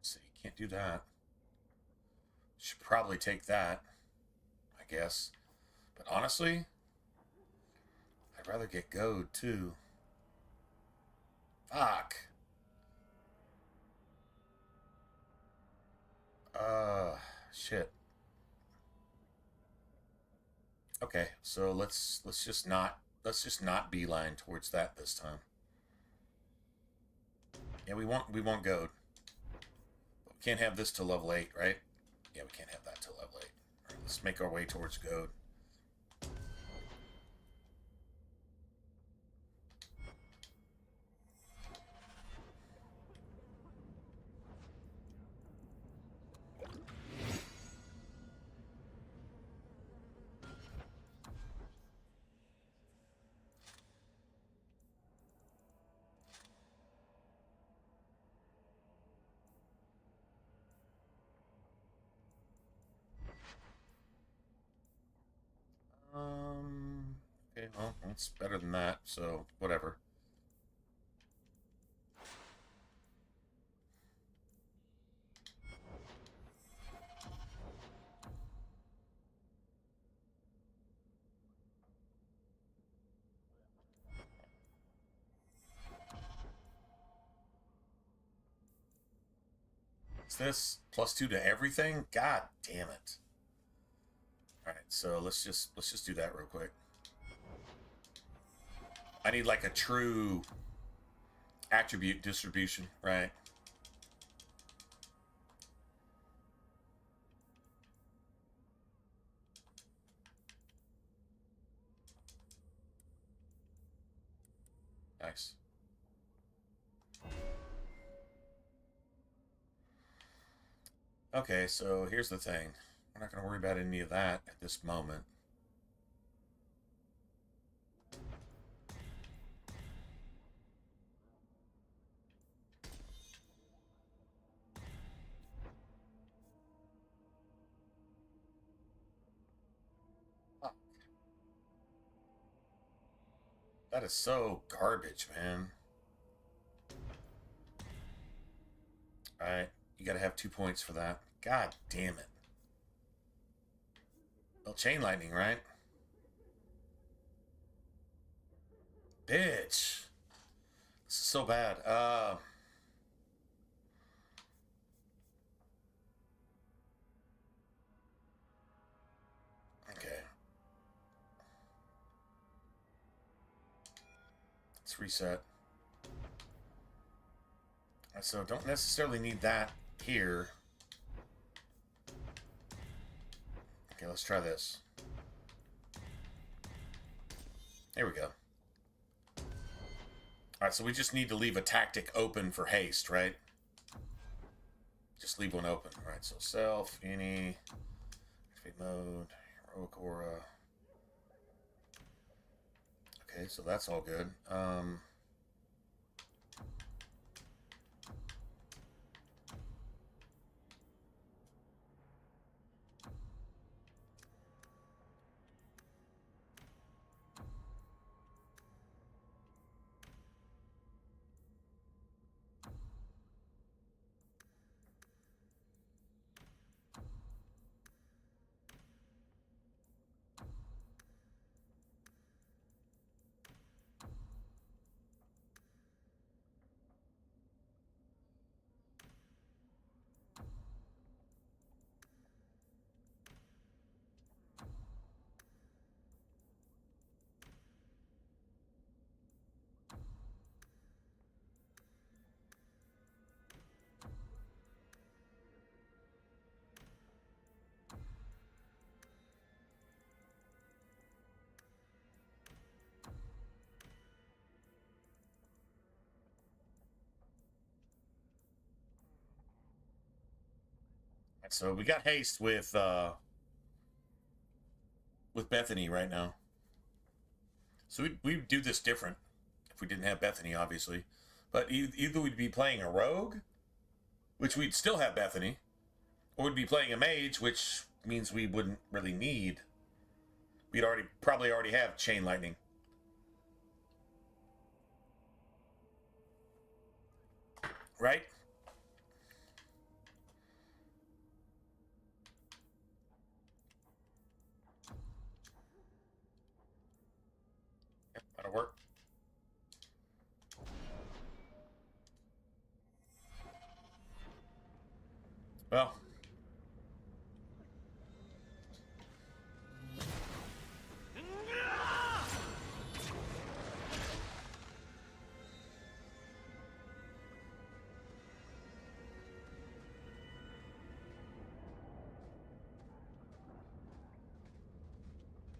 See, can't do that. Should probably take that, I guess. But honestly, I'd rather get goad too. Fuck. Shit. Okay, so let's just not beeline towards that this time. Yeah, we want goad. But we can't have this till level 8, right? Yeah, we can't have that till level 8. All right, let's make our way towards goad. Okay, well, it's better than that, so whatever. Is this +2 to everything? God damn it. All right, so let's just do that real quick. I need like a true attribute distribution, right? Nice. Okay, so here's the thing. We're not going to worry about any of that at this moment. Fuck. That is so garbage, man. Alright, you gotta have 2 points for that. God damn it. Well, chain lightning, right? Bitch. This is so bad. Let's reset. So don't necessarily need that here. Okay, let's try this. There we go. Alright, so we just need to leave a tactic open for haste, right? Just leave one open. Alright, so self, any, activate mode, heroic aura. Okay, so that's all good. So we got haste with Bethany right now. So we do this different if we didn't have Bethany, obviously. But either we'd be playing a rogue, which we'd still have Bethany, or we'd be playing a mage, which means we wouldn't really need. We'd probably already have Chain Lightning. Right? That'll work. Well.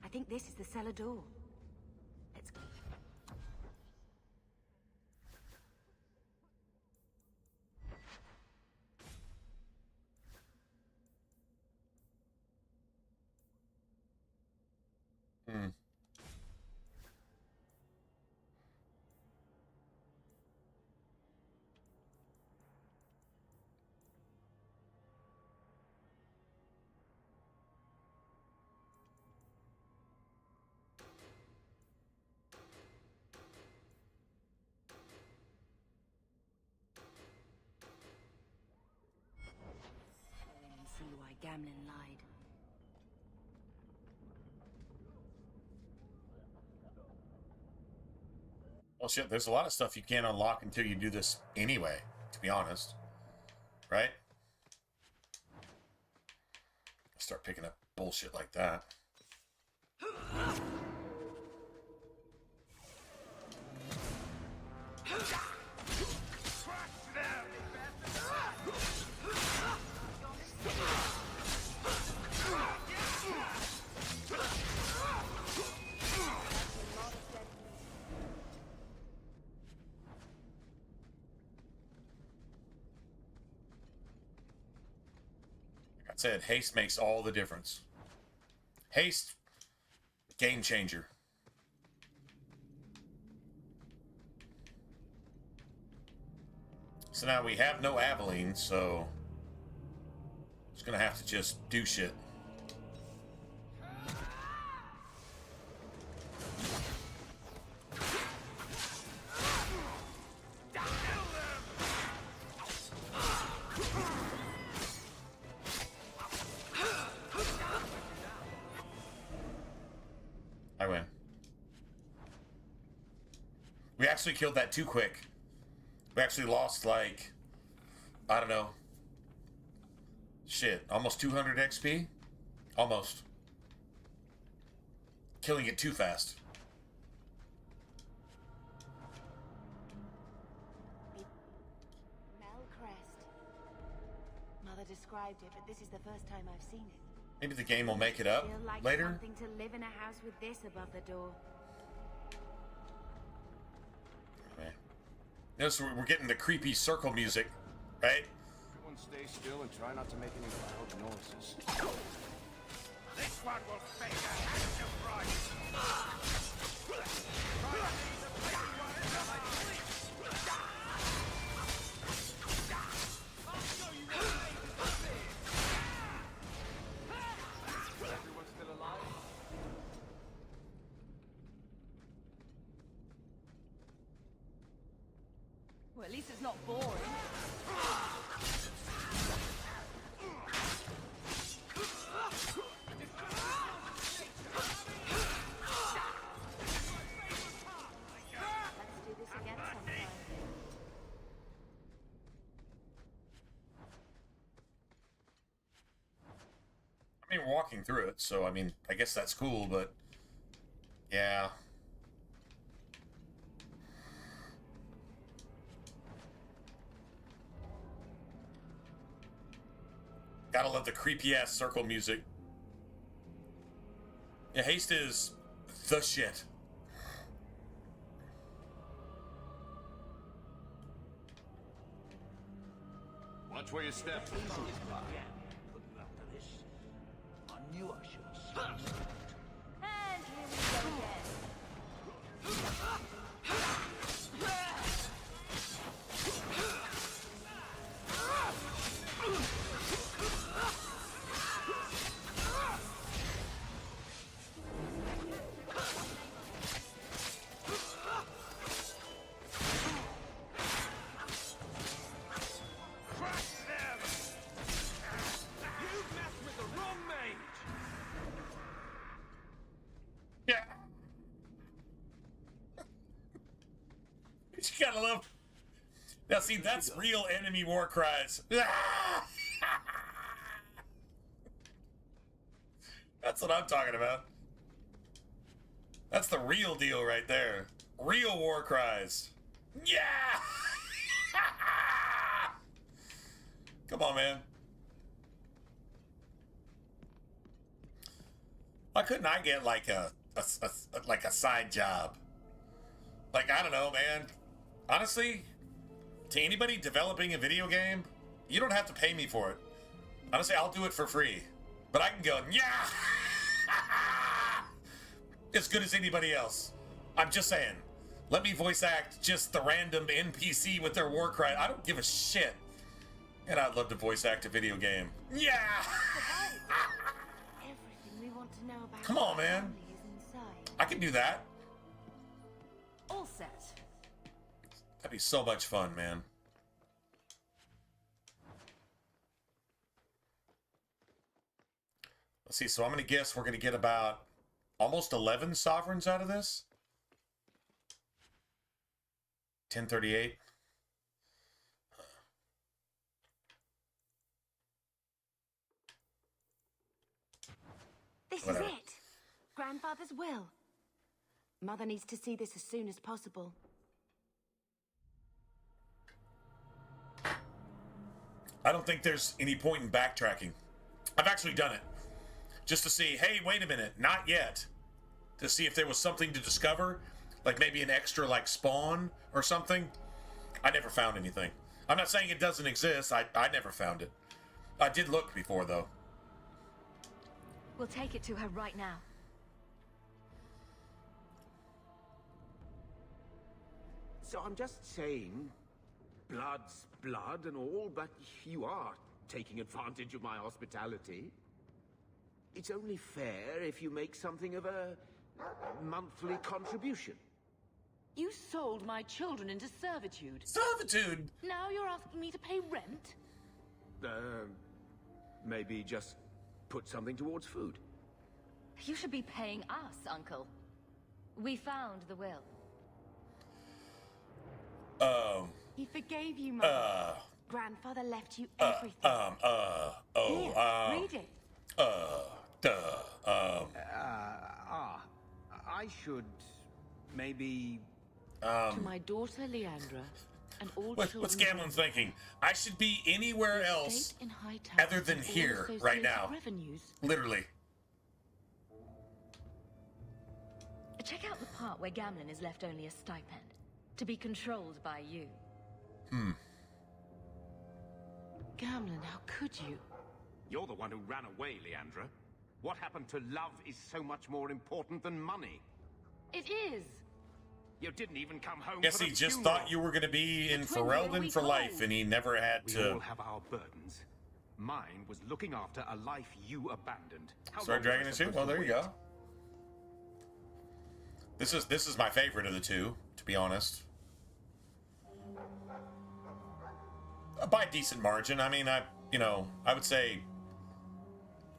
I think this is the cellar door. Let's go. See why Gamlin lied. Well, shit, there's a lot of stuff you can't unlock until you do this anyway, to be honest. Right? Start picking up bullshit like that. Like I said, haste makes all the difference. Haste, game changer. So now we have no Aveline, so it's gonna have to just do shit. I win. We actually killed that too quick. We actually lost, like, I don't know. Shit, almost 200 XP? Almost. Killing it too fast. grandfather described it, but this is the first time I've seen it. Maybe the game will make it up Feel like later. something to live in a house with this above the door. Okay. Notice we're getting the creepy circle music, right? Everyone stay still and try not to make any loud noises. This one will pay a handsome price. Everyone's still alive? Well, at least it's not boring. Let's do this again sometime. I mean, we're walking through it, so I mean, I guess that's cool, but yeah. Gotta love the creepy ass circle music. Yeah, haste is the shit. Watch where you step. I knew I should have stopped. And here we go again. Crush them! You messed with the wrong mage! Yeah. You gotta love. Now, see, that's real enemy war cries. That's what I'm talking about. That's the real deal right there. Real war cries. Yeah! Come on, man. Why couldn't I get like a side job? Like, I don't know, man. Honestly, to anybody developing a video game, you don't have to pay me for it. Honestly, I'll do it for free. But I can go, yeah! As good as anybody else. I'm just saying. Let me voice act just the random NPC with their war cry. I don't give a shit. And I'd love to voice act a video game. Yeah! Everything we want to know about Come on, man. family is inside. I can do that. All set. That'd be so much fun, man. Let's see, so I'm going to guess we're going to get about almost 11 sovereigns out of this. 1038. This Whatever. is it. Grandfather's will. Mother needs to see this as soon as possible. I don't think there's any point in backtracking. I've actually done it. Just to see, hey, wait a minute, not yet. To see if there was something to discover, like maybe an extra like spawn or something. I never found anything. I'm not saying it doesn't exist. I never found it. I did look before, though. We'll take it to her right now. So I'm just saying, blood's blood and all, but you are taking advantage of my hospitality. It's only fair if you make something of a monthly contribution. You sold my children into servitude. Servitude? Now you're asking me to pay rent? Maybe just put something towards food. You should be paying us, Uncle. We found the will. He forgave you, Mother. Grandfather left you everything. Here, read it. I should maybe... To my daughter, Leandra, and all What's Gamlin thinking? I should be anywhere else other than here right now. Literally. Check out the part where Gamlin is left only a stipend, to be controlled by you. Gamlin, how could you? You're the one who ran away, Leandra. What happened to love is so much more important than money. It is. You didn't even come home. Guess for he the just funeral. thought you were going to be in Ferelden for life, and he never had We to. all have our burdens. Mine was looking after a life you abandoned. How Start long was I dragging it too? supposed Well, to there you wait? go. This is my favorite of the two, to be honest. By a decent margin. I mean, I would say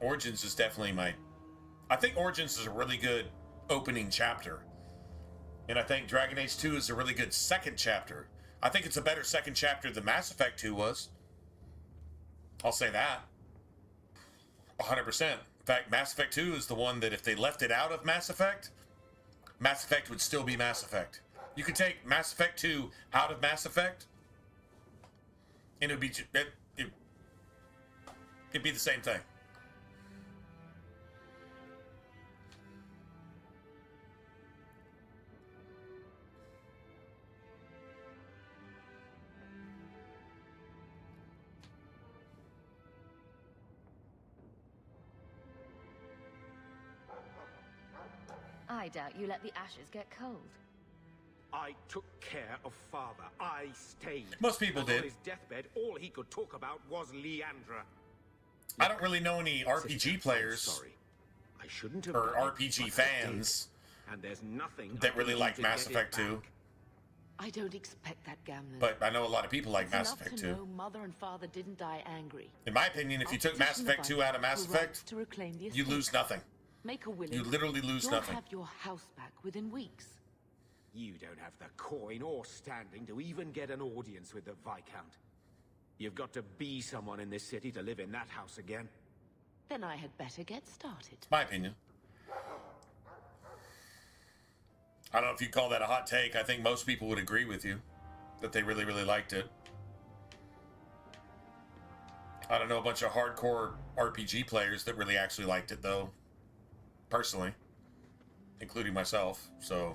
Origins is definitely my. I think Origins is a really good opening chapter, and I think Dragon Age 2 is a really good second chapter. I think it's a better second chapter than Mass Effect 2 was. I'll say that. 100%. In fact, Mass Effect 2 is the one that if they left it out of Mass Effect would still be Mass Effect. You could take Mass Effect 2 out of Mass Effect, and it'd be the same thing. I doubt you let the ashes get cold. I took care of Father. I stayed. Most people And did. On his deathbed, all he could talk about was Leandra. I don't really know any RPG players Sorry. I shouldn't have or done it, RPG but I fans did. And there's nothing that I really can do like to Mass get it Effect 2. back. I don't expect that, Gamlin. But I know a lot of people like It's Mass enough Effect to 2. know Mother and Father didn't die angry. In my opinion, if you took Mass Effect 2 out of Mass Effect, to reclaim the you estate. lose nothing. Make a willing. You literally lose You'll nothing. have your house back within weeks. You don't have the coin or standing to even get an audience with the Viscount. You've got to be someone in this city to live in that house again. Then I had better get started. My opinion. I don't know if you'd call that a hot take. I think most people would agree with you that they really, really liked it. I don't know a bunch of hardcore RPG players that really actually liked it, though. Personally. Including myself, so.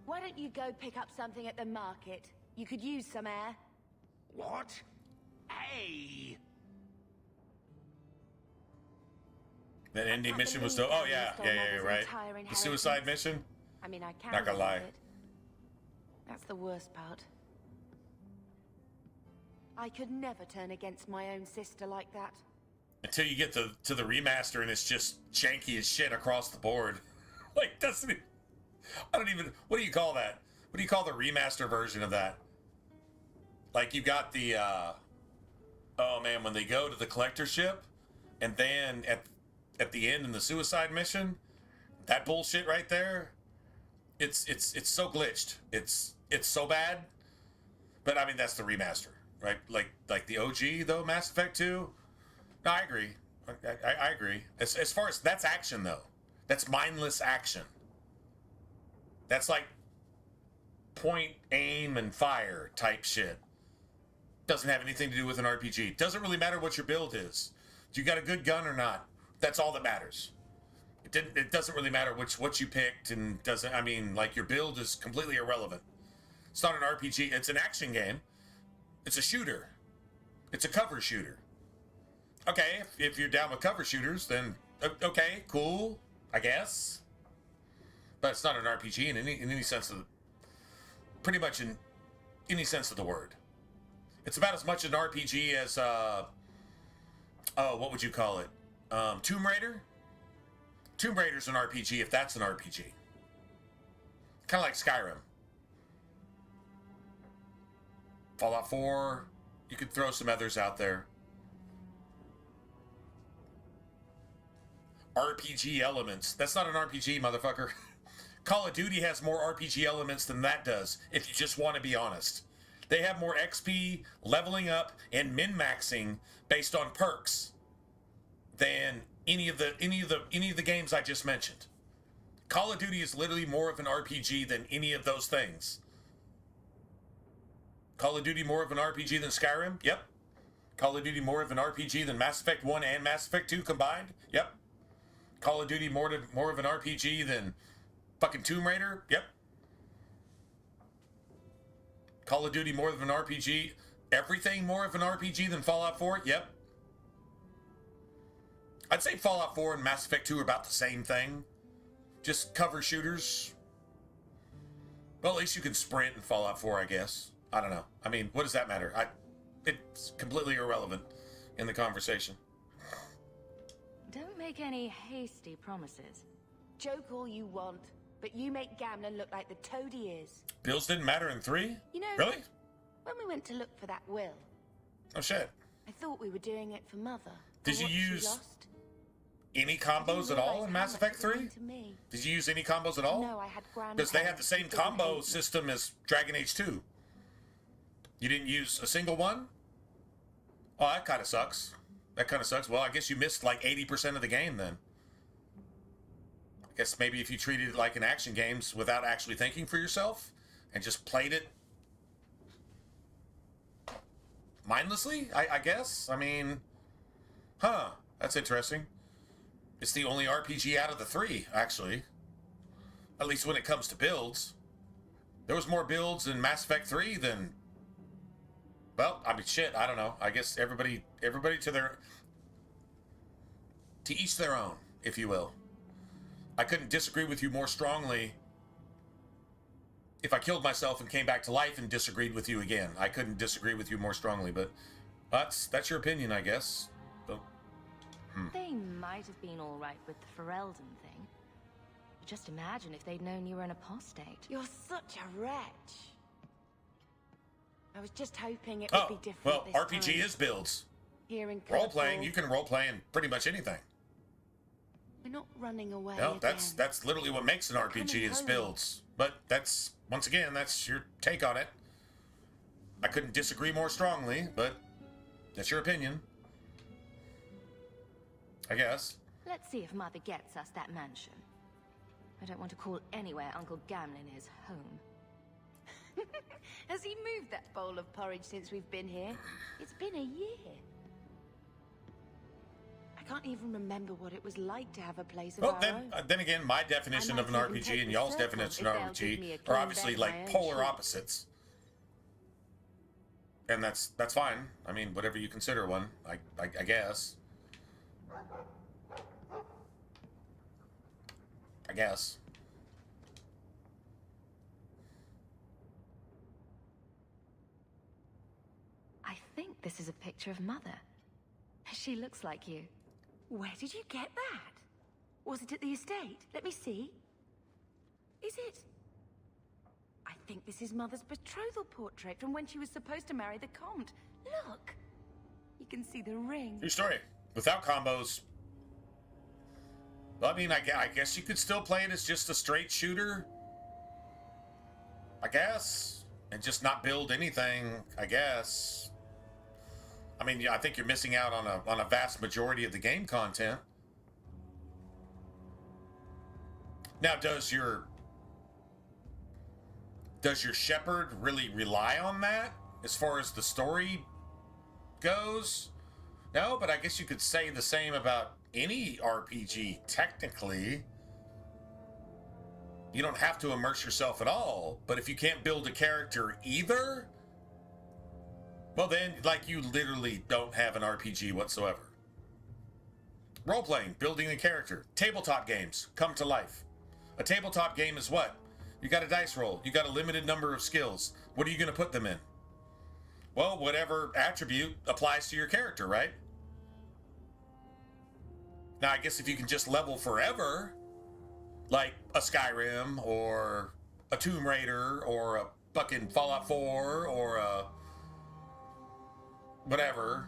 Why don't you go pick up something at the market? You could use some air. What? Hey! That ending mission was so. Oh, yeah, right. The suicide mission? I mean, I can't. Not gonna lie. That's the worst part. I could never turn against my own sister like that. Until you get to the remaster and it's just janky as shit across the board. Like, doesn't it? I don't even. What do you call that? What do you call the remaster version of that? Like, you got the. Oh man, when they go to the collector ship, and then at the end in the suicide mission, that bullshit right there. It's so glitched. It's so bad. But I mean, that's the remaster, right? Like the OG though, Mass Effect 2. No, I agree. I agree. As far as that's action though, that's mindless action. That's like point, aim, and fire type shit. Doesn't have anything to do with an RPG. Doesn't really matter what your build is. Do you got a good gun or not? That's all that matters. It doesn't really matter what you picked, and doesn't. I mean, like, your build is completely irrelevant. It's not an RPG. It's an action game. It's a shooter. It's a cover shooter. Okay, if you're down with cover shooters, then okay, cool, I guess. But it's not an RPG in any sense of, pretty much in any sense of the word. It's about as much an RPG as what would you call it? Tomb Raider. Tomb Raider's an RPG if that's an RPG. Kind of like Skyrim. Fallout 4. You could throw some others out there. RPG elements. That's not an RPG, motherfucker. Call of Duty has more RPG elements than that does, if you just want to be honest. They have more XP, leveling up, and min-maxing based on perks than any of the games I just mentioned. Call of Duty is literally more of an RPG than any of those things. Call of Duty more of an RPG than Skyrim? Yep. Call of Duty more of an RPG than Mass Effect 1 and Mass Effect 2 combined? Yep. Call of Duty more of an RPG than fucking Tomb Raider? Yep. Call of Duty more of an RPG, everything more of an RPG than Fallout 4? Yep. I'd say Fallout 4 and Mass Effect 2 are about the same thing. Just cover shooters. Well, at least you can sprint in Fallout 4, I guess. I don't know. I mean, what does that matter? It's completely irrelevant in the conversation. Don't make any hasty promises. Joke all you want, but you make Gamlen look like the toad he is. Bills didn't matter in 3? You know, really? When we went to look for that will, Oh shit. I thought we were doing it for Mother. Did you use any combos at all in Mass Effect 3? Did you use any combos at all? No, I had grandparents. Because they had the same combo system as Dragon Age 2. You didn't use a single one? Oh, that kind of sucks. That kind of sucks. Well, I guess you missed like 80% of the game then. I guess maybe if you treated it like an action games without actually thinking for yourself and just played it mindlessly, I guess. I mean, that's interesting. It's the only RPG out of the 3, actually. At least when it comes to builds. There was more builds in Mass Effect 3 than... Well, I mean, shit, I don't know. I guess everybody to each their own, if you will. I couldn't disagree with you more strongly if I killed myself and came back to life and disagreed with you again. I couldn't disagree with you more strongly, but that's your opinion, I guess. But, They might have been all right with the Ferelden thing. But just imagine if they'd known you were an apostate. You're such a wretch. I was just hoping it would be different. Well, this RPG time. is builds. Here in Role-playing, you can role-play in pretty much anything. We're not running away. No, again. that's literally what makes an RPG is builds. But that's, once again, that's your take on it. I couldn't disagree more strongly, but that's your opinion. I guess. Let's see if Mother gets us that mansion. I don't want to call anywhere Uncle Gamlen is home. Has he moved that bowl of porridge since we've been here? It's been a year. I can't even remember what it was like to have a place of Well, our own. then again, my definition of an might even RPG take and the y'all's circle definition of if they'll give me a RPG are clean obviously bed like of my own polar sheets. opposites. And that's fine. I mean, whatever you consider one, I guess. I guess. I think this is a picture of Mother. She looks like you. Where did you get that? Was it at the estate? Let me see. Is it? I think this is Mother's betrothal portrait from when she was supposed to marry the Comte. Look! You can see the ring. True story. Without combos. Well, I mean, I guess you could still play it as just a straight shooter. I guess. And just not build anything, I guess. I mean, I think you're missing out on a vast majority of the game content. Now, does your shepherd really rely on that as far as the story goes? No, but I guess you could say the same about any RPG, technically. You don't have to immerse yourself at all, but if you can't build a character either, well then, like, you literally don't have an RPG whatsoever. Role-playing, building a character. Tabletop games come to life. A tabletop game is what? You got a dice roll. You got a limited number of skills. What are you going to put them in? Well, whatever attribute applies to your character, right? Now, I guess if you can just level forever, like a Skyrim or a Tomb Raider or a fucking Fallout 4 or a whatever,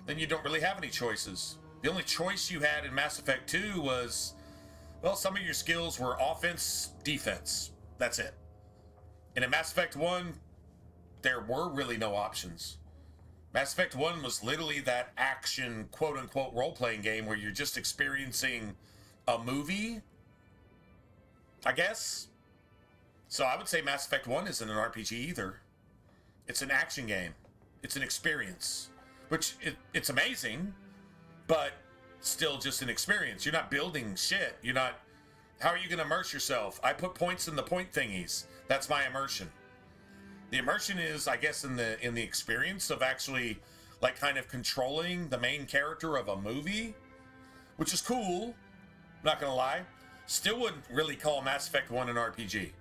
then you don't really have any choices. The only choice you had in Mass Effect 2 was, well, some of your skills were offense, defense. That's it. And in Mass Effect 1, there were really no options. Mass Effect 1 was literally that action, quote-unquote, role-playing game where you're just experiencing a movie, I guess. So I would say Mass Effect 1 isn't an RPG either. It's an action game. It's an experience, which it's amazing, but still just an experience. You're not building shit. You're not. How are you going to immerse yourself? I put points in the point thingies. That's my immersion. The immersion is, I guess, in the experience of actually, like, kind of controlling the main character of a movie, which is cool. Not gonna lie. Still wouldn't really call Mass Effect 1 an RPG.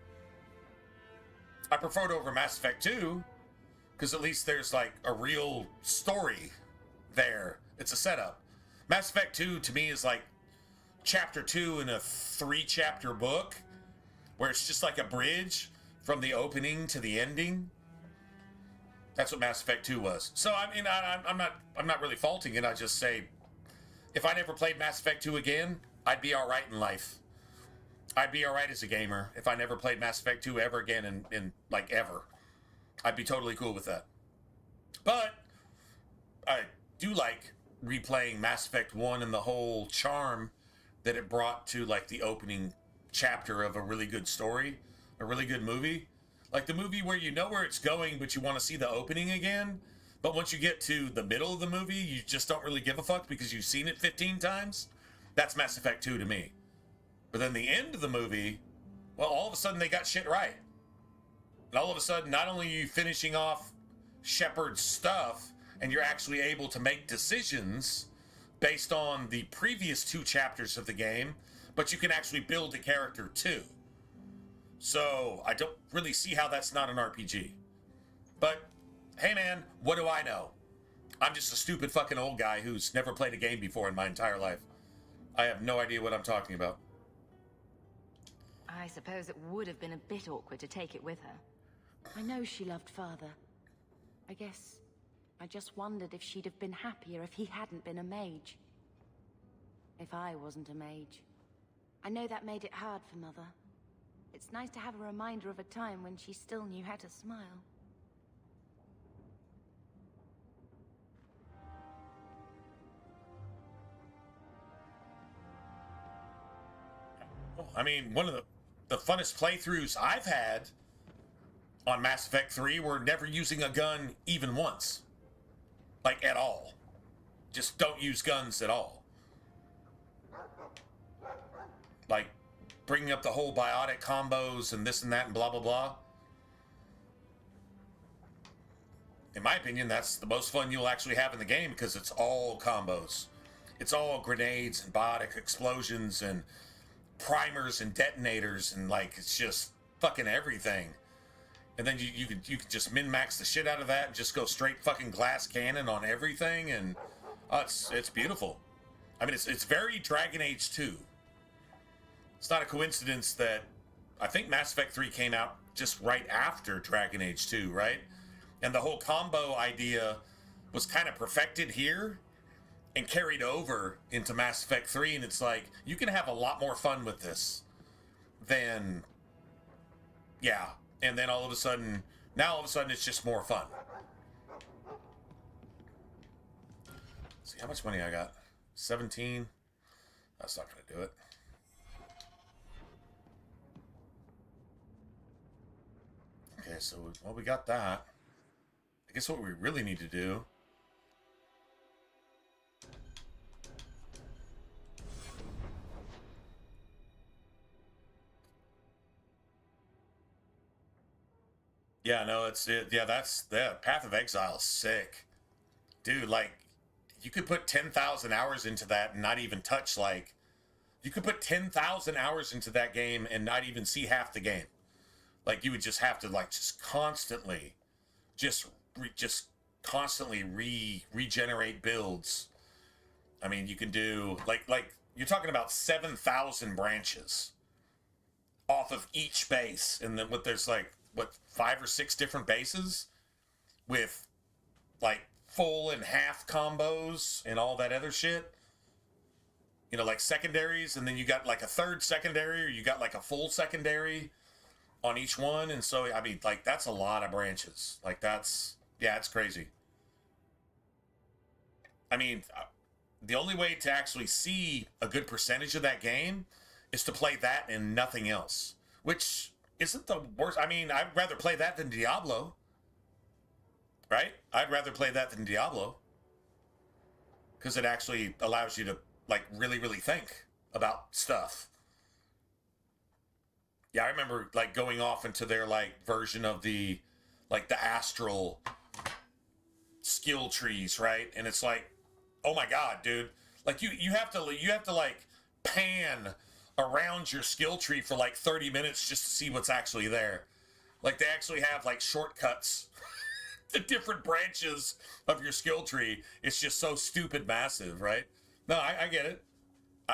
I prefer it over Mass Effect 2, because at least there's, like, a real story there. It's a setup. Mass Effect 2, to me, is like Chapter 2 in a 3-chapter book, where it's just like a bridge from the opening to the ending. That's what Mass Effect 2 was. So, I mean, I'm not really faulting it. I just say, if I never played Mass Effect 2 again, I'd be all right in life. I'd be all right as a gamer if I never played Mass Effect 2 ever again in like, ever. I'd be totally cool with that. But I do like replaying Mass Effect 1 and the whole charm that it brought to, like, the opening chapter of a really good story, a really good movie. Like the movie where you know where it's going, but you want to see the opening again. But once you get to the middle of the movie, you just don't really give a fuck because you've seen it 15 times. That's Mass Effect 2 to me. But then the end of the movie, well, all of a sudden they got shit right. And all of a sudden, not only are you finishing off Shepard's stuff, and you're actually able to make decisions based on the previous 2 chapters of the game, but you can actually build a character too. So I don't really see how that's not an RPG. But hey man, what do I know? I'm just a stupid fucking old guy who's never played a game before in my entire life. I have no idea what I'm talking about. I suppose it would have been a bit awkward to take it with her. I know she loved Father. I guess I just wondered if she'd have been happier if he hadn't been a mage. If I wasn't a mage. I know that made it hard for Mother. It's nice to have a reminder of a time when she still knew how to smile. I mean, one of the funnest playthroughs I've had on Mass Effect 3 were never using a gun even once. Like, at all. Just don't use guns at all. Like, bringing up the whole biotic combos and this and that and blah, blah, blah. In my opinion, that's the most fun you'll actually have in the game because it's all combos. It's all grenades and biotic explosions and primers and detonators and, like, it's just fucking everything. And then you could just min-max the shit out of that and just go straight fucking glass cannon on everything, and it's beautiful. I mean, it's very Dragon Age 2. It's not a coincidence that I think Mass Effect 3 came out just right after Dragon Age 2, right? And the whole combo idea was kind of perfected here and carried over into Mass Effect 3, and it's like, you can have a lot more fun with this than, yeah. And then all of a sudden it's just more fun. Let's see how much money I got. 17. That's not gonna do it. Okay, so we got that. I guess what we really need to do . Yeah, no, that's Path of Exile is sick. Dude, like, you could put 10,000 hours into that and not even touch, like, you could put 10,000 hours into that game and not even see half the game. Like, you would just have to, like, just constantly regenerate builds. I mean, you can do, like you're talking about 7,000 branches off of each base, and then there's like, 5 or 6 different bases with, like, full and half combos and all that other shit. You know, like secondaries, and then you got like a third secondary, or you got like a full secondary on each one. And so, I mean, like, that's a lot of branches. Like, it's crazy. I mean, the only way to actually see a good percentage of that game is to play that and nothing else, which isn't the worst. I mean, I'd rather play that than Diablo. right? I'd rather play that than Diablo. Because it actually allows you to, like, really, really think about stuff. Yeah, I remember, like, going off into their, like, version of the, like, the astral skill trees, right? And it's like, oh my God, dude. Like, you have to, like, pan around your skill tree for, like, 30 minutes just to see what's actually there. Like, they actually have, like, shortcuts. The different branches of your skill tree. It's just so stupid massive, right? No, I get it.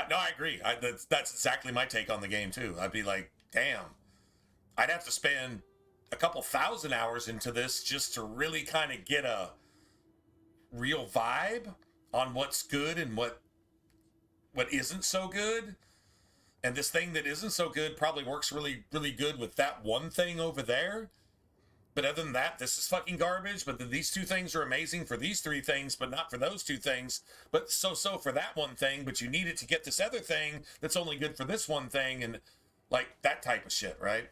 No, I agree. That's exactly my take on the game, too. I'd be like, damn. I'd have to spend a couple thousand hours into this just to really kind of get a real vibe on what's good and what isn't so good. And this thing that isn't so good probably works really, really good with that one thing over there. But other than that, this is fucking garbage. But then these two things are amazing for these three things, but not for those two things. But so for that one thing, but you need it to get this other thing that's only good for this one thing, and like that type of shit, right?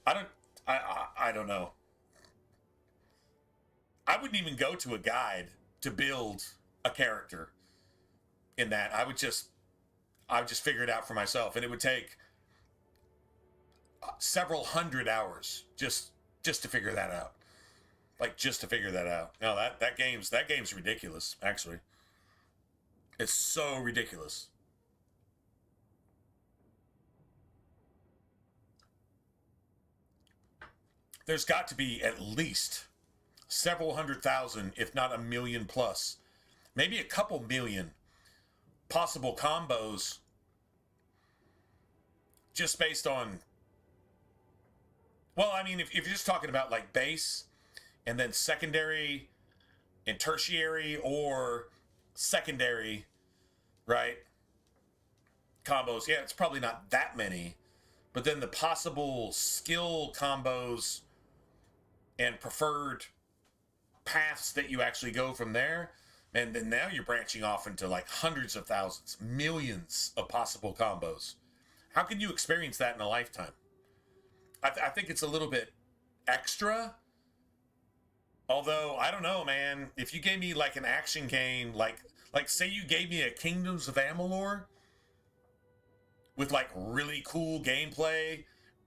I don't know. I wouldn't even go to a guide to build a character in that. I would just figure it out for myself, and it would take several hundred hours just to figure that out. Like, just to figure that out. No, that game's ridiculous, actually. It's so ridiculous. There's got to be at least several 100,000, if not 1 million plus, maybe a couple million possible combos just based on, well, I mean, if you're just talking about like base and then secondary and tertiary or secondary, right, combos, yeah, it's probably not that many. But then the possible skill combos and preferred paths that you actually go from there, and then now you're branching off into like hundreds of thousands, millions of possible combos. How can you experience that in a lifetime? I think it's a little bit extra. Although, I don't know, man. If you gave me like an action game, like say you gave me a Kingdoms of Amalur with like really cool gameplay,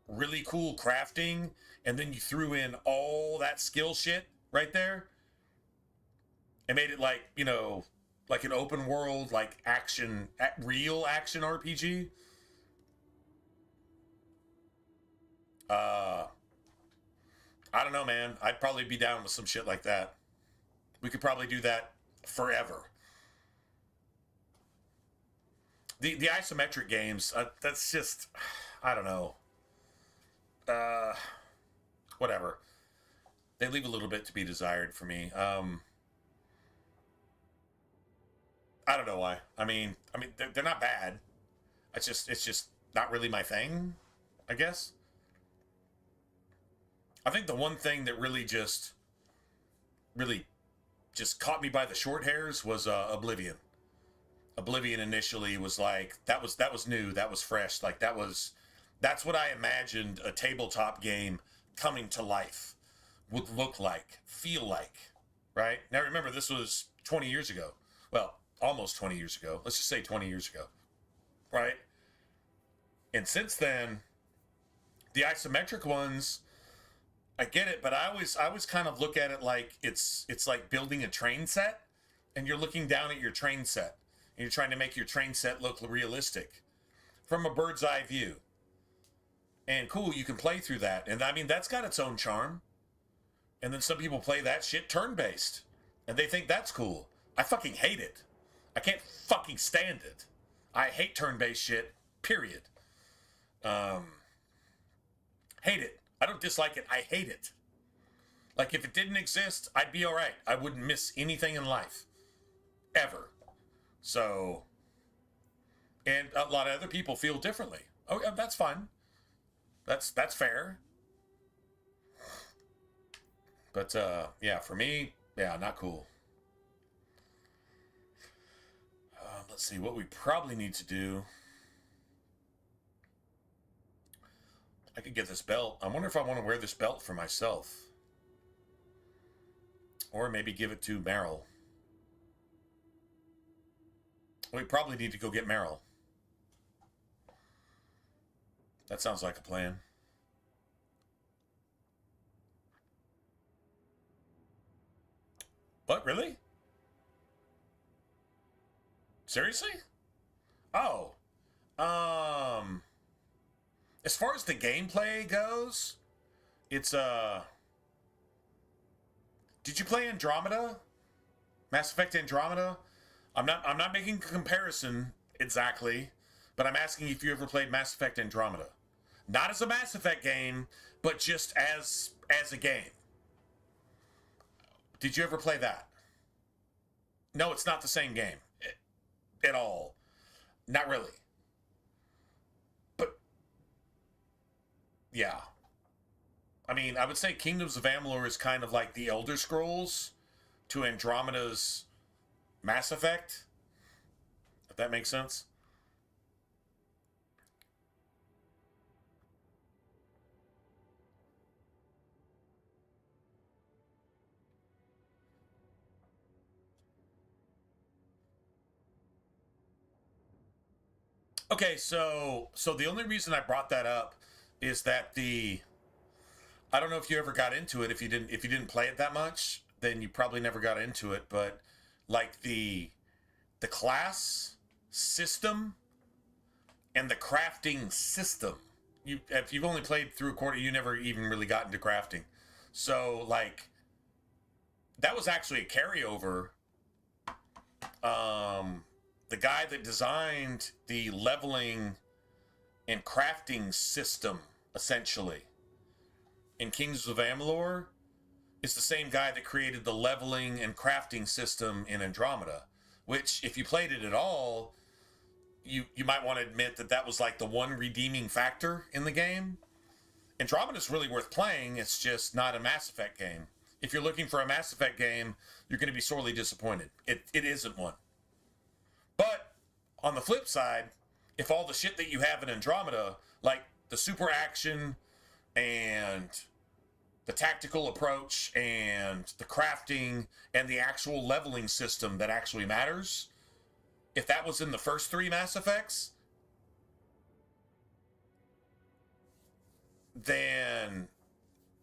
really cool crafting, and then you threw in all that skill shit right there and made it like, you know, like an open world, like action, real action RPG. I don't know, man. I'd probably be down with some shit like that. We could probably do that forever. The isometric games, that's just, I don't know. Whatever. They leave a little bit to be desired for me. I don't know why. I mean, they're not bad. It's just not really my thing, I guess. I think the one thing that really just caught me by the short hairs was Oblivion. Oblivion initially was like, that was new, that was fresh, like that's what I imagined a tabletop game coming to life would look like, feel like, right? Now remember, this was 20 years ago. Well, almost 20 years ago. Let's just say 20 years ago, right? And since then, the isometric ones, I get it, but I always kind of look at it like it's like building a train set, and you're looking down at your train set, and you're trying to make your train set look realistic from a bird's eye view. And cool, you can play through that, and I mean that's got its own charm. And then some people play that shit turn-based, and they think that's cool. I fucking hate it. I can't fucking stand it. I hate turn-based shit, period. Hate it. I don't dislike it. I hate it. Like, if it didn't exist, I'd be all right. I wouldn't miss anything in life. Ever. So, and a lot of other people feel differently. Oh, yeah, that's fine. That's fair. But, yeah, for me, yeah, not cool. Let's see, what we probably need to do. I could get this belt. I wonder if I want to wear this belt for myself. Or maybe give it to Meryl. We probably need to go get Meryl. That sounds like a plan. What, really? Seriously? Oh. As far as the gameplay goes, it's did you play Andromeda? Mass Effect Andromeda? I'm not making a comparison exactly, but I'm asking if you ever played Mass Effect Andromeda. Not as a Mass Effect game, but just as a game. Did you ever play that? No, it's not the same game at all. Not really. But yeah. I mean, I would say Kingdoms of Amalur is kind of like the Elder Scrolls to Andromeda's Mass Effect. If that makes sense. Okay, so the only reason I brought that up is that I don't know if you ever got into it. If you didn't play it that much, then you probably never got into it. But like the class system and the crafting system, if you've only played through a quarter, you never even really got into crafting. So like that was actually a carryover. The guy that designed the leveling and crafting system, essentially, in Kings of Amalur, is the same guy that created the leveling and crafting system in Andromeda, which, if you played it at all, you might want to admit that was like the one redeeming factor in the game. Andromeda's really worth playing, it's just not a Mass Effect game. If you're looking for a Mass Effect game, you're going to be sorely disappointed. It isn't one. But on the flip side, if all the shit that you have in Andromeda, like the super action and the tactical approach and the crafting and the actual leveling system that actually matters, if that was in the first 3 Mass Effects, then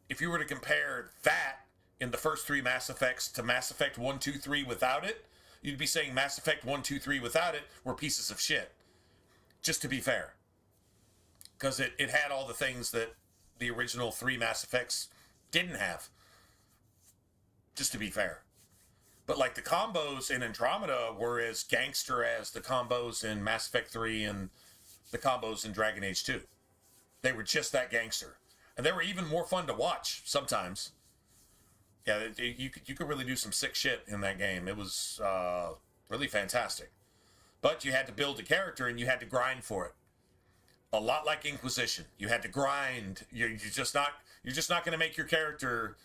if you were to compare that in the first 3 Mass Effects to Mass Effect 1, 2, 3 without it, you'd be saying Mass Effect 1, 2, 3 without it were pieces of shit. Just to be fair. Because it had all the things that the original 3 Mass Effects didn't have. Just to be fair. But like the combos in Andromeda were as gangster as the combos in Mass Effect 3 and the combos in Dragon Age 2. They were just that gangster. And they were even more fun to watch sometimes. Yeah, you could really do some sick shit in that game. It was really fantastic. But you had to build a character and you had to grind for it. A lot like Inquisition. You had to grind. You're just not going to make your character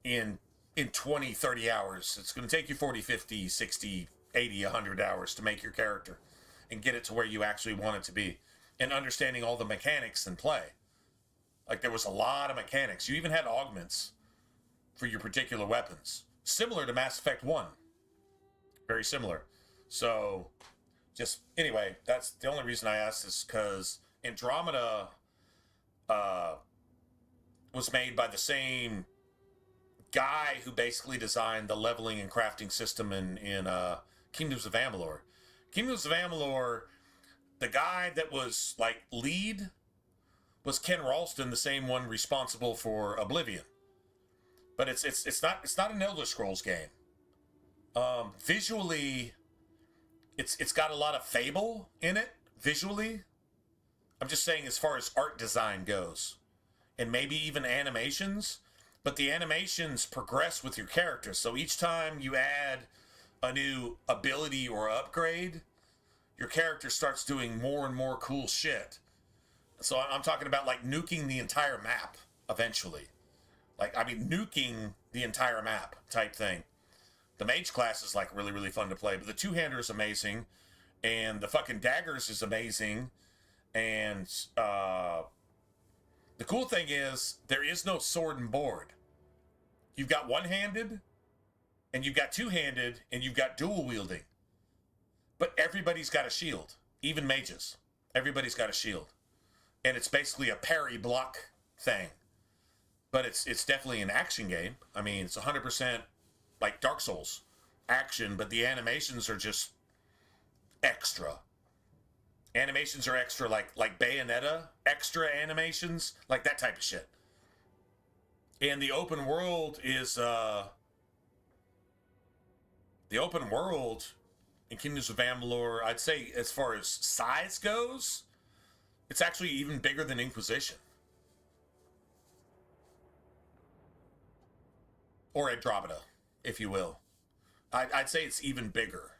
in 20, 30 hours. It's going to take you 40, 50, 60, 80, 100 hours to make your character and get it to where you actually want it to be. And understanding all the mechanics in play. Like there was a lot of mechanics. You even had augments for your particular weapons. Similar to Mass Effect 1. Very similar. So, just, anyway, that's the only reason I asked this, because Andromeda was made by the same guy who basically designed the leveling and crafting system in Kingdoms of Amalur. Kingdoms of Amalur, the guy that was, like, lead was Ken Ralston, the same one responsible for Oblivion. But it's not an Elder Scrolls game. Visually, it's got a lot of Fable in it. Visually, I'm just saying as far as art design goes, and maybe even animations. But the animations progress with your character. So each time you add a new ability or upgrade, your character starts doing more and more cool shit. So I'm talking about like nuking the entire map eventually. Like, I mean, nuking the entire map type thing. The mage class is, like, really, really fun to play. But the two-hander is amazing. And the fucking daggers is amazing. And the cool thing is, there is no sword and board. You've got one-handed, and you've got two-handed, and you've got dual wielding. But everybody's got a shield, even mages. Everybody's got a shield. And it's basically a parry block thing. But it's definitely an action game. I mean, it's 100% like Dark Souls action, but the animations are just extra. Animations are extra, like Bayonetta, extra animations, like that type of shit. And the open world is, the open world in Kingdoms of Amalur, I'd say as far as size goes, it's actually even bigger than Inquisition. Or Andromeda, if you will. I'd say it's even bigger.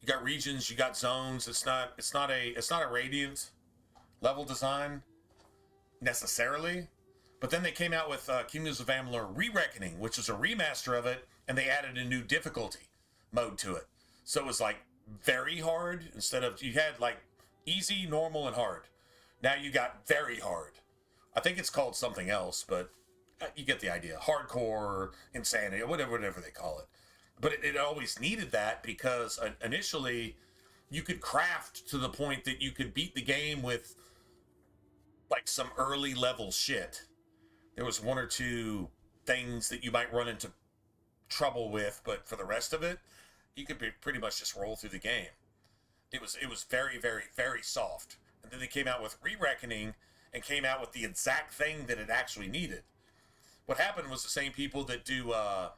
You got regions, you got zones. It's not a Radiant level design necessarily. But then they came out with Kingdoms of Amalur Re-Reckoning, which is a remaster of it, and they added a new difficulty mode to it. So it was like very hard instead of, you had like easy, normal, and hard. Now you got very hard. I think it's called something else, but you get the idea. Hardcore, insanity, whatever they call it. But it always needed that because initially you could craft to the point that you could beat the game with like some early level shit. There was one or two things that you might run into trouble with, but for the rest of it, you could pretty much just roll through the game. It was very, very, very soft. And then they came out with Re-Reckoning and came out with the exact thing that it actually needed. What happened was the same people that do, I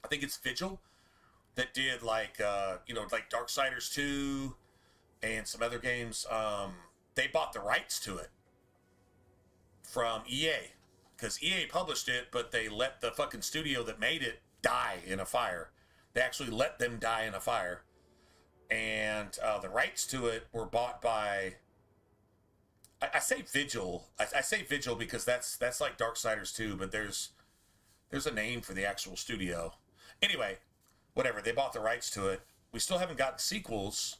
think it's Vigil, that did like Darksiders 2 and some other games. They bought the rights to it from EA. Because EA published it, but they let the fucking studio that made it die in a fire. They actually let them die in a fire. And the rights to it were bought by... I say Vigil. I say Vigil because that's like Darksiders 2, but there's a name for the actual studio. Anyway, whatever. They bought the rights to it. We still haven't gotten sequels,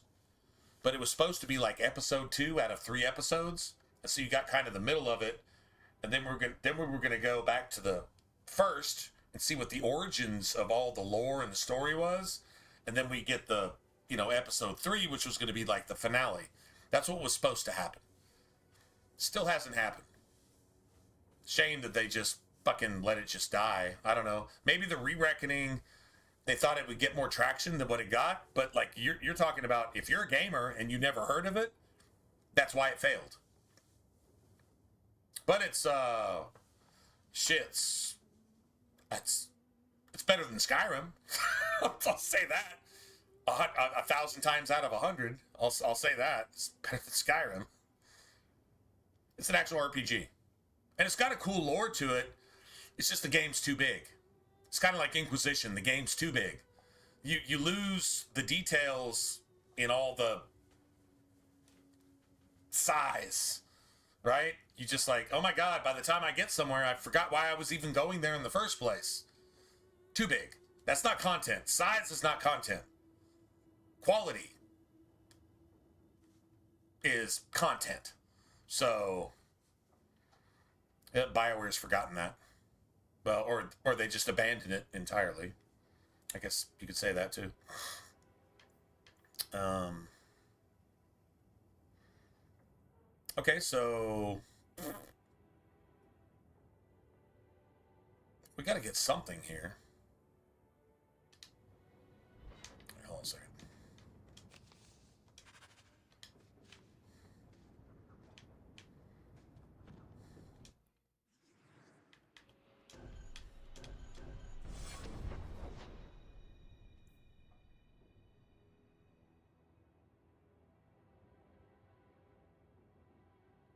but it was supposed to be like episode 2 out of 3 episodes. And so you got kind of the middle of it. And then we were gonna go back to the first and see what the origins of all the lore and the story was, and then we get the episode 3, which was gonna be like the finale. That's what was supposed to happen. Still hasn't happened. Shame that they just fucking let it just die. I don't know. Maybe the Re-Reckoning, they thought it would get more traction than what it got, but like you're talking about, if you're a gamer and you never heard of it, that's why it failed. But it's it's better than Skyrim. I'll say that 1,000 times out of 100. I'll say that it's better than Skyrim. It's an actual RPG, and it's got a cool lore to it. It's just the game's too big. It's kind of like Inquisition. The game's too big. You lose the details in all the size, right? You just like, oh my god, by the time I get somewhere, I forgot why I was even going there in the first place. Too big. That's not content. Size is not content. Quality is content. So, BioWare's forgotten that. Well, or they just abandoned it entirely. I guess you could say that too. Okay, so we got to get something here. Hold on a second.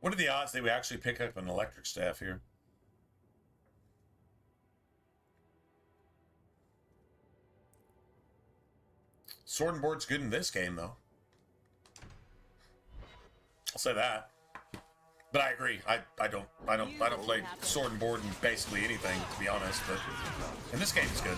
What are the odds that we actually pick up an electric staff here? Sword and board's good in this game, though. I'll say that. But I agree. I don't play sword and board in basically anything, to be honest. But in this game, it's good.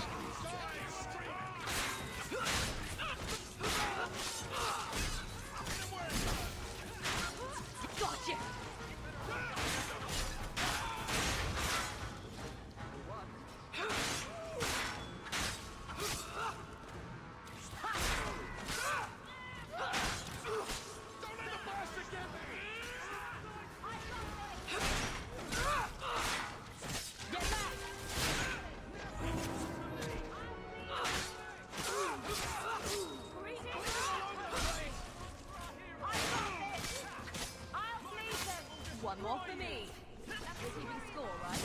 for me. You're keeping score, right?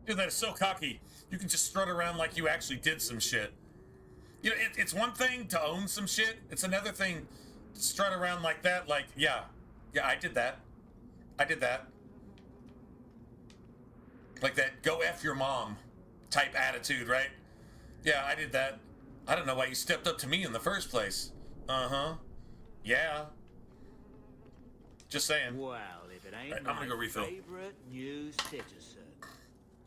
Dude, that is so cocky. You can just strut around like you actually did some shit. You know, it's one thing to own some shit. It's another thing to strut around like that. Like, yeah, I did that. I did that. Like that go F your mom type attitude, right? Yeah, I did that. I don't know why you stepped up to me in the first place. Uh-huh. Yeah. Just saying. Well, if it ain't right, I'm gonna go refill. favorite new citizen.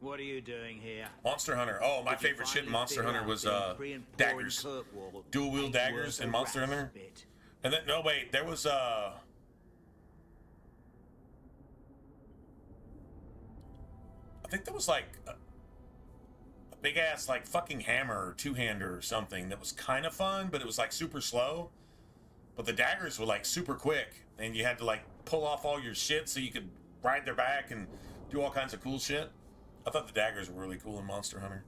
What are you doing here? Monster Hunter. Oh, my favorite shit in Monster Hunter was daggers. Dual wield daggers in Monster Hunter. And then, no, wait, there was I think there was like a big ass like fucking hammer or two-hander or something that was kind of fun, but it was like super slow. But the daggers were like super quick, and you had to like pull off all your shit so you could ride their back and do all kinds of cool shit. I thought the daggers were really cool in Monster Hunter.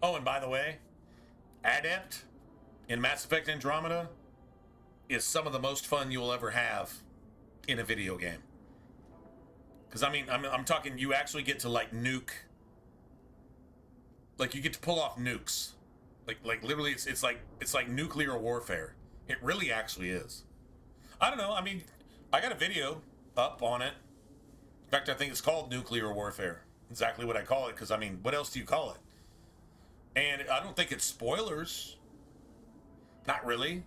Oh, and by the way, Adept in Mass Effect Andromeda is some of the most fun you'll ever have in a video game. Because I mean, I'm talking, you actually get to like nuke, like you get to pull off nukes, like literally, it's like nuclear warfare. It really actually is. I don't know. I mean, I got a video up on it. In fact, I think it's called nuclear warfare. Exactly what I call it. Because I mean, what else do you call it? And I don't think it's spoilers. Not really.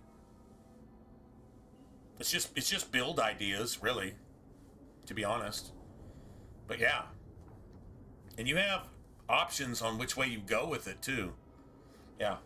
It's just build ideas, really, to be honest. But yeah. And you have options on which way you go with it, too. Yeah.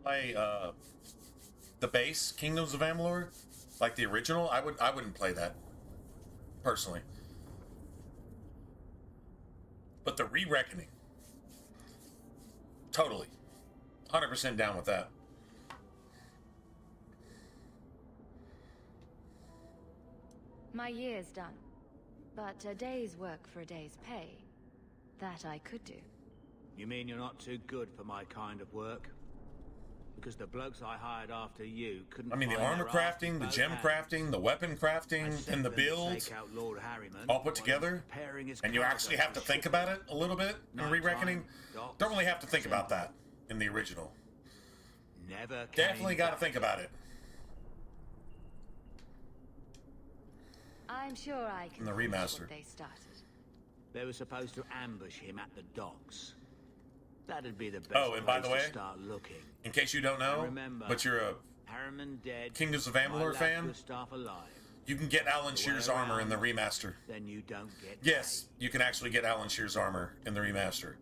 Play the base Kingdoms of Amalur, like the original, I wouldn't play that personally. But the Re-Reckoning, totally, 100% down with that. My year's done. But a day's work for a day's pay, that I could do. You mean you're not too good for my kind of work? Because the blokes I hired after you couldn't. I mean, the find armor their arse crafting, the both gem hands. crafting, the weapon I crafting, sent and the them to builds, take out Lord Harryman all put while he was together, preparing his and you cargo actually have to for think shipment. about it a little bit in Nighttime, Re-Reckoning. docks, Don't really have to think about simple. that in the original. Never Definitely came got to back. think about it I'm sure I can in the finish remaster. what they started. They were supposed to ambush him at the docks. That'd be the best Oh, and by the place way, to start looking. in case you don't And know, remember, but you're a Harriman dead, Kingdoms of my Amalur lad fan, Gustav alive. you can get Alan The Shear's way armor in the around, remaster. Then you don't get Yes, you can actually get Alan Shear's armor in the remaster.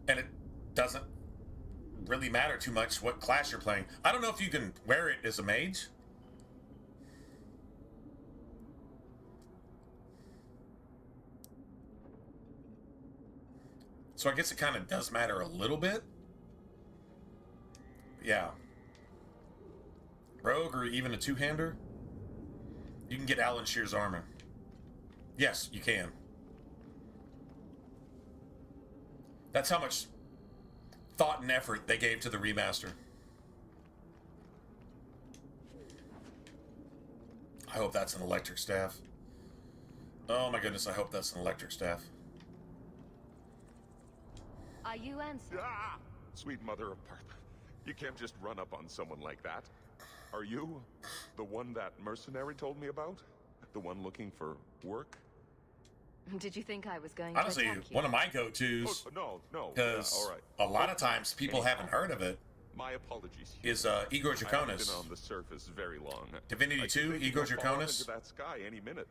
And it doesn't really matter too much what class you're playing. I don't know if you can wear it as a mage. So I guess it kind of does matter a little bit. Yeah. Rogue or even a two-hander. You can get Alan Shear's armor. Yes, you can. That's how much thought and effort they gave to the remaster. I hope that's an electric staff. Oh my goodness, I hope that's an electric staff. Are you Ansel? Ah! Sweet mother of Parth. You can't just run up on someone like that. Are you the one that mercenary told me about? The one looking for work? Did you think I was going Honestly, to attack you? one of my go-tos, No. because all right. a lot of times people haven't heard of it, My apologies. is Igor I haven't Draconis. been on the surface very long. Divinity I could 2, maybe Igor go fall off Draconis. into that sky any minute.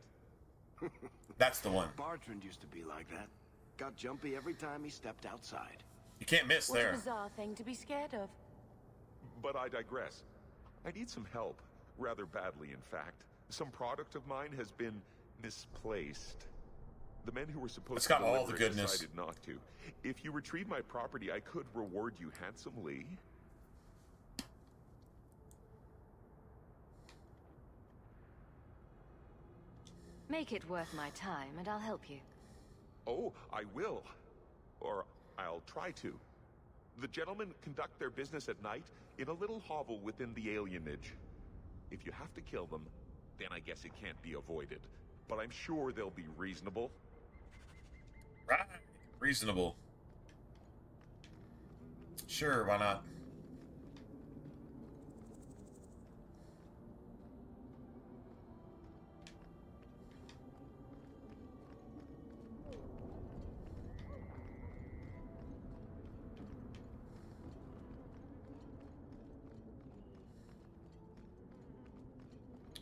That's the one. Bartrand used to be like that. Got jumpy every time he stepped outside. You can't miss What a there. bizarre thing to be scared of. But I digress. I need some help, rather badly in fact. Some product of mine has been misplaced. The men who were supposed It's to got all deliver the it goodness. decided not to. If you retrieve my property, I could reward you handsomely. Make it worth my time, and I'll help you. Oh, I will. Or I'll try to. The gentlemen conduct their business at night in a little hovel within the alienage. If you have to kill them, then I guess it can't be avoided. But I'm sure they'll be reasonable. Right. Reasonable. Sure, why not?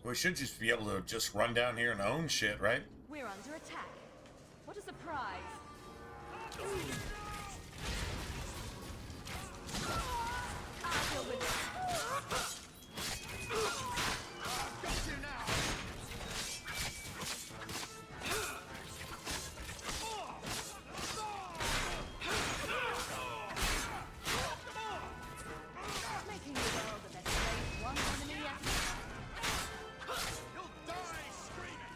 We should just be able to just run down here and own shit, right? We're under attack. What a surprise. I'll deal with this. Making the world a better place, one enemy at a time. You'll die screaming!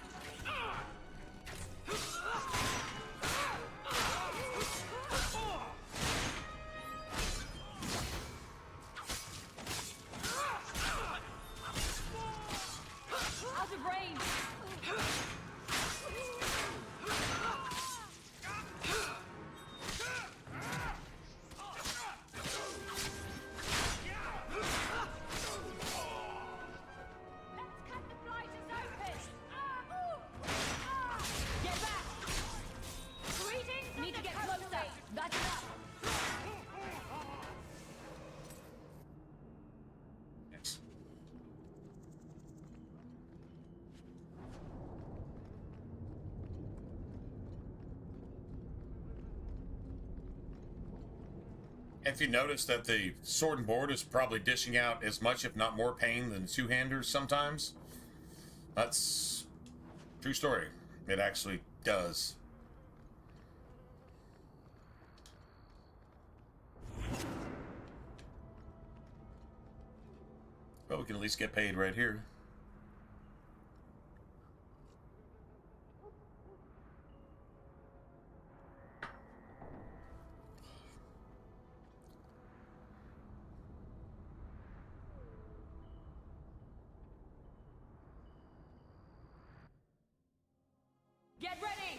If you notice that the sword and board is probably dishing out as much, if not more, pain than two-handers sometimes, that's true story. It actually does. Well, we can at least get paid right here. Get ready!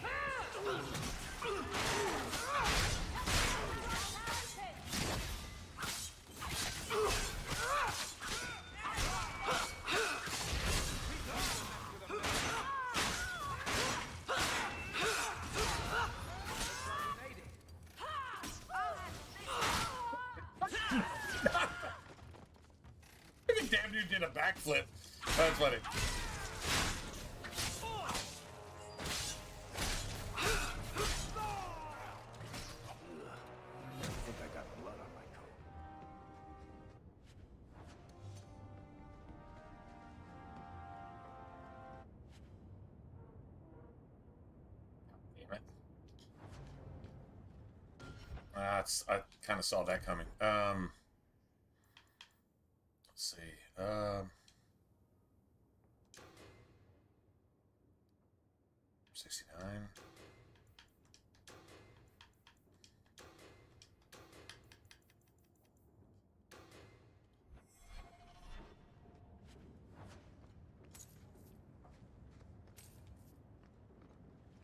Damn dude did a backflip. That's funny. I think I got blood on my coat. Damn it. I kind of saw that coming. Let's see. 69.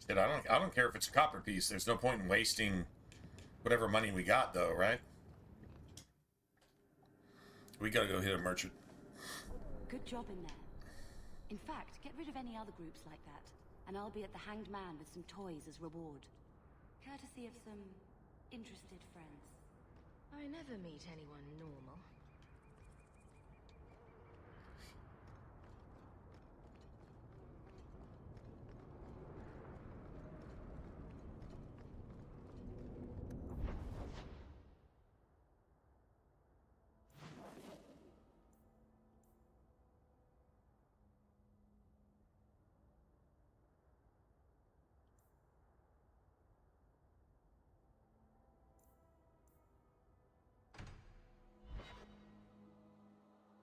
Shit, I don't care if it's a copper piece. There's no point in wasting whatever money we got, though, right? We gotta go hit a merchant. Good job in there. In fact, get rid of any other groups like that, and I'll be at the Hanged Man with some toys as reward. Courtesy of some interested friends. I never meet anyone normal.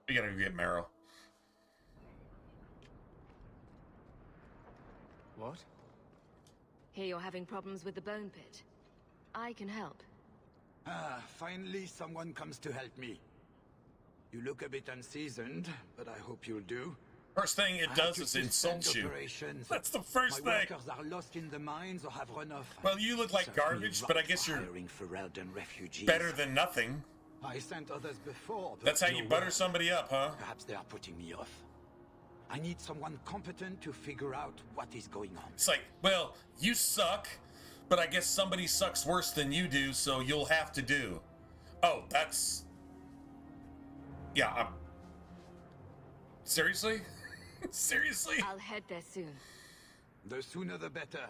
We gotta go get Marrow. What? Hear you're having problems with the bone pit. I can help. Ah, finally someone comes to help me. You look a bit unseasoned, but I hope you'll do. First thing it does is insult you. That's the first My thing. workers are lost in the mines or have run off. Well, you look like garbage, but I guess you're better than nothing. I sent others before, but That's how you no butter word. somebody up, huh? Perhaps they are putting me off. I need someone competent to figure out what is going on. It's like, well, you suck, but I guess somebody sucks worse than you do, so you'll have to do. Oh, that's... Yeah, Seriously? Seriously? I'll head there soon. The sooner the better.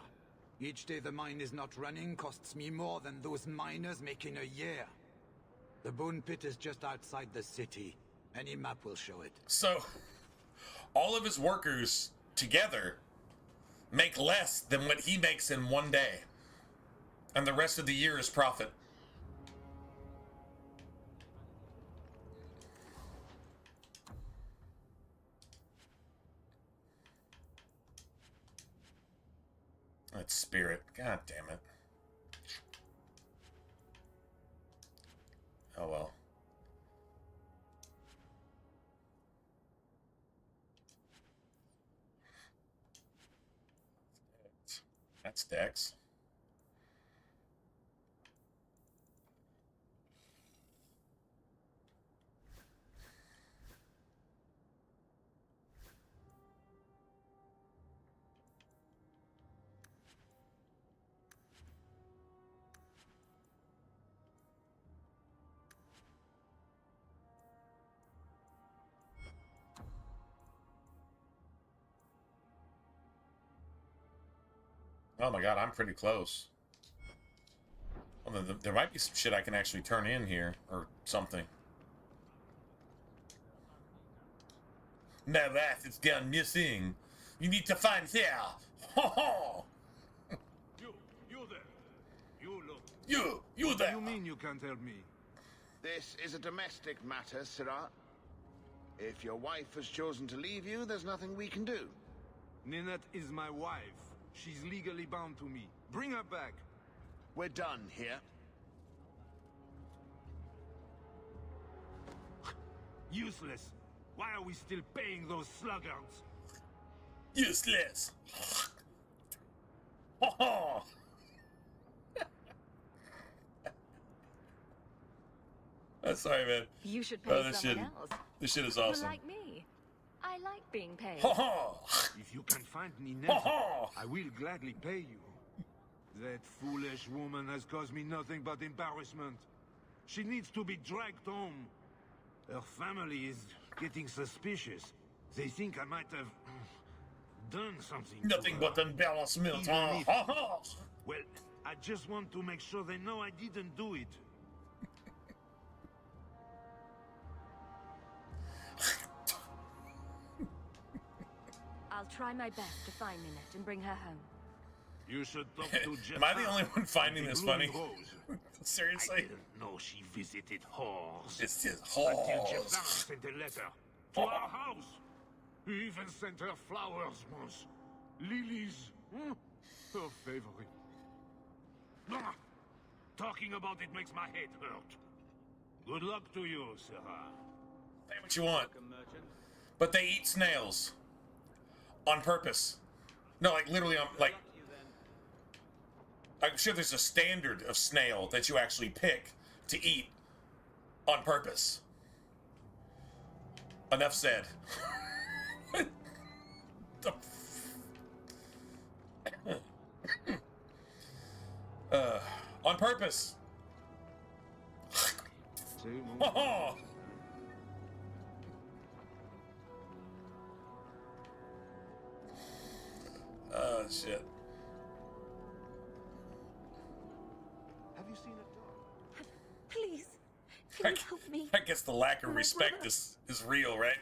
Each day the mine is not running costs me more than those miners make in a year. The bone pit is just outside the city. Any map will show it. So, all of his workers together make less than what he makes in one day. And the rest of the year is profit. That's Spirit. God damn it. Oh well. That's Dex. Oh my god, I'm pretty close. Well, then There might be some shit I can actually turn in here, or something. My wife has gone missing. You need to find her. Ho ho! You there. You look. You What there. do you mean you can't help me? This is a domestic matter, Sirrah. If your wife has chosen to leave you, there's nothing we can do. Ninette is my wife. She's legally bound to me. Bring her back. We're done here. Useless. Why are we still paying those sluggards? Useless. Ho ho! Sorry, man. You should pay someone else. This shit is awesome. Like me. I like being paid. Ho ho! If you can find Ninette, Ho ho! I will gladly pay you. That foolish woman has caused me nothing but embarrassment. She needs to be dragged home. Her family is getting suspicious. They think I might have done something. Nothing but embarrassment. Even Huh? if- Ho ho! Well, I just want to make sure they know I didn't do it. I'll try my best to find Ninette and bring her home. You should talk to Jeff. Am I the only one finding the this Blooming funny? Rose. Seriously? I didn't know she visited whores. It's just Until Jeff whores. sent a letter to our house. He even sent her flowers once. Lilies. Her favorite. Ah, talking about it makes my head hurt. Good luck to you, Sarah. Say what you want. But they eat snails. On purpose. No, like literally on, like... I'm sure there's a standard of snail that you actually pick to eat on purpose. Enough said. On purpose. Oh, shit. Have you seen a dog? Please, can you help me? I guess the lack of respect is real, right?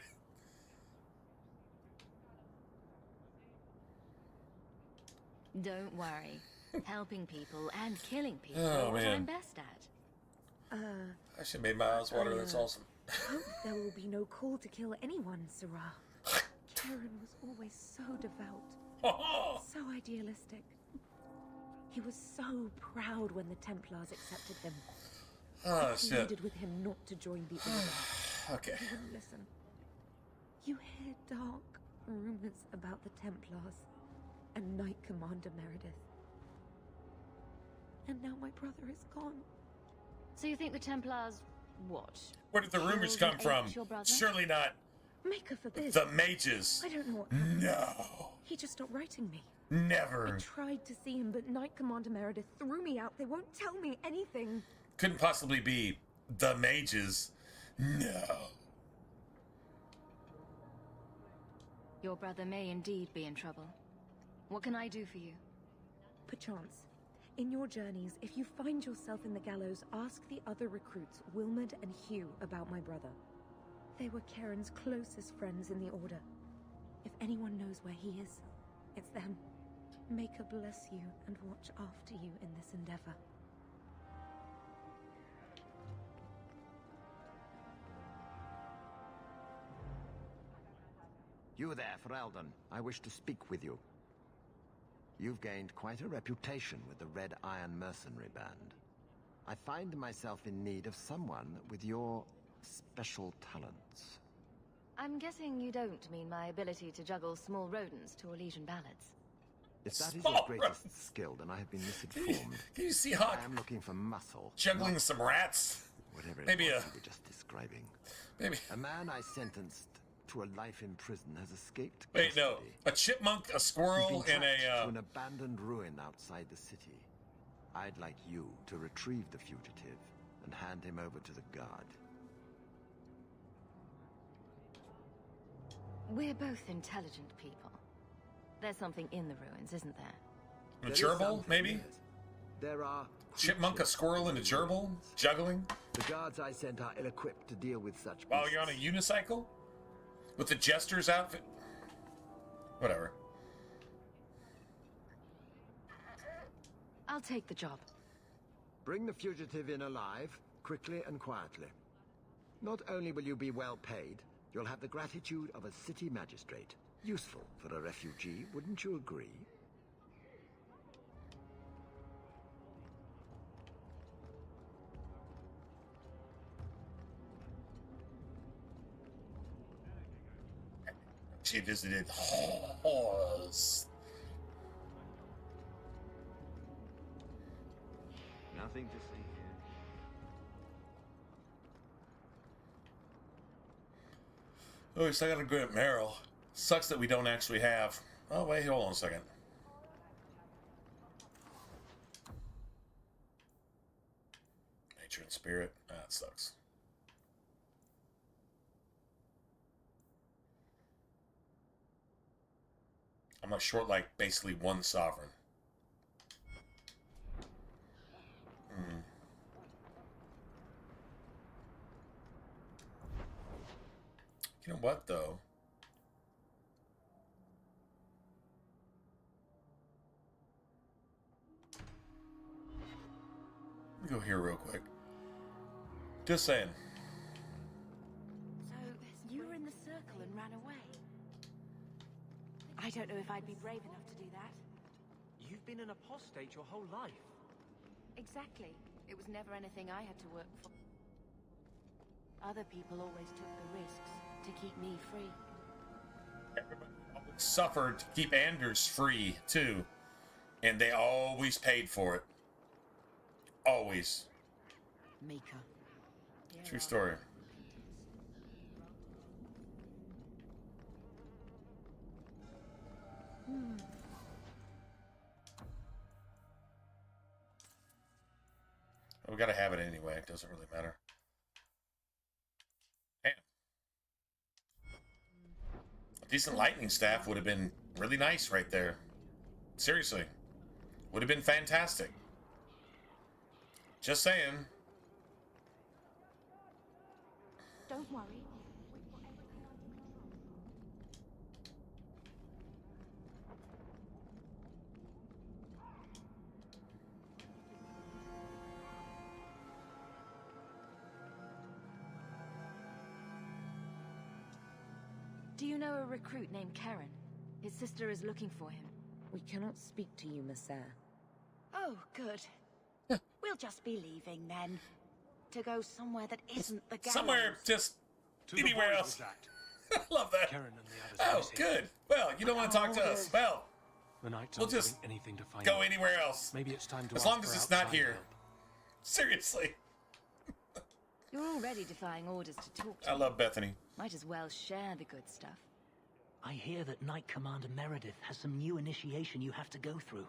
Don't worry. Helping people and killing people Oh, are what man. I'm best at. I should have made my eyes water. That's awesome. Hope there will be no call to kill anyone, Sirrah. Karen was always so devout, so idealistic. He was so proud when the Templars accepted him. Oh, I shit. pleaded with him not to join the Order. Okay. He wouldn't listen. You hear dark rumors about the Templars and Knight Commander Meredith. And now my brother is gone. So you think the Templars, what? Where did the rumors killed come and from? ate your brother? Surely not Maker forbid. the mages. I don't know what happened. No. He just stopped writing me. Never. I tried to see him, but Knight Commander Meredith threw me out. They won't tell me anything. Couldn't possibly be the mages. No. Your brother may indeed be in trouble. What can I do for you? Perchance. In your journeys, if you find yourself in the gallows, ask the other recruits, Wilmerd and Hugh, about my brother. They were Karen's closest friends in the Order. If anyone knows where he is, it's them. Maker bless you and watch after you in this endeavor. You there, Ferelden. I wish to speak with you. You've gained quite a reputation with the Red Iron Mercenary Band. I find myself in need of someone with your special talents. I'm guessing you don't mean my ability to juggle small rodents to Elysian ballads. If that is Small your greatest skill, then I have been misinformed. Can you see Hawk I am looking for muscle. juggling not some rats? whatever it Maybe was a... you were just describing. Maybe... A man I sentenced to a life in prison has escaped Wait, no. custody. A chipmunk, a He's squirrel, been and tracked to a... an abandoned ruin outside the city. I'd like you to retrieve the fugitive and hand him over to the guard. We're both intelligent people. There's something in the ruins, isn't there? A gerbil, maybe? There are chipmunk, a squirrel, and a gerbil juggling. The guards I sent are ill-equipped to deal with such. While you're on a unicycle with the jester's outfit. Whatever. I'll take the job. Bring the fugitive in alive, quickly and quietly. Not only will you be well paid, you'll have the gratitude of a city magistrate. Useful for a refugee, wouldn't you agree? She visited horse. Nothing to see here. Oh, we still gotta go at Meryl. Sucks that we don't actually have. Oh, wait, hold on a second. Nature and spirit. That sucks. I'm not short like basically one sovereign. You know what, though? Let me go here real quick. Just saying. So, you were in the circle and ran away? I don't know if I'd be brave enough to do that. You've been an apostate your whole life. Exactly. It was never anything I had to work for. Other people always took the risks to keep me free. Everybody always suffered to keep Anders free, too. And they always paid for it. Always. Mika. True story. We gotta have it anyway. It doesn't really matter. Damn. A decent lightning staff would have been really nice right there. Seriously. Would have been fantastic. Just saying. Don't worry. Do you know a recruit named Karen? His sister is looking for him. We cannot speak to you, Messer. Oh, good. We'll just be leaving then. To go somewhere that isn't the gallows. Somewhere just anywhere else. I love that. Karen and the others Oh, good. Well, you don't want to talk to us. Well, The Knights we'll aren't just doing anything to find go you. anywhere else. Maybe it's time to as ask long for as it's not outside here. help. Seriously. You're already defying orders to talk to I me. love Bethany. Might as well share the good stuff. I hear that Knight Commander Meredith has some new initiation you have to go through.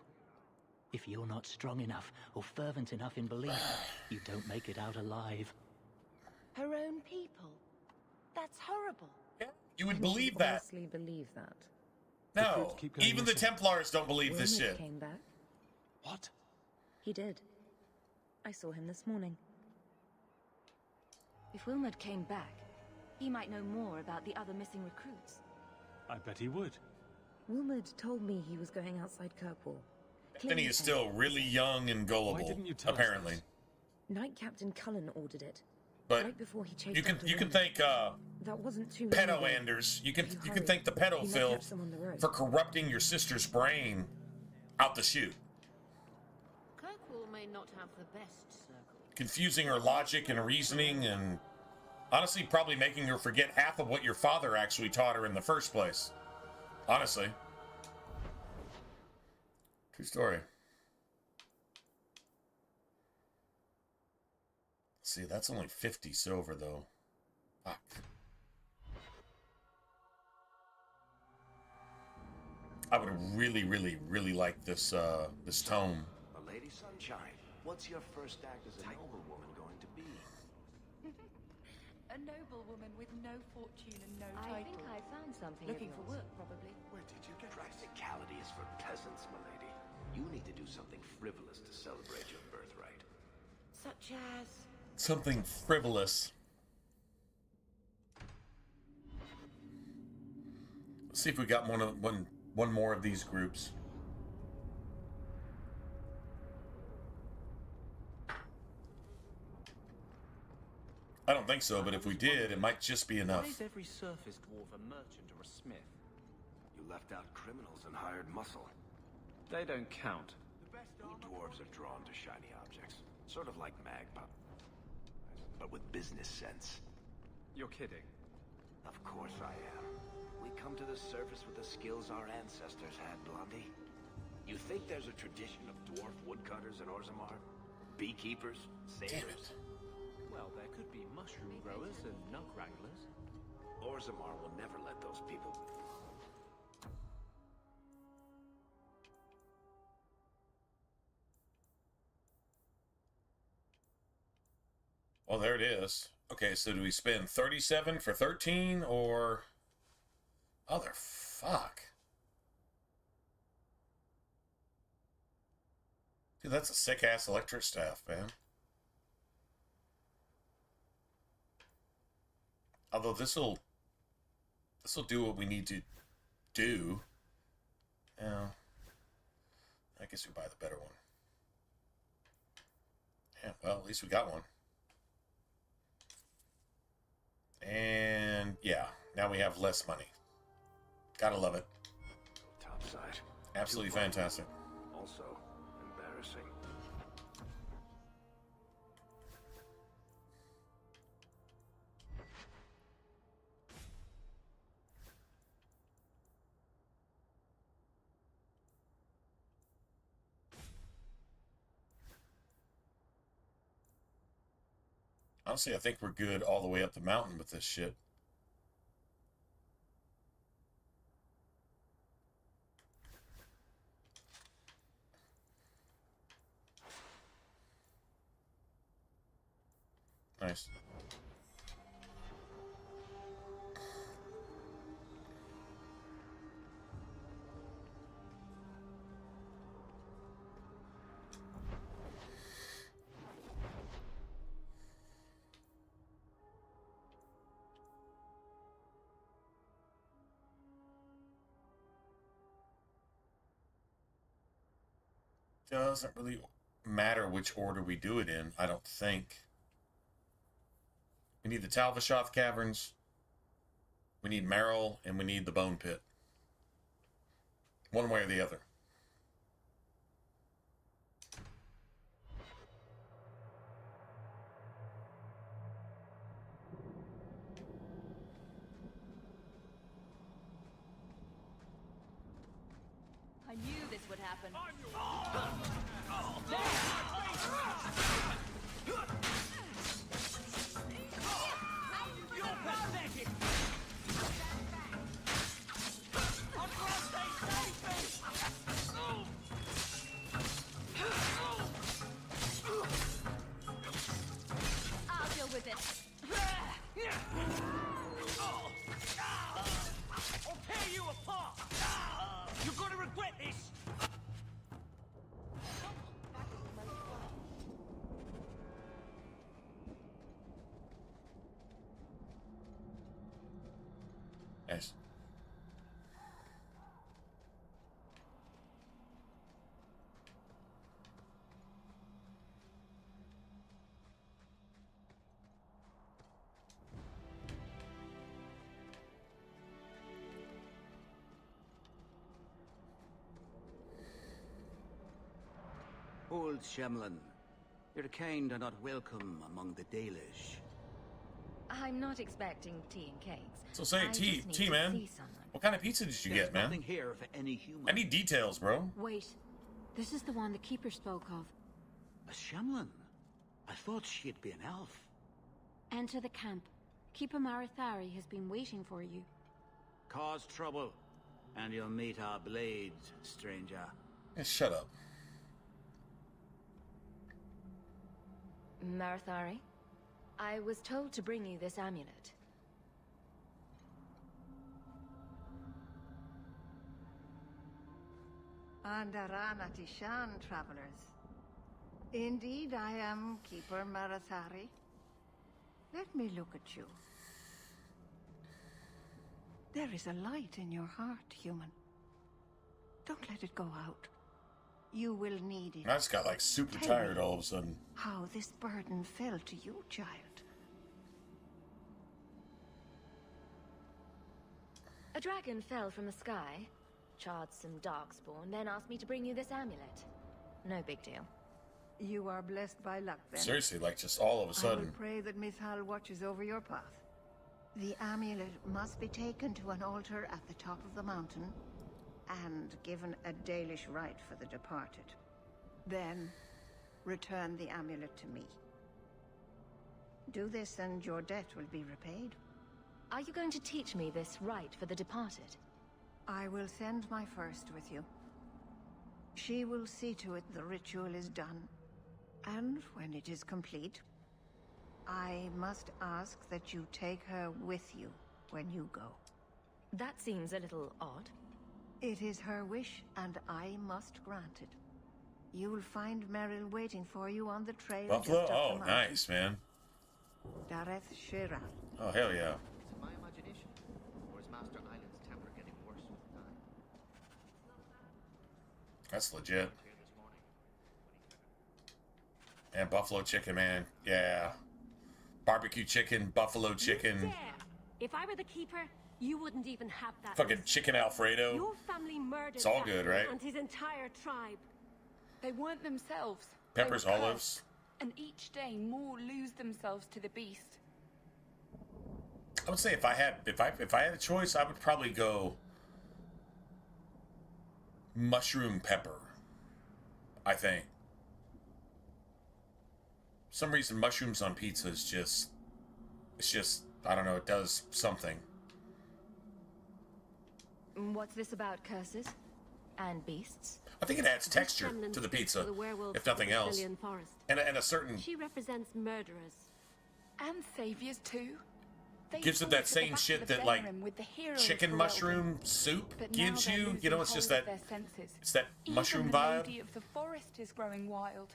If you're not strong enough or fervent enough in belief, you don't make it out alive. Her own people. That's horrible. Yeah, you would believe that. Honestly believe that. No, even the Templars don't believe this Wilmot shit. came back. What? He did. I saw him this morning. If Wilmot came back, he might know more about the other missing recruits. I bet he would. Wilmot told me he was going outside Kirkwall. Bethany is still really young and gullible, didn't you tell us apparently. this? Knight Captain Cullen ordered it. But right before he chased you can after you can Wilmot. thank That wasn't too long pedo ago. Anders. You can If you can hurry, thank the he might pedophile catch them on the road. for corrupting your sister's brain out the chute, Kirkwall may not have the best circle. confusing her logic and reasoning, and honestly probably making her forget half of what your father actually taught her in the first place. Honestly. True story. See, that's only 50 silver, though. Fuck. I would really, really, really like this, this tome. Lady Sunshine, what's your first act as a noblewoman going to be? A noblewoman with no fortune and no I title. think I found something. Looking of for yours. work, probably. Where did you get practicality is for peasants, milady. You need to do something frivolous to celebrate your birthright. Such as... Something frivolous. Let's see if we got one more of these groups. I don't think so, but if we did, it might just be enough. Why is every surface dwarf a merchant or a smith? You left out criminals and hired muscle. They don't count. Dwarves are drawn to shiny objects, sort of like magpie, but with business sense. You're kidding. Of course I am. We come to the surface with the skills our ancestors had, Blondie. You think there's a tradition of dwarf woodcutters in Orzammar? Beekeepers? Sailors? Well, there could be mushroom growers and nug wranglers. Orzammar will never let those people... Well, there it is. Okay, so do we spend 37 for 13 or... Motherfuck. Dude, that's a sick-ass electric staff, man. Although this'll do what we need to do. Yeah. I guess we buy the better one. Yeah, well, at least we got one. And yeah, now we have less money. Gotta love it. Topside. Absolutely fantastic. Also embarrassing. Honestly, I think we're good all the way up the mountain with this shit. Nice. Doesn't really matter which order we do it in, I don't think. We need the Talvashoth Caverns, we need Merrill, and we need the Bone Pit. One way or the other. I knew this would happen. I'll deal with it. I'll tear you apart! You're gonna regret this! Nice. Old Shemlin, your kind are not welcome among the Dalish. I'm not expecting tea and cakes. So say I tea, just need tea, to man. see someone. What kind of pizza did you There's get, man? nothing here for any human. I need details, bro. Wait, this is the one the Keeper spoke of. A Shemlin? I thought she'd be an elf. Enter the camp. Keeper Marithari has been waiting for you. Cause trouble, and you'll meet our blades, stranger. Yeah, shut up. Marithari, I was told to bring you this amulet. Andarana Tishan, travelers. Indeed, I am Keeper Marathari. Let me look at you. There is a light in your heart, human. Don't let it go out. You will need it. I just got like super tired all of a sudden. How this burden fell to you, child. A dragon fell from the sky, charred some darkspawn, then asked me to bring you this amulet. No big deal. You are blessed by luck, then. Seriously, like just all of a I sudden. will pray that Mithal watches over your path. The amulet must be taken to an altar at the top of the mountain and given a Dalish rite for the departed. Then, return the amulet to me. Do this and your debt will be repaid. Are you going to teach me this rite for the departed? I will send my first with you. She will see to it the ritual is done. And when it is complete, I must ask that you take her with you when you go. That seems a little odd. It is her wish, and I must grant it. You will find Meryl waiting for you on the trail. Buffalo? Just up Oh, the mountain. nice, man. Dareth Shira. Oh, hell yeah. Is it my imagination? Or is Master Island's temper getting worse with time? That's legit. And buffalo chicken, man. Yeah. Barbecue chicken, buffalo chicken. Dare. If I were the keeper, you wouldn't even have that. Fucking chicken Alfredo. Your family murdered It's all that good, man right? And his entire tribe. They weren't themselves. Peppers, They were olives. cursed, and each day more lose themselves to the beast. I would say if I had a choice, I would probably go mushroom pepper. I think. For some reason mushrooms on pizza is just I don't know, it does something. What's this about curses? And beasts? I think it adds texture to the pizza, if nothing else. And a certain She represents murderers. And saviors too. They gives it fought that at the same back of shit the that like Faerun with the heroes chicken for mushroom Eldon. soup But now gives they're you. losing You know, it's just hold of that their senses. it's that mushroom Even the vibe. lady of the forest is growing wild.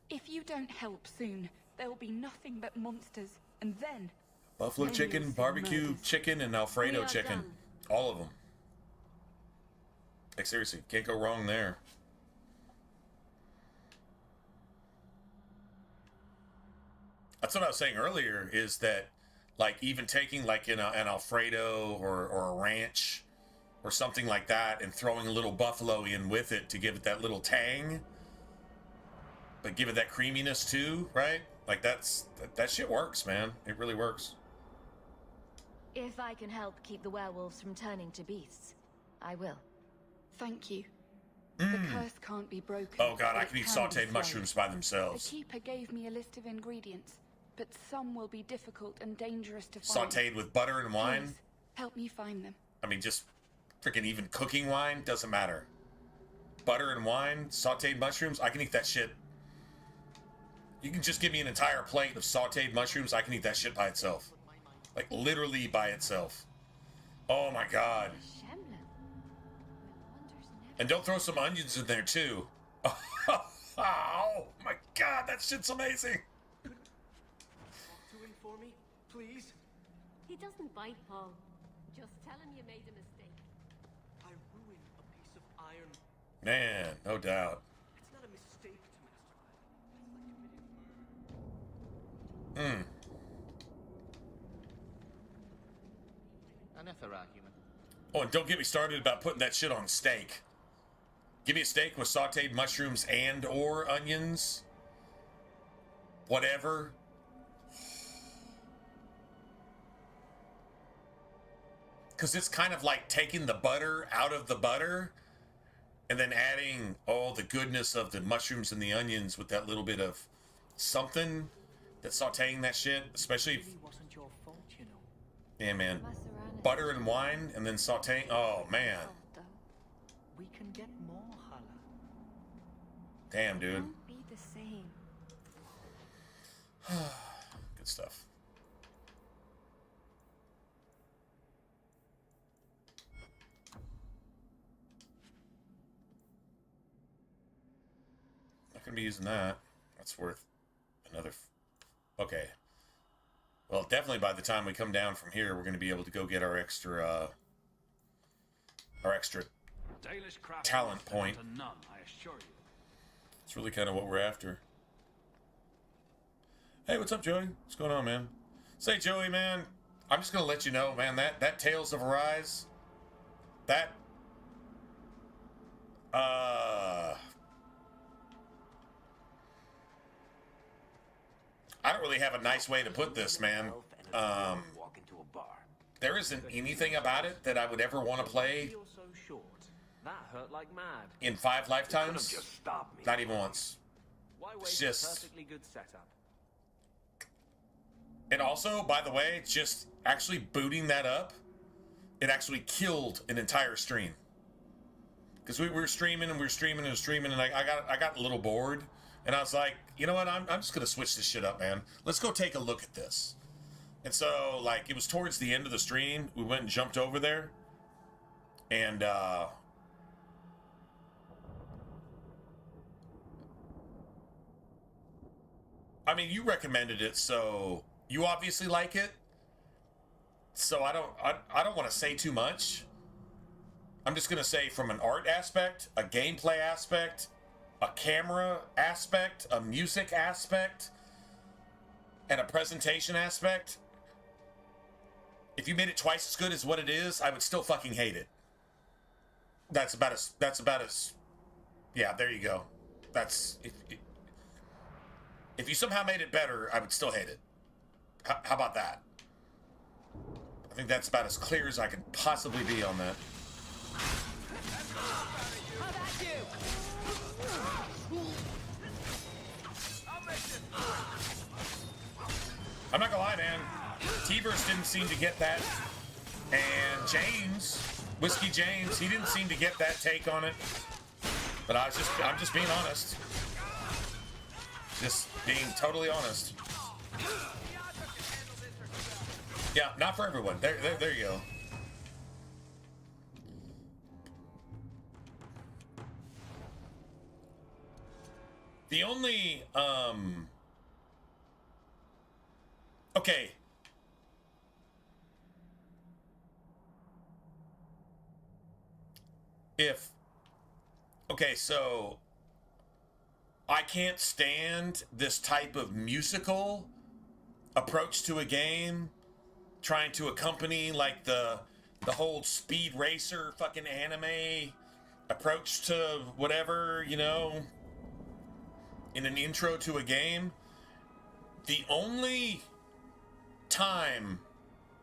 If you don't help soon, there will be nothing but monsters, and then Buffalo chicken, barbecue chicken, and Alfredo We are chicken. done. All of them. Like seriously, can't go wrong there. That's what I was saying earlier, is that like even taking like an Alfredo or a ranch or something like that and throwing a little buffalo in with it to give it that little tang, but give it that creaminess too, right? Like that shit works, man. It really works. If I can help keep the werewolves from turning to beasts, I will. Thank you. The curse can't be broken. Oh god, but I it can eat can be sauteed slowed. mushrooms by The themselves. keeper gave me a list of ingredients, but some will be difficult and dangerous to find. Sauteed with butter and wine. Please, help me find them. I mean, just freaking even cooking wine doesn't matter. Butter and wine, sauteed mushrooms, I can eat that shit. You can just give me an entire plate of sauteed mushrooms, I can eat that shit by itself. Like literally by itself. Oh my god. And don't throw some onions in there too. Oh my god, that shit's amazing. To him for me, please. He doesn't bite, Paul. Just tell him you made a mistake. I ruined a piece of iron. Man, no doubt. It's not a mistake to Master Island. Anethera, human. Oh, and don't get me started about putting that shit on steak. Give me a steak with sauteed mushrooms and or onions. Whatever. Because it's kind of like taking the butter out of the butter and then adding all the goodness of the mushrooms and the onions with that little bit of something that's sauteing that shit. Especially if, wasn't your fault, you know. yeah, man. Butter and wine and then sauteing. Oh, man. We can get more challah. Damn, dude. Be the same. Good stuff. Not gonna be using that. It's worth another... Okay. Well, definitely by the time we come down from here, we're going to be able to go get our extra talent point. None, I assure you. It's really kind of what we're after. Hey, what's up, Joey? What's going on, man? Say, Joey, man, I'm just going to let you know, man, that Tales of Arise, that... I don't really have a nice way to put this, man. There isn't anything about it that I would ever want to play That hurt like mad. in 5 lifetimes. Not even once. Why It's waste just... a perfectly good setup? And also, by the way, just actually booting that up, it actually killed an entire stream. Because we were streaming and we were streaming and streaming, and I got a little bored, and I was like, you know what? I'm just gonna switch this shit up, man. Let's go take a look at this. And so, like, it was towards the end of the stream. We went and jumped over there, and I mean, you recommended it, so you obviously like it. So I don't want to say too much. I'm just gonna say, from an art aspect, a gameplay aspect, a camera aspect, a music aspect, and a presentation aspect, if you made it twice as good as what it is, I would still fucking hate it. That's about as yeah, there you go. That's if you somehow made it better, I would still hate it. How about that? I think that's about as clear as I could possibly be on that. How about you? I'm not gonna lie, man. T-Verse didn't seem to get that, and James, Whiskey James, he didn't seem to get that take on it. But I'm just being honest. Just being totally honest. Yeah, not for everyone. There you go. The only, okay. Okay, so I can't stand this type of musical approach to a game, trying to accompany like the whole Speed Racer fucking anime approach to whatever, you know, in an intro to a game. The only time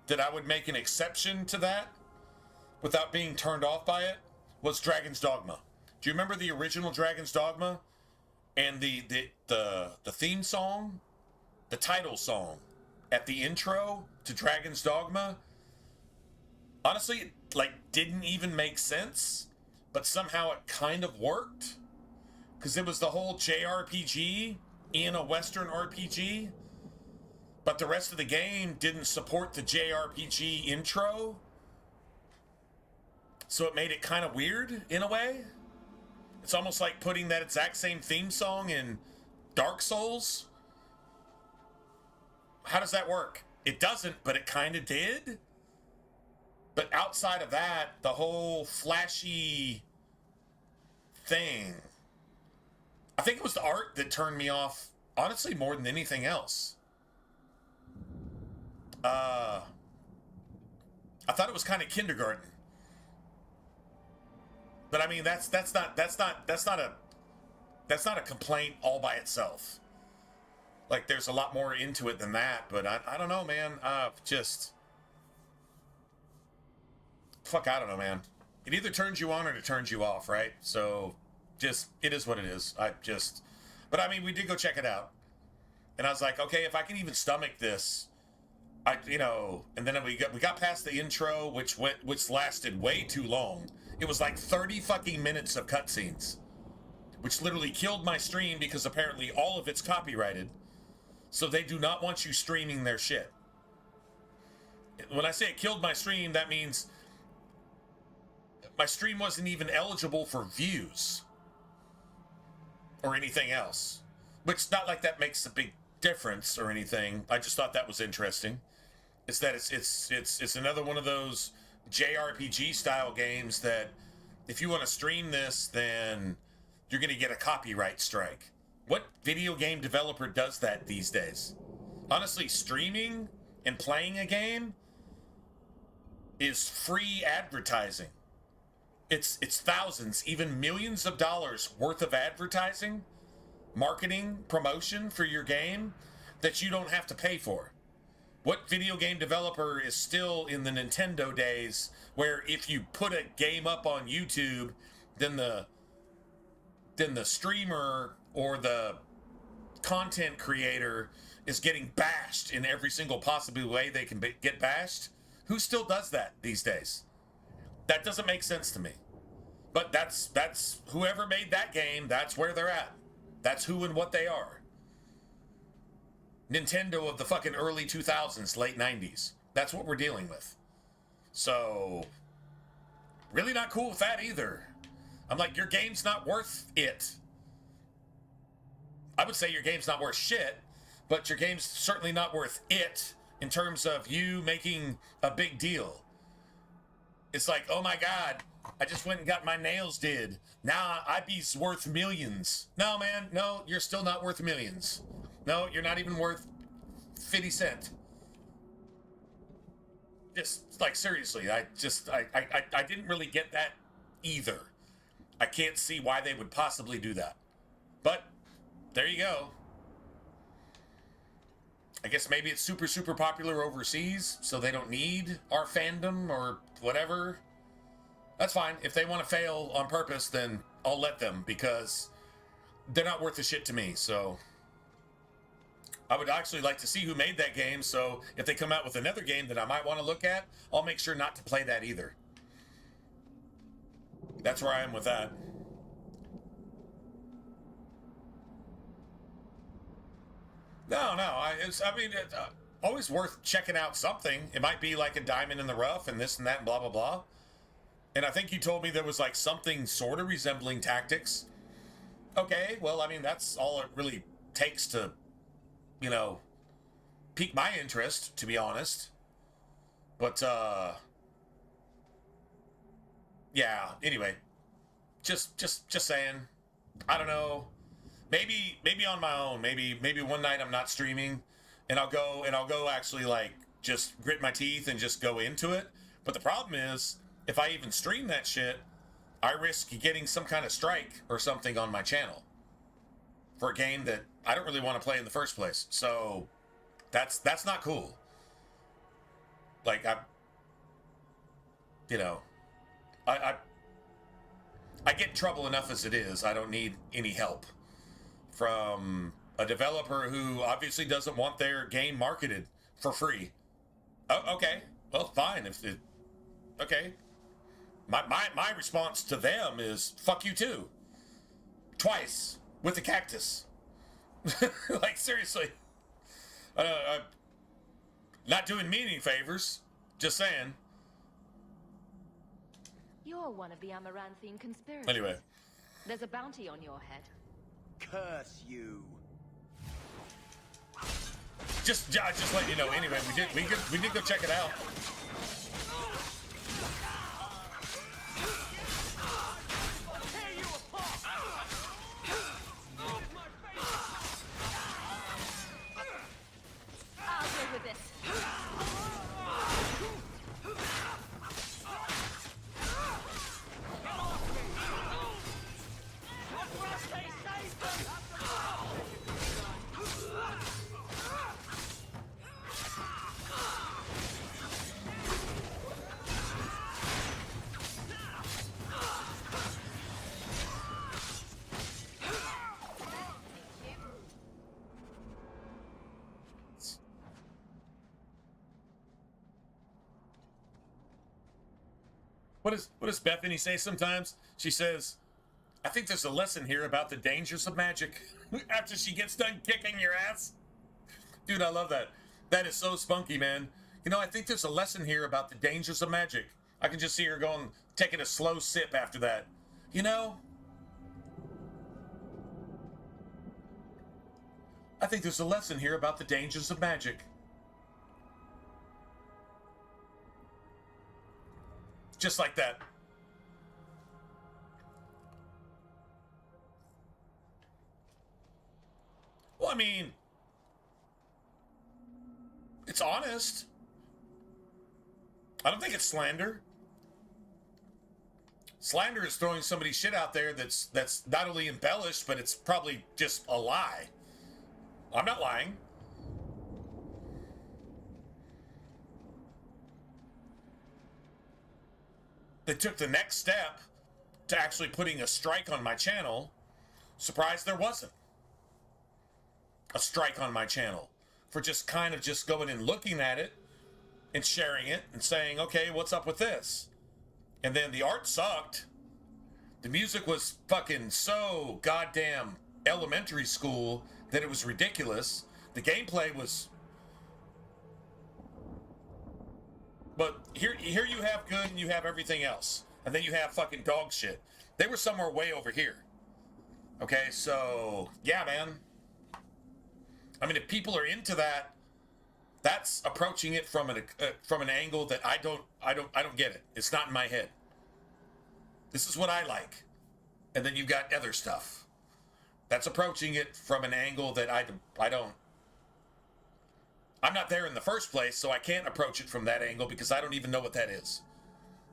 that I would make an exception to that without being turned off by it was Dragon's Dogma. Do you remember the original Dragon's Dogma? And the theme song, the title song at the intro to Dragon's Dogma, honestly, it, like, didn't even make sense, but somehow it kind of worked. Because it was the whole JRPG in a Western RPG, but the rest of the game didn't support the JRPG intro. So it made it kind of weird in a way. It's almost like putting that exact same theme song in Dark Souls. How does that work? It doesn't, but it kind of did. But outside of that, the whole flashy thing, I think it was the art that turned me off, honestly, more than anything else. I thought it was kind of kindergarten. But I mean, that's not a complaint all by itself. Like, there's a lot more into it than that, but I don't know, man. Fuck, I don't know, man. It either turns you on or it turns you off, right? So, just, it is what it is. But I mean, we did go check it out. And I was like, okay, if I can even stomach this, and then we got past the intro, which lasted way too long. It was like 30 fucking minutes of cutscenes, which literally killed my stream because apparently all of it's copyrighted. So they do not want you streaming their shit. When I say it killed my stream, that means my stream wasn't even eligible for views or anything else Which, not like that makes a big difference or anything. I just thought that was interesting. It's that it's another one of those JRPG style games that if you want to stream this, then you're going to get a copyright strike. What video game developer does that these days? Honestly, streaming and playing a game is free advertising. It's thousands, even millions of dollars worth of advertising, marketing, promotion for your game that you don't have to pay for. What video game developer is still in the Nintendo days where if you put a game up on YouTube, then the streamer or the content creator is getting bashed in every single possible way they can get bashed? Who still does that these days? That doesn't make sense to me. But that's whoever made that game, that's where they're at. That's who and what they are. Nintendo of the fucking early 2000s, late 90s. That's what we're dealing with. So, really not cool with that either. I'm like, your game's not worth it. I would say your game's not worth shit, but your game's certainly not worth it in terms of you making a big deal. It's like, oh my God, I just went and got my nails did. Now IP's worth millions. No, man, no, you're still not worth millions. No, you're not even worth 50 cents. Just, like, seriously, I didn't really get that either. I can't see why they would possibly do that. But, there you go. I guess maybe it's super, super popular overseas, so they don't need our fandom or whatever. That's fine. If they want to fail on purpose, then I'll let them, because they're not worth the shit to me, so... I would actually like to see who made that game, so if they come out with another game that I might want to look at, I'll make sure not to play that either. That's where I am with that. No, it's always worth checking out something. It might be like a diamond in the rough and this and that and blah, blah, blah. And I think you told me there was like something sort of resembling Tactics. Okay, well, I mean, that's all it really takes to, you know, pique my interest, to be honest. But, yeah, anyway. Just saying. I don't know. Maybe on my own. Maybe one night I'm not streaming and I'll go actually like just grit my teeth and just go into it. But the problem is, if I even stream that shit, I risk getting some kind of strike or something on my channel for a game that I don't really want to play in the first place. So that's not cool. Like, I get in trouble enough as it is. I don't need any help from a developer who obviously doesn't want their game marketed for free. Oh, okay. Well, fine. Okay. My response to them is, fuck you too. Twice. With the cactus. Like, seriously. I'm not doing me any favors. Just saying. You're one of the Amaranthine conspirators. Anyway. There's a bounty on your head. Curse you. Just let you know. Anyway, we did go check it out. I'll deal with this. What does Bethany say sometimes? She says, I think there's a lesson here about the dangers of magic. After she gets done kicking your ass. Dude, I love that. That is so spunky, man. You know, I think there's a lesson here about the dangers of magic. I can just see her going, taking a slow sip after that. You know, I think there's a lesson here about the dangers of magic. Just like that. Well, I mean, it's honest. I don't think it's slander. Slander is throwing somebody's shit out there that's not only embellished, but it's probably just a lie. I'm not lying. They took the next step to actually putting a strike on my channel. Surprised there wasn't a strike on my channel for just kind of just going and looking at it and sharing it and saying, okay, what's up with this? And then the art sucked. The music was fucking so goddamn elementary school that it was ridiculous. The gameplay was... But here you have good and you have everything else. And then you have fucking dog shit. They were somewhere way over here. Okay, so... Yeah, man. I mean, if people are into that, that's approaching it from an angle that I don't get it. It's not in my head. This is what I like. And then you've got other stuff. That's approaching it from an angle that I don't. I'm not there in the first place, so I can't approach it from that angle because I don't even know what that is.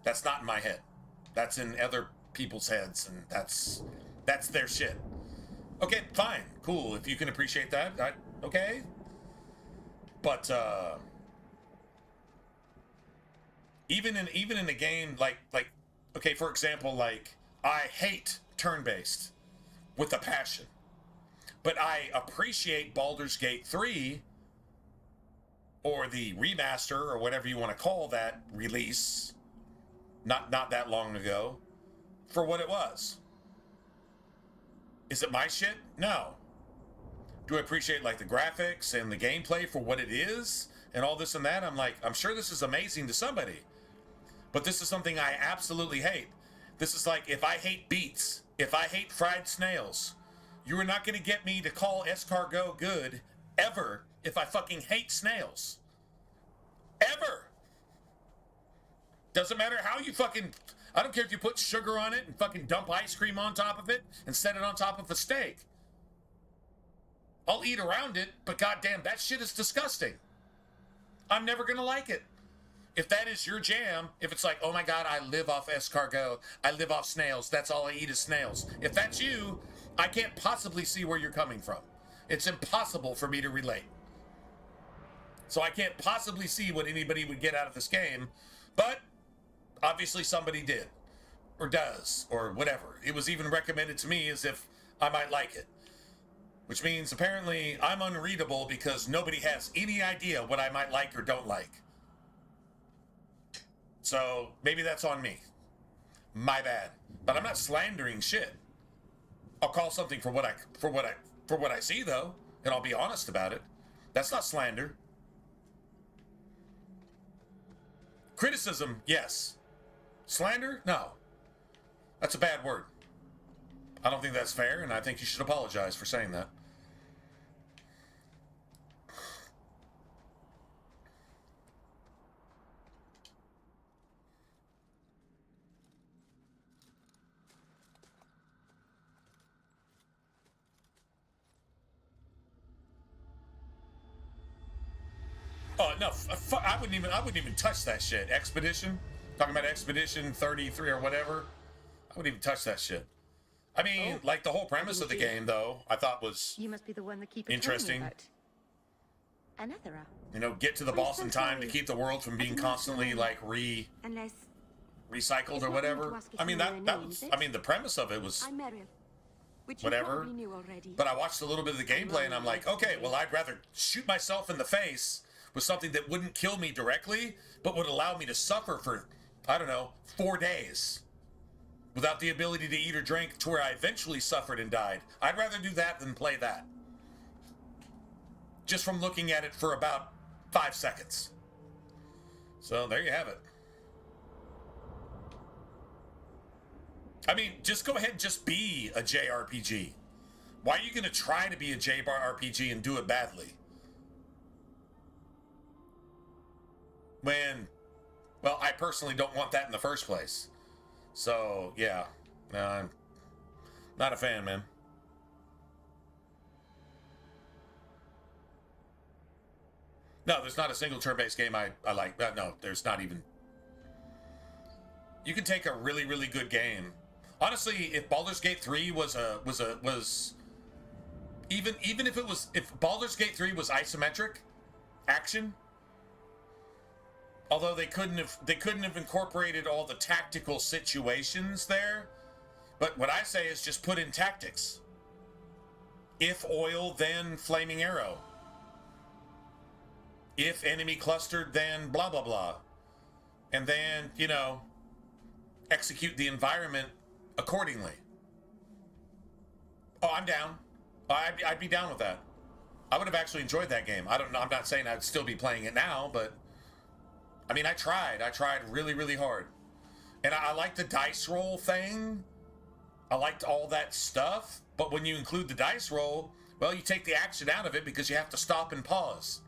That's not in my head. That's in other people's heads, and that's their shit. Okay, fine, cool. If you can appreciate that, okay. But even in a game like okay, for example, like I hate turn-based with a passion, but I appreciate Baldur's Gate 3 or the remaster or whatever you want to call that release, not that long ago, for what it was. Is it my shit? No. Do I appreciate like the graphics and the gameplay for what it is and all this and that? I'm sure this is amazing to somebody. But this is something I absolutely hate. This is like if I hate beets, if I hate fried snails, you are not going to get me to call escargot good ever if I fucking hate snails. Ever. Doesn't matter how you fucking... I don't care if you put sugar on it and fucking dump ice cream on top of it and set it on top of a steak. I'll eat around it, but goddamn, that shit is disgusting. I'm never gonna like it. If that is your jam, if it's like, oh my god, I live off escargot, I live off snails, that's all I eat is snails. If that's you, I can't possibly see where you're coming from. It's impossible for me to relate. So I can't possibly see what anybody would get out of this game, but obviously somebody did, or does, or whatever. It was even recommended to me as if I might like it. Which means apparently I'm unreadable because nobody has any idea what I might like or don't like. So maybe that's on me. My bad. But I'm not slandering shit. I'll call something for what I see though, and I'll be honest about it. That's not slander. Criticism, yes. Slander? No. That's a bad word. I don't think that's fair, and I think you should apologize for saying that. Oh no! I wouldn't even touch that shit. Expedition, talking about Expedition 33 or whatever. I wouldn't even touch that shit. I mean, like the whole premise of the game, though, I thought was You must be the one that keep interesting. Another. You know, get to the boss in time to keep the world from being constantly like recycled or whatever. I mean that was. I mean the premise of it was whatever. But I watched a little bit of the gameplay and I'm like, okay, well I'd rather shoot myself in the face with something that wouldn't kill me directly, but would allow me to suffer for, I don't know, 4 days. Without the ability to eat or drink to where I eventually suffered and died. I'd rather do that than play that. Just from looking at it for about 5 seconds. So there you have it. I mean, just go ahead and just be a JRPG. Why are you going to try to be a J-bar RPG and do it badly? When, well, I personally don't want that in the first place. So, yeah. No, I'm not a fan, man. No, there's not a single turn-based game I like. No, there's not even. You can take a really, really good game. Honestly, if Baldur's Gate 3 was even if Baldur's Gate 3 was isometric action, although they couldn't have incorporated all the tactical situations there, but what I say is just put in tactics. If oil, then flaming arrow. If enemy clustered, then blah blah blah. And then, you know, execute the environment accordingly. Oh, I'm down. I'd be down with that. I would have actually enjoyed that game. I don't know. I'm not saying I'd still be playing it now, but I mean, I tried really, really hard. And I like the dice roll thing. I liked all that stuff. But when you include the dice roll, well, you take the action out of it because you have to stop and pause.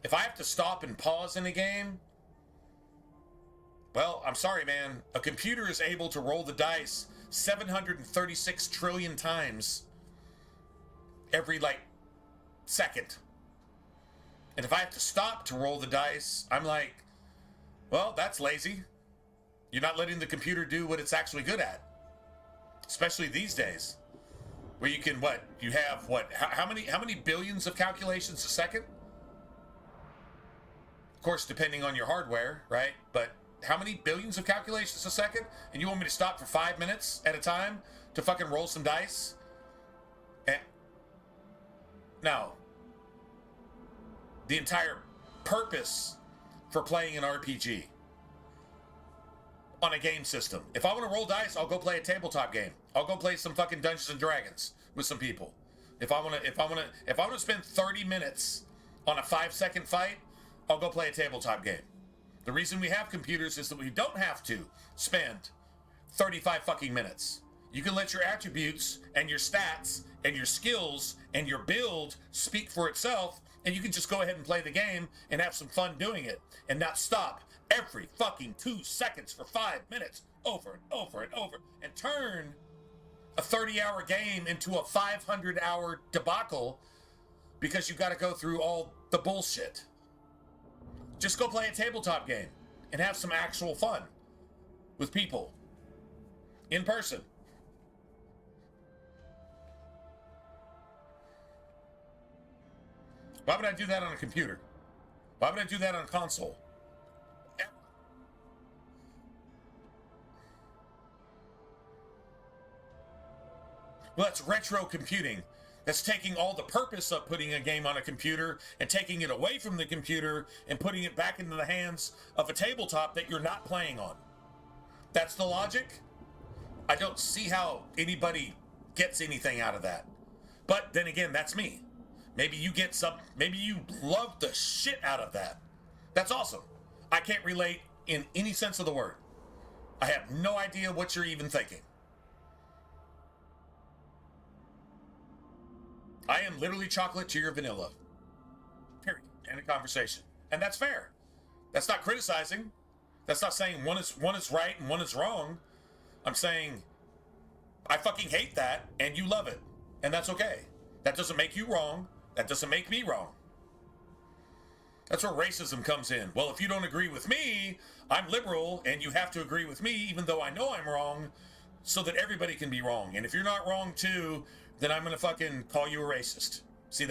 If I have to stop and pause in a game, well, I'm sorry, man. A computer is able to roll the dice 736 trillion times every, like, second. And if I have to stop to roll the dice, I'm like, well, that's lazy. You're not letting the computer do what it's actually good at. Especially these days. Where you can, what? You have, what? How many billions of calculations a second? Of course, depending on your hardware, right? But how many billions of calculations a second? And you want me to stop for 5 minutes at a time to fucking roll some dice? No. The entire purpose for playing an RPG on a game system. If I want to roll dice, I'll go play a tabletop game. I'll go play some fucking Dungeons and Dragons with some people. If I want to spend 30 minutes on a 5-second fight, I'll go play a tabletop game. The reason we have computers is that we don't have to spend 35 fucking minutes. You can let your attributes and your stats and your skills and your build speak for itself, and you can just go ahead and play the game and have some fun doing it and not stop every fucking 2 seconds for 5 minutes over and over and over and turn a 30-hour game into a 500-hour debacle because you got to go through all the bullshit. Just go play a tabletop game and have some actual fun with people in person. Why would I do that on a computer? Why would I do that on a console? Well, that's retro computing. That's taking all the purpose of putting a game on a computer and taking it away from the computer and putting it back into the hands of a tabletop that you're not playing on. That's the logic. I don't see how anybody gets anything out of that. But then again, that's me. Maybe you get some, maybe you love the shit out of that. That's awesome. I can't relate in any sense of the word. I have no idea what you're even thinking. I am literally chocolate to your vanilla. Period. End of conversation. And that's fair. That's not criticizing. That's not saying one is right and one is wrong. I'm saying I fucking hate that and you love it. And that's okay. That doesn't make you wrong. That doesn't make me wrong. That's where racism comes in. Well, if you don't agree with me, I'm liberal and you have to agree with me even though I know I'm wrong so that everybody can be wrong. And if you're not wrong too, then I'm going to fucking call you a racist. See,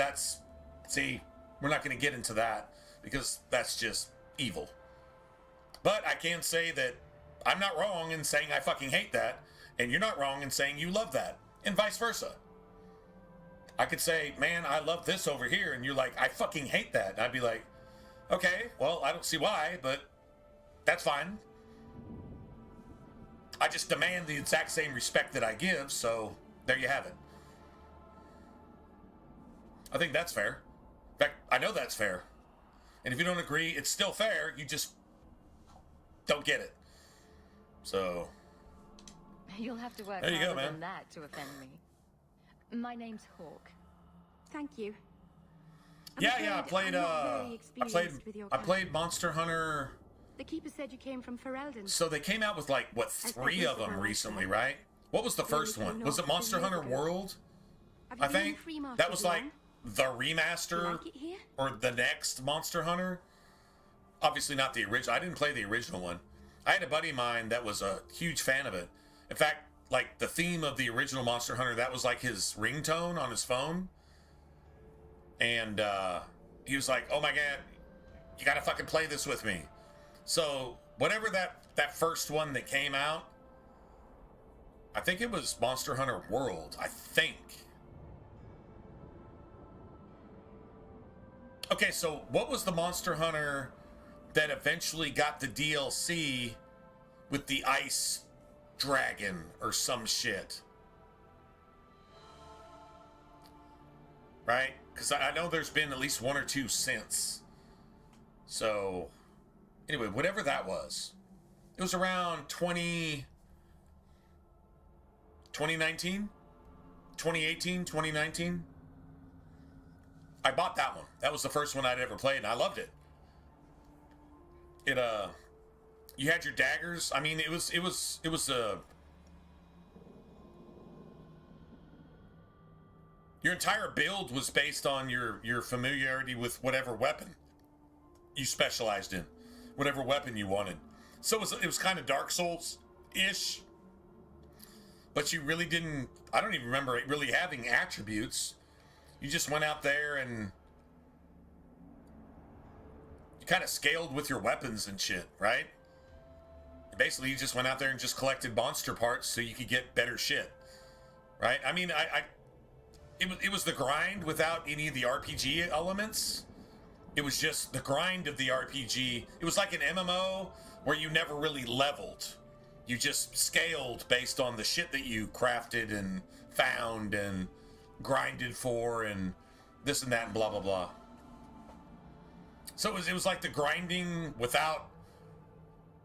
we're not going to get into that because that's just evil. But I can say that I'm not wrong in saying I fucking hate that, and you're not wrong in saying you love that, and vice versa. I could say, man, I love this over here, and you're like, I fucking hate that. And I'd be like, okay, well, I don't see why, but that's fine. I just demand the exact same respect that I give, so there you have it. I think that's fair. In fact, I know that's fair. And if you don't agree, it's still fair. You just don't get it. So You'll have to work there you harder go, man. than that to offend me. My name's Hawk. Thank you. Yeah, I played I played Monster Hunter. The Keeper said you came from Ferelden. So they came out with like what, 3 of them recently, right? What was the first one? Was it Monster Hunter World? I think that was like the remaster or the next Monster Hunter. Obviously not the original. I didn't play the original one. I had a buddy of mine that was a huge fan of it. In fact, like the theme of the original Monster Hunter, that was like his ringtone on his phone. And he was like, "Oh my god, you gotta fucking play this with me." So whatever that first one that came out, I think it was Monster Hunter World. I think. Okay, so what was the Monster Hunter that eventually got the DLC with the ice dragon or some shit? Right? Because I know there's been at least 1 or 2 since. So, anyway, whatever that was. It was around 2019? 2018, 2019? I bought that one. That was the first one I'd ever played, and I loved it. You had your daggers. I mean, it was your entire build was based on your familiarity with whatever weapon you specialized in, whatever weapon you wanted. So it was kind of Dark Souls-ish, but you really didn't. I don't even remember it really having attributes. You just went out there and you kind of scaled with your weapons and shit, right? Basically, you just went out there and just collected monster parts so you could get better shit, right? I mean, it was the grind without any of the RPG elements. It was just the grind of the RPG. It was like an MMO where you never really leveled. You just scaled based on the shit that you crafted and found and grinded for and this and that and blah blah blah. So it was like the grinding without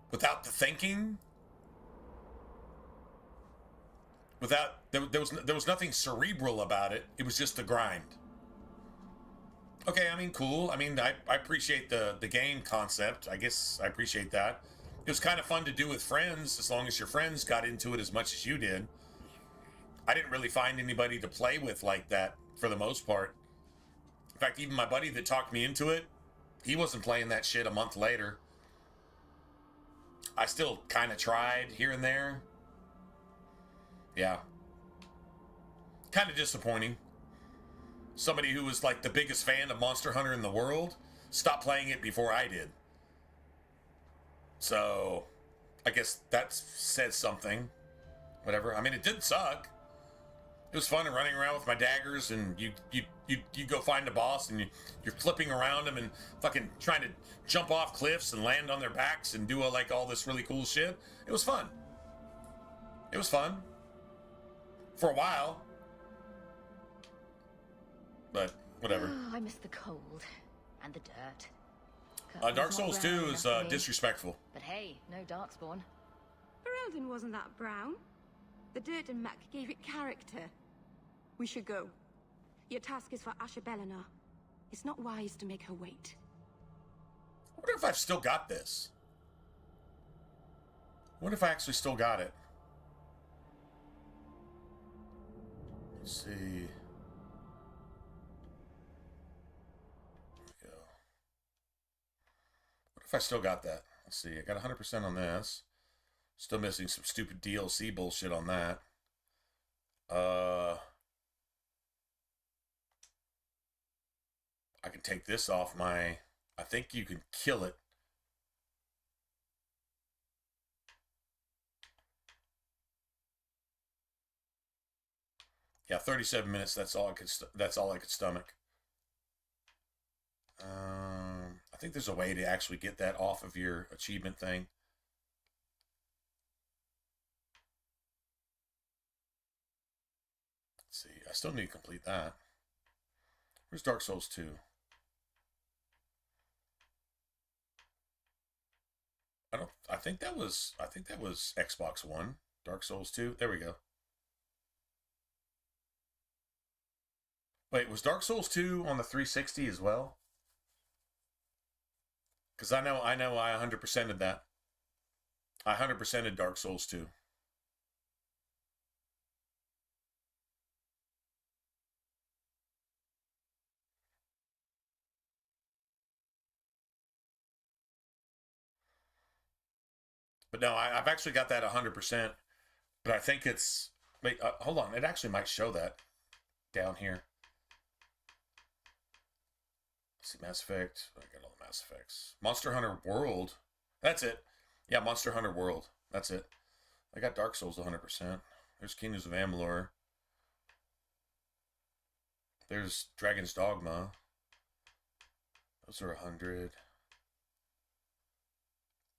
the thinking. There was nothing cerebral about it. It was just the grind. Okay, I mean, cool. I mean, I appreciate the game concept. I guess I appreciate that. It was kind of fun to do with friends, as long as your friends got into it as much as you did. I didn't really find anybody to play with like that for the most part. In fact, even my buddy that talked me into it, he wasn't playing that shit a month later. I still kind of tried here and there. Yeah. Kind of disappointing. Somebody who was like the biggest fan of Monster Hunter in the world stopped playing it before I did. So, I guess that says something. Whatever. I mean, it didn't suck. It was fun running around with my daggers, and you go find a boss, and you're flipping around them and fucking trying to jump off cliffs and land on their backs and do like all this really cool shit. It was fun. It was fun. For a while. But, whatever. Oh, I miss the cold. And the dirt. Dark Souls 2 is disrespectful. But hey, no Darkspawn. Ferelden wasn't that brown. The dirt and muck gave it character. We should go. Your task is for Asha Bellinar. It's not wise to make her wait. I wonder if I've still got this. I wonder if I actually still got it. Let's see. If I still got that. Let's see. I got 100% on this. Still missing some stupid DLC bullshit on that. I can take this off my... I think you can kill it. Yeah, 37 minutes. That's all I could stomach. I think there's a way to actually get that off of your achievement thing. Let's see. I still need to complete that. Where's Dark Souls 2? I think that was Xbox One. Dark Souls 2. There we go. Wait, was Dark Souls 2 on the 360 as well? Because I know I 100%ed that. I 100%ed Dark Souls 2. But no, I've actually got that 100%. But I think it's... Wait, hold on. It actually might show that down here. Let's see, Mass Effect. I got all the Mass Effects. Monster Hunter World. That's it. Yeah, Monster Hunter World. That's it. I got Dark Souls 100%. There's Kingdoms of Amalur. There's Dragon's Dogma. Those are 100.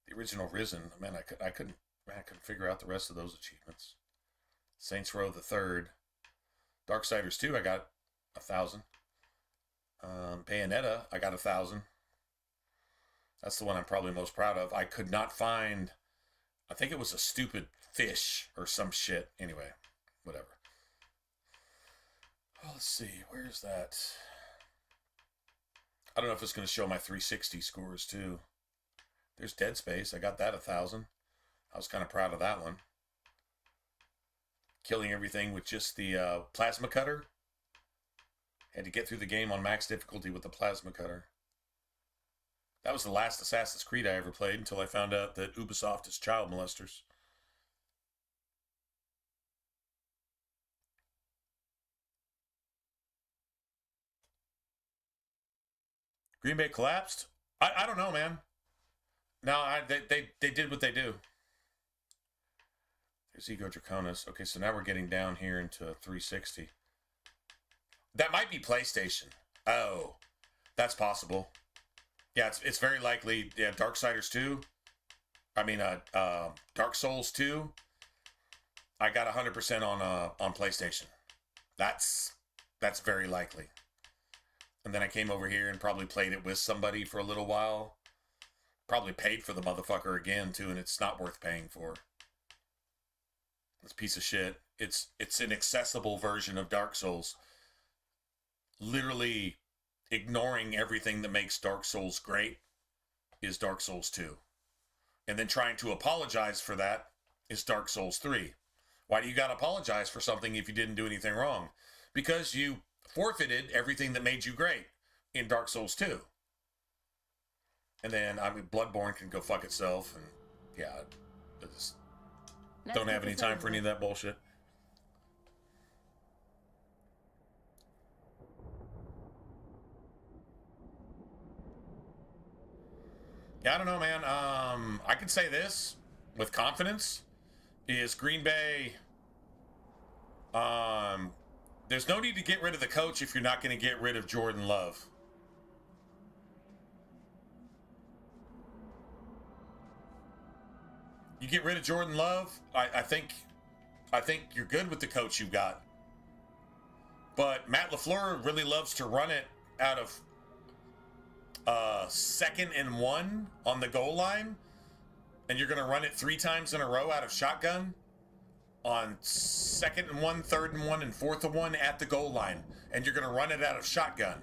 The original Risen. Man, I couldn't figure out the rest of those achievements. Saints Row the Third. Darksiders 2, I got 1,000. Bayonetta, I got 1,000. That's the one I'm probably most proud of. I could not find... I think it was a stupid fish or some shit. Anyway, whatever. Oh, let's see. Where's that? I don't know if it's going to show my 360 scores, too. There's Dead Space. I got that 1,000. I was kind of proud of that one. Killing everything with just the plasma cutter. Had to get through the game on max difficulty with the plasma cutter. That was the last Assassin's Creed I ever played until I found out that Ubisoft is child molesters. Green Bay collapsed? I don't know, man. No, they did what they do. There's Ego Draconis. Okay, so now we're getting down here into 360. That might be PlayStation. Oh, that's possible. Yeah, it's very likely. Yeah, Darksiders 2. Dark Souls 2. I got 100% on PlayStation. That's very likely. And then I came over here and probably played it with somebody for a little while. Probably paid for the motherfucker again, too, and it's not worth paying for. This piece of shit. It's an accessible version of Dark Souls. Literally ignoring everything that makes Dark Souls great is Dark Souls 2. And then trying to apologize for that is Dark Souls 3. Why do you gotta apologize for something if you didn't do anything wrong? Because you forfeited everything that made you great in Dark Souls 2. And then, Bloodborne can go fuck itself, and yeah, I just don't have any time for any of that bullshit. Yeah, I don't know, man. I can say this with confidence, is Green Bay, there's no need to get rid of the coach if you're not going to get rid of Jordan Love. You get rid of Jordan Love, I think you're good with the coach you've got. But Matt LaFleur really loves to run it out of 2nd and 1 on the goal line, and you're going to run it 3 times in a row out of shotgun on 2nd and 1, 3rd and 1, and 4th and 1 at the goal line, and you're going to run it out of shotgun.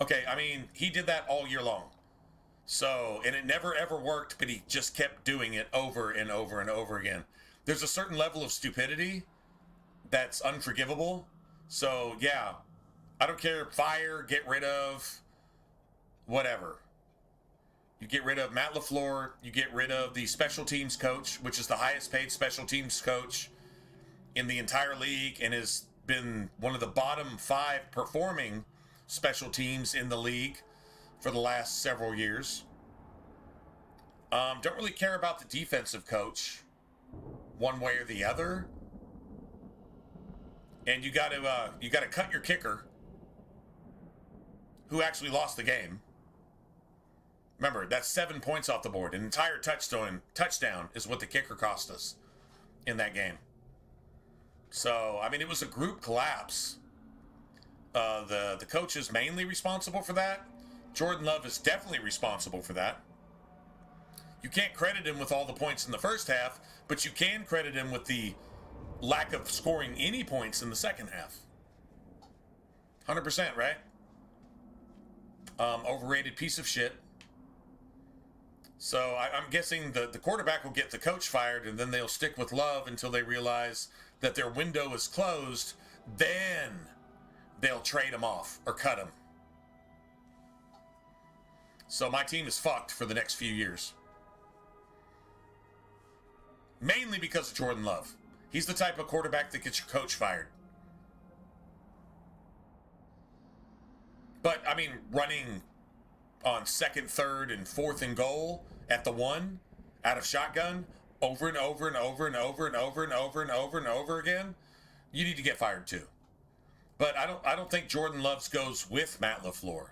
Okay, I mean, he did that all year long. So, and it never ever worked, but he just kept doing it over and over and over again. There's a certain level of stupidity that's unforgivable. So, yeah, I don't care. Fire, get rid of, whatever. You get rid of Matt LaFleur. You get rid of the special teams coach, which is the highest paid special teams coach in the entire league and has been one of the bottom 5 performing special teams in the league for the last several years. Don't really care about the defensive coach one way or the other. And you got to cut your kicker, who actually lost the game. Remember, that's 7 points off the board. An entire touchdown is what the kicker cost us in that game. So, I mean, it was a group collapse. The coach is mainly responsible for that. Jordan Love is definitely responsible for that. You can't credit him with all the points in the first half, but you can credit him with the lack of scoring any points in the second half. 100%, right? Overrated piece of shit. So I'm guessing the quarterback will get the coach fired, and then they'll stick with Love until they realize that their window is closed. Then they'll trade him off or cut him. So my team is fucked for the next few years. Mainly because of Jordan Love. He's the type of quarterback that gets your coach fired. But, I mean, running on 2nd, 3rd, and 4th and goal at the 1 out of shotgun over and over and over and over and over and over and over and over again, you need to get fired too. But I don't think Jordan Love goes with Matt LaFleur.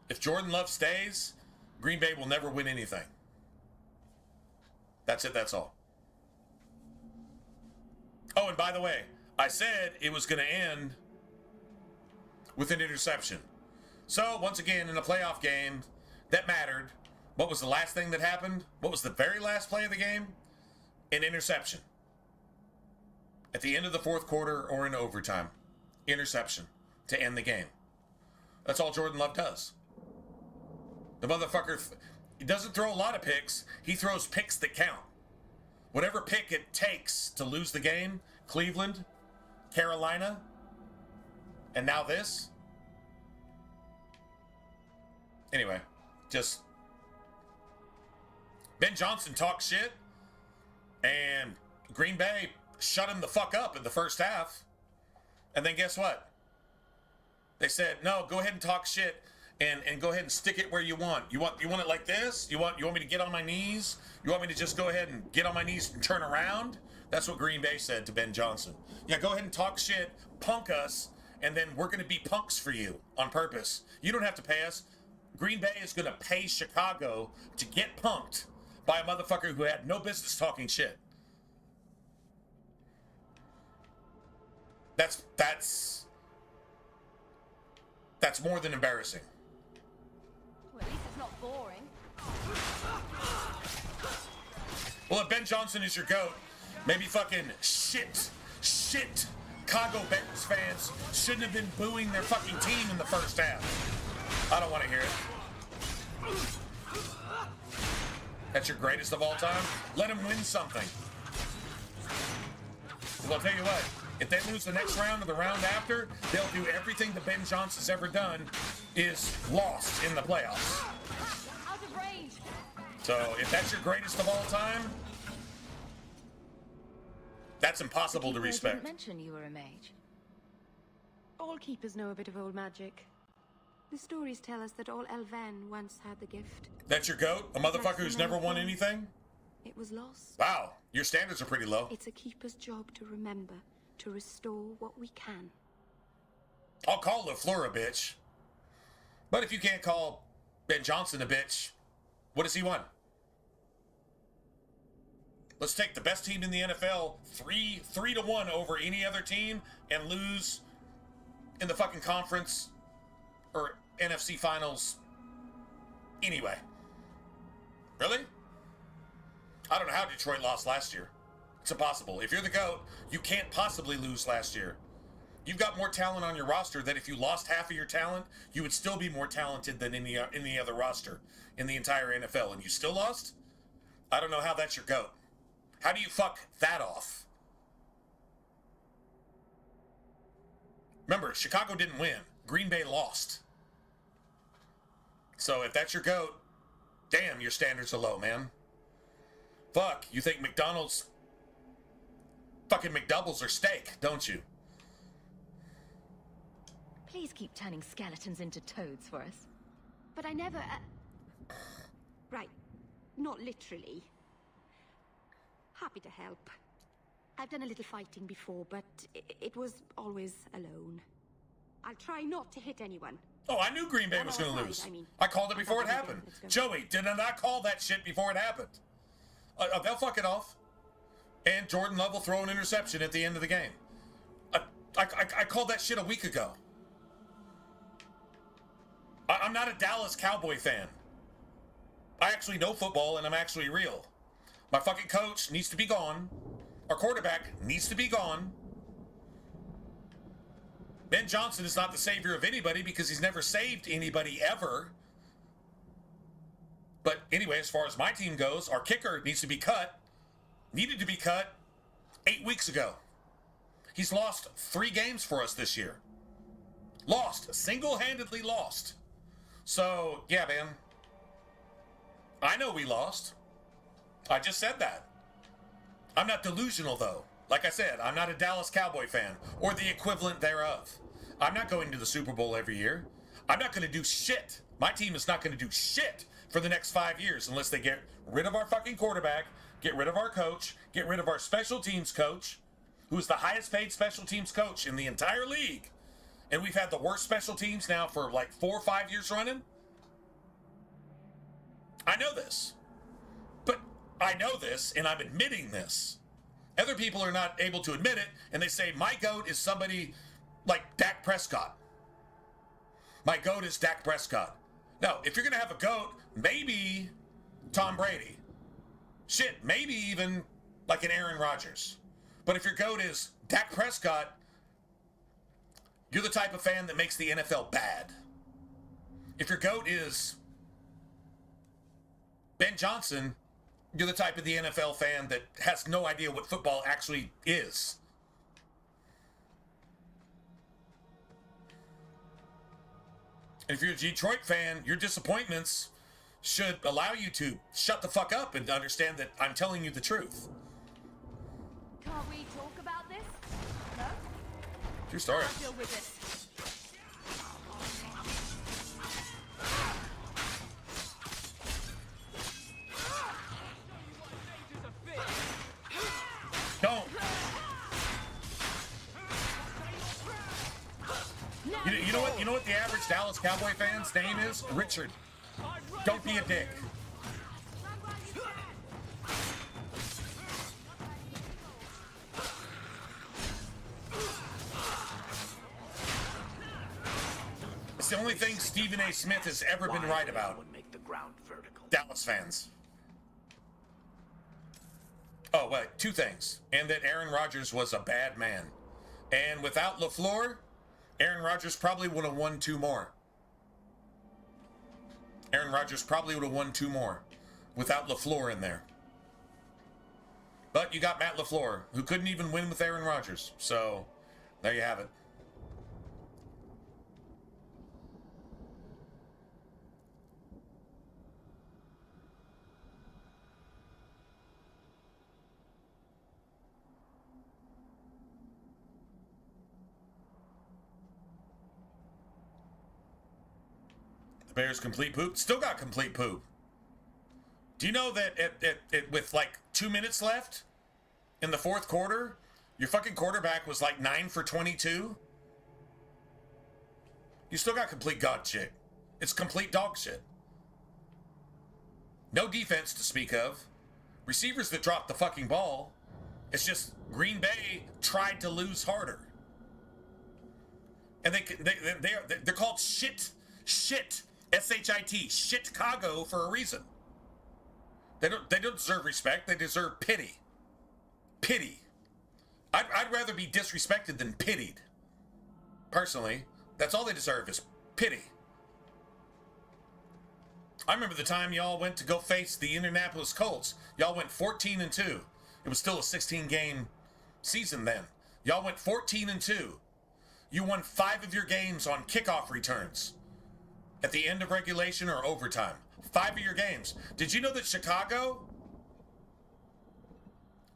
If Jordan Love stays, Green Bay will never win anything. That's it, that's all. Oh, and by the way, I said it was going to end with an interception. So, once again, in a playoff game that mattered, what was the last thing that happened? What was the very last play of the game? An interception. At the end of the 4th quarter or in overtime. Interception to end the game. That's all Jordan Love does. The motherfucker, he doesn't throw a lot of picks. He throws picks that count. Whatever pick it takes to lose the game, Cleveland, Carolina, and now this. Anyway, just Ben Johnson talked shit, and Green Bay shut him the fuck up in the first half. And then guess what? They said, no, go ahead and talk shit and go ahead and stick it where you want. You want it like this? You want me to get on my knees? You want me to just go ahead and get on my knees and turn around? That's what Green Bay said to Ben Johnson. Yeah, go ahead and talk shit, punk us, and then we're going to be punks for you on purpose. You don't have to pay us. Green Bay is going to pay Chicago to get punked by a motherfucker who had no business talking shit. That's more than embarrassing. Well, at least it's not boring. Well, if Ben Johnson is your GOAT, maybe fucking shit Chicago Bears fans shouldn't have been booing their fucking team in the first half. I don't want to hear it. That's your greatest of all time? Let him win something. Well, I'll tell you what. If they lose the next round or the round after, they'll do everything that Ben Johnson's ever done is lost in the playoffs. Out of range. So if that's your greatest of all time, that's impossible to I respect. didn't mention you were a mage. All keepers know a bit of old magic. The stories tell us that all Elven once had the gift. That's your GOAT? A motherfucker who's never won anything? It was lost. Wow, your standards are pretty low. It's a keeper's job to remember, to restore what we can. I'll call LaFleur a bitch. But if you can't call Ben Johnson a bitch, what does he want? Let's take the best team in the NFL 3-1 over any other team and lose in the fucking conference or NFC finals anyway. Really? I don't know how Detroit lost last year. It's impossible. If you're the GOAT, you can't possibly lose last year. You've got more talent on your roster that if you lost half of your talent, you would still be more talented than any other roster in the entire NFL, and you still lost? I don't know how that's your GOAT. How do you fuck that off? Remember, Chicago didn't win. Green Bay lost. So if that's your GOAT, damn, your standards are low, man. Fuck, you think McDonald's fucking McDoubles are steak, don't you? Please keep turning skeletons into toads for us. But I never... Right. Not literally. Happy to help. I've done a little fighting before, but it was always alone. I'll try not to hit anyone. Oh, I knew Green Bay was going to lose. I called it before it happened. Joey, did I not call that shit before it happened? They'll fuck it off. And Jordan Love will throw an interception at the end of the game. I called that shit a week ago. I'm not a Dallas Cowboy fan. I actually know football, and I'm actually real. My fucking coach needs to be gone. Our quarterback needs to be gone. Ben Johnson is not the savior of anybody because he's never saved anybody ever. But anyway, as far as my team goes, our kicker needs to be cut. Needed to be cut 8 weeks ago. He's lost 3 games for us this year. Lost. Single-handedly lost. So, yeah, man. I know we lost. I just said that. I'm not delusional, though. Like I said, I'm not a Dallas Cowboy fan, or the equivalent thereof. I'm not going to the Super Bowl every year. I'm not going to do shit. My team is not going to do shit for the next 5 years unless they get rid of our fucking quarterback, get rid of our coach, get rid of our special teams coach, who is the highest paid special teams coach in the entire league. And we've had the worst special teams now for like 4 or 5 years running. I know this. But I know this, and I'm admitting this. Other people are not able to admit it, and they say, my GOAT is somebody like Dak Prescott. My GOAT is Dak Prescott. No, if you're going to have a GOAT, maybe Tom Brady. Shit, maybe even like an Aaron Rodgers. But if your GOAT is Dak Prescott, you're the type of fan that makes the NFL bad. If your GOAT is Ben Johnson, you're the type of the NFL fan that has no idea what football actually is. And if you're a Detroit fan, your disappointments should allow you to shut the fuck up and understand that I'm telling you the truth. Can't we talk about this? No? True story. I'll deal with this. Don't. You know what the average Dallas Cowboy fan's name is? Richard. Don't be a dick. It's the only thing Stephen A. Smith has ever been right about. Make the ground vertical. Dallas fans. Oh, wait, 2 things. And that Aaron Rodgers was a bad man. And without LaFleur, Aaron Rodgers probably would have won 2 more. Aaron Rodgers probably would have won 2 more without LaFleur in there. But you got Matt LaFleur, who couldn't even win with Aaron Rodgers. So, there you have it. The Bears complete poop. Still got complete poop. Do you know that with like 2 minutes left in the 4th quarter, your fucking quarterback was like 9 for 22? You still got complete god shit. It's complete dog shit. No defense to speak of. Receivers that dropped the fucking ball. It's just Green Bay tried to lose harder. And they're called shit, S-H-I-T, shit Chicago for a reason. They don't deserve respect. They deserve pity. Pity. I'd rather be disrespected than pitied. Personally, that's all they deserve is pity. I remember the time y'all went to go face the Indianapolis Colts. Y'all went 14-2. It was still a 16-game season then. Y'all went 14-2. You won 5 of your games on kickoff returns at the end of regulation or overtime. 5 of your games. Did you know that Chicago,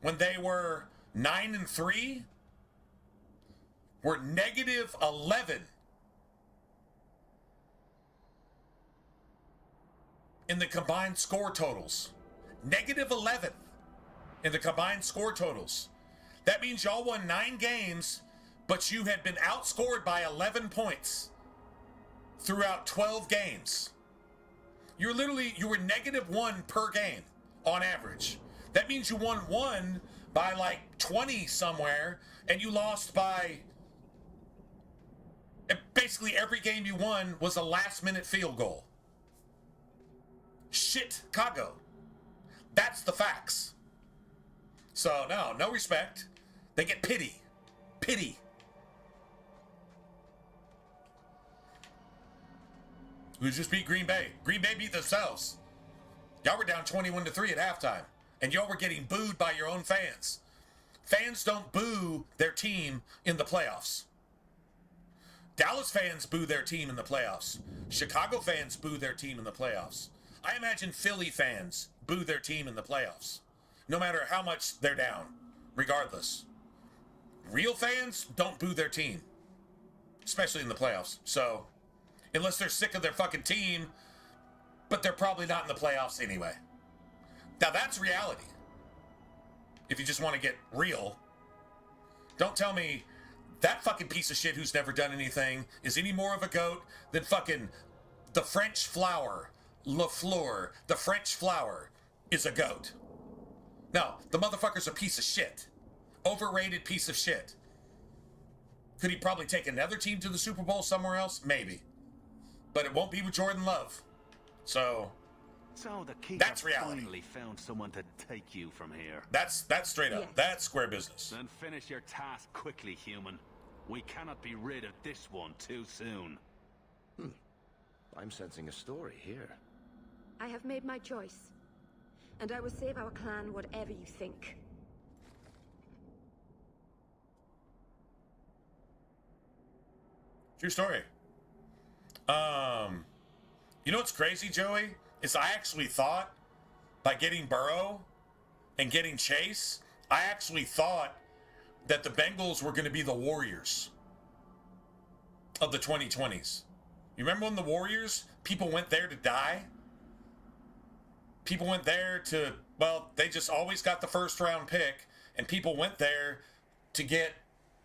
when they were 9-3, were -11 in the combined score totals? -11 in the combined score totals. That means y'all won 9 games, but you had been outscored by 11 points throughout 12 games. You were -1 per game on average. That means you won 1 by like 20 somewhere, and you lost by basically every game you won was a last-minute field goal. Shit, Chicago. That's the facts. So no respect. They get pity. Pity. Who just beat Green Bay? Green Bay beat themselves. Y'all were down 21-3 at halftime, and y'all were getting booed by your own fans. Fans don't boo their team in the playoffs. Dallas fans boo their team in the playoffs. Chicago fans boo their team in the playoffs. I imagine Philly fans boo their team in the playoffs, no matter how much they're down, regardless. Real fans don't boo their team, especially in the playoffs. So, unless they're sick of their fucking team, but they're probably not in the playoffs anyway. Now, that's reality. If you just want to get real, don't tell me that fucking piece of shit who's never done anything is any more of a goat than fucking the French flower, LaFleur. The French flower is a goat. No, the motherfucker's a piece of shit. Overrated piece of shit. Could he probably take another team to the Super Bowl somewhere else? Maybe. But it won't be with Jordan Love. So the Keeper that's reality. Finally found someone to take you from here. That's straight up. Yes. That's square business. Then finish your task quickly, human. We cannot be rid of this one too soon. I'm sensing a story here. I have made my choice, and I will save our clan whatever you think. True story. You know what's crazy, Joey? Is I actually thought by getting Burrow and getting Chase, I actually thought that the Bengals were going to be the Warriors of the 2020s. You remember when the Warriors, people went there to die? People went there to, well, they just always got the first round pick, and people went there to get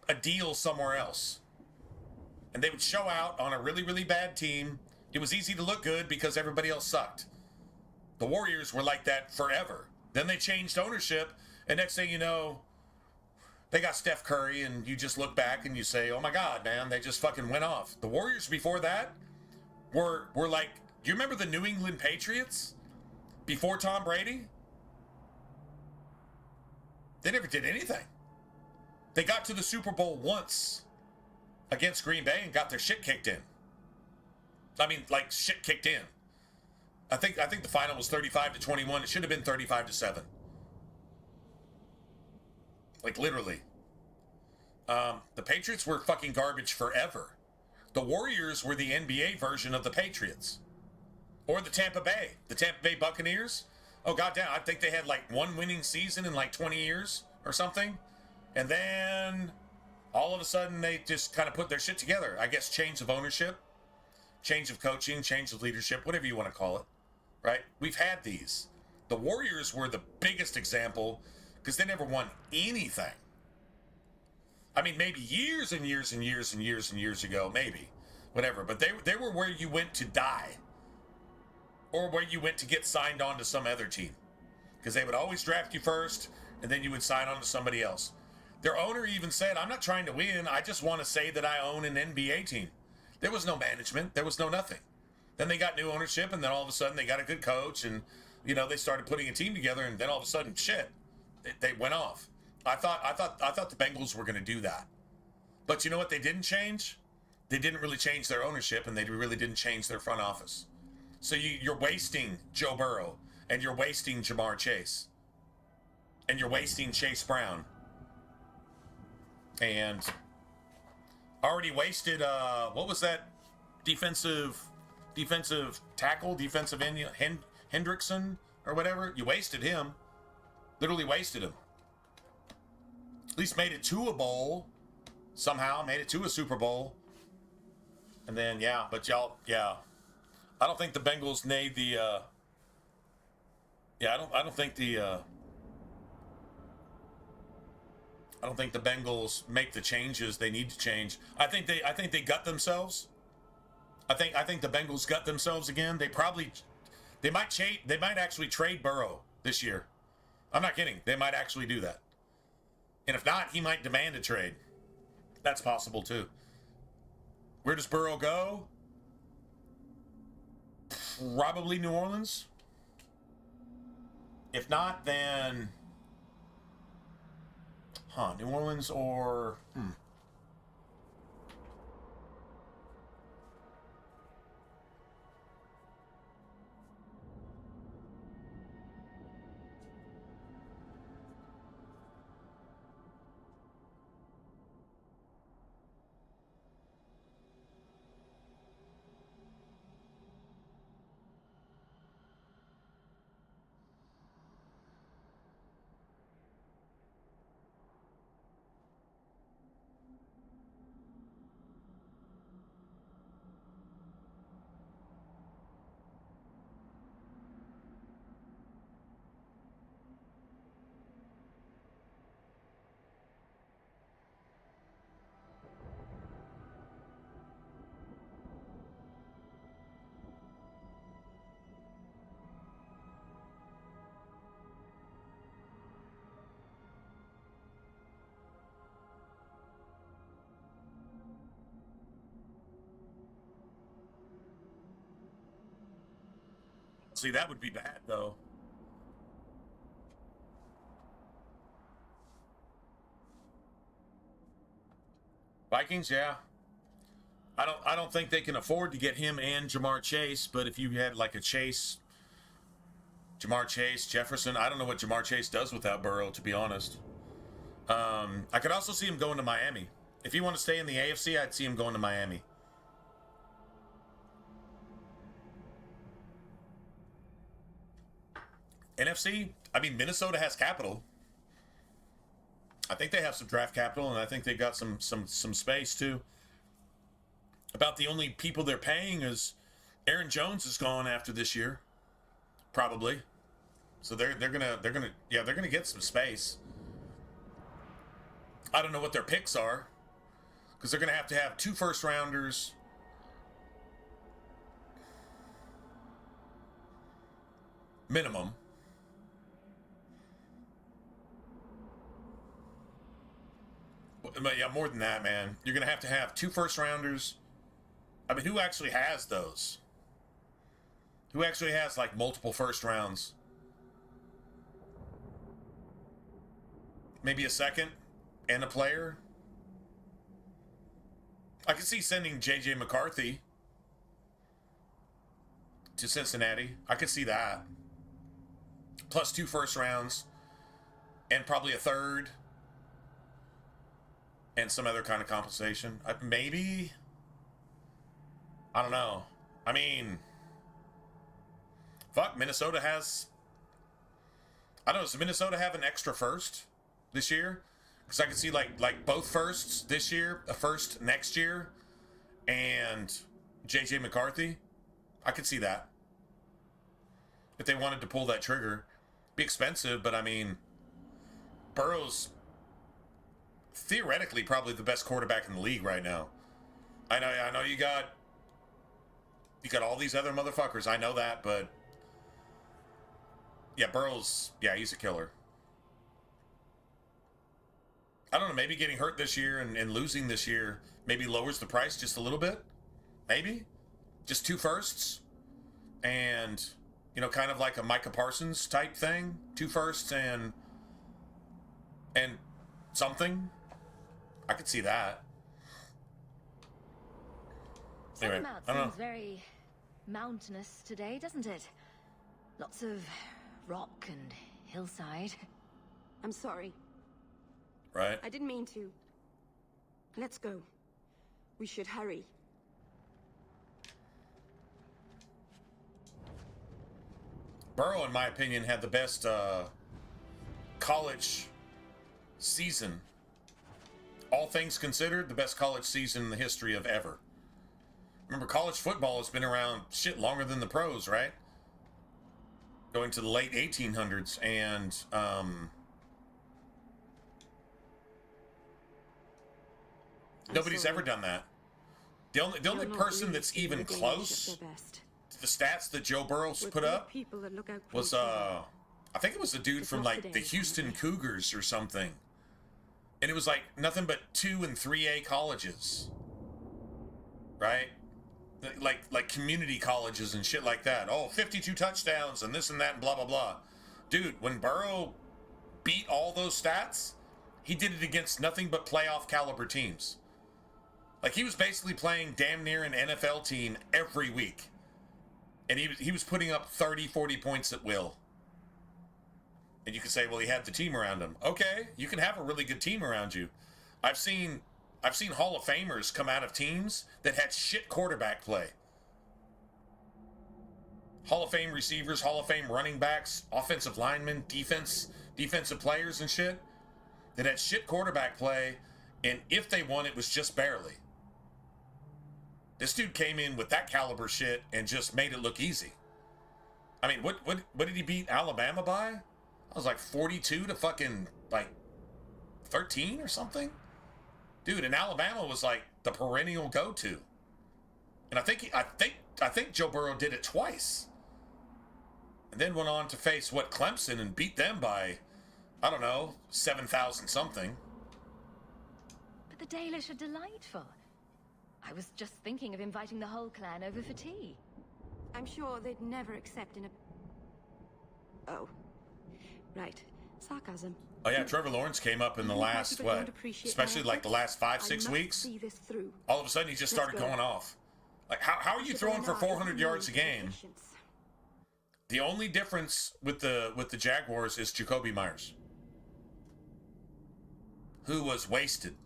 a deal somewhere else. And they would show out on a really, really bad team. It was easy to look good because everybody else sucked. The Warriors were like that forever. Then they changed ownership, and next thing you know, they got Steph Curry, and you just look back and you say, oh my God, man, they just fucking went off. The Warriors before that were like, do you remember the New England Patriots before Tom Brady? They never did anything. They got to the Super Bowl once against Green Bay and got their shit kicked in. I mean, like, shit kicked in. I think the final was 35-21. It should have been 35-7. Like, literally. The Patriots were fucking garbage forever. The Warriors were the NBA version of the Patriots. Or the Tampa Bay Buccaneers. Oh, goddamn, I think they had like one winning season in like 20 years or something. And then all of a sudden they just kind of put their shit together. I guess change of ownership, change of coaching, change of leadership, whatever you want to call it. Right? We've had these. The Warriors were the biggest example because they never won anything. I mean, maybe years and years and years and years and years ago, maybe. Whatever. But they were where you went to die. Or where you went to get signed on to some other team. Because they would always draft you first, and then you would sign on to somebody else. Their owner even said, I'm not trying to win, I just want to say that I own an NBA team. There was no management. There was no nothing. Then they got new ownership, and then all of a sudden they got a good coach, and, you know, they started putting a team together, and then all of a sudden, shit, they went off. I thought the Bengals were going to do that. But you know what they didn't change? They didn't really change their ownership, and they really didn't change their front office. So you're wasting Joe Burrow, and you're wasting Jamar Chase, and you're wasting Chase Brown, and already wasted, what was that defensive tackle, defensive end, Hendrickson, or whatever? You wasted him. Literally wasted him. At least made it to a bowl. Somehow made it to a Super Bowl. And then, yeah, but y'all, yeah. I don't think the Bengals made the, I don't think the Bengals make the changes they need to change. I think they gut themselves. I think the Bengals gut themselves again. They might actually trade Burrow this year. I'm not kidding. They might actually do that. And if not, he might demand a trade. That's possible too. Where does Burrow go? Probably New Orleans. If not, then New Orleans or I See, that would be bad, though. Vikings, yeah. I don't think they can afford to get him and Jamar Chase, but if you had like a Chase, Jamar Chase, Jefferson, I don't know what Jamar Chase does without Burrow, to be honest. I could also see him going to Miami. If you want to stay in the AFC, I'd see him going to Miami. NFC, I mean, Minnesota has capital. I think they have some draft capital, and I think they got some space too. About the only people they're paying is Aaron Jones is gone after this year, probably. So they're gonna get some space. I don't know what their picks are, because they're gonna have to have 2 first-rounders. Minimum. But yeah, more than that, man. You're going to have 2 first-rounders. I mean, who actually has those? Who actually has, like, multiple first rounds? Maybe a second and a player? I could see sending J.J. McCarthy to Cincinnati. I could see that. Plus 2 first rounds and probably a third. And some other kind of compensation. Maybe. I don't know. I mean, fuck, Minnesota has... I don't know, does Minnesota have an extra first this year? Because I could see like both firsts this year, a first next year, and J.J. McCarthy. I could see that. If they wanted to pull that trigger. Be expensive, but I mean, Burrow's theoretically probably the best quarterback in the league right now. I know you got all these other motherfuckers. I know that, but yeah, Burrow's, yeah, he's a killer. I don't know, maybe getting hurt this year and losing this year maybe lowers the price just a little bit. Maybe. Just 2 firsts. And, you know, kind of like a Micah Parsons type thing. 2 firsts and something. I could see that. Anyway, Mount I don't know. seems very mountainous today, doesn't it? Lots of rock and hillside. I'm sorry. Right. I didn't mean to. Let's go. We should hurry. Burrow, in my opinion, had the best college season. All things considered, the best college season in the history of ever. Remember, college football has been around shit longer than the pros, right? Going to the late 1800s, and nobody's ever done that. The only person that's even close to the stats that Joe Burrow put up was I think it was a dude from like the Houston Cougars or something. And it was like nothing but 2 and 3A colleges. Right? Like community colleges and shit like that. Oh, 52 touchdowns and this and that and blah, blah, blah. Dude, when Burrow beat all those stats, he did it against nothing but playoff caliber teams. Like, he was basically playing damn near an NFL team every week. And he was putting up 30, 40 points at will. And you could say, well, he had the team around him. Okay, you can have a really good team around you. I've seen Hall of Famers come out of teams that had shit quarterback play. Hall of Fame receivers, Hall of Fame running backs, offensive linemen, defensive players and shit that had shit quarterback play, and if they won, it was just barely. This dude came in with that caliber shit and just made it look easy. I mean, what did he beat Alabama by? I was like 42 to fucking like 13 or something. Dude, and Alabama was like the perennial go-to. And I think Joe Burrow did it twice. And then went on to face Clemson and beat them by, I don't know, 7,000 something. But the Dalish are delightful. I was just thinking of inviting the whole clan over for tea. I'm sure they'd never accept in a... Oh. Right. Sarcasm. Oh yeah, Trevor Lawrence came up in the last, what, especially like the last 5-6 weeks. All of a sudden he just started going off. Like, how are you throwing for 400 yards a game? The only difference with the Jaguars is Jacoby Myers, who was wasted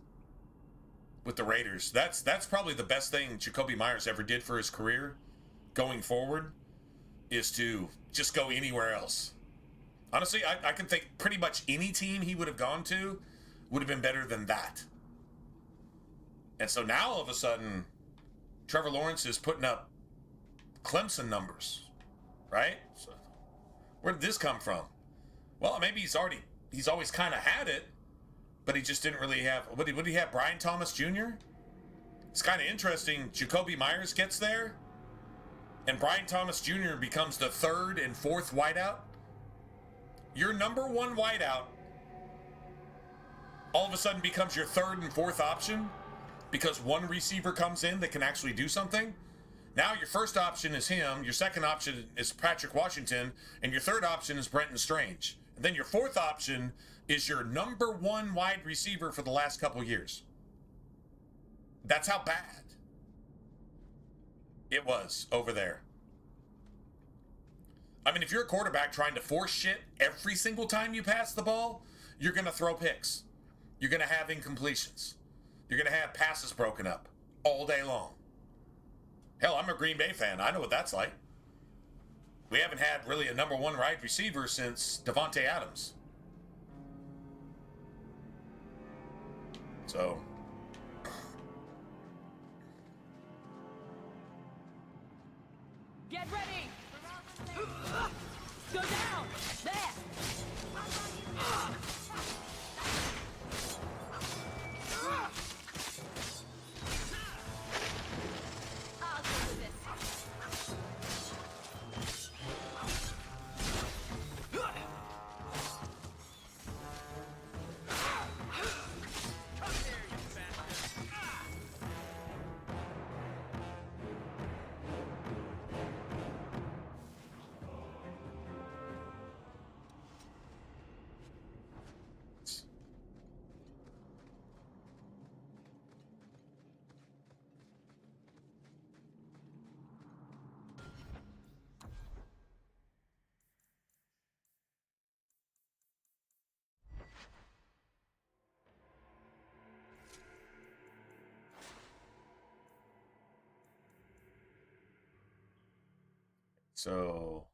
with the Raiders. That's probably the best thing Jacoby Myers ever did for his career going forward, is to just go anywhere else. Honestly, I can think pretty much any team he would have gone to would have been better than that. And so now all of a sudden, Trevor Lawrence is putting up Clemson numbers, right? So where did this come from? Well, maybe he's always kind of had it, but he just didn't really have. What did he have? Brian Thomas Jr.? It's kind of interesting. Jacoby Myers gets there, and Brian Thomas Jr. becomes the third and fourth wideout. Your number one wideout all of a sudden becomes your third and fourth option because one receiver comes in that can actually do something. Now your first option is him, your second option is Patrick Washington, and your third option is Brenton Strange. And then your fourth option is your number one wide receiver for the last couple years. That's how bad it was over there. I mean, if you're a quarterback trying to force shit every single time you pass the ball, you're going to throw picks. You're going to have incompletions. You're going to have passes broken up all day long. Hell, I'm a Green Bay fan. I know what that's like. We haven't had really a number one wide receiver since Devontae Adams. So... Get ready! Go down! There! I'll do this. So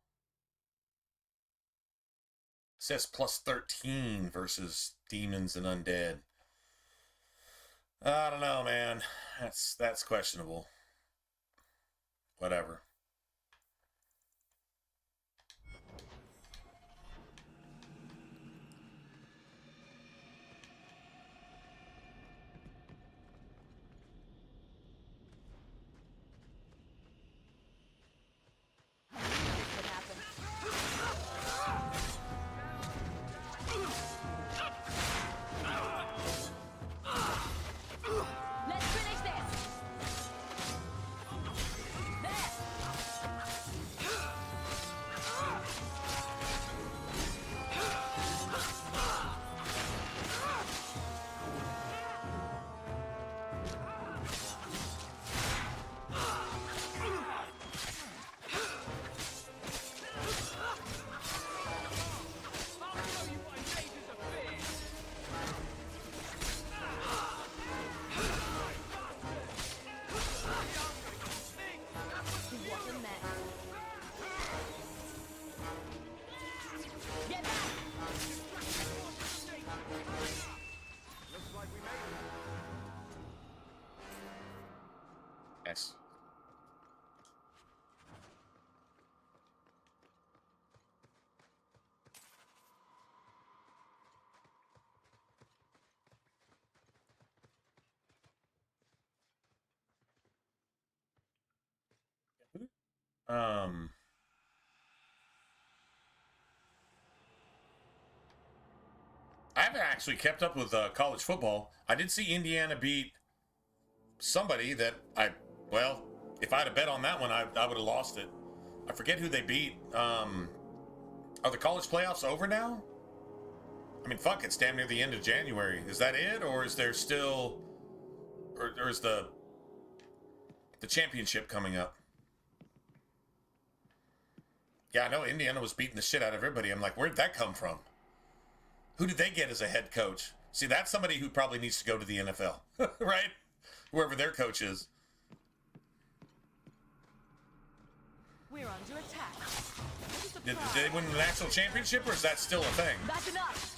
it says plus 13 versus demons and undead. I don't know, man. That's questionable. Whatever. Let's finish this! There! What a mess. Get back! Looks like we made it. Yes. I haven't actually kept up with college football. I did see Indiana beat somebody that well, if I had a bet on that one, I would have lost it. I forget who they beat. Are the college playoffs over now? I mean, fuck, it's damn near the end of January. Is that it, or is there still, or is the championship coming up? Yeah, I know Indiana was beating the shit out of everybody. I'm like, where'd that come from? Who did they get as a head coach? See, that's somebody who probably needs to go to the NFL, right? Whoever their coach is. We're under attack. Did they win the national championship, or is that still a thing? That's enough.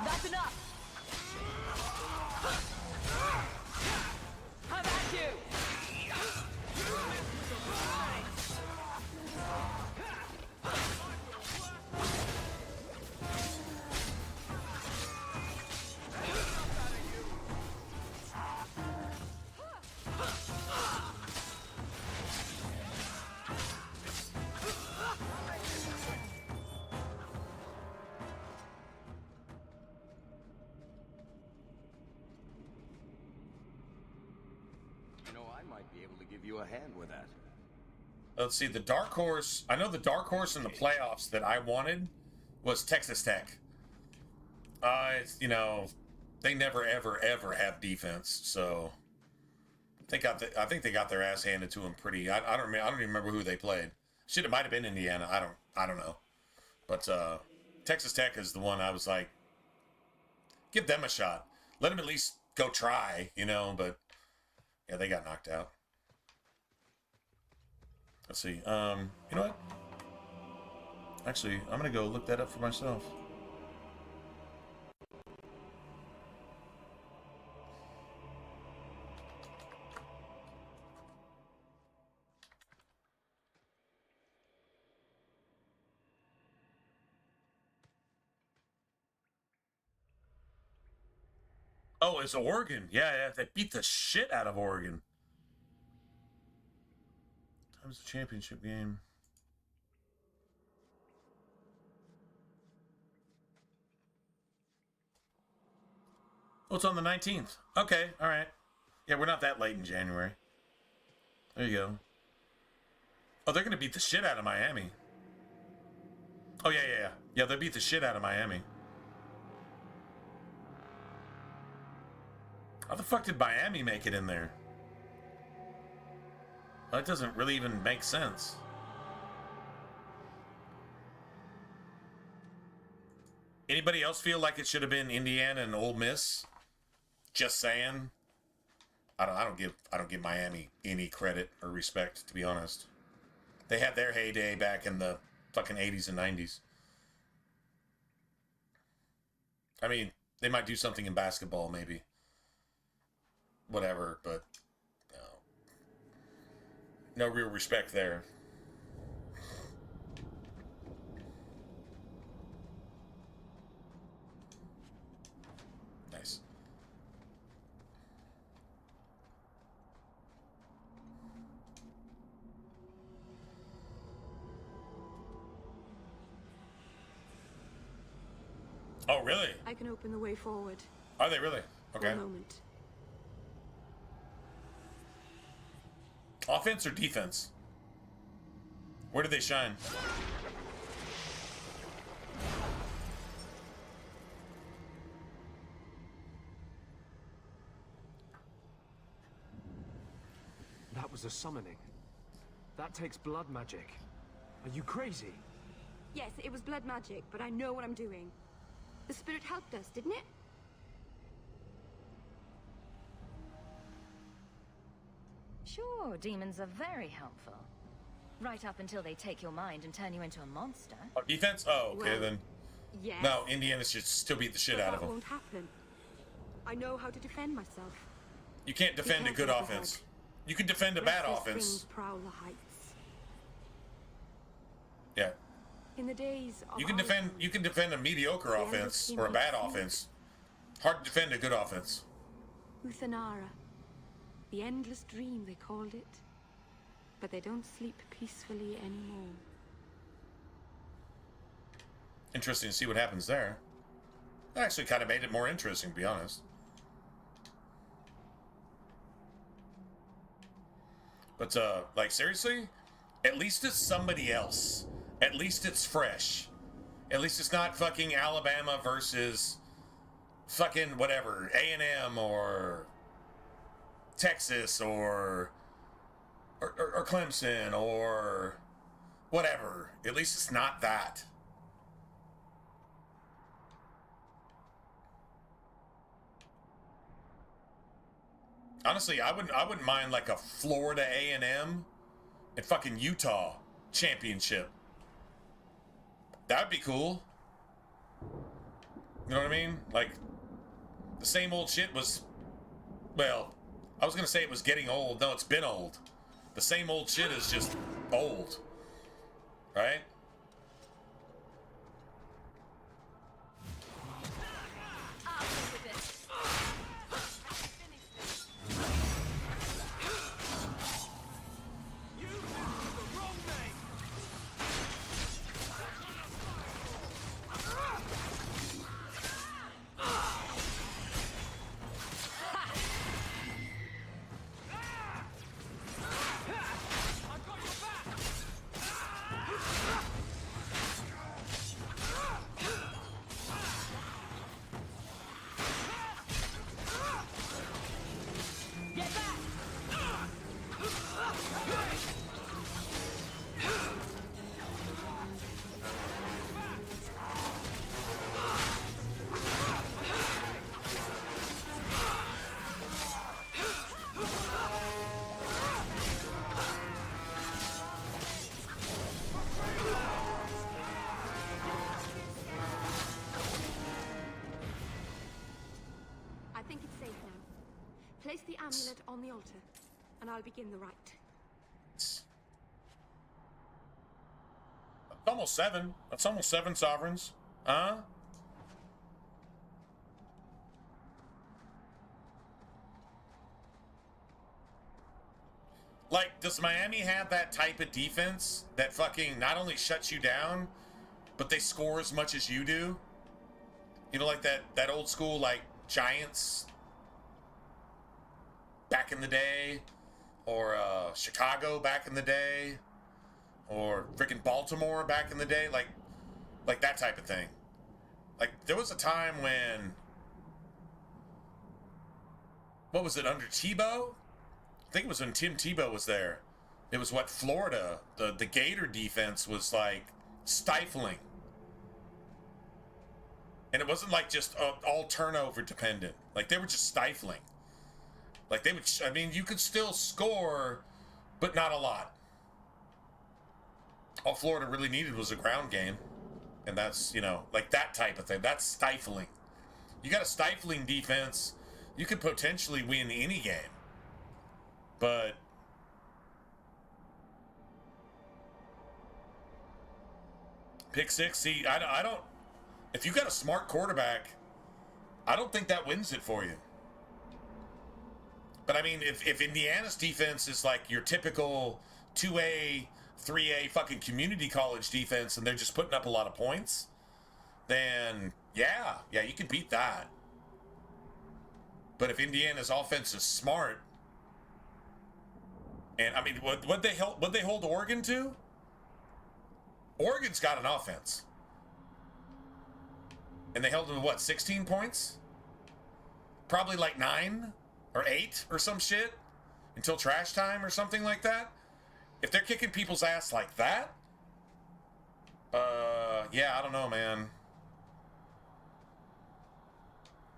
That's enough. How about you? You know, I might be able to give you a hand with that. Let's see, the dark horse. I know the dark horse in the playoffs that I wanted was Texas Tech. You know, they never, ever, ever have defense, so I think they got their ass handed to them pretty. I don't even remember who they played. Shit, it might have been Indiana. I don't know, but Texas Tech is the one I was like, give them a shot. Let them at least go try, you know. But yeah, they got knocked out. Let's see. You know what? Actually, I'm gonna go look that up for myself. Oh, it's Oregon. Yeah, they beat the shit out of Oregon. Time's the championship game. Oh, it's on the 19th. Okay, all right. Yeah, we're not that late in January. There you go. Oh, they're going to beat the shit out of Miami. Oh, yeah. Yeah, they beat the shit out of Miami. How the fuck did Miami make it in there? That doesn't really even make sense. Anybody else feel like it should have been Indiana and Ole Miss? Just saying. I don't give Miami any credit or respect, to be honest. They had their heyday back in the fucking 80s and 90s. I mean, they might do something in basketball, maybe. Whatever, but no real respect there. Nice. Oh, really? I can open the way forward. Are they really? Okay. For a moment. Offense or defense? Where do they shine? That was a summoning. That takes blood magic. Are you crazy? Yes, it was blood magic, but I know what I'm doing. The spirit helped us, didn't it? Sure, demons are very helpful. Right up until they take your mind and turn you into a monster. Oh, defense? Oh, okay, Well, then. Yes. No, Indiana should still beat the shit but out of that them. won't happen. I know how to defend myself. You can't defend a good careful, offense. You can defend a bad Restless offense. things prowl the heights. Yeah. In the days of You can defend a mediocre The end of offense or a human bad history. offense. Hard to defend a good offense. Uthanara. The endless dream, they called it. but they don't sleep peacefully anymore. Interesting to see what happens there. That actually kind of made it more interesting, to be honest. But, like, seriously? At least it's somebody else. At least it's fresh. At least it's not fucking Alabama versus fucking whatever, A&M or Texas or Clemson or whatever. At least it's not that. Honestly, I wouldn't mind like a Florida A&M and fucking Utah championship. That'd be cool. You know what I mean? Like, the same old shit was, well, I was gonna say it was getting old. No, it's been old. The same old shit is just old. Right? Place the amulet on the altar, and I'll begin the rite. It's almost 7. That's almost 7 sovereigns. Huh? Like, does Miami have that type of defense that fucking not only shuts you down, but they score as much as you do? You know, like that old school, like, Giants back in the day, or Chicago back in the day, or freaking Baltimore back in the day, like that type of thing. Like, there was a time when, what was it, under Tebow? I think it was when Tim Tebow was there. It was what, Florida, the Gator defense was like stifling. And it wasn't like just all turnover dependent. Like, they were just stifling. Like, they would, I mean, you could still score, but not a lot. All Florida really needed was a ground game. And that's, you know, like that type of thing. That's stifling. You got a stifling defense, you could potentially win any game. But pick six, see, I don't, if you got a smart quarterback, I don't think that wins it for you. But I mean, if Indiana's defense is like your typical 2A, 3A fucking community college defense and they're just putting up a lot of points, then yeah, you can beat that. But if Indiana's offense is smart, and I mean, what they hold Oregon to? Oregon's got an offense. And they held them to what, 16 points? Probably like 9 or 8 or some shit until trash time or something like that. If they're kicking people's ass like that, yeah, I don't know, man.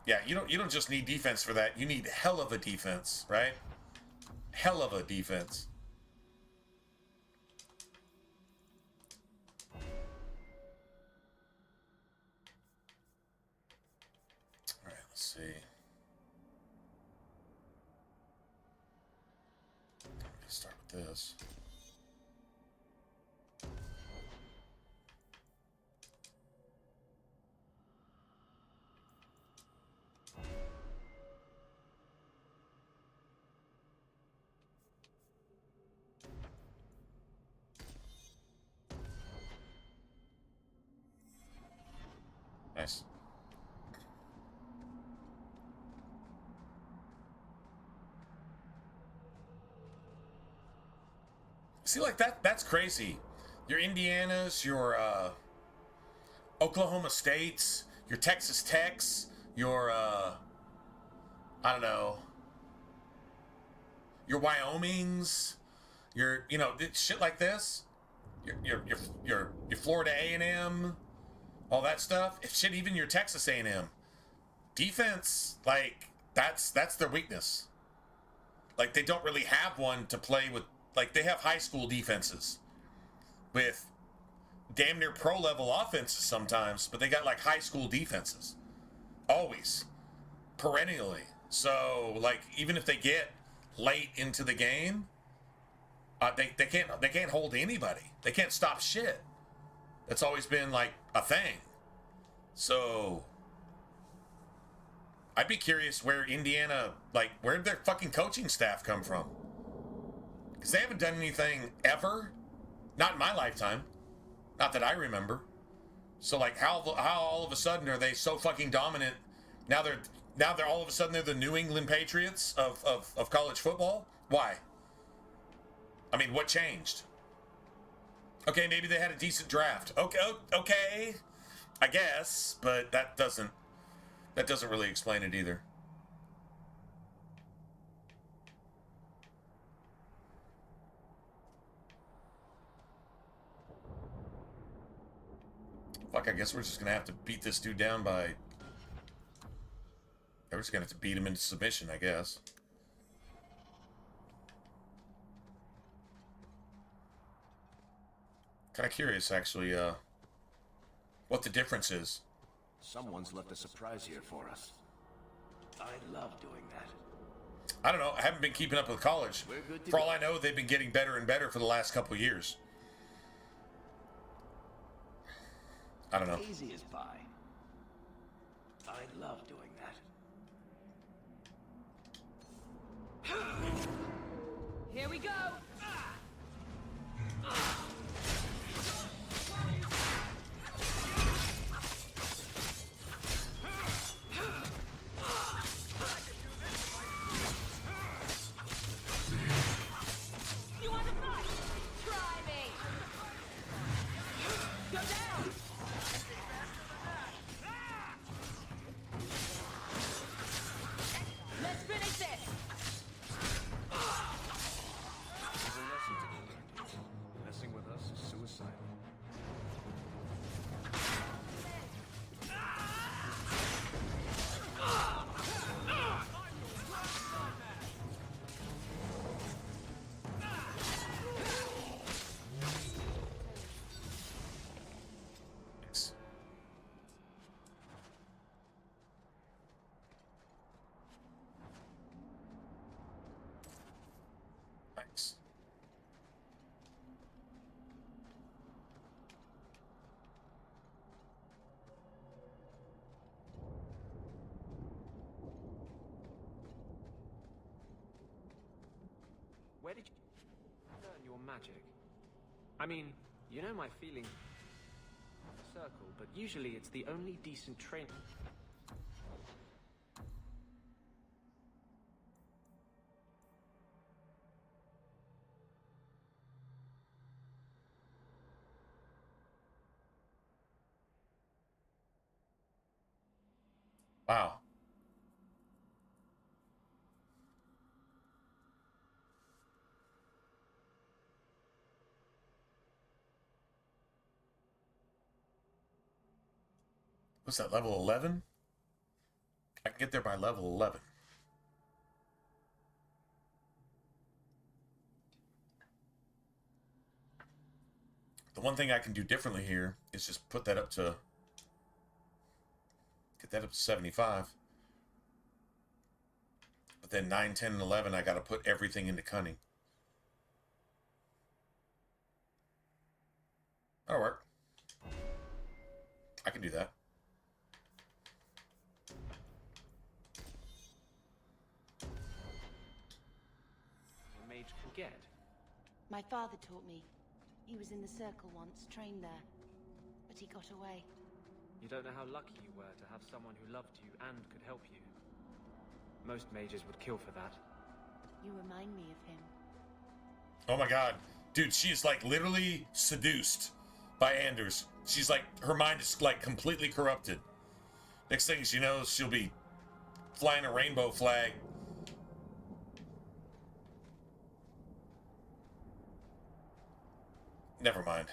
Yeah, you don't just need defense for that. You need hell of a defense, right? Hell of a defense. All right, let's see. Let's start with this. See, like that's crazy. Your Indianas, your Oklahoma States, your Texas Techs, your I don't know, your Wyomings, your shit like this. Your Florida A&M, all that stuff. Shit, even your Texas A&M defense, like that's their weakness. Like they don't really have one to play with. Like they have high school defenses with damn near pro level offenses sometimes, but they got like high school defenses always, perennially. So like even if they get late into the game, they can't hold anybody. They can't stop shit. That's always been like a thing. So I'd be curious where Indiana, like, where did their fucking coaching staff come from? Because they haven't done anything ever. Not in my lifetime. Not that I remember. So, like, how all of a sudden are they so fucking dominant? Now they're all of a sudden they're the New England Patriots of college football? Why? I mean, what changed? Okay, maybe they had a decent draft. Okay, I guess, but that doesn't really explain it either. Fuck, I guess we're just gonna have to beat this dude down by... We're just gonna have to beat him into submission, I guess. Kind of curious, actually, what the difference is. Someone's left a surprise here for us. I love doing that. I don't know. I haven't been keeping up with college. For all I know, they've been getting better and better for the last couple of years. I don't know. Easy as pie. I love doing that. Here we go. You want to fight? Try me. Go down. Let's finish this. There's a lesson to be learned. Messing with us is suicidal. Thanks. Where did you learn your magic? I mean, you know my feeling circle, but usually it's the only decent training. Wow. What's that, level 11? I can get there by level 11. The one thing I can do differently here is just put that up to... Get that up to 75. But then 9, 10, and 11, I got to put everything into cunning. That'll work. I can do that. A mage can get. My father taught me. He was in the circle once, trained there. But he got away. You don't know how lucky you were to have someone who loved you and could help you. Most mages would kill for that. You remind me of him. Oh my god. Dude, she's like literally seduced by Anders. She's like, her mind is like completely corrupted. Next thing she knows, she'll be flying a rainbow flag. Never mind.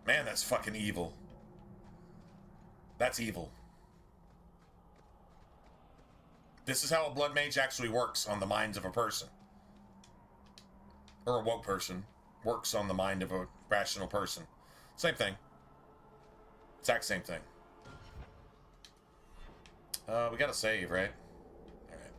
Man, that's fucking evil. That's evil. This is how a blood mage actually works on the minds of a person. Or a woke person. Works on the mind of a rational person. Same thing. Exact same thing. We gotta save, right? Alright.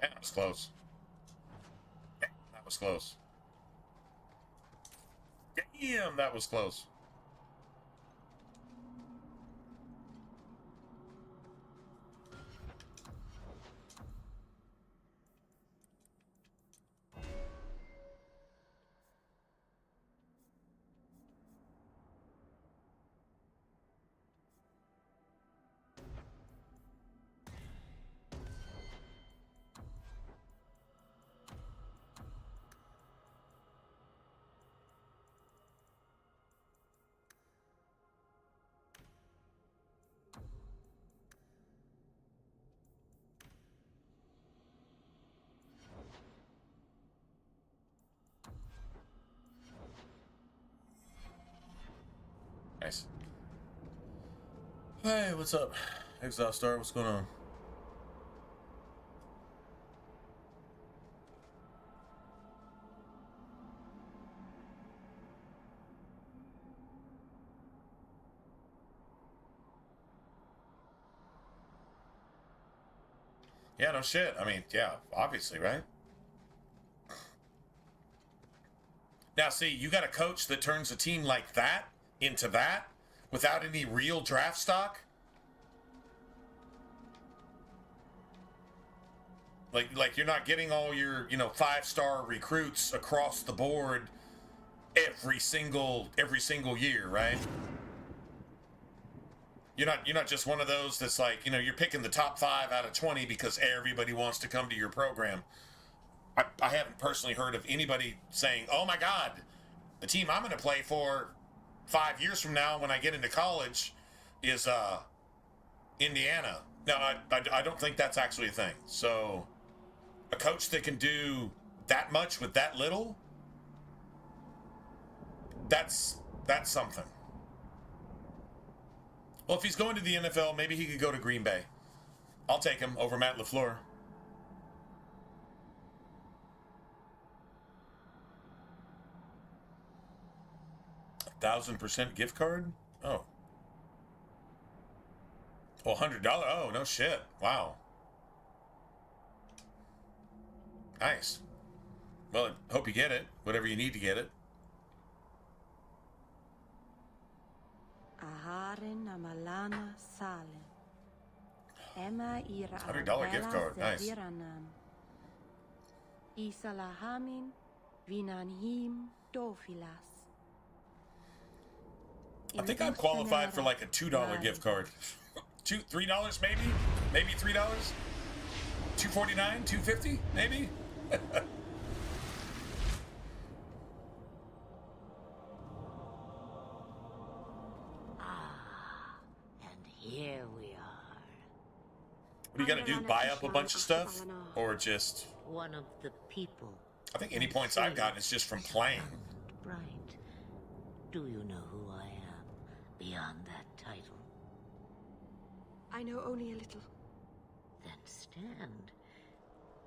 That was close. That was close. Damn, that was close. Nice. Hey, what's up? Exile Star, what's going on? Yeah, no shit. I mean, yeah, obviously, right? Now, see, you got a coach that turns a team like that into that without any real draft stock? Like you're not getting all your, 5-star recruits across the board every single year, right? You're not just one of those that's like, you're picking the top 5 out of 20 because everybody wants to come to your program. I haven't personally heard of anybody saying, oh my God, the team I'm going to play for 5 years from now when I get into college is Indiana. No, I don't think that's actually a thing. So a coach that can do that much with that little, that's something. Well, if he's going to the NFL, maybe he could go to Green Bay. I'll take him over Matt LaFleur. 1,000% gift card? Oh. Oh, $100. Oh, no shit. Wow. Nice. Well, I hope you get it. Whatever you need to get it. $100 gift card. Nice. I think I'm qualified for like a $2 gift card. $3 maybe? Maybe $3? $2.49? $2.50? Maybe? And here we are. What do you gotta do? Buy up a bunch of stuff? Or just... One of the people. I think any points I've gotten is just from playing. Bright. Do you know who I am beyond that title? I know only a little. Then stand.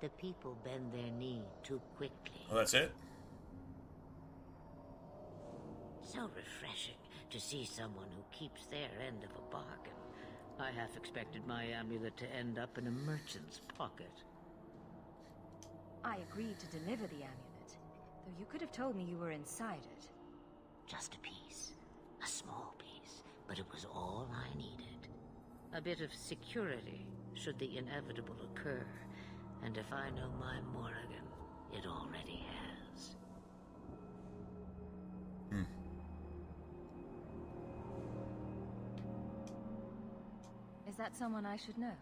The people bend their knee too quickly. Well, that's it? So refreshing to see someone who keeps their end of a bargain. I half expected my amulet to end up in a merchant's pocket. I agreed to deliver the amulet, though you could have told me you were inside it. Just a piece. A small piece. But it was all I needed. A bit of security, should the inevitable occur. And if I know my Morrigan, it already has. Is that someone I should know?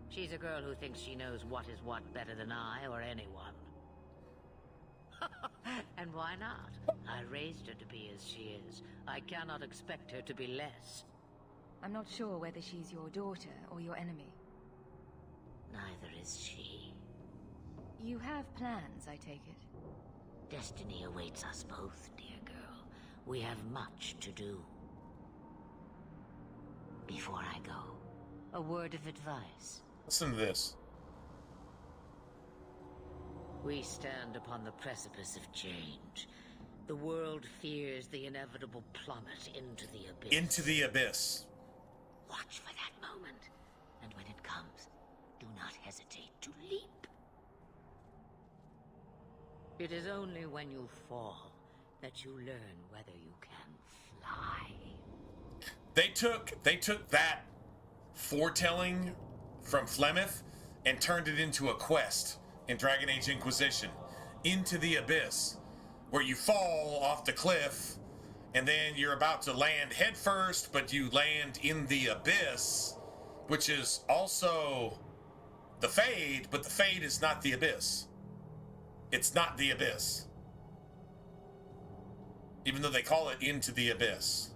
She's a girl who thinks she knows what is what better than I or anyone. And why not? I raised her to be as she is. I cannot expect her to be less. I'm not sure whether she's your daughter or your enemy. Neither is she. You have plans, I take it? Destiny awaits us both, dear girl. We have much to do. Before I go, a word of advice. Listen to this. We stand upon the precipice of change. The world fears the inevitable plummet into the abyss. Into the abyss. Watch for that moment, and when it comes, do not hesitate to leap. It is only when you fall that you learn whether you can fly. They took that foretelling from Flemeth and turned it into a quest in Dragon Age Inquisition. Into the abyss, where you fall off the cliff and then you're about to land head first, but you land in the abyss, which is also the Fade, but the Fade is not the abyss. It's not the abyss. Even though they call it Into the Abyss.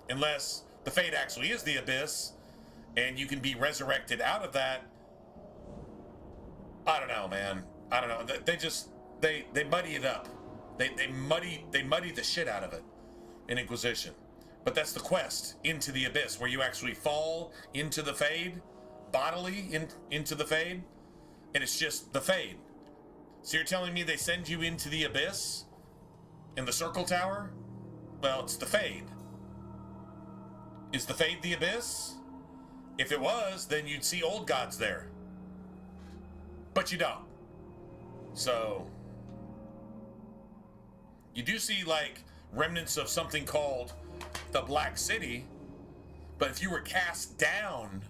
Unless the Fade actually is the abyss, and you can be resurrected out of that. I don't know, man. I don't know. They muddy it up. They muddy the shit out of it in Inquisition. But that's the quest, Into the Abyss, where you actually fall into the Fade, bodily into the Fade, and it's just the Fade. So you're telling me they send you into the Abyss in the Circle Tower? Well, it's the Fade. Is the Fade the Abyss? If it was, then you'd see old gods there. But you don't. So you do see like remnants of something called the Black City, but if you were cast down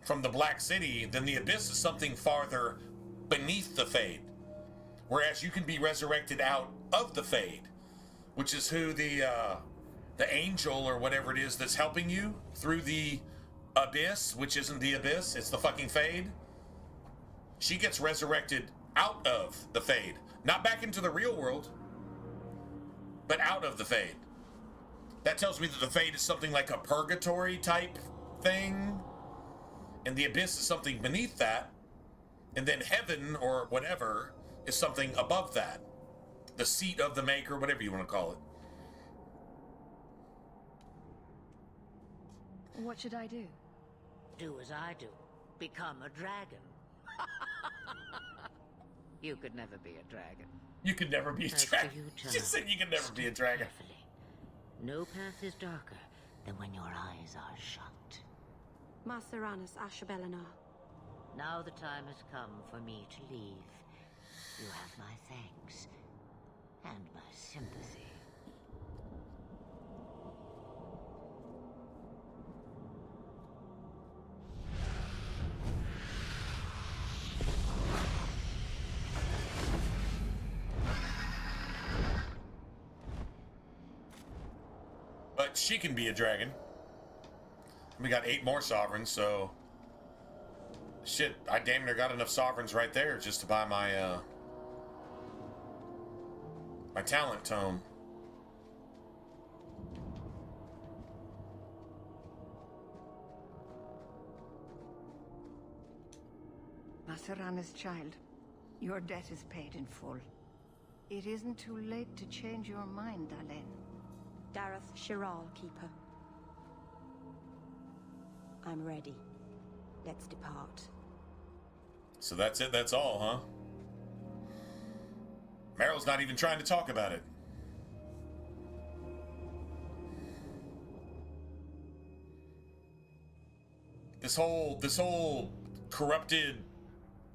from the Black City, then the Abyss is something farther beneath the Fade. Whereas you can be resurrected out of the Fade, which is who the angel or whatever it is that's helping you through the Abyss, which isn't the Abyss, it's the fucking Fade. She gets resurrected out of the Fade. Not back into the real world, but out of the Fade. That tells me that the Fade is something like a purgatory type thing, and the Abyss is something beneath that, and then heaven or whatever is something above that. The seat of the Maker, whatever you want to call it. What should I do? Do as I do. Become a dragon. You could never be a dragon. You could never be a dragon. She said you could never be a dragon. Carefully. No path is darker than when your eyes are shut. Maceranus Ashabelanar. Now the time has come for me to leave. You have my thanks and my sympathy. But she can be a dragon. We got 8 more sovereigns, so shit, I damn near got enough sovereigns right there just to buy my my talent tome. Macerana's child, your debt is paid in full. It isn't too late to change your mind, Alain. Dareth Shiral, Keeper. I'm ready. Let's depart. So that's it, that's all, huh? Meryl's not even trying to talk about it. This whole corrupted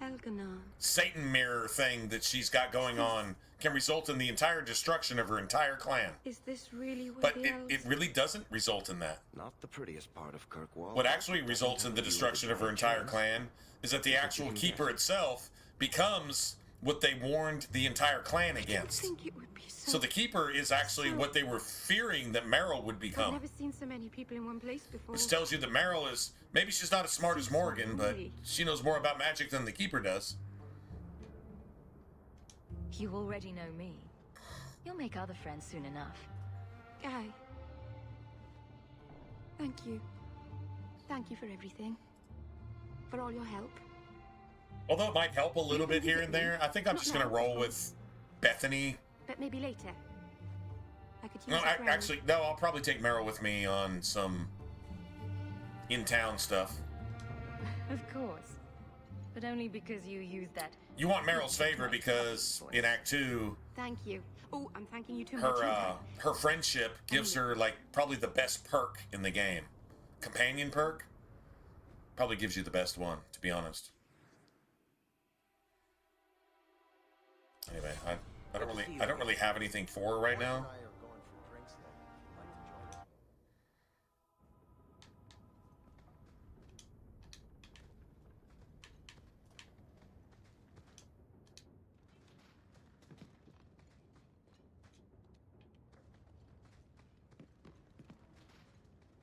Elganon. Satan mirror thing that she's got going on can result in the entire destruction of her entire clan. Is this really what But the it really doesn't result in that. Not the prettiest part of Kirkwall. What actually results in the destruction of her entire clan is that the actual keeper itself becomes what they warned the entire clan against. I think it would be So the keeper is actually what they were fearing that Meryl would I've become. never seen so many people in one place before. Which tells you that Meryl is, maybe she's not as smart as Morgan, but she knows more about magic than the keeper does. You already know me. You'll make other friends soon enough. Guy. Thank you. Thank you for everything. For all your help. Although it might help a little bit here and there, I think I'm just going to roll with Bethany. But maybe later. I could use No, a friend. actually, no, I'll probably take Meryl with me on some in-town stuff. Of course. But only because you used that. You want Meryl's favor because in Act 2, Thank you. Oh, I'm thanking you too much. her friendship gives her, like, probably the best perk in the game. Companion perk? Probably gives you the best one, to be honest. Anyway, I don't really have anything for her right now.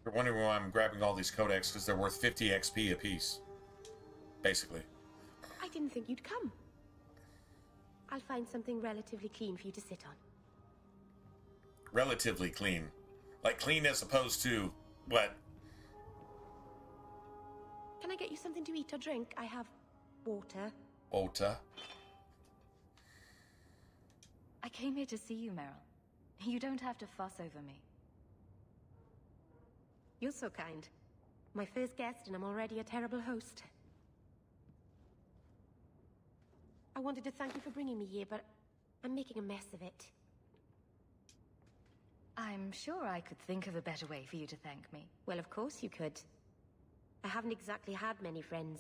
You're wondering why I'm grabbing all these codex because they're worth 50 XP apiece. Basically. I didn't think you'd come. I'll find something relatively clean for you to sit on. Relatively clean. Like clean as opposed to what? Can I get you something to eat or drink? I have water. Water. I came here to see you, Meryl. You don't have to fuss over me. You're so kind. My first guest, and I'm already a terrible host. I wanted to thank you for bringing me here, but I'm making a mess of it. I'm sure I could think of a better way for you to thank me. Well, of course you could. I haven't exactly had many friends.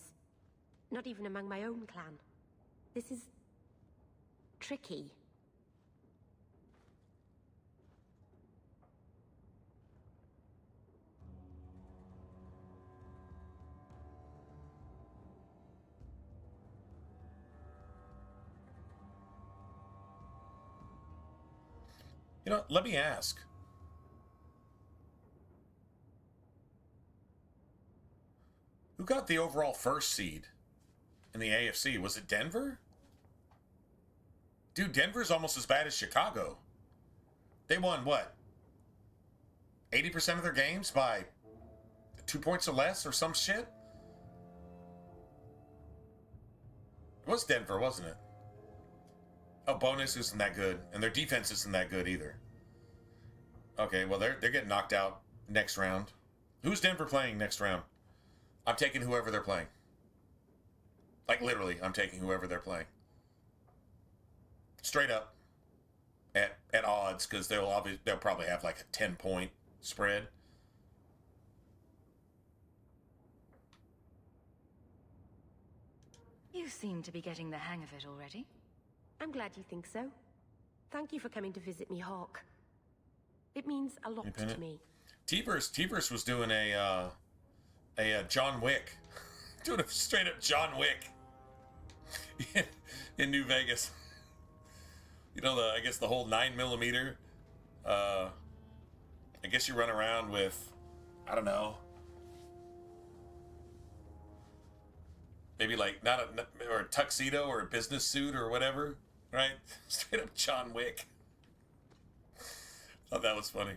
Not even among my own clan. This is tricky. You know, let me ask. Who got the overall first seed in the AFC? Was it Denver? Dude, Denver's almost as bad as Chicago. They won, what? 80% of their games by 2 points or less or some shit? It was Denver, wasn't it? Oh, bonus isn't that good, and their defense isn't that good either. Okay, well, they're getting knocked out next round. Who's Denver playing next round? I'm taking whoever they're playing. Like, literally, I'm taking whoever they're playing. Straight up. At odds, because they'll probably have like a 10-point spread. You seem to be getting the hang of it already. I'm glad you think so. Thank you for coming to visit me, Hawk. It means a lot to me. T-Verse was doing a John Wick. Doing a straight up John Wick in New Vegas. You know, I guess the whole 9mm. I guess you run around with, I don't know, maybe like or a tuxedo or a business suit or whatever, right? Straight up John Wick. Thought that was funny.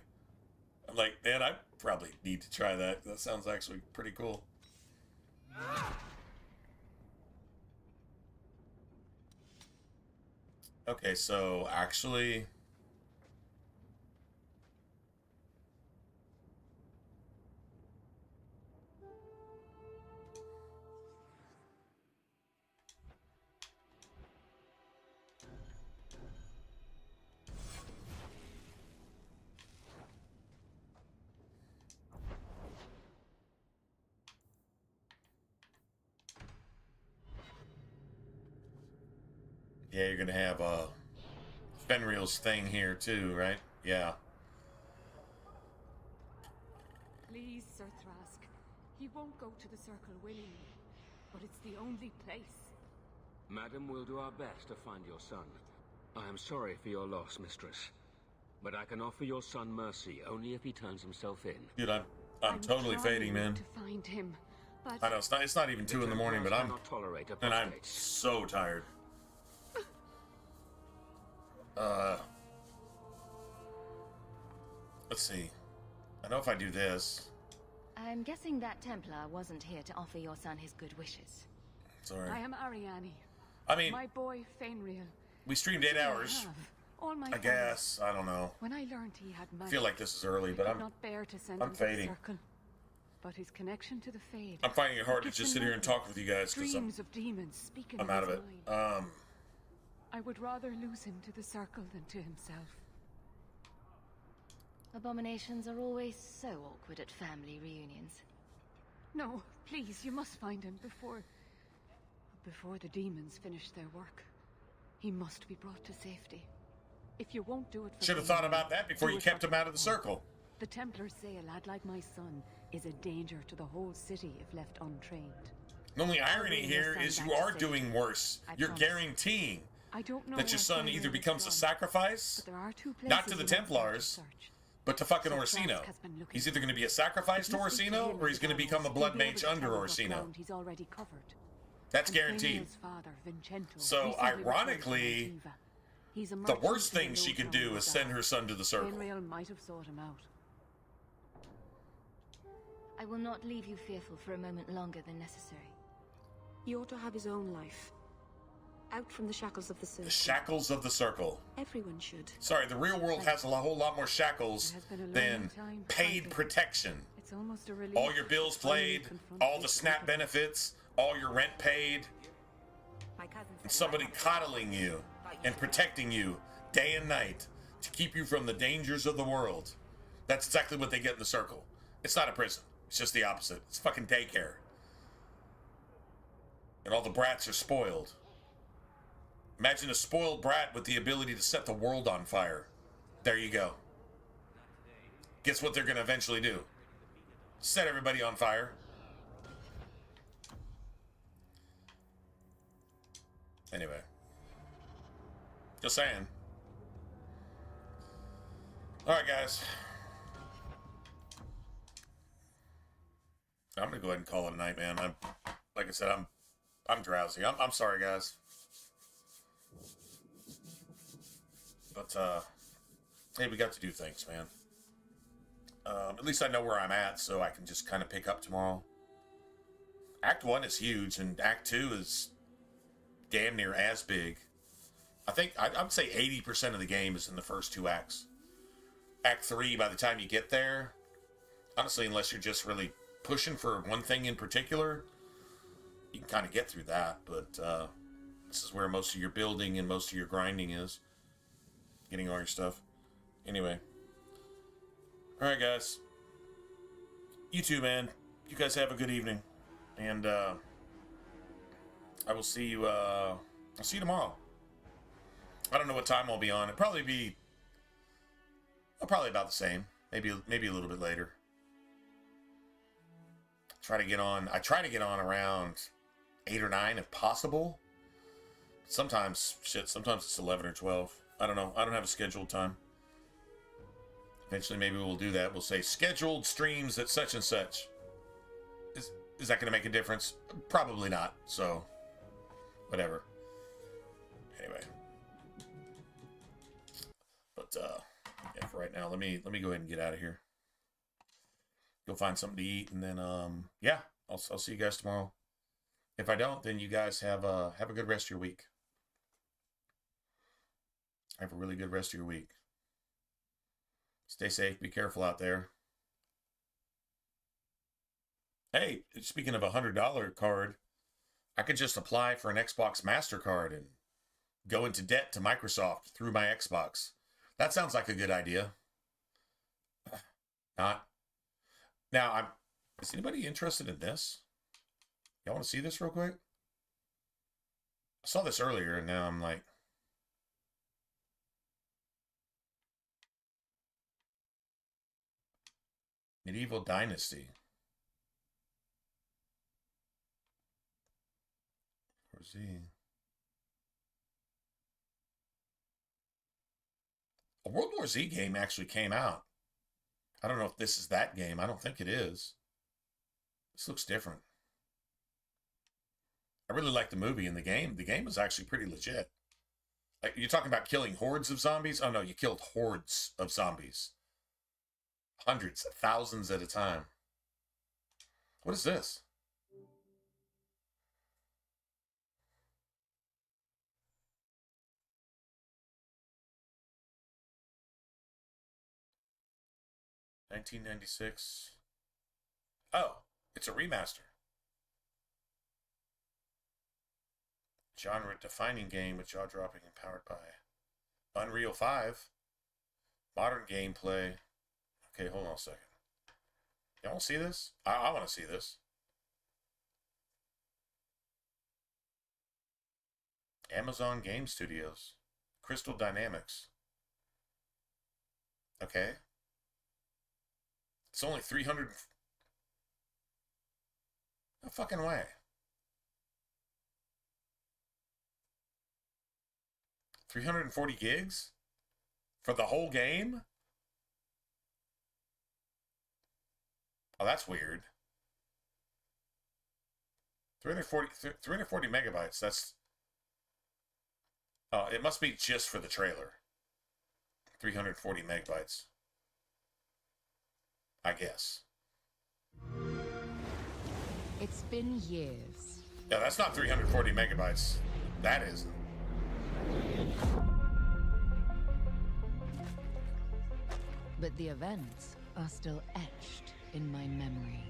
I'm like, man, I probably need to try that. That sounds actually pretty cool. Okay, so actually, Yeah, you're gonna have Fenrir's thing here too, right? Yeah. Please, Sir Thrask. He won't go to the Circle willingly, but it's the only place. Madam, we'll do our best to find your son. I am sorry for your loss, mistress. But I can offer your son mercy only if he turns himself in. Dude, I'm totally fading, man. To find him, but I know it's not even 2 in the morning, but I'm so tired. Let's see. I know if I do this. I'm guessing that Templar wasn't here to offer your son his good wishes. Sorry. I am Ariane. I mean, my boy Fenrir. We streamed 8 hours. I guess. I don't know. When I learned he had money, I feel like this is early, but I'm not bear to send I'm him fading. To the Circle. But his connection to the Fade. I'm finding it hard to just sit here and talk with you guys because I'm out of it. I would rather lose him to the Circle than to himself. Abominations are always so awkward at family reunions. No, please, you must find him before the demons finish their work. He must be brought to safety. If you won't do it for should have thought about that before you kept him out of the Circle. The Templars say a lad like my son is a danger to the whole city if left untrained. The only irony here is you are doing worse. You're guaranteeing that your son either becomes a sacrifice, not to the Templars, but to fucking Orsino. He's either going to be a sacrifice to Orsino, or he's going to become a blood mage under Orsino. He's already covered. That's guaranteed. So, ironically, the worst thing she could do is send her son to the Circle. Fenrir might have sought him out. I will not leave you fearful for a moment longer than necessary. He ought to have his own life. Out from the shackles of the Circle. The shackles of the Circle. Everyone should. Sorry, the real world has a whole lot more shackles than paid protection. It's almost a relief. All your bills paid, all the SNAP benefits, all your rent paid, and somebody coddling you and protecting you day and night to keep you from the dangers of the world. That's exactly what they get in the Circle. It's not a prison. It's just the opposite. It's fucking daycare. And all the brats are spoiled. Imagine a spoiled brat with the ability to set the world on fire. There you go. Guess what they're going to eventually do? Set everybody on fire. Anyway. Just saying. Alright, guys. I'm gonna go ahead and call it a night, man. Like I said, I'm drowsy. I'm sorry, guys. But hey, we got to do things, man. At least I know where I'm at, so I can just kind of pick up tomorrow. Act 1 is huge, and Act 2 is damn near as big. I think I'd say 80% of the game is in the first 2 acts. Act 3, by the time you get there, honestly, unless you're just really pushing for one thing in particular, you can kind of get through that. But this is where most of your building and most of your grinding is. Getting all your stuff. Anyway. Alright, guys. You too, man. You guys have a good evening. And I will see you I'll see you tomorrow. I don't know what time I'll be on. It'll probably be probably about the same. Maybe a little bit later. I try to get on around 8 or 9 if possible. Sometimes it's 11 or 12. I don't know. I don't have a scheduled time. Eventually, maybe we'll do that. We'll say scheduled streams at such and such. Is that going to make a difference? Probably not. So, whatever. Anyway, but yeah, for right now, let me go ahead and get out of here. Go find something to eat, and then yeah, I'll see you guys tomorrow. If I don't, then you guys have a good rest of your week. Have a really good rest of your week. Stay safe. Be careful out there. Hey, speaking of a $100 card, I could just apply for an Xbox MasterCard and go into debt to Microsoft through my Xbox. That sounds like a good idea. Not. Now, is anybody interested in this? Y'all want to see this real quick? I saw this earlier, and now I'm like, Medieval Dynasty. Where's he? A World War Z game actually came out. I don't know if this is that game. I don't think it is. This looks different. I really like the movie and the game. The game was actually pretty legit. Like, you're talking about killing hordes of zombies? Oh no, you killed hordes of zombies. Hundreds, thousands at a time. What is this? $1996. Oh, it's a remaster. Genre-defining game with jaw-dropping and powered by Unreal 5. Modern gameplay. Okay, hold on a second. Y'all see this? I want to see this. Amazon Game Studios. Crystal Dynamics. Okay. It's only 300... No fucking way. 340 gigs? For the whole game? Oh, that's weird. 340 megabytes. That's... Oh, it must be just for the trailer. 340 megabytes. I guess. It's been years. Yeah, that's not 340 megabytes. That isn't. But the events are still etched in my memory.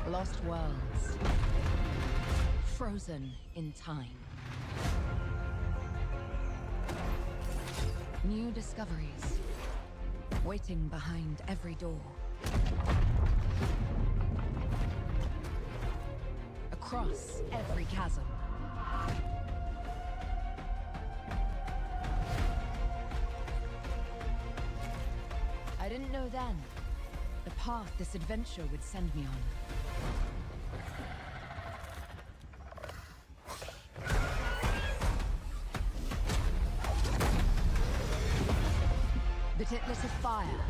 Lost worlds. Frozen in time. New discoveries. Waiting behind every door. Across every chasm. I didn't know then the path this adventure would send me on. But it lit a fire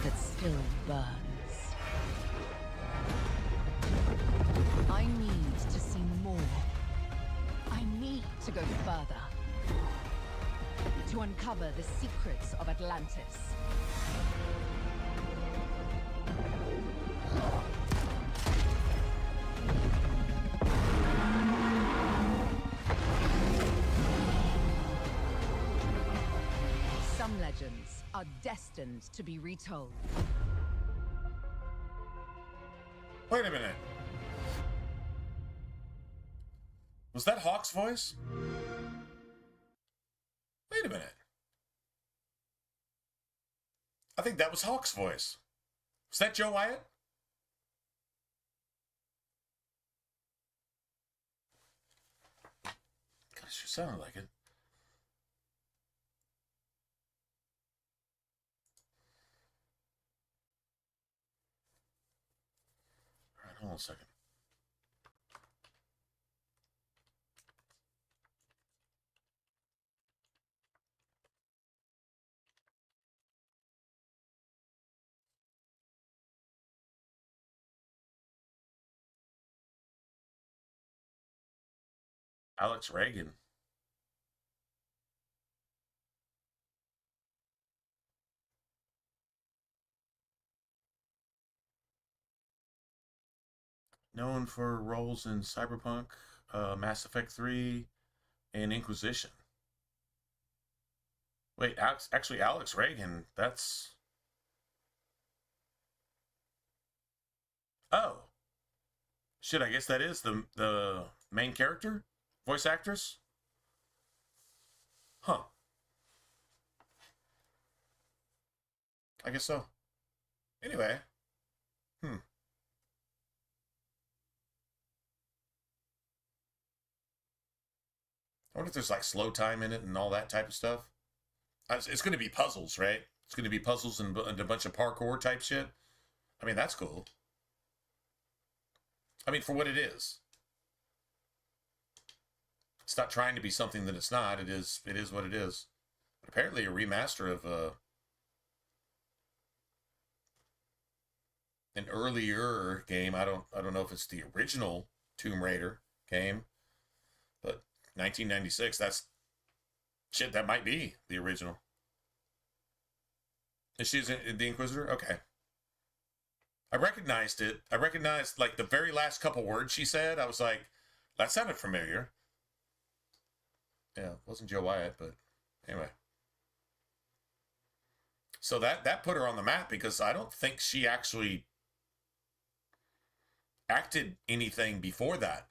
that still burns. I need to see more. I need to go further. To uncover the secrets of Atlantis. Some legends are destined to be retold. Wait a minute. Was that Hawk's voice? Wait a minute. I think that was Hawk's voice. Was that Joe Wyatt? God, it sure sounded like it. All right, hold on a second. Alex Reagan. Known for roles in Cyberpunk, Mass Effect 3, and Inquisition. Wait, actually, Alex Reagan, that's... Oh. Shit, I guess that is the main character? Voice actress? Huh. I guess so. Anyway. I wonder if there's like slow time in it and all that type of stuff. It's going to be puzzles, right? It's going to be puzzles and a bunch of parkour type shit. I mean, that's cool. I mean, for what it is. It's not trying to be something that it's not. It is what it is. But apparently a remaster of an earlier game. I don't know if it's the original Tomb Raider game, but 1996, that's shit, that might be the original. Is she the Inquisitor? Okay. I recognized it. I recognized, like, the very last couple words she said. I was like, that sounded familiar. Yeah, it wasn't Joe Wyatt, but anyway. So that put her on the map, because I don't think she actually acted anything before that.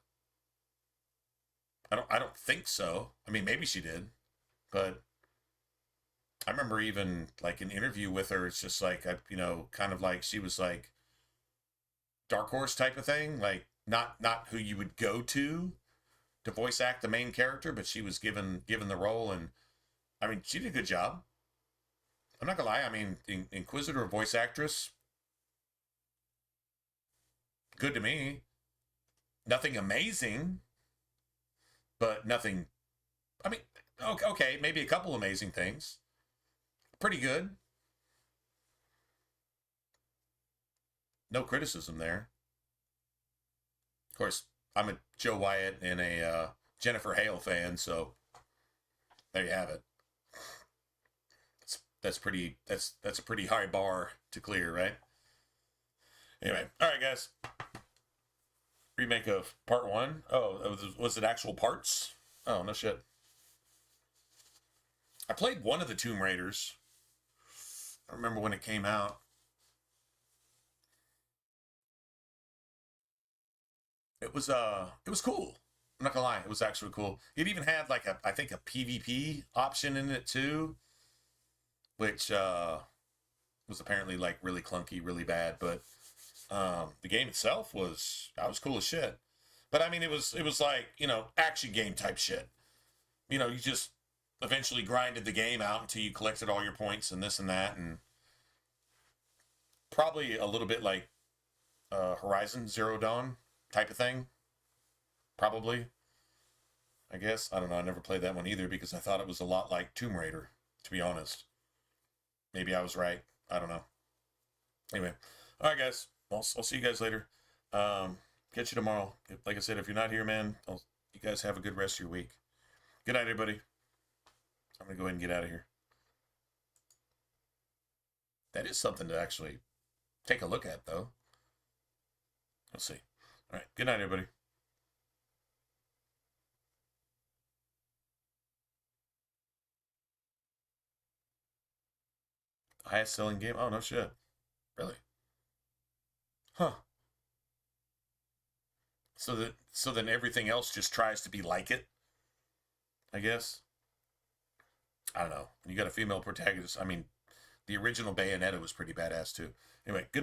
I don't think so. I mean, maybe she did, but I remember even like an interview with her. It's just like, kind of like she was like dark horse type of thing, like not who you would go to voice act the main character, but she was given the role, and I mean, she did a good job. I'm not gonna lie. I mean, Inquisitor voice actress, good to me. Nothing amazing, but nothing. I mean, okay, maybe a couple amazing things. Pretty good. No criticism there. Of course, I'm a Joe Wyatt and a Jennifer Hale fan, so there you have it. That's a pretty high bar to clear, right? Anyway, all right, guys. Remake of Part 1. Oh, was it actual parts? Oh, no shit. I played one of the Tomb Raiders. I remember when it came out. It was cool. I'm not gonna lie, it was actually cool. It even had like I think a PvP option in it too, which was apparently like really clunky, really bad. But the game itself was cool as shit. But I mean, it was like, action game type shit. You just eventually grinded the game out until you collected all your points and this and that, and probably a little bit like Horizon Zero Dawn type of thing. Probably. I guess. I don't know. I never played that one either because I thought it was a lot like Tomb Raider, to be honest. Maybe I was right. I don't know. Anyway. All right, guys. I'll see you guys later. Catch you tomorrow. Like I said, if you're not here, man, you guys have a good rest of your week. Good night, everybody. I'm going to go ahead and get out of here. That is something to actually take a look at, though. Let's see. All right. Good night, everybody. Highest selling game? Oh, no shit. Really? Huh. So then everything else just tries to be like it, I guess. I don't know. When you got a female protagonist, I mean, the original Bayonetta was pretty badass too. Anyway, good night.